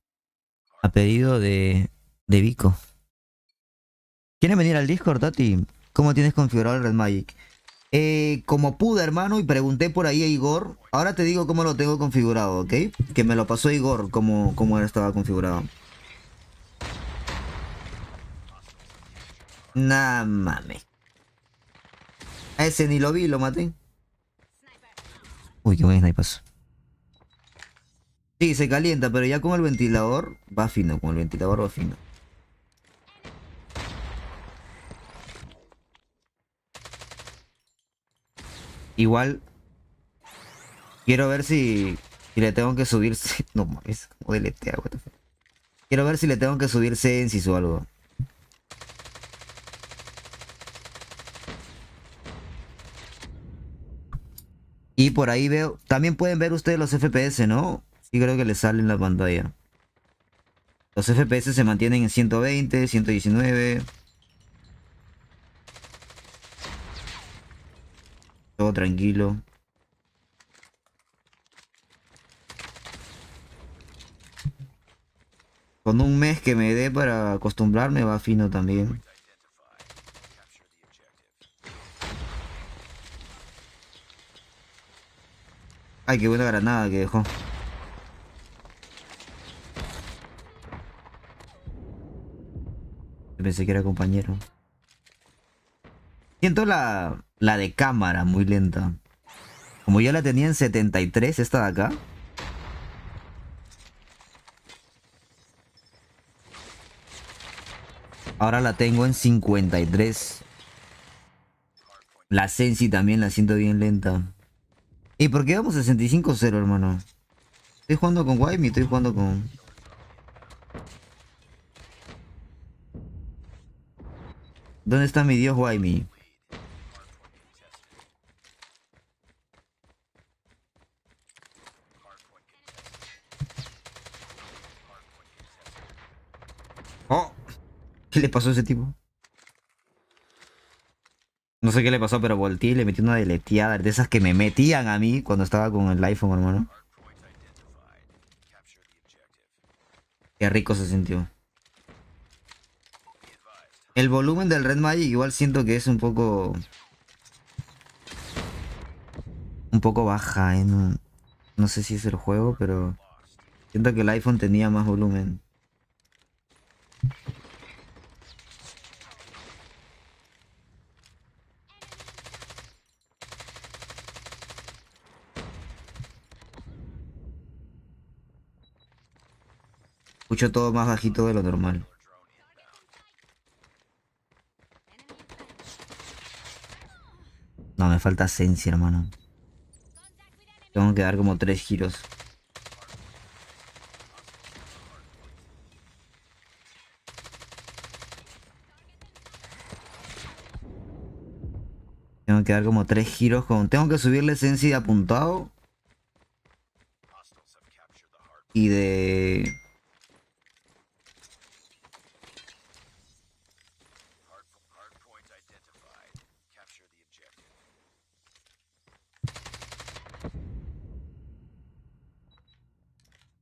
A pedido de Vico. ¿Quieres venir al Discord, Tati? ¿Cómo tienes configurado el Red Magic? Como pude, hermano, y pregunté por ahí a Igor. Ahora te digo cómo lo tengo configurado, ¿ok? Que me lo pasó Igor, cómo estaba configurado. Nah, mames. A ese ni lo vi, lo maté. Uy, qué buen sniper. Sí, se calienta, pero ya con el ventilador va fino. Con el ventilador va fino. Igual quiero ver si le tengo que subir... No mames, como deletea, what the fuck. Quiero ver si le tengo que subir sensis o algo. Y por ahí veo... También pueden ver ustedes los FPS, ¿no? Sí, creo que les sale en la pantalla. Los FPS se mantienen en 120, 119. Todo tranquilo. Con un mes que me dé para acostumbrarme va fino también. Ay, qué buena granada que dejó. Pensé que era compañero. Siento la de cámara muy lenta. Como yo la tenía en 73, esta de acá. Ahora la tengo en 53. La Sensi también la siento bien lenta. ¿Y por qué vamos a 65-0, hermano? Estoy jugando con Wime y estoy jugando con... ¿Dónde está mi dios Wime? Oh, ¿qué le pasó a ese tipo? No sé qué le pasó, pero volteé y le metí una deleteada de esas que me metían a mí cuando estaba con el iPhone, hermano. Qué rico se sintió. El volumen del Red Magic igual siento que es un poco baja, ¿eh? No sé si es el juego, pero siento que el iPhone tenía más volumen. Escucho todo más bajito de lo normal. No, me falta Sensi, hermano. Tengo que dar como 3 giros. Tengo que dar como 3 giros con... Tengo que subirle Sensi de apuntado. Y de...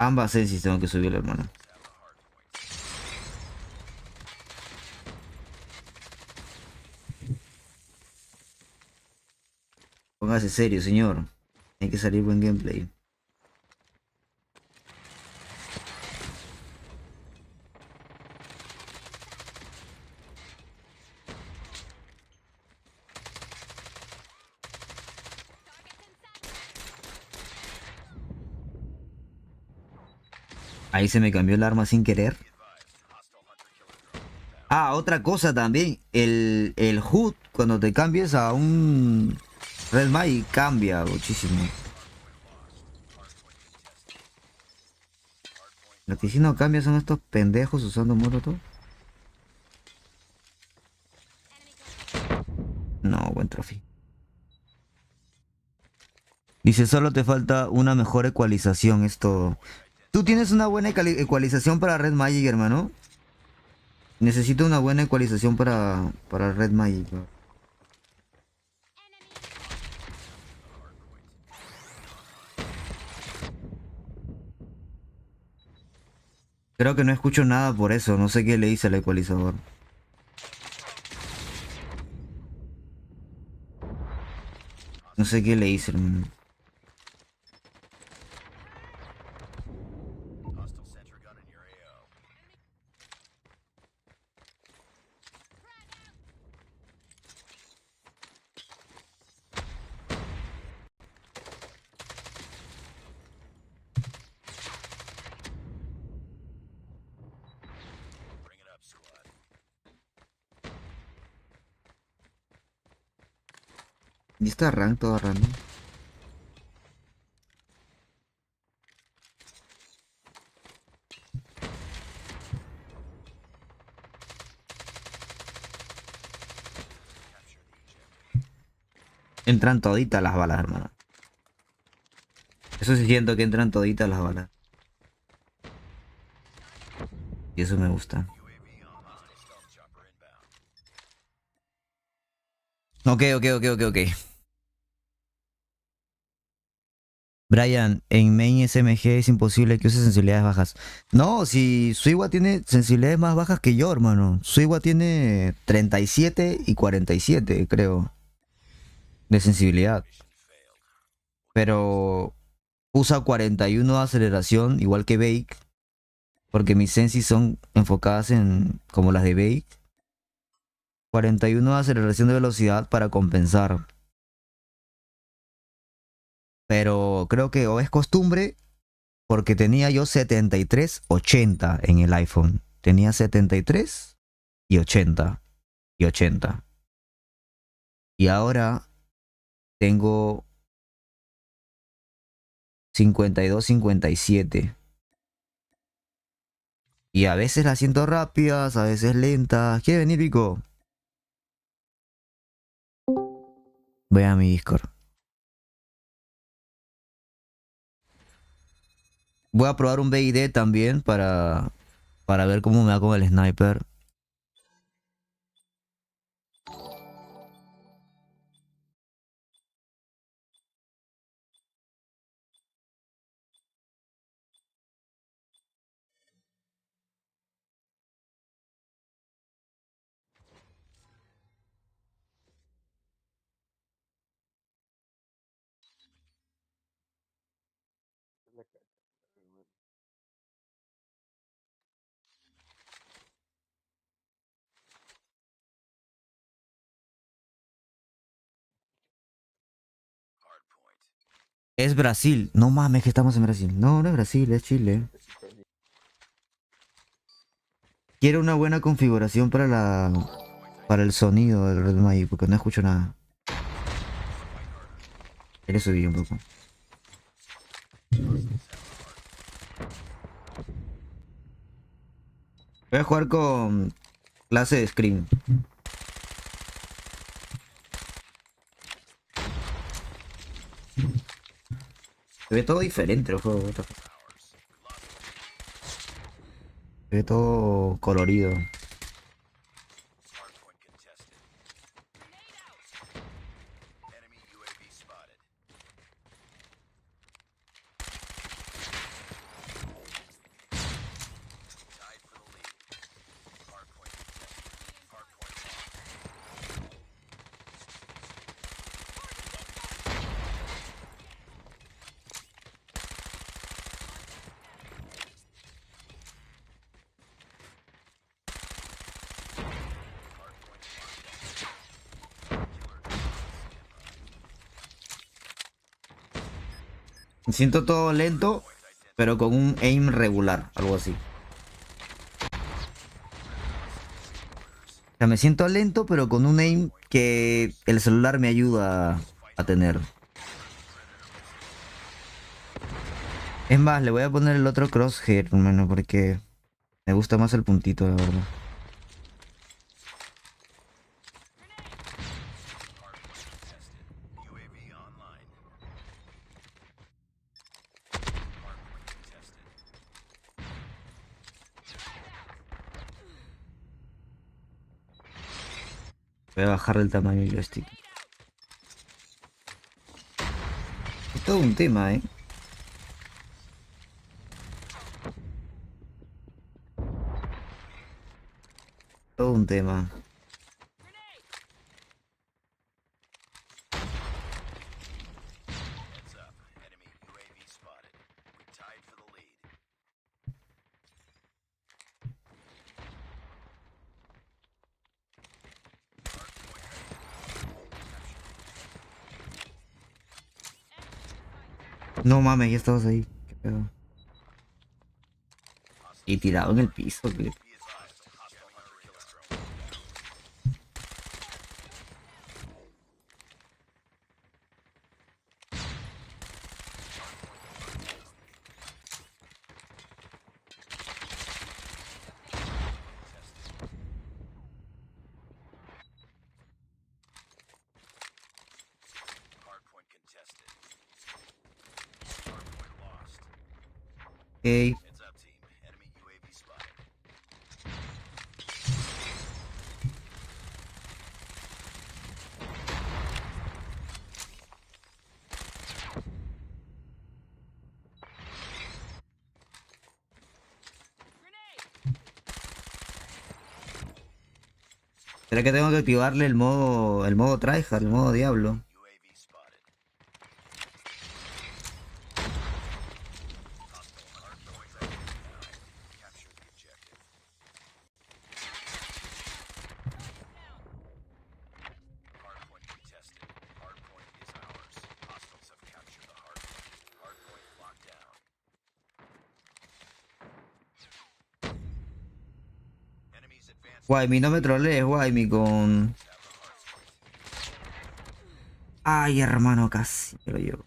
Ambas Sensis tengo que subirle, hermano. Póngase serio, señor. Hay que salir buen gameplay. Ahí se me cambió el arma sin querer. Ah, otra cosa también. El HUD, cuando te cambies a un Red Magic, cambia muchísimo. Lo que sí no cambia son estos pendejos usando molotov. No, buen trofeo. Dice, solo te falta una mejor ecualización, es todo. ¿Tú tienes una buena ecualización para Red Magic, hermano? Necesito una buena ecualización para Red Magic. Creo que no escucho nada por eso, no sé qué le hice al ecualizador. No sé qué le hice, hermano. Y está rank todo random. Entran toditas las balas, hermano. Eso sí siento que entran toditas las balas. Y eso me gusta. Ok. Brian, en main SMG es imposible que use sensibilidades bajas. No, si Suiwa tiene sensibilidades más bajas que yo, hermano. Suiwa tiene 37 y 47, creo, de sensibilidad. Pero usa 41 de aceleración, igual que Bake. Porque mis sensis son enfocadas en como las de Bake. 41 de aceleración de velocidad para compensar. Pero creo que o es costumbre, porque tenía yo 73-80 en el iPhone. Tenía 73 y 80. Y 80. Y ahora tengo 52-57. Y a veces las siento rápidas, a veces lentas. ¿Quiere venir, Pico? Voy a mi Discord. Voy a probar un BID también para ver cómo me va con el sniper. Es Brasil. No mames que estamos en Brasil. No, no es Brasil, es Chile. Quiero una buena configuración para el sonido del Red Magic, porque no escucho nada. Quiero subir un poco. Voy a jugar con clase de screen. Se ve todo diferente el juego. Se ve todo colorido. Siento todo lento, pero con un aim regular, algo así. O sea, me siento lento, pero con un aim que el celular me ayuda a tener. Es más, le voy a poner el otro crosshair, hermano, porque me gusta más el puntito, la verdad. Voy a bajarle el tamaño del joystick. Es todo un tema, ¿eh? Todo un tema. No mames, ya estabas ahí. ¿Qué pedo? Y tirado en el piso, ¿qué? Ok. ¿Será que tengo que activarle el modo tryhard, el modo diablo? Guaymi, no me trolees, Guaymi, con... Ay, hermano, casi me lo llevo.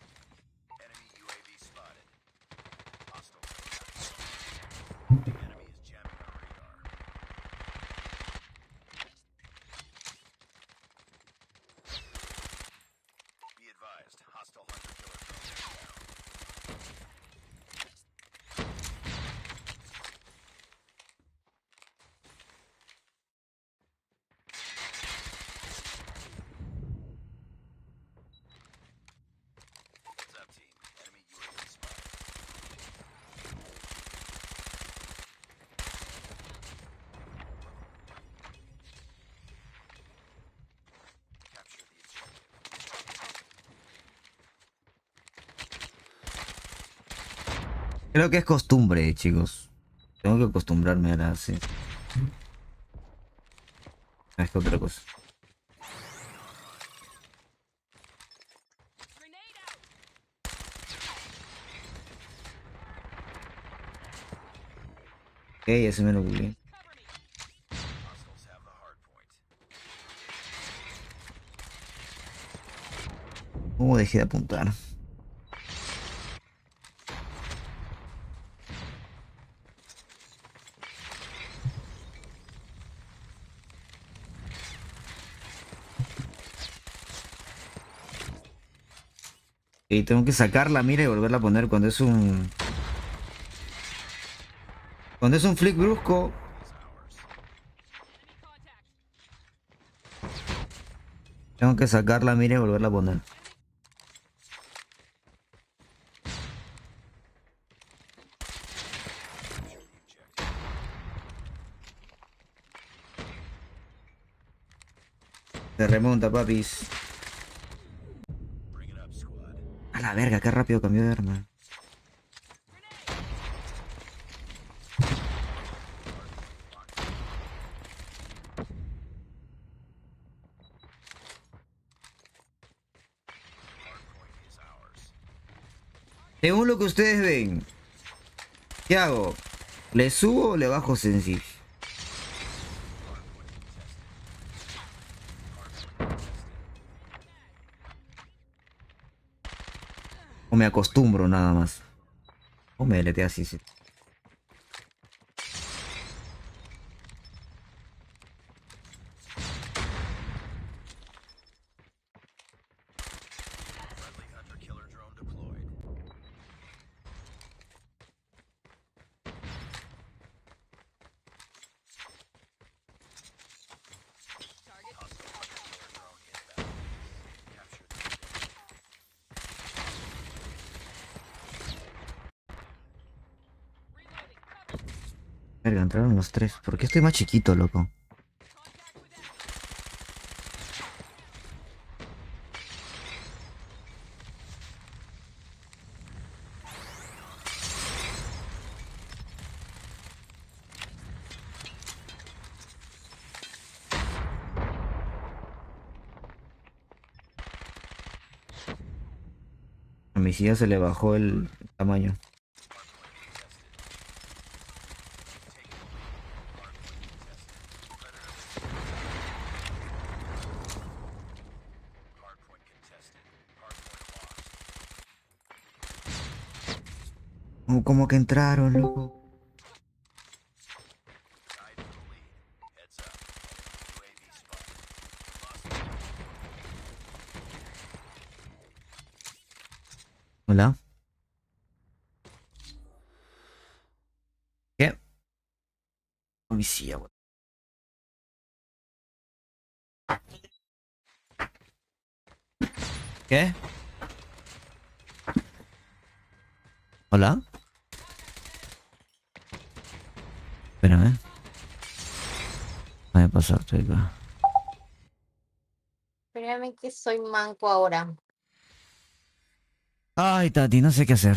Creo que es costumbre, chicos. Tengo que acostumbrarme a la... así. Es que otra cosa. Ok, ese me lo googleé. Dejé de apuntar. Y tengo que sacarla, mira, y volverla a poner cuando es un... Cuando es un flick brusco. Tengo que sacarla, mira, y volverla a poner. Se remonta, papis. A la verga, qué rápido cambió de arma. Según lo que ustedes ven, ¿qué hago? ¿Le subo o le bajo sencillo? O me acostumbro nada más. O me deletea así, sí. Verga, entraron los tres. ¿Por qué estoy más chiquito, loco? A mi silla se le bajó el tamaño. Como que entraron, loco. Hola. ¿Qué? Policía, güey. ¿Qué? Hola. Espérame. Voy a pasarte acá.
créeme que soy manco ahora.
Ay, Tati, no sé qué hacer.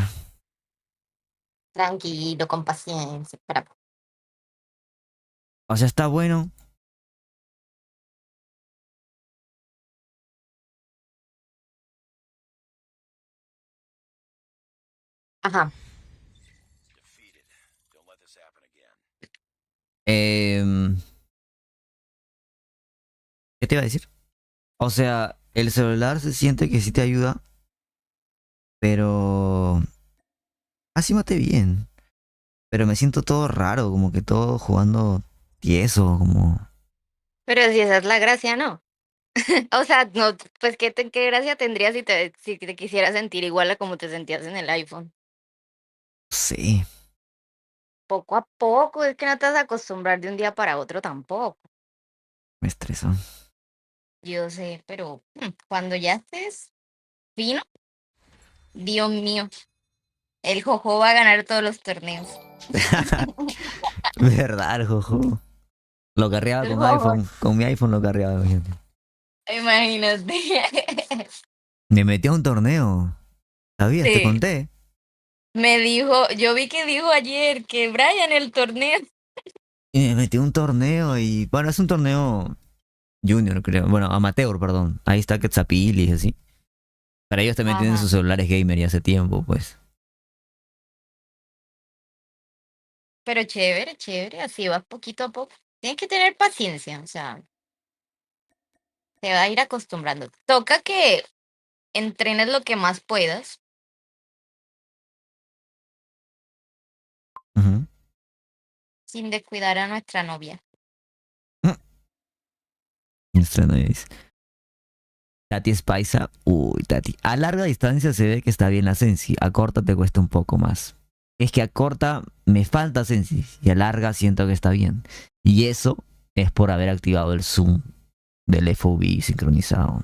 Tranquilo, con paciencia. Espera.
O sea, está bueno.
Ajá.
Em, ¿Qué te iba a decir? O sea, el celular se siente que sí te ayuda, pero así mate bien. Pero me siento todo raro, como que todo jugando tieso, como...
Pero si esa es la gracia, ¿no? O sea, no, pues qué gracia tendría si te quisieras sentir igual a como te sentías en el iPhone.
Sí,
Poco a poco, es que no te vas a acostumbrar de un día para otro tampoco.
me estresó.
Yo sé, pero cuando ya estés fino, Dios mío, el Jojo va a ganar todos los torneos.
Verdad, jojo. Lo carreaba
El
con
Jojo,
iPhone. Con mi iPhone lo carreaba, imagínate.
imagínate.
Me metí a un torneo. ¿Sabías? Te
Sí,
conté.
me dijo, yo vi que dijo ayer que Brian el torneo.
Y me metí a un torneo y... Bueno, es un torneo junior, creo. Bueno, amateur, perdón. Ahí está Quetzapil y así. Pero ellos también tienen
Ajá.
sus celulares gamer y hace tiempo, pues.
Pero chévere, chévere, así vas poquito a poco. Tienes que tener paciencia, o sea, te va a ir acostumbrando. Toca que entrenes lo que más puedas,
Ujú.
sin descuidar a nuestra novia.
Nuestra novia dice, Tati es paisa. Uy, Tati. A larga distancia se ve que está bien la sensi. A corta te cuesta un poco más. Es que a corta me falta sensi. Y a larga siento que está bien. Y eso es por haber activado el zoom del FOV sincronizado.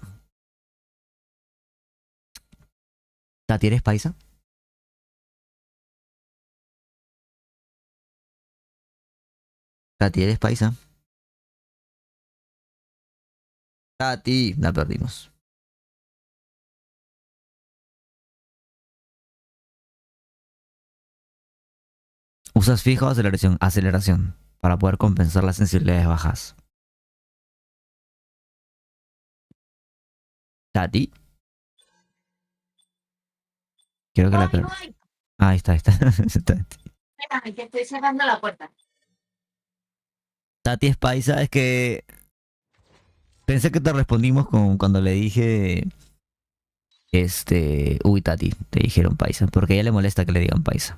Tati, ¿eres paisa? Tati, ¿eres paisa? Tati, la perdimos. Usas fijo o aceleración. Aceleración. Para poder compensar las sensibilidades bajas. Tati. Creo que la
Voy,
perdí.
voy.
Ahí está, ahí está. Tati.
Espérame, que estoy cerrando la puerta.
Tati es paisa, es que pensé que te respondimos con cuando le dije uy Tati, te dijeron paisa, porque a ella le molesta que le digan paisa.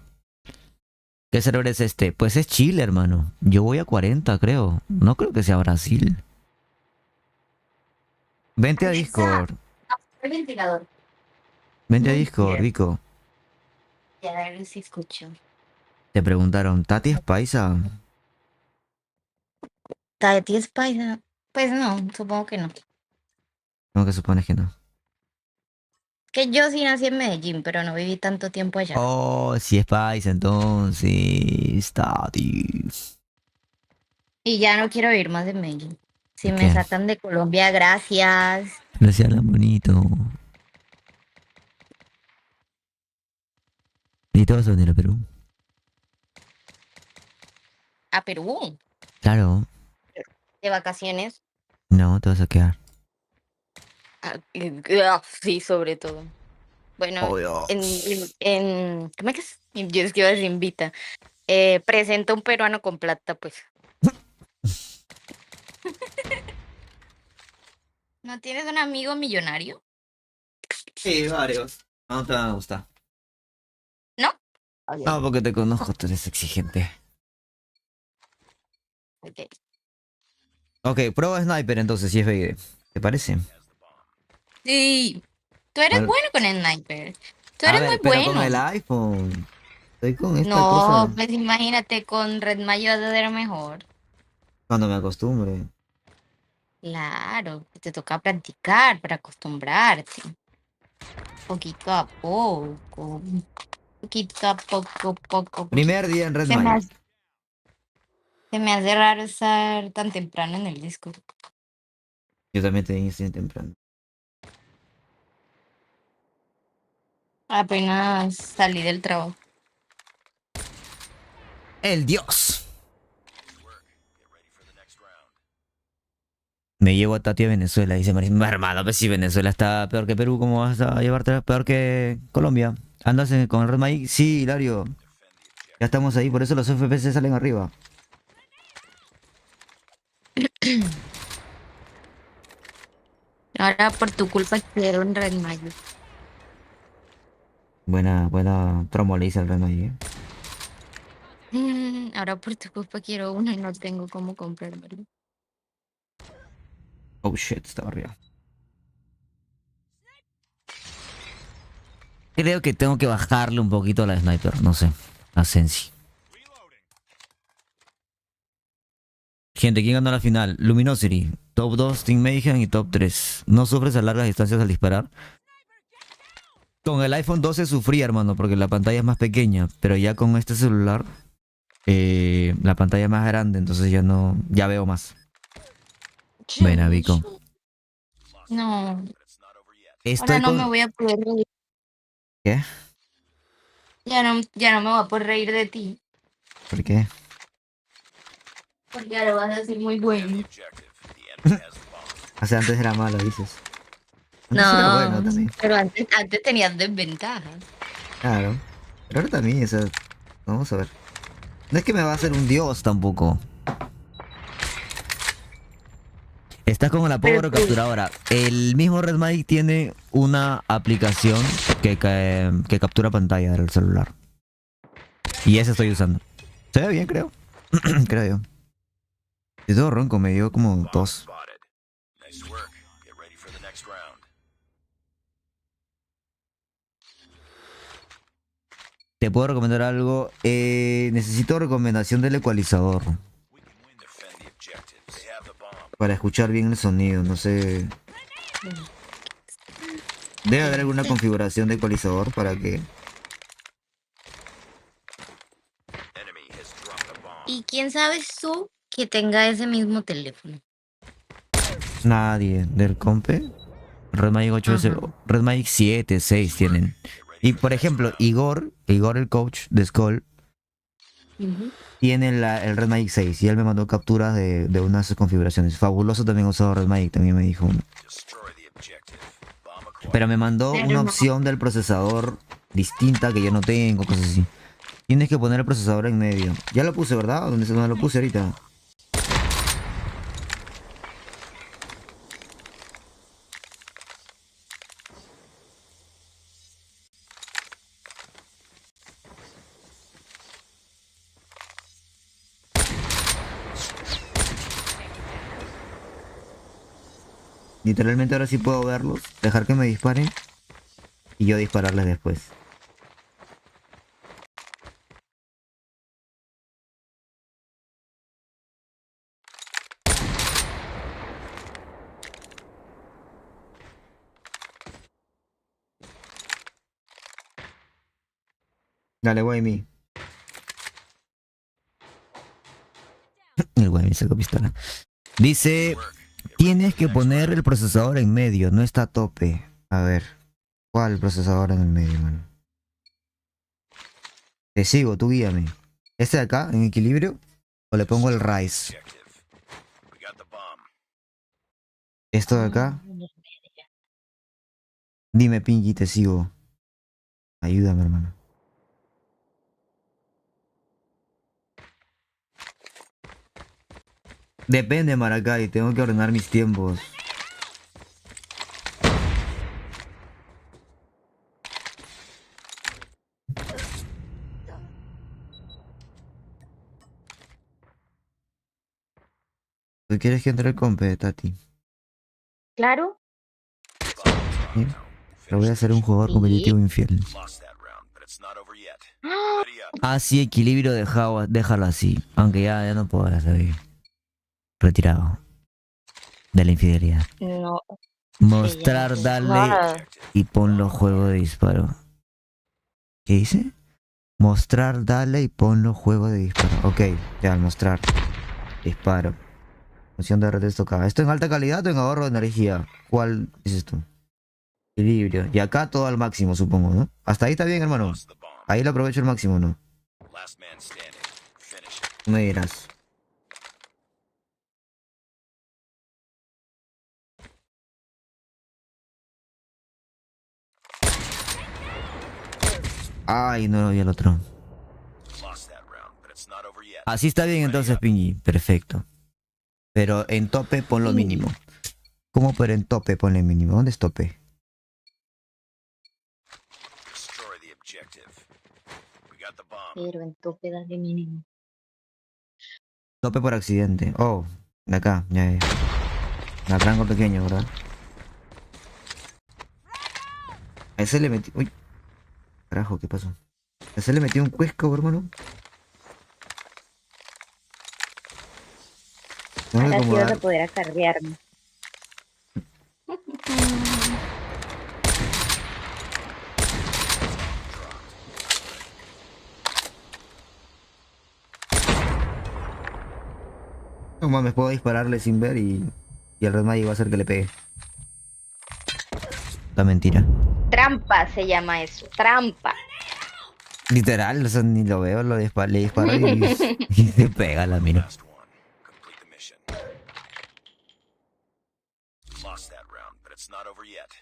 ¿Qué server es este? Pues es Chile, hermano. Yo voy a 40, creo. No creo que sea Brasil. Vente a
Alexa,
Discord.
el ventilador.
Vente a
Muy
Discord,
bien.
Rico.
Ya a ver si escucho.
Te preguntaron, ¿Tati es paisa?
¿Tati es paisa? Pues no, supongo que no.
¿Cómo que supones que no?
Que yo sí nací en Medellín, pero no viví tanto tiempo allá.
Oh, si es paisa, entonces. Tati.
Y ya no quiero vivir más en Medellín. Si
¿Por
me
qué?
sacan de Colombia, gracias.
Gracias, la bonito. ¿Y te vas a venir a Perú?
A Perú,
Claro.
de vacaciones.
No, te vas a quedar.
Sí, sobre todo. Bueno,
Obvio.
¿cómo es que es? Yo es que iba a decir invita. Presenta un peruano con plata, pues. ¿No tienes un amigo millonario?
Sí, varios. No te van a gustar.
¿No?
No, porque te conozco, tú eres exigente.
Ok.
Ok, prueba sniper entonces, si es BD. ¿Te parece?
Sí, tú eres
Bueno,
bueno con el sniper. Tú
a
eres muy
ver, pero con
bueno.
el iPhone. Estoy con esta
No,
cosa
pues imagínate, con Red Mayo vas a ser mejor.
cuando me acostumbre.
Claro, te toca practicar para acostumbrarte. Poquito a poco. Poquito a poco, poco, poquito.
Primer día en Red
Se me
Mayo.
hace, se me hace raro estar tan temprano en el disco.
Yo también te dije temprano.
Apenas salí del trabajo.
El dios. Me llevo a Tati a Venezuela, dice Marín. Hermano, pues si Venezuela está peor que Perú, ¿cómo vas a llevarte peor que Colombia? ¿Andas con el Red Maíz? Sí, Hilario. Ya estamos ahí, por eso los FPS salen arriba.
Ahora por tu culpa quiero un Red Mayo.
Buena tromo le hice al Red Maíz,
Ahora por tu culpa quiero uno y no tengo cómo comprármelo.
Oh shit, estaba arriba. Creo que tengo que bajarle un poquito a la sniper, no sé. A Sensi. Gente, ¿quién ganó la final? Luminosity. Top 2, Team Mayhem y top 3. No sufres a largas distancias al disparar. Con el iPhone 12 sufrí, hermano, porque la pantalla es más pequeña. Pero ya con este celular, la pantalla es más grande, entonces ya veo más. Buena, Vico.
No.
Estoy
Ahora no
con...
me voy a poder reír.
¿Qué?
Ya no me voy a poder reír de ti.
¿Por qué?
Porque ahora vas a ser muy bueno.
O sea, antes era malo, dices. Antes era
No,
bueno también.
pero antes tenías desventajas.
Claro. Pero ahora también, o sea, vamos a ver. No es que me va a hacer un dios tampoco. Estás con la Power Capturadora. El mismo Red Mic tiene una aplicación que captura pantalla del celular. Y ese estoy usando. Se ve bien, creo. Creo yo. Y todo ronco, me dio como tos. ¿Te puedo recomendar algo? Necesito recomendación del ecualizador. Para escuchar bien el sonido, no sé. Debe haber alguna configuración de ecualizador para que...
¿Y quién sabes tú que tenga ese mismo teléfono?
Nadie del compe. Red Magic 8S, Red Magic 7, 6 tienen. Y por ejemplo, Igor el coach de Skull, tiene el Red Magic 6 y él me mandó capturas de unas de sus configuraciones. Fabuloso también usado Red Magic, también me dijo uno. Pero me mandó una opción del procesador distinta que yo no tengo, cosas así. Tienes que poner el procesador en medio. Ya lo puse, ¿verdad? ¿Dónde lo puse ahorita? Literalmente ahora sí puedo verlos, dejar que me disparen y yo dispararles después. Dale, Wayme. El Wayme sacó pistola. Dice, tienes que poner el procesador en medio, no está a tope. A ver, ¿cuál procesador en el medio, mano? Te sigo, tú guíame. ¿Este de acá, en equilibrio? ¿O le pongo el Rise? ¿Esto de acá? Dime, Pinky, te sigo. Ayúdame, hermano. Depende, Maracay, tengo que ordenar mis tiempos. ¿Tú quieres que entre el compe, Tati?
Claro.
¿Sí? Pero voy a ser un jugador competitivo infiel. Ah, sí, equilibrio déjalo así. Aunque ya no puedo, ya estoy retirado de la infidelidad.
No.
Mostrar, dale y ponlo juego de disparo. ¿Qué dice? Mostrar, dale y ponlo juego de disparo. Ok, ya, mostrar. Disparo. Función de red estocada. ¿Esto en alta calidad o en ahorro de energía? ¿Cuál dices tú? Equilibrio. Y acá todo al máximo, supongo, ¿no? Hasta ahí está bien, hermano. Ahí lo aprovecho al máximo, ¿no? Tú me dirás. Ay, no lo vi el otro. Así está bien entonces, Pingy. Perfecto. Pero en tope pon lo mínimo. ¿Cómo pero en tope ponle mínimo? ¿Dónde es tope?
Pero en tope dale mínimo.
Tope por accidente. Oh, de acá, ya, ya. La rango pequeño, ¿verdad? A ese le metí... Uy. Carajo, ¿qué pasó? A ese le metí un cuesco, hermano. Tengo que
Ahora sí vas a
acomodar.
poder acarrearme.
No mames, puedo dispararle sin ver y el Red Magic va a hacer que le pegue. La mentira.
Trampa se llama eso. Trampa.
Literal, o sea, ni lo veo, le disparo y se pega la mira.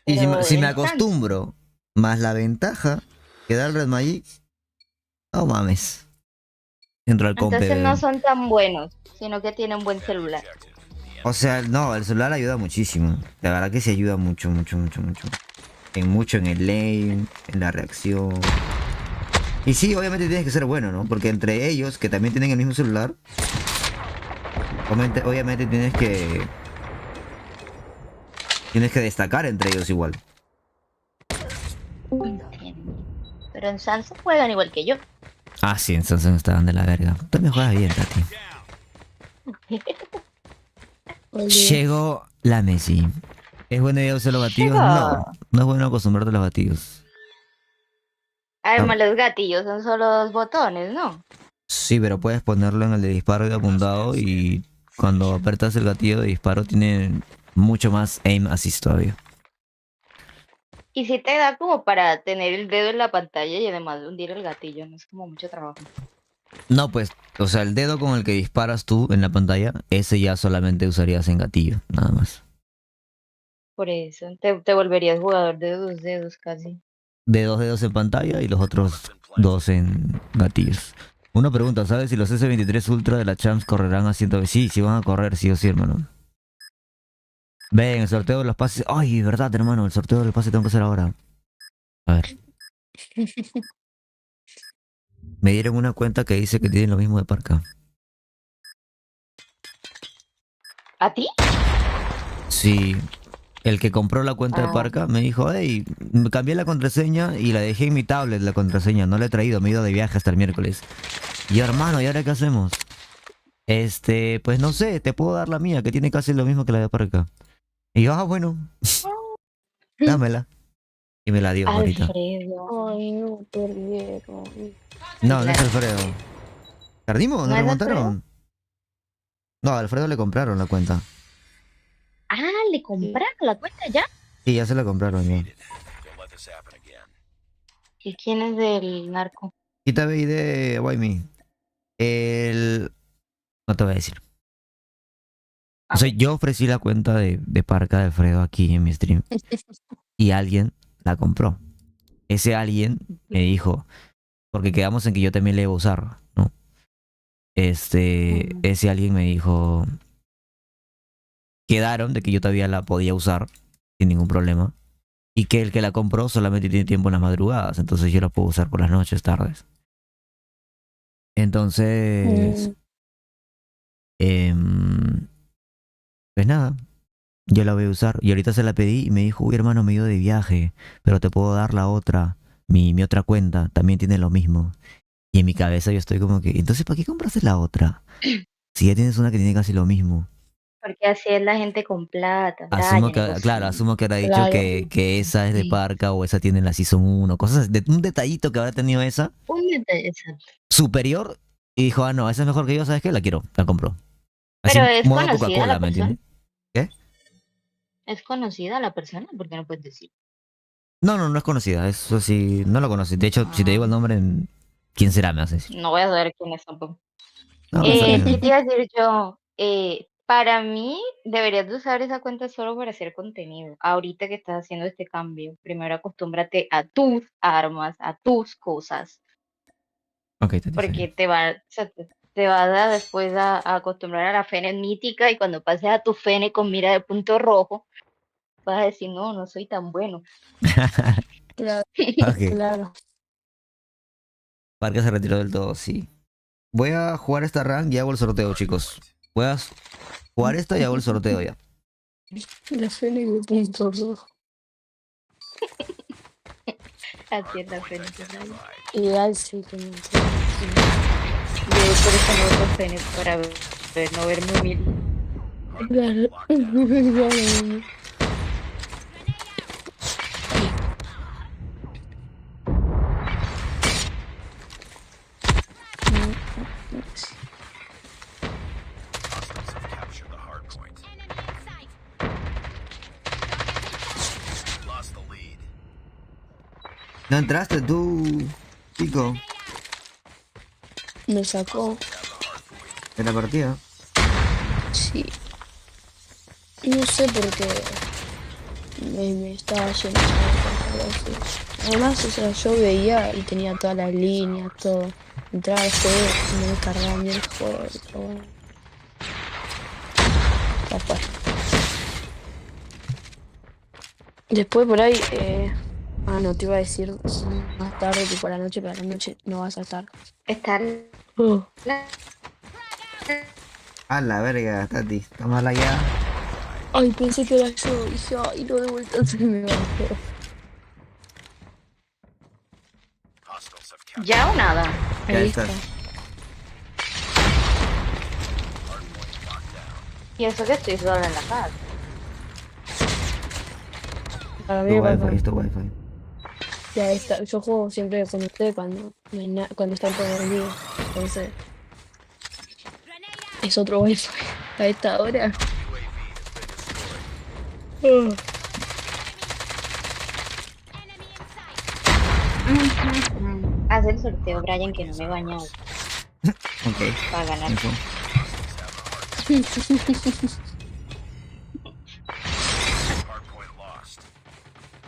Y si me acostumbro, más la ventaja que da el Red Magic, no mames. Entro al compe.
Entonces no son tan buenos, sino que tienen buen celular.
O sea, no, el celular ayuda muchísimo. La verdad que sí ayuda mucho, mucho, mucho, mucho. Mucho en el lane, en la reacción. Y sí, obviamente tienes que ser bueno, ¿no? Porque entre ellos, que también tienen el mismo celular, obviamente tienes que destacar entre ellos igual.
Entiendo. Pero en Samsung juegan igual que yo.
Ah, sí, en Samsung estaban de la verga. Tú me juegas bien, Tati. Llegó la Messi. ¿Es buena idea usar los gatillos? No, no es bueno acostumbrarte a los gatillos.
Además, los gatillos son solo 2 botones, ¿no?
Sí, pero puedes ponerlo en el de disparo y de apuntado y cuando apretas el gatillo de disparo tiene mucho más aim assist todavía.
Y si te da como para tener el dedo en la pantalla y además hundir el gatillo, no es como mucho trabajo.
No, pues, o sea, el dedo con el que disparas tú en la pantalla, ese ya solamente usarías en gatillo, nada más.
Por eso, te volverías jugador de 2 dedos casi.
De 2 dedos en pantalla y los otros 2 en gatillos. Una pregunta, ¿sabes si los S23 Ultra de la Champs correrán a 100? Sí, sí van a correr, sí o sí, hermano. Ven, el sorteo de los pases. Ay, verdad, hermano, el sorteo de los pases tengo que hacer ahora. A ver. Me dieron una cuenta que dice que tienen lo mismo de Parca.
¿A ti?
Sí. El que compró la cuenta de Parca me dijo, hey, cambié la contraseña y la dejé en mi tablet, la contraseña. No la he traído, me he ido de viaje hasta el miércoles. Y yo, hermano, ¿y ahora qué hacemos? Pues no sé, te puedo dar la mía, que tiene casi lo mismo que la de Parca. Y yo, bueno, dámela. Y me la dio ahorita.
Alfredo. Ay, no, perdieron.
No, no es Alfredo. ¿Perdimos? ¿Nos
¿No es
remontaron? No, a Alfredo le compraron la cuenta.
Ah, ¿le compraron la cuenta ya?
Sí, ya se la compraron ya.
¿Y quién es del narco?
Quita de Why Me. No te voy a decir. O sea, yo ofrecí la cuenta de Parca de Alfredo aquí en mi stream. Y alguien la compró. Ese alguien me dijo, porque quedamos en que yo también le iba a usar, ¿no? Ese alguien me dijo, quedaron de que yo todavía la podía usar sin ningún problema. Y que el que la compró solamente tiene tiempo en las madrugadas, entonces yo la puedo usar por las noches, tardes. Entonces, pues nada, yo la voy a usar. Y ahorita se la pedí y me dijo, uy hermano, me he ido de viaje, pero te puedo dar la otra, mi otra cuenta, también tiene lo mismo. Y en mi cabeza yo estoy como que, entonces ¿para qué compraste la otra? Si ya tienes una que tiene casi lo mismo.
Porque así es la gente con plata.
Asumo
Brian,
que, claro, asumo que habrá dicho
Claro.
que esa es de Parca o esa tiene la Season 1, cosas de un detallito que habrá tenido esa
Un detalle, exacto.
superior y dijo, ah, no, esa es mejor que yo, ¿sabes qué? La quiero, la compró. Así,
Pero es
modo
conocida
Coca-Cola,
la
¿me
persona.
entiendes? ¿Qué?
Es conocida la persona, porque no puedes decir.
No, no, no es conocida. Eso sí, no lo conocí. De hecho, si te digo el nombre, ¿quién será? Me vas a decir.
No voy a saber quiénes son, pues.
No, está
¿Qué
bien.
te iba a decir yo? Para mí, deberías de usar esa cuenta solo para hacer contenido. Ahorita que estás haciendo este cambio, primero acostúmbrate a tus armas, a tus cosas,
Ok, te está
porque
bien.
o sea, te vas a después a acostumbrar a la Fene mítica y cuando pases a tu Fene con mira de punto rojo, vas a decir, no, no soy tan bueno.
Claro,
Ok.
claro.
Parque se retiró del todo, sí. Voy a jugar esta rank y hago el sorteo, chicos. Voy a jugar esta y hago el sorteo ya.
La Fene de punto rojo.
Así es la Fene.
Igual sí que me
Yo por eso no uso Fene para no verme humilde.
Claro. Claro.
¿No entraste tú, chico,
Me sacó.
de la partida?
Sí. No sé por qué me estaba yendo algo así. Además, o sea, yo veía y tenía todas las líneas, todo. Entraba al juego y no me cargaba ni el juego. Pero bueno. Ya fue. Después por ahí, no te iba a decir más tarde que por la noche, pero a la noche no vas a estar.
Estar
Oh.
A la verga, Tati. Está mal allá.
Ay, pensé que era yo. Dije, ay, no, de vuelta se me bajó.
¿Ya o nada?
Ya
Ahí
estás.
está.
Y eso que estoy sola en la casa.
Para mí
Tu
es
wifi,
wifi.
es tu wifi.
Ya está. Yo juego siempre con usted cuando no hay cuando está todo dormido. Entonces, es otro wifi. A esta hora. Oh.
Haz el sorteo, Brian, que no me he bañado.
Ok.
Para ganar.
Info.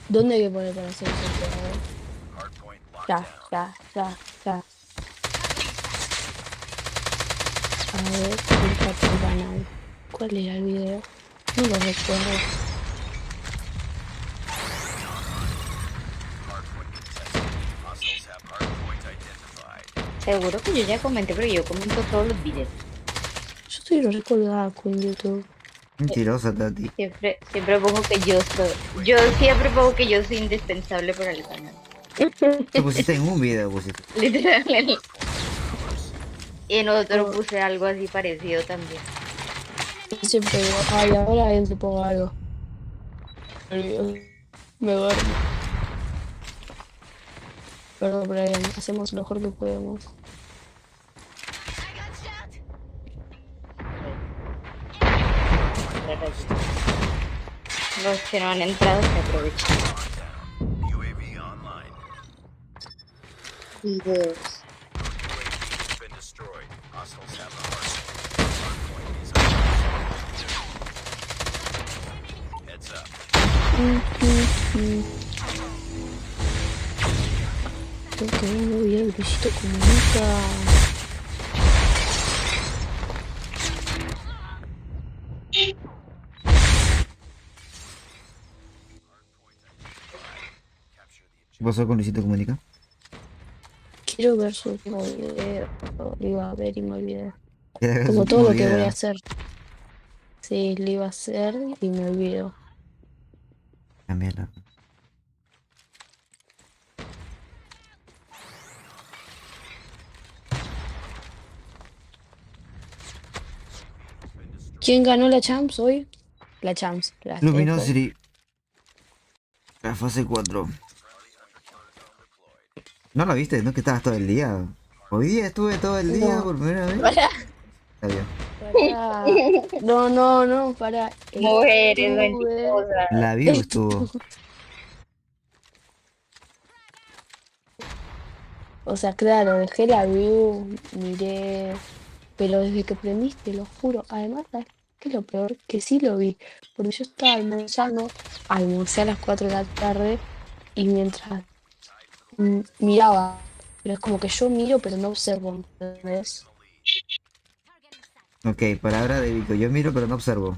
¿Dónde hay que poner para hacer el sorteo? A ver. Ya. A ver, fíjate el canal. ¿Cuál era el video? No lo recuerdo.
Seguro que yo ya comenté, pero yo comento todos los videos.
Yo estoy recordada con YouTube.
Mentirosa, Tati.
Siempre pongo que yo siempre pongo que yo soy indispensable para el canal.
Te pusiste en un video, pusiste.
Literalmente. Y en otro puse algo así parecido también.
Siempre digo, ay, ahora entro y pongo algo. Me duermo. Perdón, Brian, hacemos lo mejor que podemos.
Los que no han entrado se aprovechan. Videos.
Porque no voy a el Luisito Comunica.
¿Qué pasó con Luisito Comunica?
Quiero ver su último video. Lo iba a ver y me olvidé.
¿Quieres ver su
Como todo
último
lo que voy
video?
a hacer. Sí, lo iba a hacer y me olvido.
Cambiala.
¿Quién ganó la Champs hoy? La Champs, la Seco.
Luminosity. La fase 4. ¿No la viste? ¿No que estabas todo el día? Hoy día estuve todo el día
No.
por primera vez.
Pará.
Está bien.
Pará. No, pará.
Mujeres,
Estuve-
mentirosas.
La Vivo estuvo.
O sea, claro, dejé la view, miré, pero desde que prendiste, lo juro. Además, ¿sabes qué es lo peor? Que sí lo vi, porque yo estaba almorzando, almorcé a las 4 de la tarde y mientras miraba, pero es como que yo miro pero no observo, ¿entendés?
Ok, palabra de Vico. Yo miro pero no observo.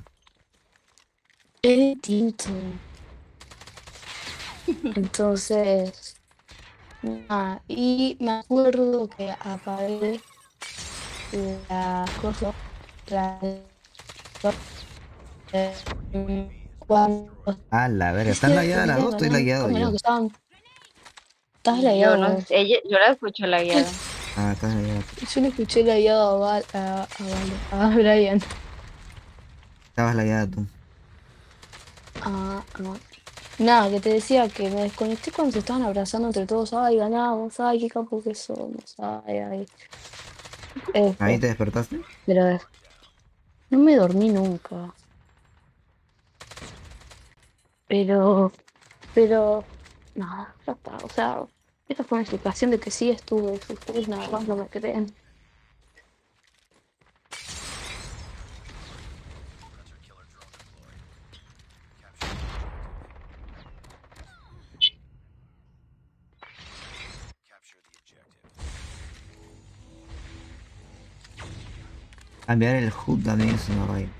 Es distinto. Entonces, nada, y me acuerdo que apagué la cosa, la- cuando
A la verga, ¿están
ese
lagueadas las
día
dos? Estoy
ganaron,
lagueado
bueno,
yo.
que estaban, estás
Yo no
lagueado.
sé, yo la escucho la guiada.
Ah, estás lagueado.
Yo le escuché lagueado a Brian.
Estabas lagueada tú.
Nada, que te decía que me desconecté cuando se estaban abrazando entre todos. Ay, ganamos, ay, qué capo que somos, ay, ay.
¿Ahí
Eso.
te despertaste?
Pero no me dormí nunca. Pero, nada, ya está. O sea, esa fue una explicación de que sí estuve. Ustedes nada más no me creen.
Cambiar el HUD también es una vaina.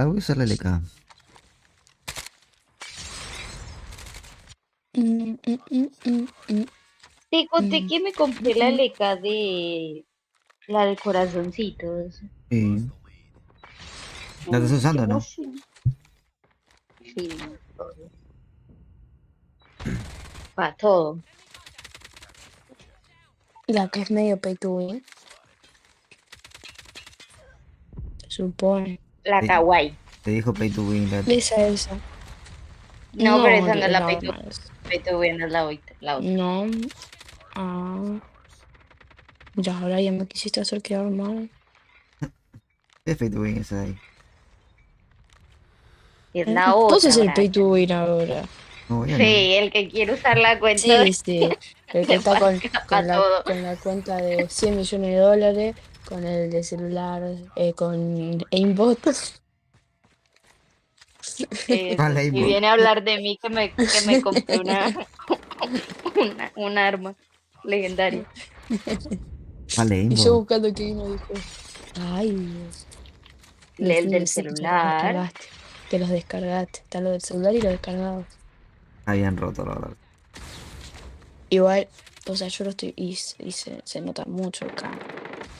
Ah, voy a usar la LK.
Te conté que me compré la leca de la de corazoncitos.
Sí. ¿La estás usando,
Qué
no?
emoción. Sí, todo. Para todo.
La que es medio pay to win. Se supone.
La kawaii.
Te dijo pay to win, Lati.
Esa.
No, pero esa no es la
la
pay to win, es la otra.
No. Ah. Ya, ahora ya me quisiste hacer quedar mal.
¿Qué pay to win esa de ahí?
Es la
Vos
otra,
es el pay
Brian.
to win ahora.
No, ya no.
Sí, el que quiere usar la cuenta
Sí. El que
de
está
marca para todo.
con la cuenta de 100 millones de dólares, con el de celular, con aimbot.
Eso.
Vale,
Y
aimbot.
viene a hablar de mí que me compré un arma legendaria.
Vale,
Y yo
aimbot.
buscando que uno dijo, ay,
El del
sí,
celular.
te los descargaste. Está lo del celular y lo descargado.
Habían roto, la verdad.
Igual, o sea, yo lo estoy, y se nota mucho acá.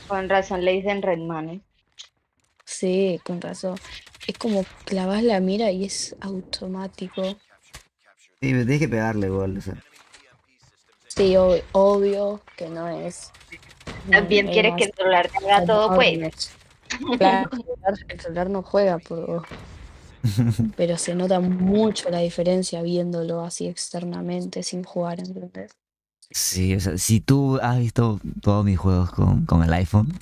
Con razón le dicen Redman, ¿eh?
Sí, con razón. Es como clavas la mira y es automático.
Sí, me tienes que pegarle igual, o sea.
Sí, obvio que no es
También quieres que
más
el celular te haga todo, pues.
Claro, el celular no juega por vos, pero se nota mucho la diferencia viéndolo así externamente sin jugar, ¿entendés?
Sí, o sea, si tú has visto todos mis juegos con el iPhone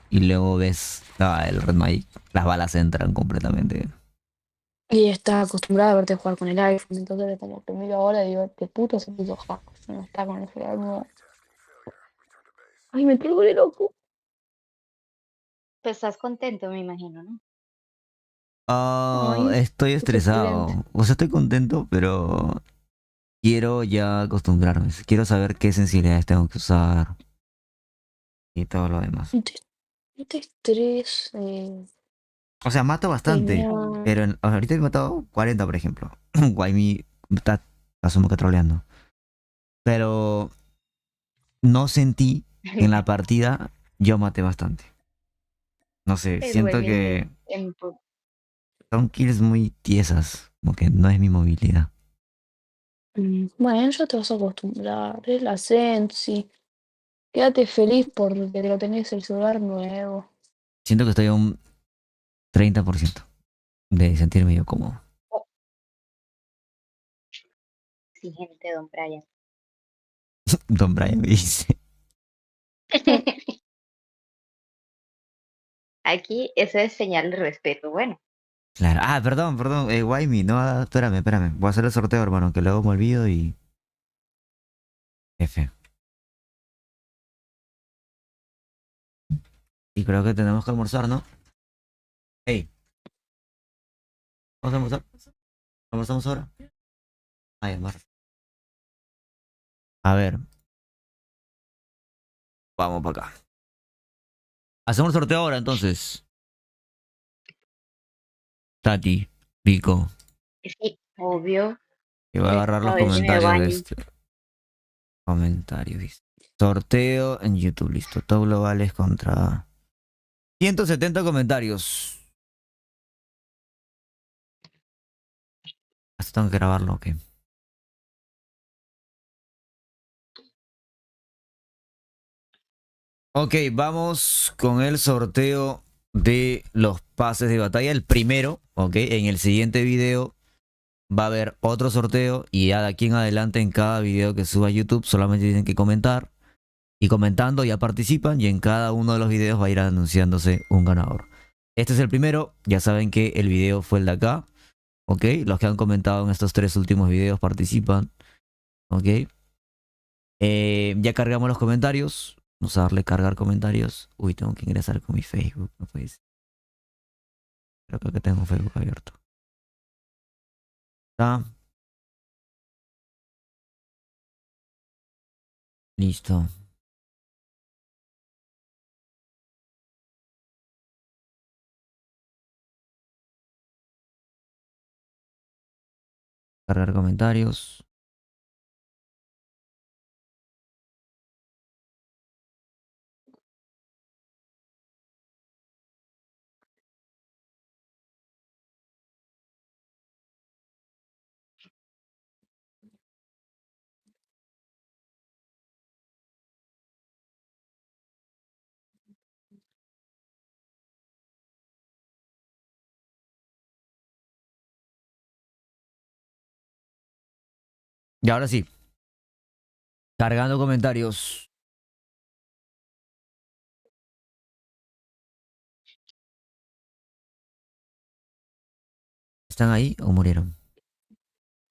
y luego ves el Red Magic, las balas entran completamente.
Y está acostumbrada a verte jugar con el iPhone, entonces es como que miro ahora y digo, qué puto se puso hack, no está con el celular nuevo. Ay, me tengo de loco.
Pues estás contento, me imagino, ¿no?
Ah,
Ay,
estoy
qué suculento.
estresado. O sea, estoy contento, pero quiero ya acostumbrarme. Quiero saber qué sensibilidades tengo que usar y todo lo demás.
No te estrés.
O sea, mato bastante,
Tenía.
pero ahorita he matado 40, por ejemplo. Guaymi está, asumo que troleando. Pero no sentí que en la partida yo maté bastante. No sé,
Pero
siento
en
que son kills muy tiesas, como que no es mi movilidad.
Bueno, ya te vas a acostumbrar, es la Sensi. Quédate feliz porque te lo tenés el celular nuevo.
Siento que estoy a un 30% de sentirme yo cómodo.
Exigente, don Brian.
Don Brian me dice.
Aquí eso es señal de respeto. Bueno,
Claro. Ah, perdón. Guaymi, no, espérame. Voy a hacer el sorteo, hermano, que luego me olvido y. F. Y creo que tenemos que almorzar, ¿no? Hey, ¿vamos a almorzar? ¿Almorzamos ahora? Ay, almorzar. A ver. Vamos para acá. Hacemos el sorteo ahora, entonces. Tati, Pico.
sí, obvio.
Que va a agarrar los
A ver si me
comentarios de
baño.
este. Comentarios, dice. Sorteo en YouTube, listo. Top globales contra 170 comentarios. Hasta tengo que grabarlo, ok. Ok, vamos con el sorteo de los pases de batalla. El primero, ok. En el siguiente video va a haber otro sorteo y ya de aquí en adelante en cada video que suba a YouTube solamente tienen que comentar. Y comentando ya participan y en cada uno de los videos va a ir anunciándose un ganador. Este es el primero, ya saben que el video fue el de acá. Ok, los que han comentado en estos 3 últimos videos participan. Ok. Ya cargamos los comentarios. Vamos a darle cargar comentarios. Uy, tengo que ingresar con mi Facebook. No puede ser. Creo que tengo Facebook abierto. ¿Está? Listo. Cargar comentarios. Y ahora sí. Cargando comentarios. ¿Están ahí o murieron?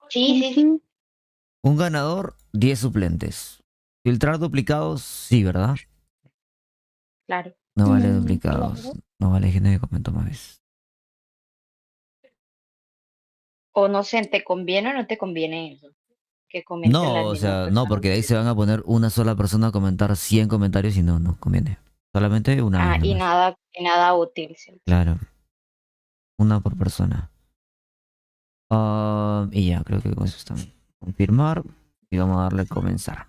Sí.
Un ganador, 10 suplentes. Filtrar duplicados, sí, ¿verdad?
Claro.
No vale duplicados. No vale gente que comentó más veces.
O no sé, ¿te conviene o no te conviene eso? Que comenten
No,
las
o
mismas
sea, no,
personas.
porque ahí se van a poner una sola persona a comentar 100 comentarios y no conviene. Solamente una vez
Y
nomás.
nada útil. Sí.
Claro. Una por persona. Y ya, creo que con eso está. Confirmar. Y vamos a darle a comenzar.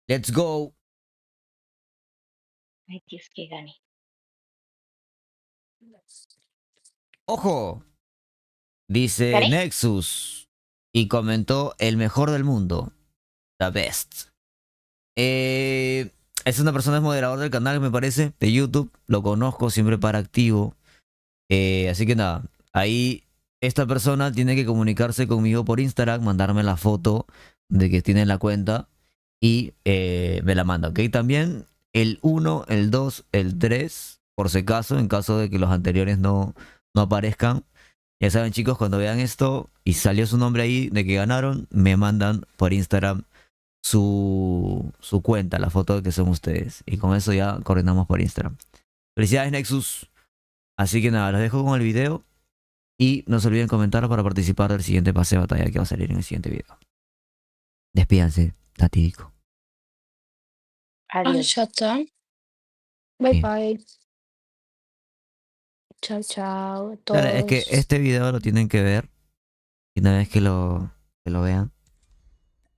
Let's go.
Ay, Dios, que gane.
¡Ojo! Dice
¿Gané?
Nexus. Y comentó el mejor del mundo. The best. Es una persona, es moderador del canal, me parece, de YouTube. Lo conozco, siempre para activo. Así que nada, ahí esta persona tiene que comunicarse conmigo por Instagram, mandarme la foto de que tiene la cuenta y me la manda, ¿ok? También el 1, el 2, el 3, por si acaso, en caso de que los anteriores no aparezcan. Ya saben, chicos, cuando vean esto y salió su nombre ahí de que ganaron, me mandan por Instagram su cuenta, la foto de que son ustedes. Y con eso ya coordinamos por Instagram. Felicidades, Nexus. Así que nada, los dejo con el video. Y no se olviden comentar para participar del siguiente pase de batalla que va a salir en el siguiente video. Despídanse, Tatídico.
Ah, ya está. Bye bye. Chao, chao a
Claro, es que
todos.
este video lo tienen que ver. Y una vez que lo vean.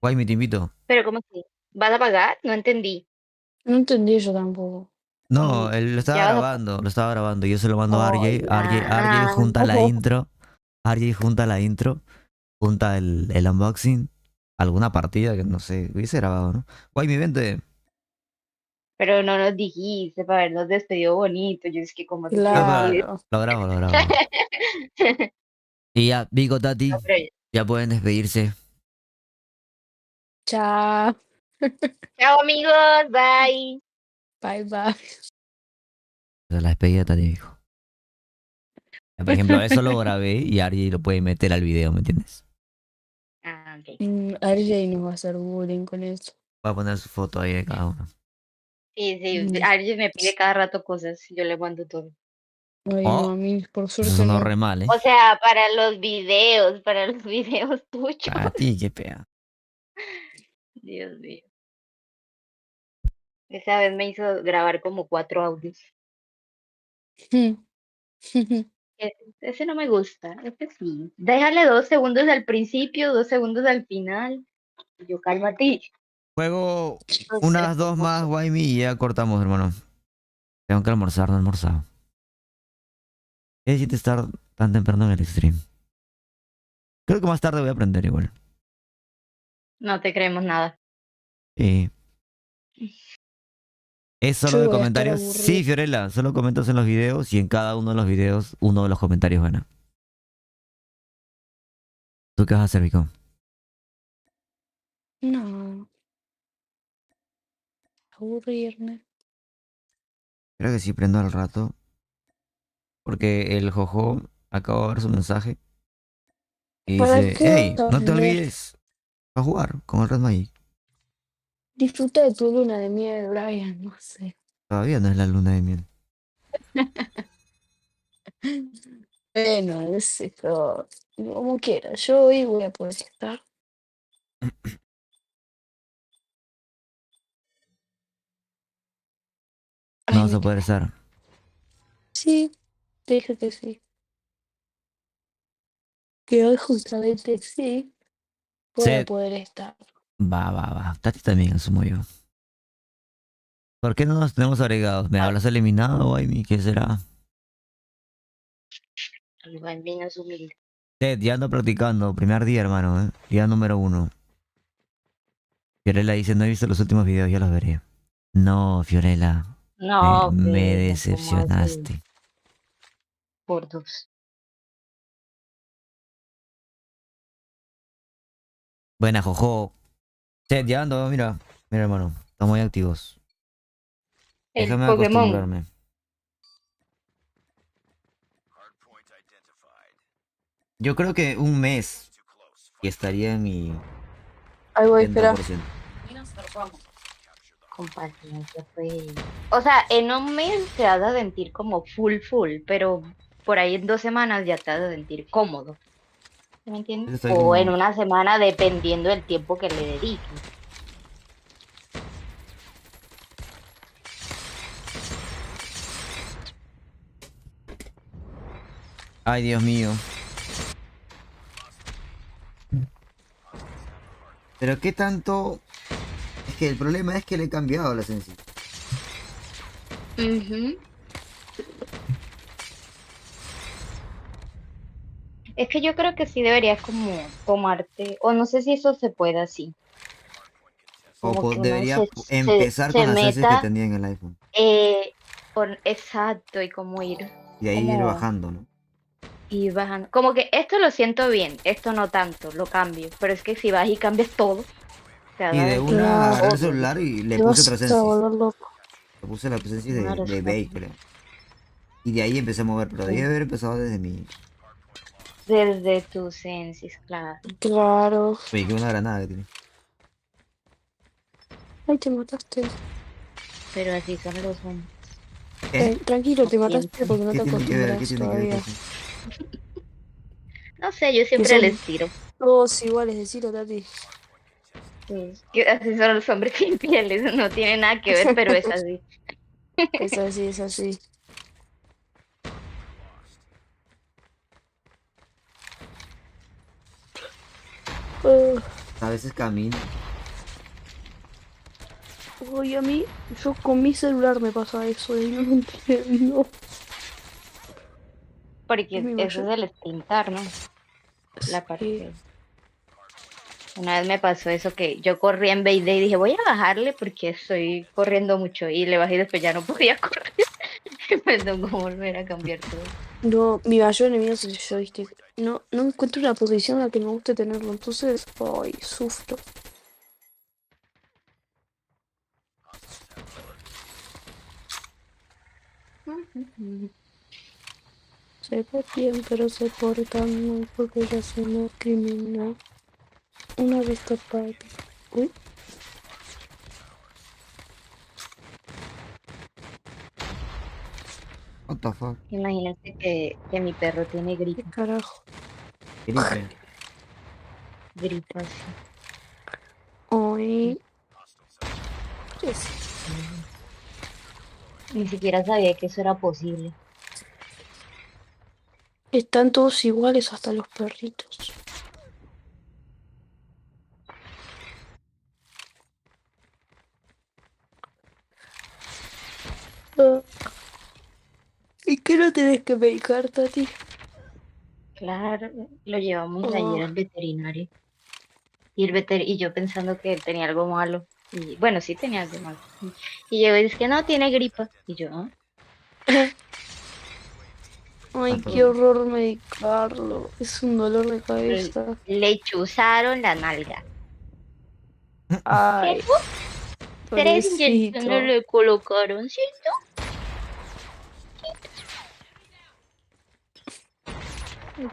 Guay, te invito.
Pero ¿cómo que? ¿Vas a pagar? No entendí.
No entendí yo tampoco.
No, él lo estaba
Ya vas a
grabando, lo estaba grabando. Yo se lo mando a
Ay,
RJ. RJ junta la
ojo.
intro. RJ junta la intro. junta el unboxing, alguna partida que no sé, hubiese grabado, ¿no? Guay, mi vente.
Pero no nos dijiste para habernos despedido bonito. Yo es que como te
Ah,
despedir.
pero lo grabo, lo grabo. Y ya, Vico, Tati,
No, pero
ya pueden despedirse.
Chao.
chao amigos, bye.
Bye, bye.
La despedida, Tati, Vico. Por ejemplo, eso lo grabé y Ari lo puede meter al video, ¿me entiendes?
Ah, ok.
RJ nos va a hacer bullying con eso.
Voy a poner su foto ahí de cada uno.
Sí, alguien me pide cada rato cosas y yo le mando todo.
Ay, no, a mí por
Eso
suerte
sonó
no.
re mal, ¿eh?
O sea, para los videos tuyos.
A ti, qué pea.
Dios mío. Esa vez me hizo grabar como 4 audios. Ese no me gusta, ese sí. Déjale 2 segundos al principio, 2 segundos al final. Y yo, cálmate.
Juego
No sé,
unas dos más,
esponjoso.
Guaymi, y ya cortamos, hermano. Tengo que almorzar, no he almorzado. ¿Qué decirte estar tan temprano en el stream? Creo que más tarde voy a aprender igual.
No te creemos nada.
Sí. ¿Es solo
Yo
de
voy a estar
comentarios?
aburrida.
Sí, Fiorella, solo comentas en los videos y en cada uno de los videos uno de los comentarios gana. ¿Tú qué vas a hacer, Vico?
No. Aburrirme.
Creo que sí prendo al rato. Porque el Jojo acabo de ver su mensaje. Y
¿Para
dice,
qué
hey,
vas a
no te
vender?
olvides a jugar con el Red Magic.
Disfruta de tu luna de miel, Brian, no sé.
Todavía no es la luna de miel.
Bueno, no sé, pero como quiera. Yo hoy voy a poder estar.
No
Ay,
vas
me
a poder
quemé.
estar.
Sí, te dije que sí. Que hoy justamente sí voy a
Seth,
poder estar.
va. Tati también asumo yo. ¿Por qué no nos tenemos agregados? ¿Me hablas eliminado, Amy? ¿Qué será?
Igual bien es humilde.
Seth, ya ando practicando. Primer día, hermano, ¿eh? Día número 1. Fiorella dice, no he visto los últimos videos, ya los veré. No, Fiorella.
No,
Me
pero ¿cómo así?
decepcionaste.
Por 2.
Buena, Jojo. Seth, ya ando, mira. Mira, hermano. Estamos muy activos.
El
Déjame
Pokémon.
acostumbrarme. Yo creo que un mes y estaría en mi
Ahí voy, espera.
70%.
Con paciencia, pues. O sea, en un mes te vas a sentir como full, pero por ahí en 2 semanas ya te vas a sentir cómodo. ¿Me entiendes?
Estoy
O en
como...
una semana, dependiendo del tiempo que le dediques.
Ay, Dios mío. Pero qué tanto... Es que el problema es que le he cambiado la esencia.
Es que yo creo que sí deberías como tomarte, o no sé si eso se puede así. Como que uno
Debería empezar
se
con las esencias que
meta
tenía en el iPhone.
exacto y como ir,
Y ahí ir
como
bajando, ¿no?
ir bajando. Como que esto lo siento bien, esto no tanto, lo cambio. Pero es que si vas y cambias todo, te
Y de
hagas
una agarré el
odio.
celular y le
Te
puse
vas
otra
a
esencia.
volver loco.
Le puse la esencia
Claro,
de
está
Bake, creo. Y de ahí empecé a mover, pero debía haber empezado desde mi...
desde tu sensis, claro.
Claro.
Oye, qué buena granada que tiene.
Ay, te mataste.
Pero así son los hombres.
Tranquilo, te mataste
Piensan.
porque no
¿Qué
te
tiene que ver? ¿Qué
acostumbras
tiene que ver
todavía.
eso?
No sé, yo
Que
siempre
son
les tiro.
todos iguales, decilo, Tati.
Sí, que así son los hombres infieles, no tiene nada que ver, pero es así.
Es así, es así.
A veces camino.
Oye, a mí, yo con mi celular me pasa eso y no lo entiendo.
Porque
Mi
eso
mayor-
es el sprintar, ¿no? La
Sí.
parte. Una vez me pasó eso que yo corrí en BD y dije, voy a bajarle porque estoy corriendo mucho. Y le bajé y después ya no podía correr. Me tocó volver a cambiar todo.
No, mi mayor enemigo es el joystick. No encuentro una posición en la que me guste tenerlo, entonces, ay, sufro. Se ve bien, pero se porta mal porque ella es una criminal. Una vista para ti. Uy.
What the fuck.
Imagínate que mi perro tiene gripa.
¿Qué carajo?
Gripe.
Gripa, sí.
Ay.
Ni siquiera sabía que eso era posible.
Están todos iguales, hasta los perritos. Ah. ¿Y qué no tenés que medicar, Tati?
Claro, lo llevamos ayer al veterinario. Y yo pensando que él tenía algo malo. Y bueno, sí tenía algo malo. Y llegó y dice que no, tiene gripa. Y yo, ¿ah?
Ay, qué horror medicarlo. Es un dolor de cabeza.
Le chuzaron la nalga.
Ay,
3 inyecciones
pobrecito.
le colocaron, ¿cierto?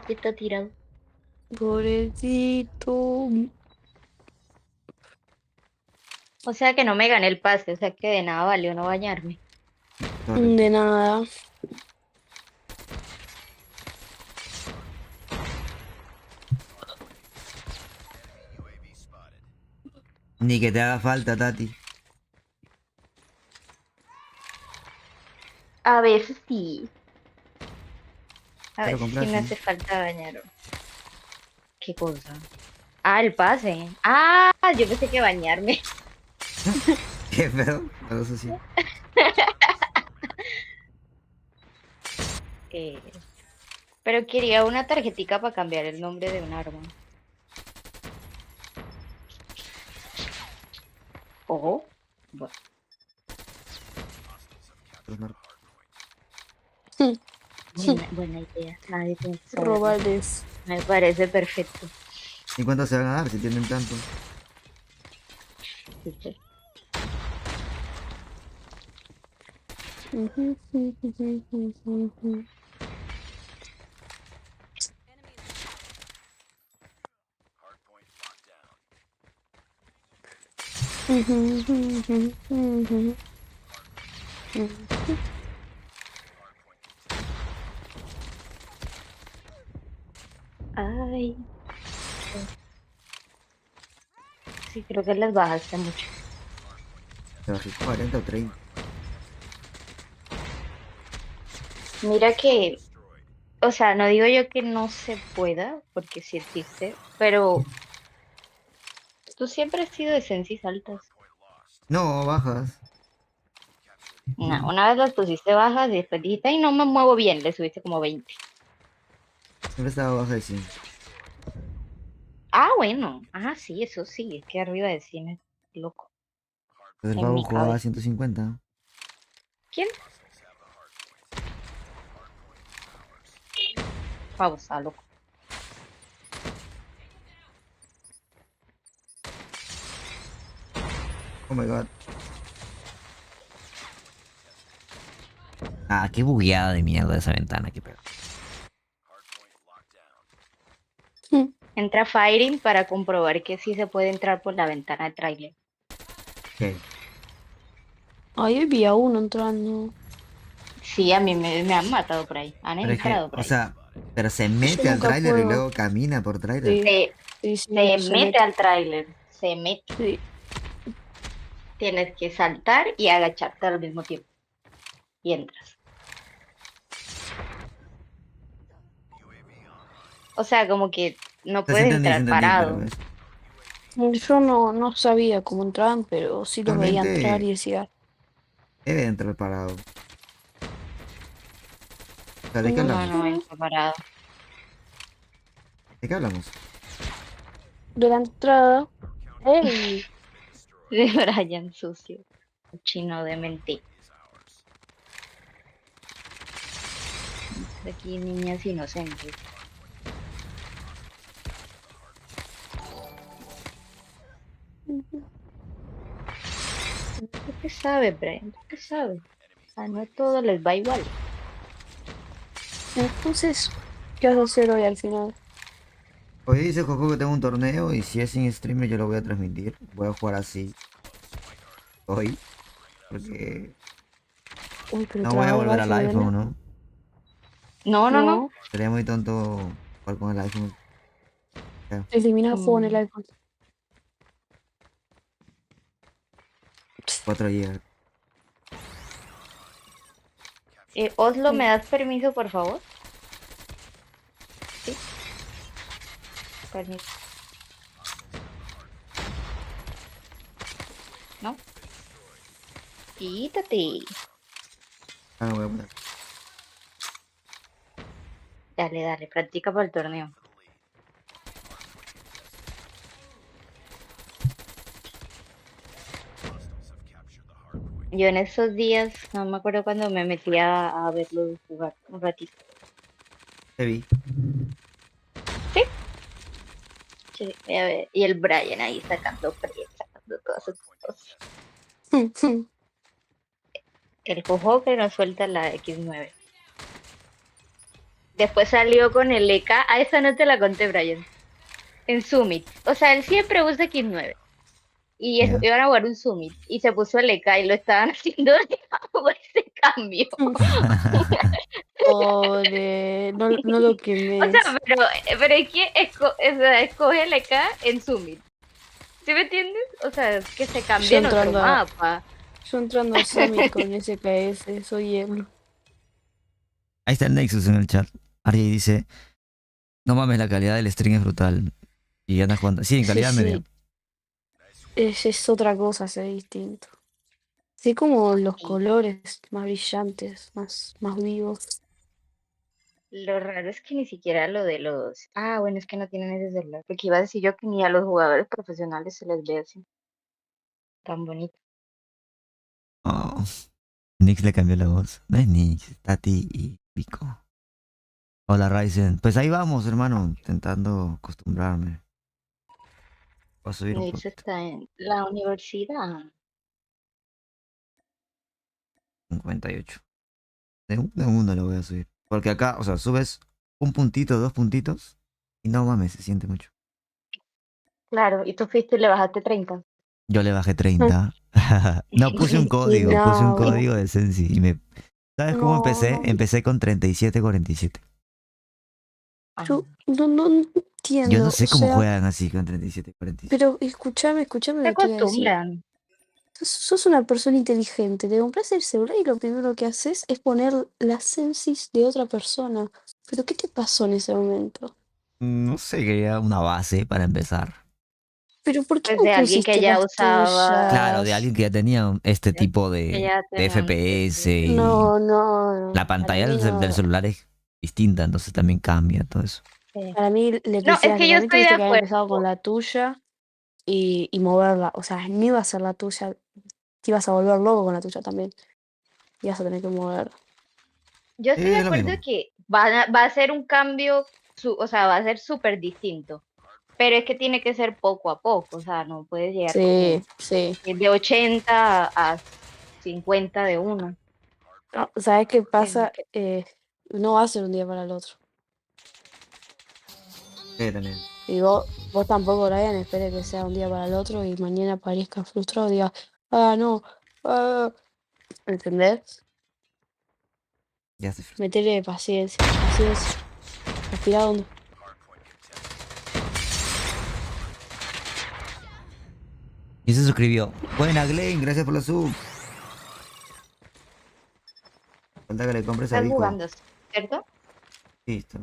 Aquí está tirado.
Pobrecito.
O sea que no me gané el pase, o sea que de nada valió no bañarme.
De nada.
Ni que te haga falta, Tati.
A veces sí. A
Pero
veces sí me
compraste.
hace falta bañar. ¿Qué cosa? Ah, el pase. Ah, yo pensé que bañarme.
¿Qué pedo? Pero eso sí.
Pero quería una tarjetica para cambiar el nombre de un arma. Ojo. Bueno. Buena idea. Nadie pensó.
Robales.
Me parece perfecto.
¿Y cuánto se van a dar si tienen tanto?
Sí. Ay. Sí, creo que les bajaste mucho.
Te bajé 40 o 30.
Mira que, o sea, no digo yo que no se pueda, porque sí existe, pero tú siempre has sido de sensis altas.
No, bajas.
No, una vez las pusiste bajas y después dijiste, ay, no me muevo bien, le subiste como 20.
Siempre estaba baja de 100.
Ah, bueno, sí, eso sí, es que arriba de 100 es loco.
Entonces el
En
pavo
mi
jugaba a
cabeza.
150.
¿Quién? Pausa, loco.
Oh my god. Ah, qué bugueada de mierda esa ventana, qué pedo.
Entra Firing para comprobar que sí se puede entrar por la ventana de trailer.
¿Qué?
Ahí había uno entrando.
Sí, a mí me han matado por ahí. Han
Pero es que,
entrado por
o
ahí.
sea, pero se mete al
nunca
tráiler y
puedo.
luego camina por tráiler.
Se mete al tráiler. Se mete.
Sí.
Tienes que saltar y agacharte al mismo tiempo. Y entras. O sea, como que no
Se
puedes
entendí,
entrar parado.
pero
Yo no sabía cómo entraban, pero sí los veía
Realmente-
entrar y decía,
debe de entrar parado. O sea, ¿de qué
No,
hablamos?
no entra parado.
¿De qué hablamos?
de la entrada. ¡Ey!
De Bryan sucio. Chino de mente. Aquí niñas inocentes. ¿Tú qué sabes, Brian? ¿Tú qué sabes? No a todos les va igual.
Entonces, ¿qué vas a hacer hoy al final?
Hoy dice Coco que tengo un torneo y si es sin streamer yo lo voy a transmitir. Voy a jugar así. Hoy. Porque
Uy, pero
no voy a volver
trabajas,
al iPhone,
¿no?
¿no?
No.
Sería muy tonto jugar con el iPhone.
Elimina el juego en el iPhone.
4 GB.
Oslo, ¿me das permiso, por favor? Sí. Permiso. ¿No? Quítate.
Ah, voy a poner.
Dale, practica para el torneo. Yo en esos días, no me acuerdo cuando me metía a verlo jugar un ratito.
Te vi.
Sí, a ver, y el Bryan ahí sacando todas sus cosas. El jojo que nos suelta la X9. Después salió con el EK. A esa no te la conté, Bryan. En Summit. O sea, él siempre usa X9. Y iban a jugar un Summit. Y se puso el EK y lo estaban haciendo de ese cambio.
Pobre, no lo quemes.
O sea, pero es que escoge el EK en Summit. ¿Sí me entiendes? O sea, que se cambia en otro mapa.
Yo entrando a Summit con SKS, soy él.
Ahí está el Nexus en el chat. Ari dice, no mames, la calidad del stream es brutal. Y anda jugando. Sí, en calidad media.
Es otra cosa, es distinto. Sí, como los colores más brillantes, más vivos.
Lo raro es que ni siquiera lo de los... Ah, bueno, es que no tienen ese celular. Porque iba a decir yo que ni a los jugadores profesionales se les ve así. Tan bonito.
Oh, Nix le cambió la voz. No es Nix, es Tati y Pico. Hola Ryzen. Pues ahí vamos, hermano, intentando acostumbrarme. Voy a subir un
Nix
poquito.
está en la universidad.
58. De uno lo voy a subir. Porque acá, o sea, subes un puntito, 2 puntitos. Y no mames, se siente mucho.
Claro, y tú fuiste y le bajaste 30.
Yo le bajé 30. No, puse un código de Sensi. Y me... ¿Sabes cómo empecé? Empecé con 37-47.
Yo no entiendo.
Yo no sé cómo
o sea,
juegan así con 37-47.
Pero escúchame lo
Se
que te voy a decir.
acostumbran.
Sos una persona inteligente, te compras el celular y lo primero que haces es poner la sensis de otra persona. ¿Pero qué te pasó en ese momento?
No sé, quería una base para empezar.
¿Pero por qué
Pues
no
de alguien que
pusiste
ya
las
usaba...
Claro, de
tuyas?
alguien que ya tenía este tipo
Que ya
de
tenía un
FPS y
No,
la
para
pantalla
mí
del
no.
celular es distinta, entonces también cambia todo eso.
Para mí,
No, es que yo
literalmente
estoy de
tuviste que haber
acuerdo.
empezado con la tuya y moverla. O sea, no iba a ser la tuya, te ibas a volver loco con la tuya también. Ibas a tener que mover.
Yo estoy de
Es lo
acuerdo
mismo.
que va a ser un cambio, o sea, va a ser súper distinto. Pero es que tiene que ser poco a poco, o sea, no puedes llegar como
Sí.
de 80 a 50 de uno.
No, ¿sabes qué pasa? No va a ser un día para el otro.
También.
Y vos tampoco, Brian, espere que sea un día para el otro y mañana aparezca frustrado y diga, no, ¿entendés?
Ya se
Meterle paciencia. Respira hondo.
Y se suscribió. Buena, Glenn, gracias por la sub. Falta que le compres a
Estás
Vico.
jugando, ¿cierto?
Listo.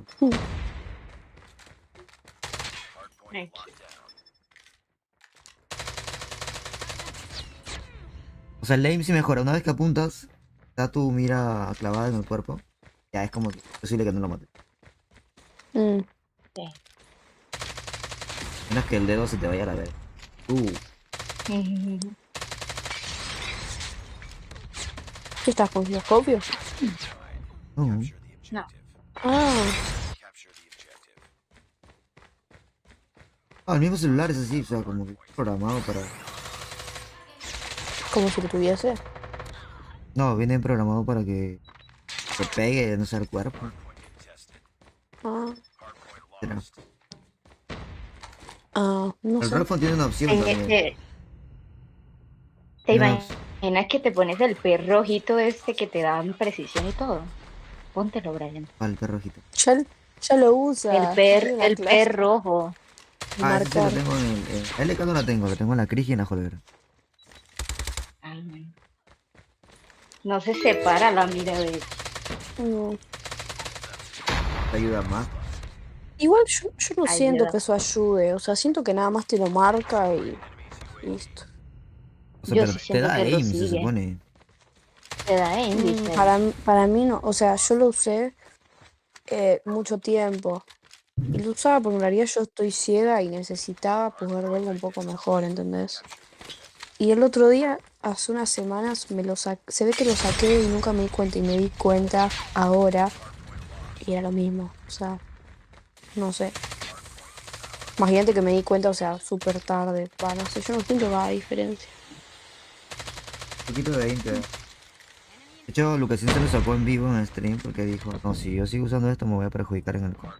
O sea, el aim sí mejora. Una vez que apuntas, está tu mira clavada en el cuerpo. Ya es como que es posible que no lo mates.
Sí.
es que el dedo se te vaya a la vez.
¿Qué estás con giroscopio?
No.
No.
Ah,
El mismo celular es así, o sea, como que programado para...
como si lo tuviese.
No, viene programado para que se pegue, no sé, al cuerpo.
Ah,
Pero
no
el
sé.
Redphone tiene una opción también.
¿Te
Tiene una opción.
imaginas que te pones el pez rojito este que te da precisión y todo? Póntelo, Brian.
¿Cuál perrojito?
Ya lo usa. Tiene una
El
clase.
per rojo.
Ese sí lo
Marcar.
tengo en el LK no la tengo, lo tengo en la Crigi y en la Holger.
Ay, no se separa la mira de...
No.
Te ayuda más.
Igual yo no siento
Ayuda.
que eso ayude. O sea, siento que nada más te lo marca y listo.
O sea,
Yo
pero
sí
te
siento
da
que lo
aim, se
sigue.
supone.
Te da índice.
Para mí no. O sea, yo lo usé mucho tiempo. Y lo usaba porque en realidad yo estoy ciega y necesitaba poder verlo un poco mejor, ¿entendés? Y el otro día, hace unas semanas, se ve que lo saqué y nunca me di cuenta. Y me di cuenta ahora y era lo mismo. O sea, no sé. Imagínate que me di cuenta, o sea, súper tarde. No sé, yo no siento que haga diferencia.
Un poquito de aim te da. De hecho, Lucasín se lo sacó en vivo en el stream porque dijo, no, si yo sigo usando esto me voy a perjudicar en el comp.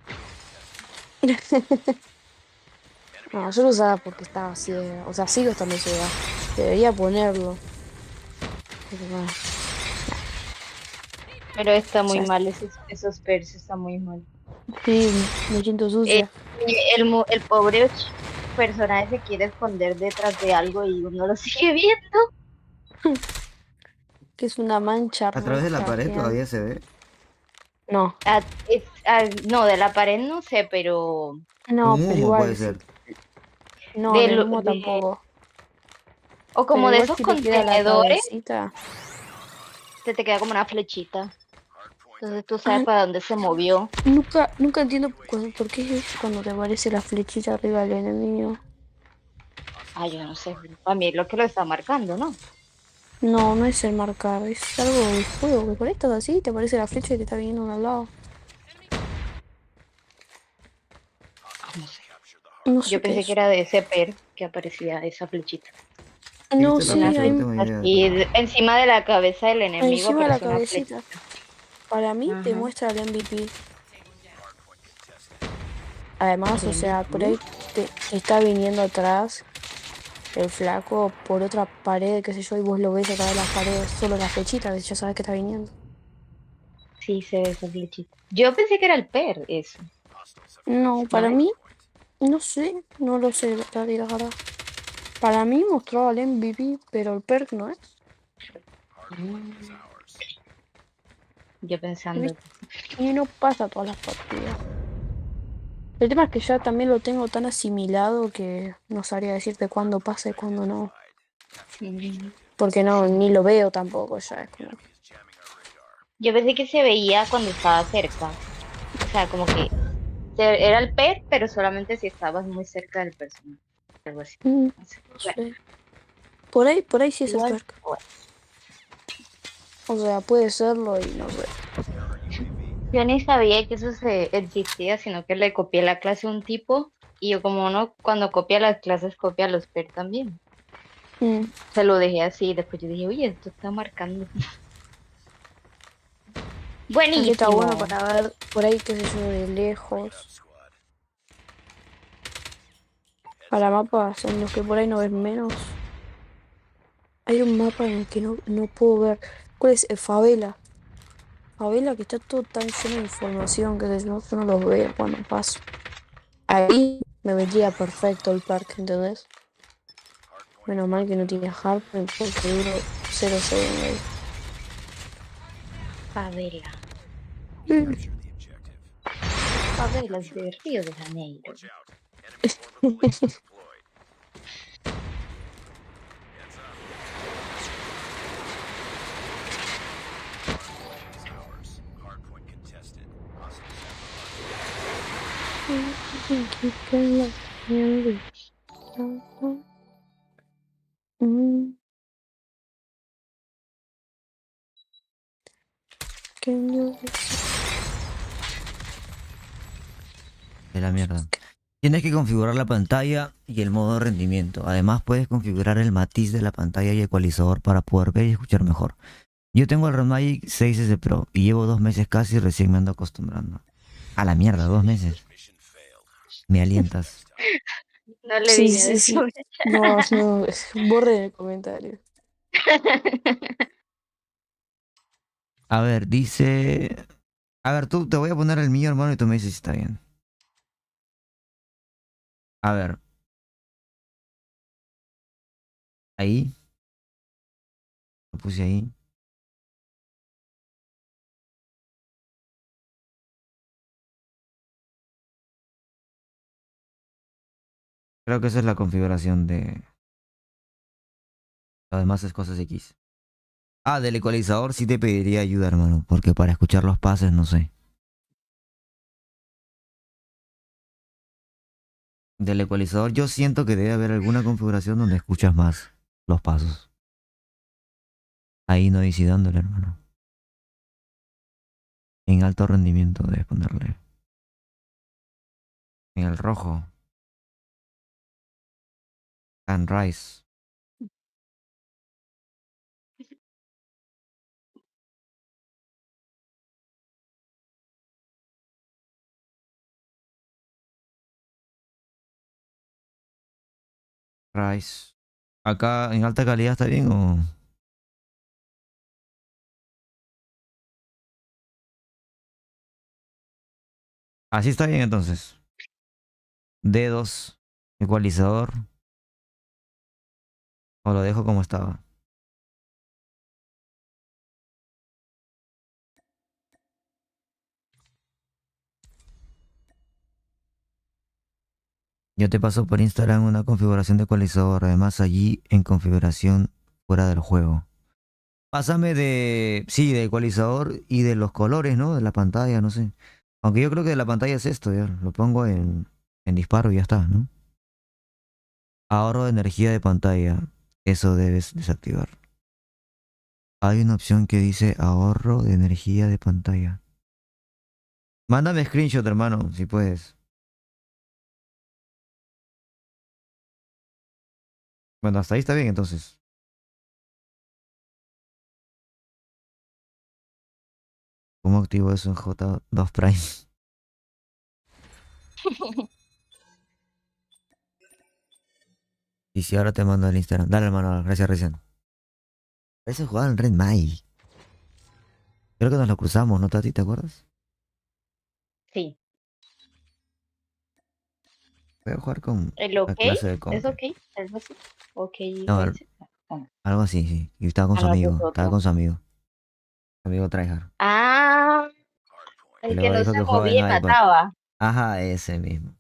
No, yo lo usaba porque estaba ciega. O sea, sigo estando ciega. Debería ponerlo. Pero bueno,
Pero está muy
ya
mal, esos pers está muy mal.
sí, me siento sucia.
El pobre personaje se quiere esconder detrás de algo y uno lo sigue viendo.
Que es una mancha
A través de la
roja
pared
gigante.
todavía se ve.
No,
No, de la pared no sé, pero
no,
Un
pero
humo puede
igual sí.
ser.
No, en
de,
el
lo-
humo
de
tampoco.
o
Pero
como de
igual
esos
si te queda la
contenedores,
cabecita.
se te queda como una flechita. Entonces tú
Ah,
sabes para dónde se movió.
nunca entiendo por qué es cuando te aparece la flechita arriba del enemigo.
Ay, yo no sé. A mí es lo que lo está marcando, ¿no?
No, no es el marcar, es algo del juego, que conectas así y te aparece la flecha y te está viniendo al lado. No sé
Yo
qué
pensé que
es.
era de ese per que aparecía esa flechita.
No,
Dijiste la
sí,
flecha, no
hay
tengo idea.
Así encima de la cabeza del enemigo
encima de la
aparece una flechita.
cabecita. Para mí te
Ajá.
muestra el MVP. Además,
¿El
o sea, por ahí
MVP?
te está viniendo atrás el flaco por otra pared, qué sé yo, y vos lo ves a través de las paredes, solo la flechita, ya sabes que está viniendo.
Sí, se ve esa flechita. Yo pensé que era el per, eso.
No,
¿No
para
es?
mí, no sé, no lo sé, la verdad. Para mí mostraba el MVP, pero el perk no es.
Yo pensando.
Y no pasa todas las partidas. El tema es que ya también lo tengo tan asimilado que no sabría decirte cuándo pasa y cuándo no. Porque no, ni lo veo tampoco ya, es como...
Yo pensé que se veía cuando estaba cerca. O sea, como que era el per, pero solamente si estabas muy cerca del personaje. Algo así.
no
No sé.
sé. Por ahí sí es el
Igual,
perk. O sea, puede serlo y no sé.
yo ni sabía que eso existía, sino que le copié la clase a un tipo y yo como uno cuando copia las clases copia los per también. Se lo dejé así y después yo dije, oye, esto está marcando.
Aquí está bueno
Buenísimo.
para ver por ahí, qué sé yo, de lejos. Para mapas en los que por ahí no ves menos. Hay un mapa en el que no puedo ver. ¿Cuál es? Favela. Favela que está todo tan lleno de información que yo no los veo cuando paso. Ahí me vendría perfecto el parque, ¿entendés? Menos mal que no tiene hardware porque duro 0 segundos ahí.
Favela. Favelas de Río de Janeiro.
De la mierda. Tienes que configurar la pantalla y el modo de rendimiento. Además puedes configurar el matiz de la pantalla y ecualizador para poder ver y escuchar mejor. Yo tengo el Magic 6S Pro y llevo 2 meses casi y recién me ando acostumbrando. A la mierda, 2 meses. Me alientas.
No le
Sí,
digas
sí, sí.
eso.
No, no, borre el comentario.
A ver, dice... A ver, tú te voy a poner el mío, hermano, y tú me dices si está bien. A ver. Ahí. Lo puse ahí. Creo que esa es la configuración de... Lo demás es cosas X. Ah, del ecualizador sí te pediría ayuda, hermano. Porque para escuchar los pases, no sé. Del ecualizador yo siento que debe haber alguna configuración donde escuchas más los pasos. Ahí no dice dándole, hermano. En alto rendimiento debes ponerle. En el rojo. Sunrise. Rise. Acá en alta calidad está bien o... Así está bien entonces. Dedos. Ecualizador. O lo dejo como estaba. Yo te paso por Instagram una configuración de ecualizador. Además allí en configuración fuera del juego. Pásame de... Sí, de ecualizador y de los colores, ¿no? De la pantalla, no sé. Aunque yo creo que de la pantalla es esto, ya. Lo pongo en disparo y ya está, ¿no? Ahorro de energía de pantalla. Eso debes desactivar. Hay una opción que dice ahorro de energía de pantalla. Mándame screenshot, hermano, si puedes. Bueno, hasta ahí está bien entonces. ¿Cómo activo eso en J2 Prime? Y si ahora te mando el Instagram. Dale, hermano, gracias, recién. Eso jugaba en Red Mai. Creo que nos lo cruzamos, ¿no, Tati? ¿Te acuerdas?
Sí.
Voy a jugar con
¿El
la
ok?
clase de
¿Es
comp.
ok? ¿Algo así? Ok,
No,
dice. Ah,
algo así, sí. Y estaba con
ah,
su
no,
amigo.
es
Estaba
otro.
con su amigo. Su amigo tryhard.
Ah,
Y
el que
luego
no
dijo
se
que jugaba
movía y
en iPad.
mataba.
Ajá, ese mismo.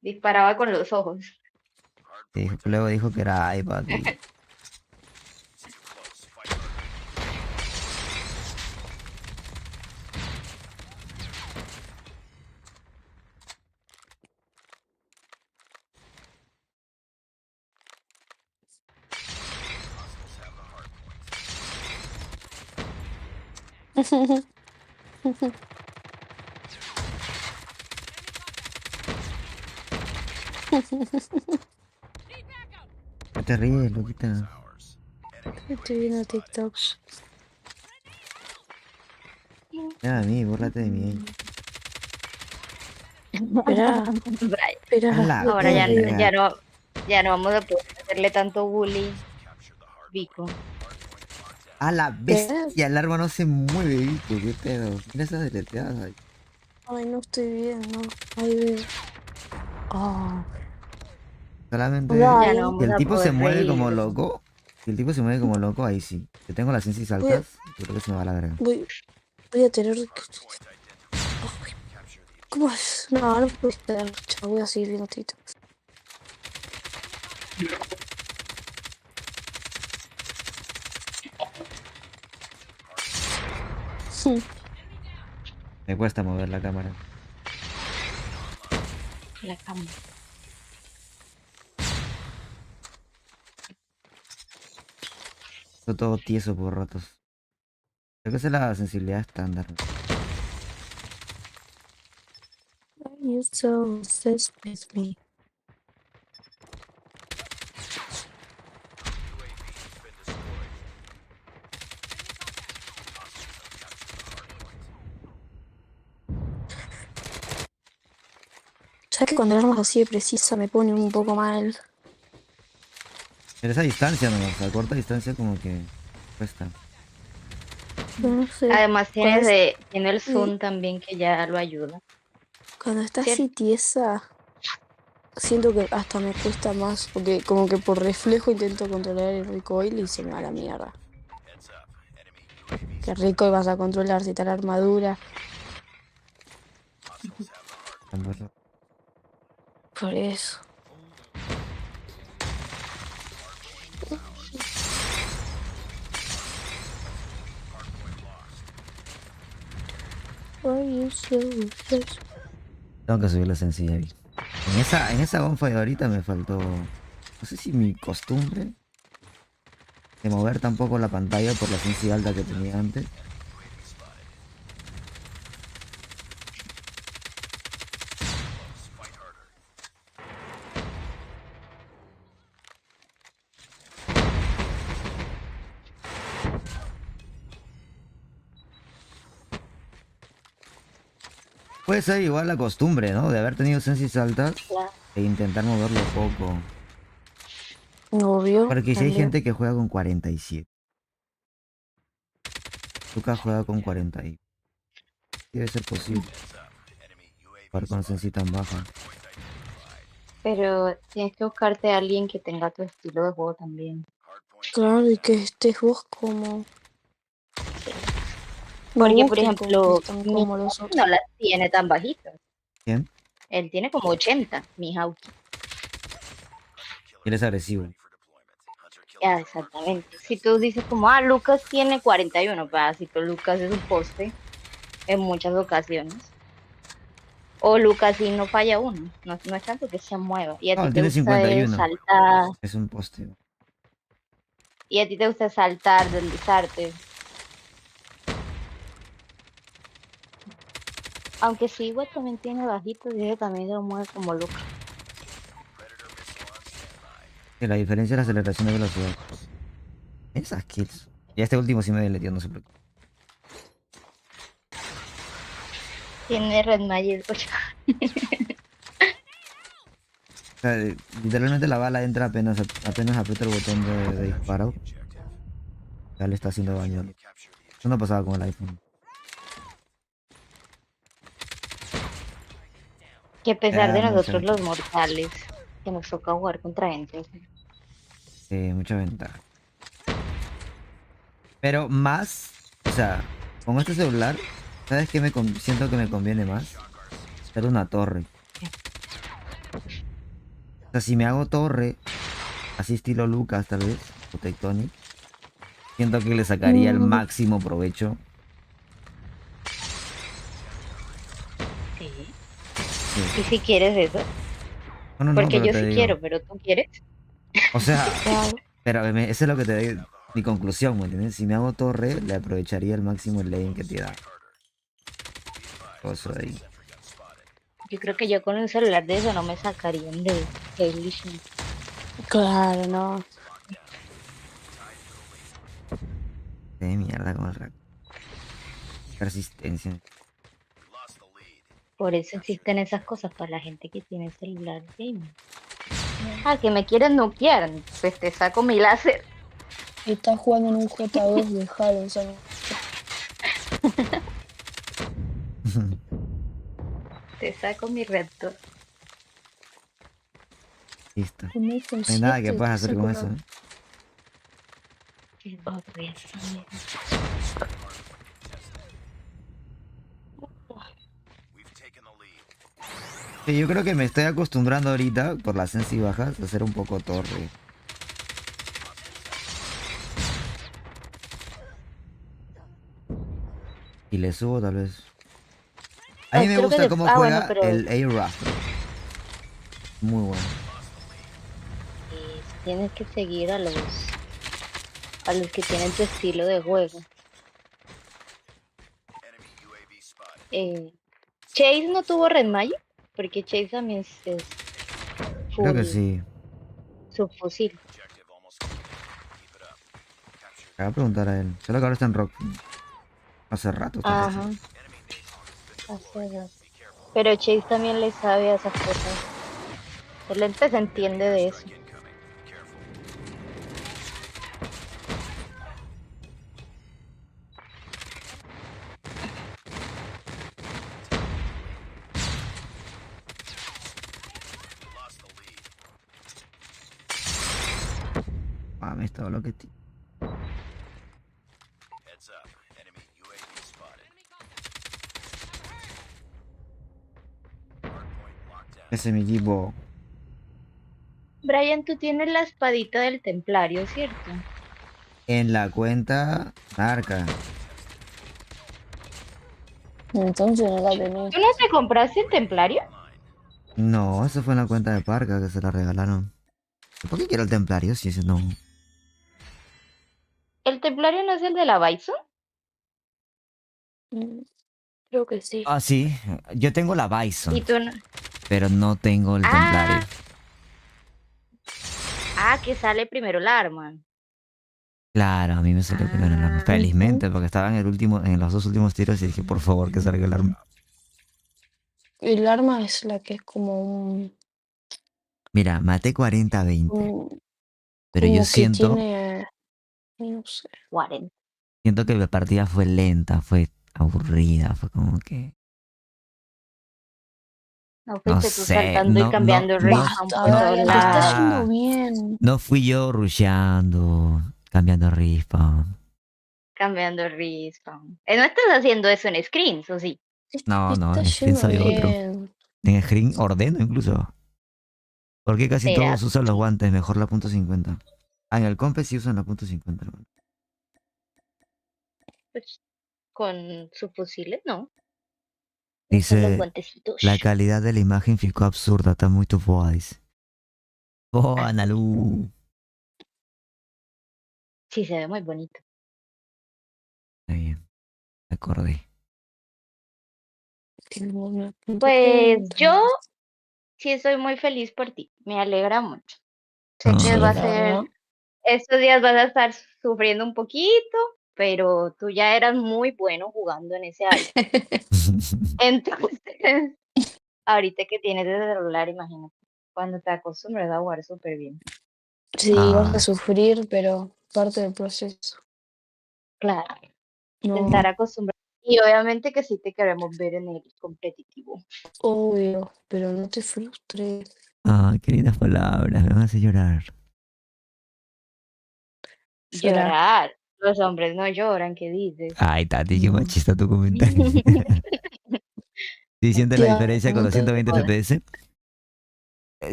Disparaba con los ojos.
Luego dijo que era iPad y... ¿Qué te ríes, loquita?
Estoy viendo TikToks.
Ya, a mí, bórrate de mí.
Espera,
Brian.
espera,
A la
no
Ahora
te
ya,
río.
verga.
ya no vamos a poder hacerle tanto bullying. Vico.
A la
¿Qué?
bestia, el arma no se mueve, Vico, qué pedo. Mira esas deleteadas.
Ay, no estoy viendo. Ahí veo. Oh,
Solamente...
Ya no
Brian.
Si
vamos
el
a
tipo se
poder
mueve como
reír.
loco... Si el tipo se mueve como loco, ahí sí. Si tengo las ciencias
Voy a,
altas, yo creo que se me va a la verga.
voy a tener que... Ay, ¿cómo es? No, no puedo estar. Chao, voy a seguir viendo TikToks.
Me cuesta mover la cámara.
La cama.
Estoy todo tieso por ratos. Creo que esa es la sensibilidad estándar.
Are you so obsessed with me? ¿Sabes que cuando el arma es así de precisa me pone un poco mal?
Pero esa distancia nomás, a corta distancia como que cuesta.
No sé.
Además
Cuando,
tiene el zoom también que ya lo ayuda.
cuando está
¿Cierto?
así tiesa, siento que hasta me cuesta más, porque como que por reflejo intento controlar el recoil y se me va a la mierda. ¿Qué recoil vas a controlar si está la armadura? Por eso. Are you so obsessed?
Tengo que subir la sensibilidad. En esa gunfight de ahorita me faltó, no sé si mi costumbre de mover tampoco la pantalla por la sensibilidad alta que tenía antes. Puede ser igual la costumbre, ¿no? De haber tenido sensis altas e intentar moverlo poco.
Obvio.
Porque si hay
también.
gente que juega con 47. Lucas juega con 40 y debe ser posible jugar con sensi tan baja.
Pero tienes que buscarte a alguien que tenga tu estilo de juego también.
Claro, y que estés vos como...
Porque, por
busques
ejemplo,
están
mi
como los
Hauki
otros.
no las tiene tan bajitas.
¿Quién?
Él tiene como 80, mi Hauki.
Él es agresivo.
Ya, exactamente. Si tú dices como, Lucas tiene 41, si tú Lucas es un poste en muchas ocasiones. O Lucas sí no falla uno. No es tanto que se mueva. Y a
No,
ti
él
te
tiene
gusta
51.
saltar.
Es un poste.
Y a ti te gusta saltar, deslizarte. Aunque sí, igual también tiene bajitos y ese también se mueve como loco.
Que la diferencia es la aceleración de velocidad. Esas kills. Y este último sí me deletió, no sé por qué.
Tiene Red Magic 8.
O sea, literalmente la bala entra apenas aprieta el botón de disparo. Ya le está haciendo daño. Eso no pasaba con el iPhone.
Que a pesar de
Mucha
nosotros los
ventaja.
mortales, que nos toca jugar contra gente.
Mucha ventaja. Pero más, o sea, con este celular, ¿sabes qué siento que me conviene más? Hacer una torre. O sea, si me hago torre, así estilo Lucas tal vez, o Tectonic, siento que le sacaría el máximo provecho.
Sí.
Sí.
¿Y si quieres eso?
No,
Porque
pero
yo
te
sí
digo.
quiero, pero tú quieres.
O sea, pero eso es lo que te doy, mi conclusión, ¿me entiendes? Si me hago torre, le aprovecharía al máximo el lane que te da. Cosa ahí.
Yo creo que yo con un celular de eso no me sacarían de Coalition.
Claro, no.
De mierda con el rack. Resistencia.
Por eso existen esas cosas para la gente que tiene celular gaming. Que me quieren nukear, pues te saco mi láser.
Está jugando en un J2 de Halo, o sea,
Te saco mi reactor.
Listo. No hay nada que puedas hacer con eso, ¿eh? Sí, yo creo que me estoy acostumbrando ahorita, por las sensi bajas, a hacer un poco torre. Y le subo tal vez. A mí me gusta cómo juega el A-Rafter. Muy bueno.
Tienes que seguir a los que tienen tu estilo de juego. Chase no tuvo Red Magic, porque Chase también es
Creo que
full
sí.
subfusil.
Le voy a preguntar a él. Solo que ahora está en Rock. Hace rato está en Rock.
Ajá. Hace rato. Pero Chase también le sabe a esas cosas. Él se entiende de eso.
Ah, me estaba lo que ese es mi equipo.
Brian, tú tienes la espadita del templario, ¿cierto?
En la cuenta marca.
Entonces no la tenés.
¿Tú no te compraste el templario?
No, eso fue en la cuenta de Parca que se la regalaron. ¿Por qué quiero el templario si ese no?
¿El templario no es el de la Bison?
Creo que sí.
Ah, sí. Yo tengo la Bison.
¿Y tú no?
Pero no tengo el templario.
Que sale primero la arma.
Claro, a mí me salió primero el arma. Felizmente, porque estaba en los dos últimos tiros y dije, por favor, que salga el arma.
El arma es la que es como un...
Mira, maté 40-20. Pero
como
yo
que
siento
tiene... no sé.
40.
Siento que la partida fue lenta, fue aburrida, fue como que...
No
No
fuiste tú
sé,
saltando y cambiando respawn por todos
Brian, te está yendo
lados.
bien.
No fui yo rusheando, cambiando respawn.
Cambiando respawn. ¿No estás haciendo eso en screens, o sí?
No,
Está
en screen
yendo
soy otro.
bien.
En screen ordeno incluso. Porque casi
Será.
todos usan los guantes, mejor la .50. En el compe sí usan la .50, hermano.
Pues, con sus fusiles, no. Usan los
Dice,
guantecitos.
la calidad de la imagen ficou absurda, está muy boa, dice. Oh, Analu.
Sí, se ve muy bonito.
Está bien, me acordé.
Pues yo sí estoy muy feliz por ti. Me alegra mucho. Sé que va a ser... Estos días vas a estar sufriendo un poquito, pero tú ya eras muy bueno jugando en ese iPhone. Entonces, ahorita que tienes el celular, imagínate, cuando te acostumbres a jugar súper bien.
Sí, vas a sufrir, pero parte del proceso.
Claro,
No.
intentar acostumbrar. Y obviamente que sí te queremos ver en el competitivo.
Obvio, pero no te frustres.
Ah, qué lindas palabras, me van a hacer llorar.
Llorar. Los hombres no lloran, ¿qué dices?
Ay, Tati, qué machista tu comentario. ¿Sí sientes la diferencia con los 120 FPS?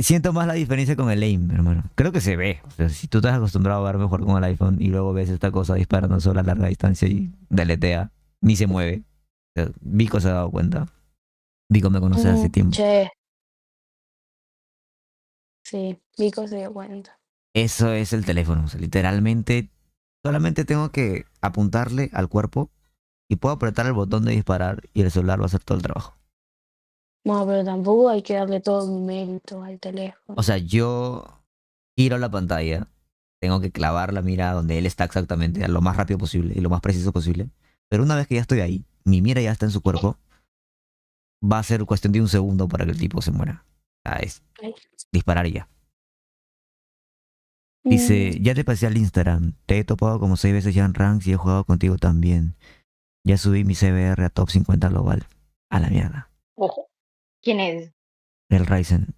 Siento más la diferencia con el aim, hermano. Creo que se ve. O sea, si tú estás acostumbrado a ver mejor con el iPhone y luego ves esta cosa disparando solo a larga distancia y deletea, ni se mueve. O sea, Vico se ha dado cuenta. Vico me conoce hace tiempo.
Che. Sí, Vico se dio cuenta.
Eso es el teléfono. O sea, literalmente, solamente tengo que apuntarle al cuerpo y puedo apretar el botón de disparar y el celular va a hacer todo el trabajo.
No, pero tampoco hay que darle todo el mérito al teléfono.
O sea, yo giro la pantalla, tengo que clavar la mira donde él está exactamente, a lo más rápido posible y lo más preciso posible. Pero una vez que ya estoy ahí, mi mira ya está en su cuerpo, va a ser cuestión de un segundo para que el tipo se muera. O sea, es disparar y ya. Dice, ya te pasé al Instagram, te he topado como 6 veces ya en ranks y he jugado contigo también. Ya subí mi CBR a top 50 global. A la mierda.
Ojo. ¿Quién es?
El Ryzen.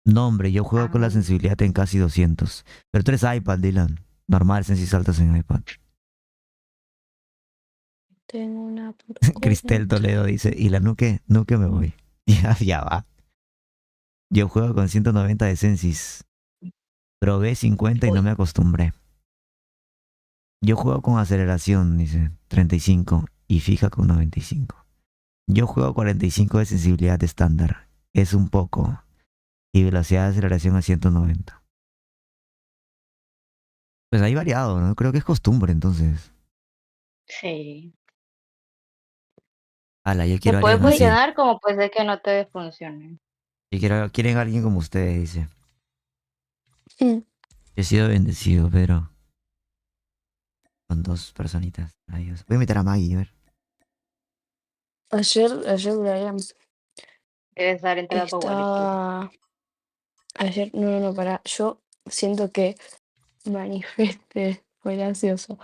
No, hombre, yo juego con la sensibilidad en casi 200. Pero tú eres iPad, Dylan. Normal, si saltas en iPad.
Tengo una...
Cristel Toledo dice, y la nuke me voy. Ya va. Yo juego con 190 de Sensis. Probé 50 y no me acostumbré. Yo juego con aceleración, dice, 35 y fija con 95. Yo juego 45 de sensibilidad estándar. Es un poco. y velocidad de aceleración a 190. Pues ahí variado, ¿no? Creo que es costumbre entonces.
Sí.
Ala, yo
Te
quiero a
puede
alguien así.
funcionar como puede ser que no te funcione.
Quieren a alguien como ustedes, dice.
Mm.
He sido bendecido, pero con 2 personitas. Adiós. Voy a invitar a Maggie, a ver.
Ayer Brian
Debe estar entrada para Wallet.
estaba. Ayer, no, pará. Yo siento que manifesté, fue gracioso.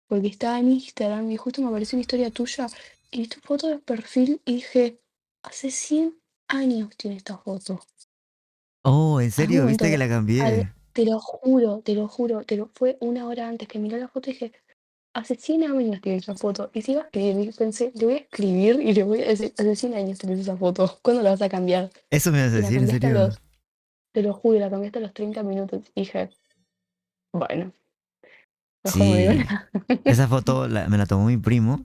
Porque estaba en Instagram y justo me apareció una historia tuya y vi tu foto de perfil y dije, hace 100 años tiene esta foto.
Oh, ¿en
Algún
serio? ¿Viste que
momento,
la cambié?
fue una hora antes que miré la foto y dije, hace 100 años tiene esa foto. Y si iba a escribir, pensé, le voy a escribir y le voy a decir, hace 100 años tenés esa foto. ¿Cuándo la vas a cambiar?
Eso me vas a
Y la
decir, ¿en
cambiaste
serio?
te lo juro, la cambiaste a los 30 minutos. Y dije, bueno, mejor no digo
Sí.
nada.
Esa foto me la tomó mi primo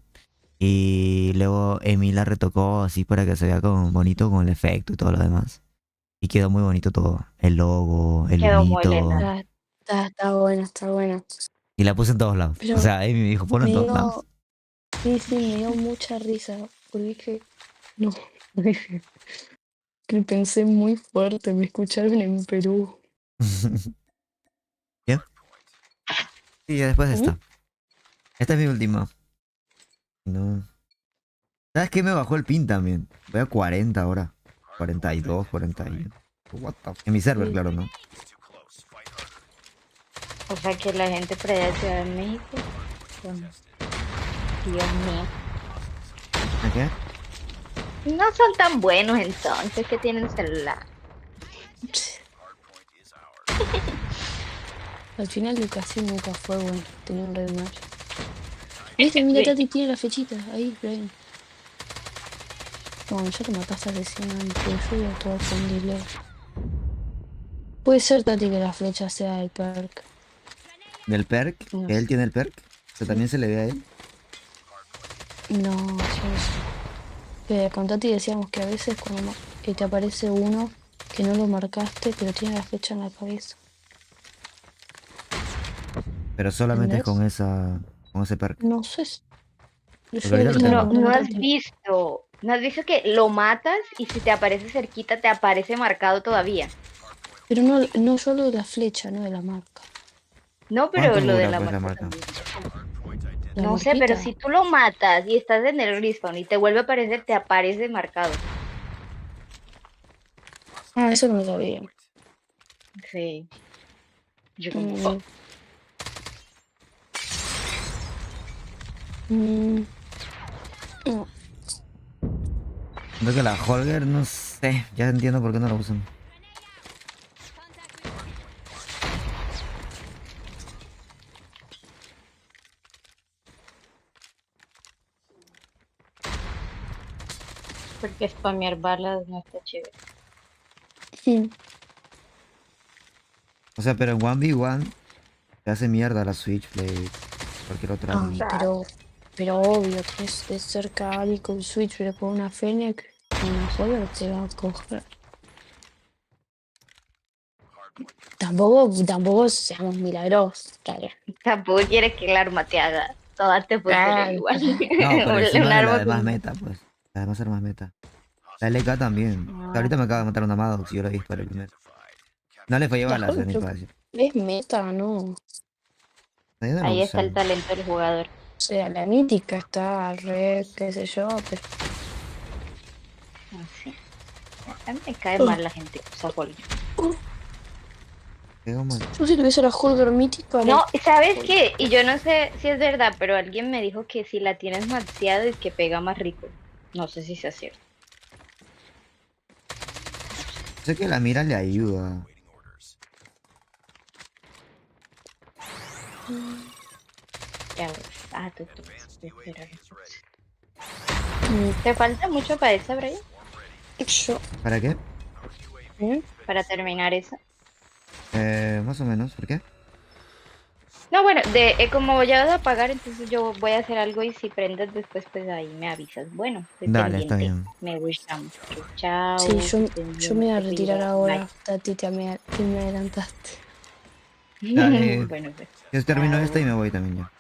y luego Emi la retocó así para que se vea como bonito con el efecto y todo lo demás. Y quedó muy bonito todo. El logo, el
Quedó muy linda.
humito.
Está buena, está buena.
Y la puse en todos lados. O
Pero
sea, Emi me dijo, ponlo en
me
todos lados.
dio, sí, me dio mucha risa. Porque dije, no, dije, que pensé muy fuerte, me escucharon en Perú.
¿Ya? Sí, ya después de
¿Mm?
esta. Esta es mi última. No. ¿Sabes qué? Me bajó el pin también. Voy a 40 ahora. 42, 41. What the En mi server,
Sí.
claro, ¿no?
O sea que la gente por allá de Ciudad de México. Bueno, Dios mío.
¿A qué?
No son tan buenos entonces que tienen celular.
Al final Lucas nunca fue bueno, tenía un red match. Viste, mira, Tati tiene la fechita, ahí, Brian. No, ya te mataste hace 100 años, pero yo iba todo con delay. Puede ser, Tati, que la flecha sea del perk.
¿Del perk?
No
¿Que él
sé.
tiene el perk? ¿Que también se le ve a él?
No, con Tati decíamos que a veces cuando te aparece uno que no lo marcaste, pero tiene la flecha en la cabeza.
Pero solamente es
¿Entendés?
con ese perk.
No sé.
Porque
Yo le
ahorita lo
estaba
No,
tengo.
preguntando
no
a
has
Tati.
visto. ¿No has visto que lo matas y si te aparece cerquita te aparece marcado todavía?
Pero no solo de la flecha, no de la marca.
No, pero
¿Cuánto
lo de
dura
la
pues la
marca
marca?
también.
La
No sé, pero
marquita.
si tú lo matas y estás en el respawn y te vuelve a aparecer, te aparece marcado.
Ah, eso no lo sabía.
Sí. Yo como,
Mm, mm, no.
Siento que la Holger, no sé. Ya entiendo por qué no la usan.
porque spamear balas no está chévere.
Mm.
O sea, pero en 1v1 te hace mierda la Switchblade. Cualquier otra arma.
Pero obvio, tienes de cerca a alguien con Switch, pero con una Fennec, una Hover te va a coger. Tampoco seamos milagrosos, claro.
Tampoco quieres que el arma te haga. Todas te funcionen igual.
No, pero encima
Un
de la
arma
demás
con...
meta, pues. La demás armas meta. La LK también. O sea, ahorita me acaba de matar una Maddox y yo la disparé primero. No le fallé
La
balas,
Hover
ni
creo
para
que
decir.
es meta, ¿no? O
Nadie no la
Ahí está
usa.
el talento del jugador.
sea, la mítica está re, qué sé yo, pero...
Así. A mí me cae mal la gente que usa Holger.
Quedó mal.
Yo si tuviese la Holger mítica...
No, ¿sabes qué? Y yo no sé si es verdad, pero alguien me dijo que si la tienes maxeada es que pega más rico. No sé si sea cierto.
Sé que la mira le ayuda.
Ya ves. Ah, tú. ¿Te falta mucho para esa, Brian?
Yo...
¿Para qué?
Para terminar esa.
Más o menos, ¿por qué?
No, bueno, como ya vas a pagar, entonces yo voy a hacer algo y si prendes después, pues ahí me avisas. Bueno, estoy
Dale, está
pendiente.
bien.
Me gusta mucho.
Sí,
Chao, que estés
yo
bien,
me
no
voy a
te
retirar
cuidas. Bye.
ahora. Tati, te me adelantaste.
Dale.
Bueno, pues.
Yo termino esta y
Chao.
me voy también ya.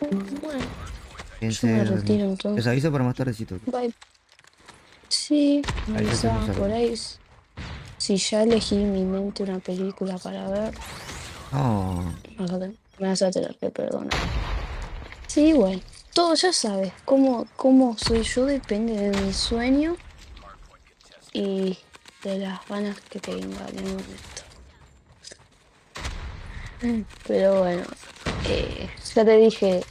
Bueno, yo me
Piense,
retiro
les
entonces.
aviso para más tardecito.
Bye. Sí, me
Ahí te hacemos
avisaba por
algo.
ahí. Si ya elegí en mi mente una película para ver,
Oh,
me vas a tener que perdonar. Sí, bueno, todo ya sabes, cómo soy yo depende de mi sueño y de las ganas que tenga en el momento. Pero bueno, ya te dije,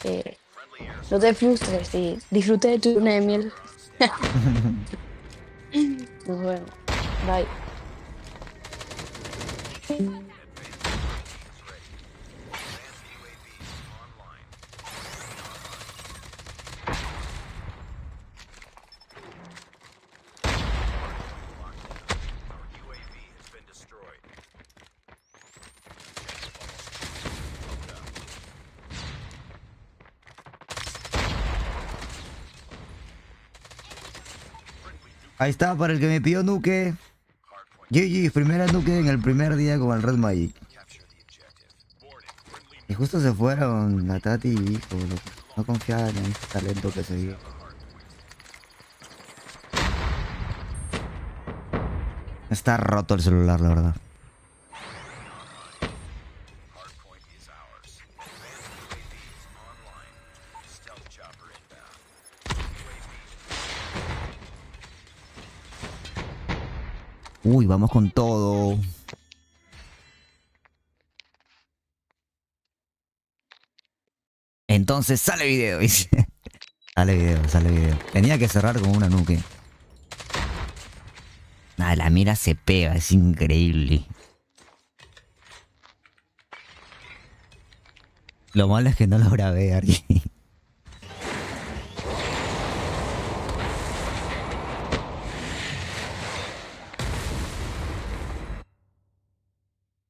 no te frustres y disfruté de tu luna de miel. Nos vemos. Bye.
ahí está para el que me pidió nuke. GG, primera nuke en el primer día con el Red Magic. Y justo se fueron la Tati y hijo, no confiaba en este talento que se vio. Está roto el celular, la verdad. Uy, vamos con todo. Entonces sale video, dice. Sale video, sale video. Tenía que cerrar con una nuke. Nada, la mira se pega, es increíble. Lo malo es que no lo grabé, Ari.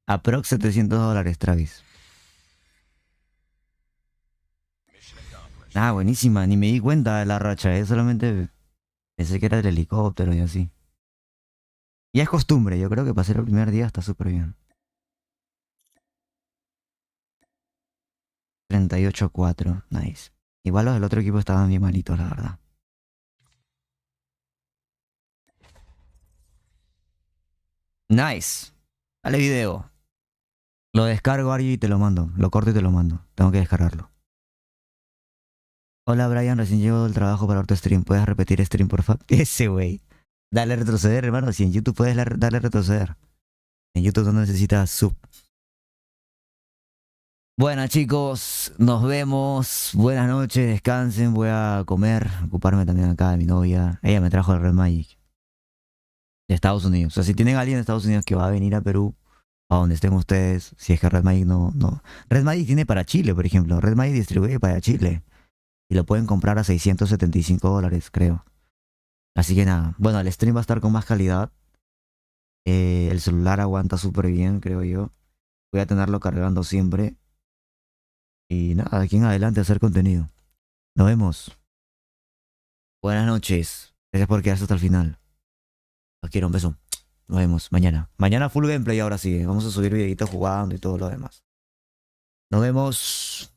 Aprox $700, Travis. Ah, buenísima, ni me di cuenta de la racha, solamente pensé que era el helicóptero y así. Ya es costumbre, yo creo que para ser el primer día está súper bien. 38-4, nice. Igual los del otro equipo estaban bien malitos, la verdad. Nice. Dale video. Lo descargo, Ari, y te lo mando. Lo corto y te lo mando. Tengo que descargarlo. Hola, Brian. Recién llego del trabajo para ver tu stream. ¿Puedes repetir stream, por favor? Ese, güey. Dale a retroceder, hermano. Si en YouTube puedes darle a retroceder. En YouTube no necesitas sub. Bueno, chicos. Nos vemos. Buenas noches. Descansen. Voy a comer. Ocuparme también acá de mi novia. Ella me trajo el Red Magic. De Estados Unidos. O sea, si tienen a alguien de Estados Unidos que va a venir a Perú, a donde estén ustedes, si es que Red Magic no. Red Magic tiene para Chile, por ejemplo. Red Magic distribuye para Chile. Y lo pueden comprar a $675, creo. Así que nada. Bueno, el stream va a estar con más calidad. El celular aguanta súper bien, creo yo. Voy a tenerlo cargando siempre. Y nada, de aquí en adelante hacer contenido. Nos vemos. Buenas noches. Gracias por quedarse hasta el final. Los quiero, un beso. Nos vemos mañana. Mañana full gameplay ahora sí. Vamos a subir videitos jugando y todo lo demás. Nos vemos.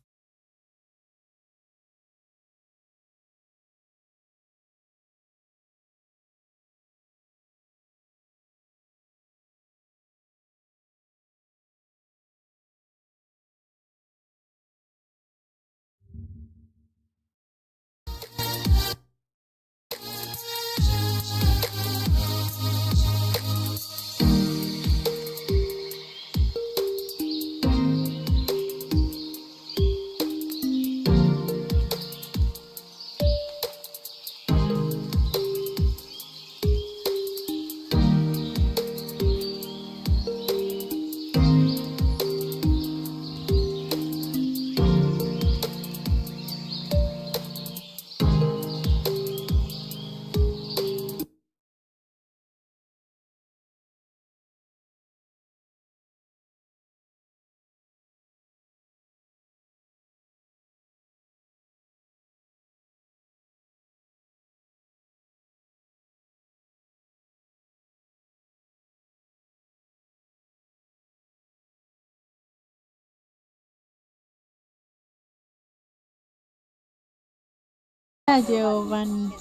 Giovanni.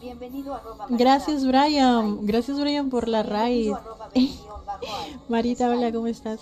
Bienvenido a
Gracias, Brian. Gracias, Brian, por la raid. Marita, hola, ¿cómo estás?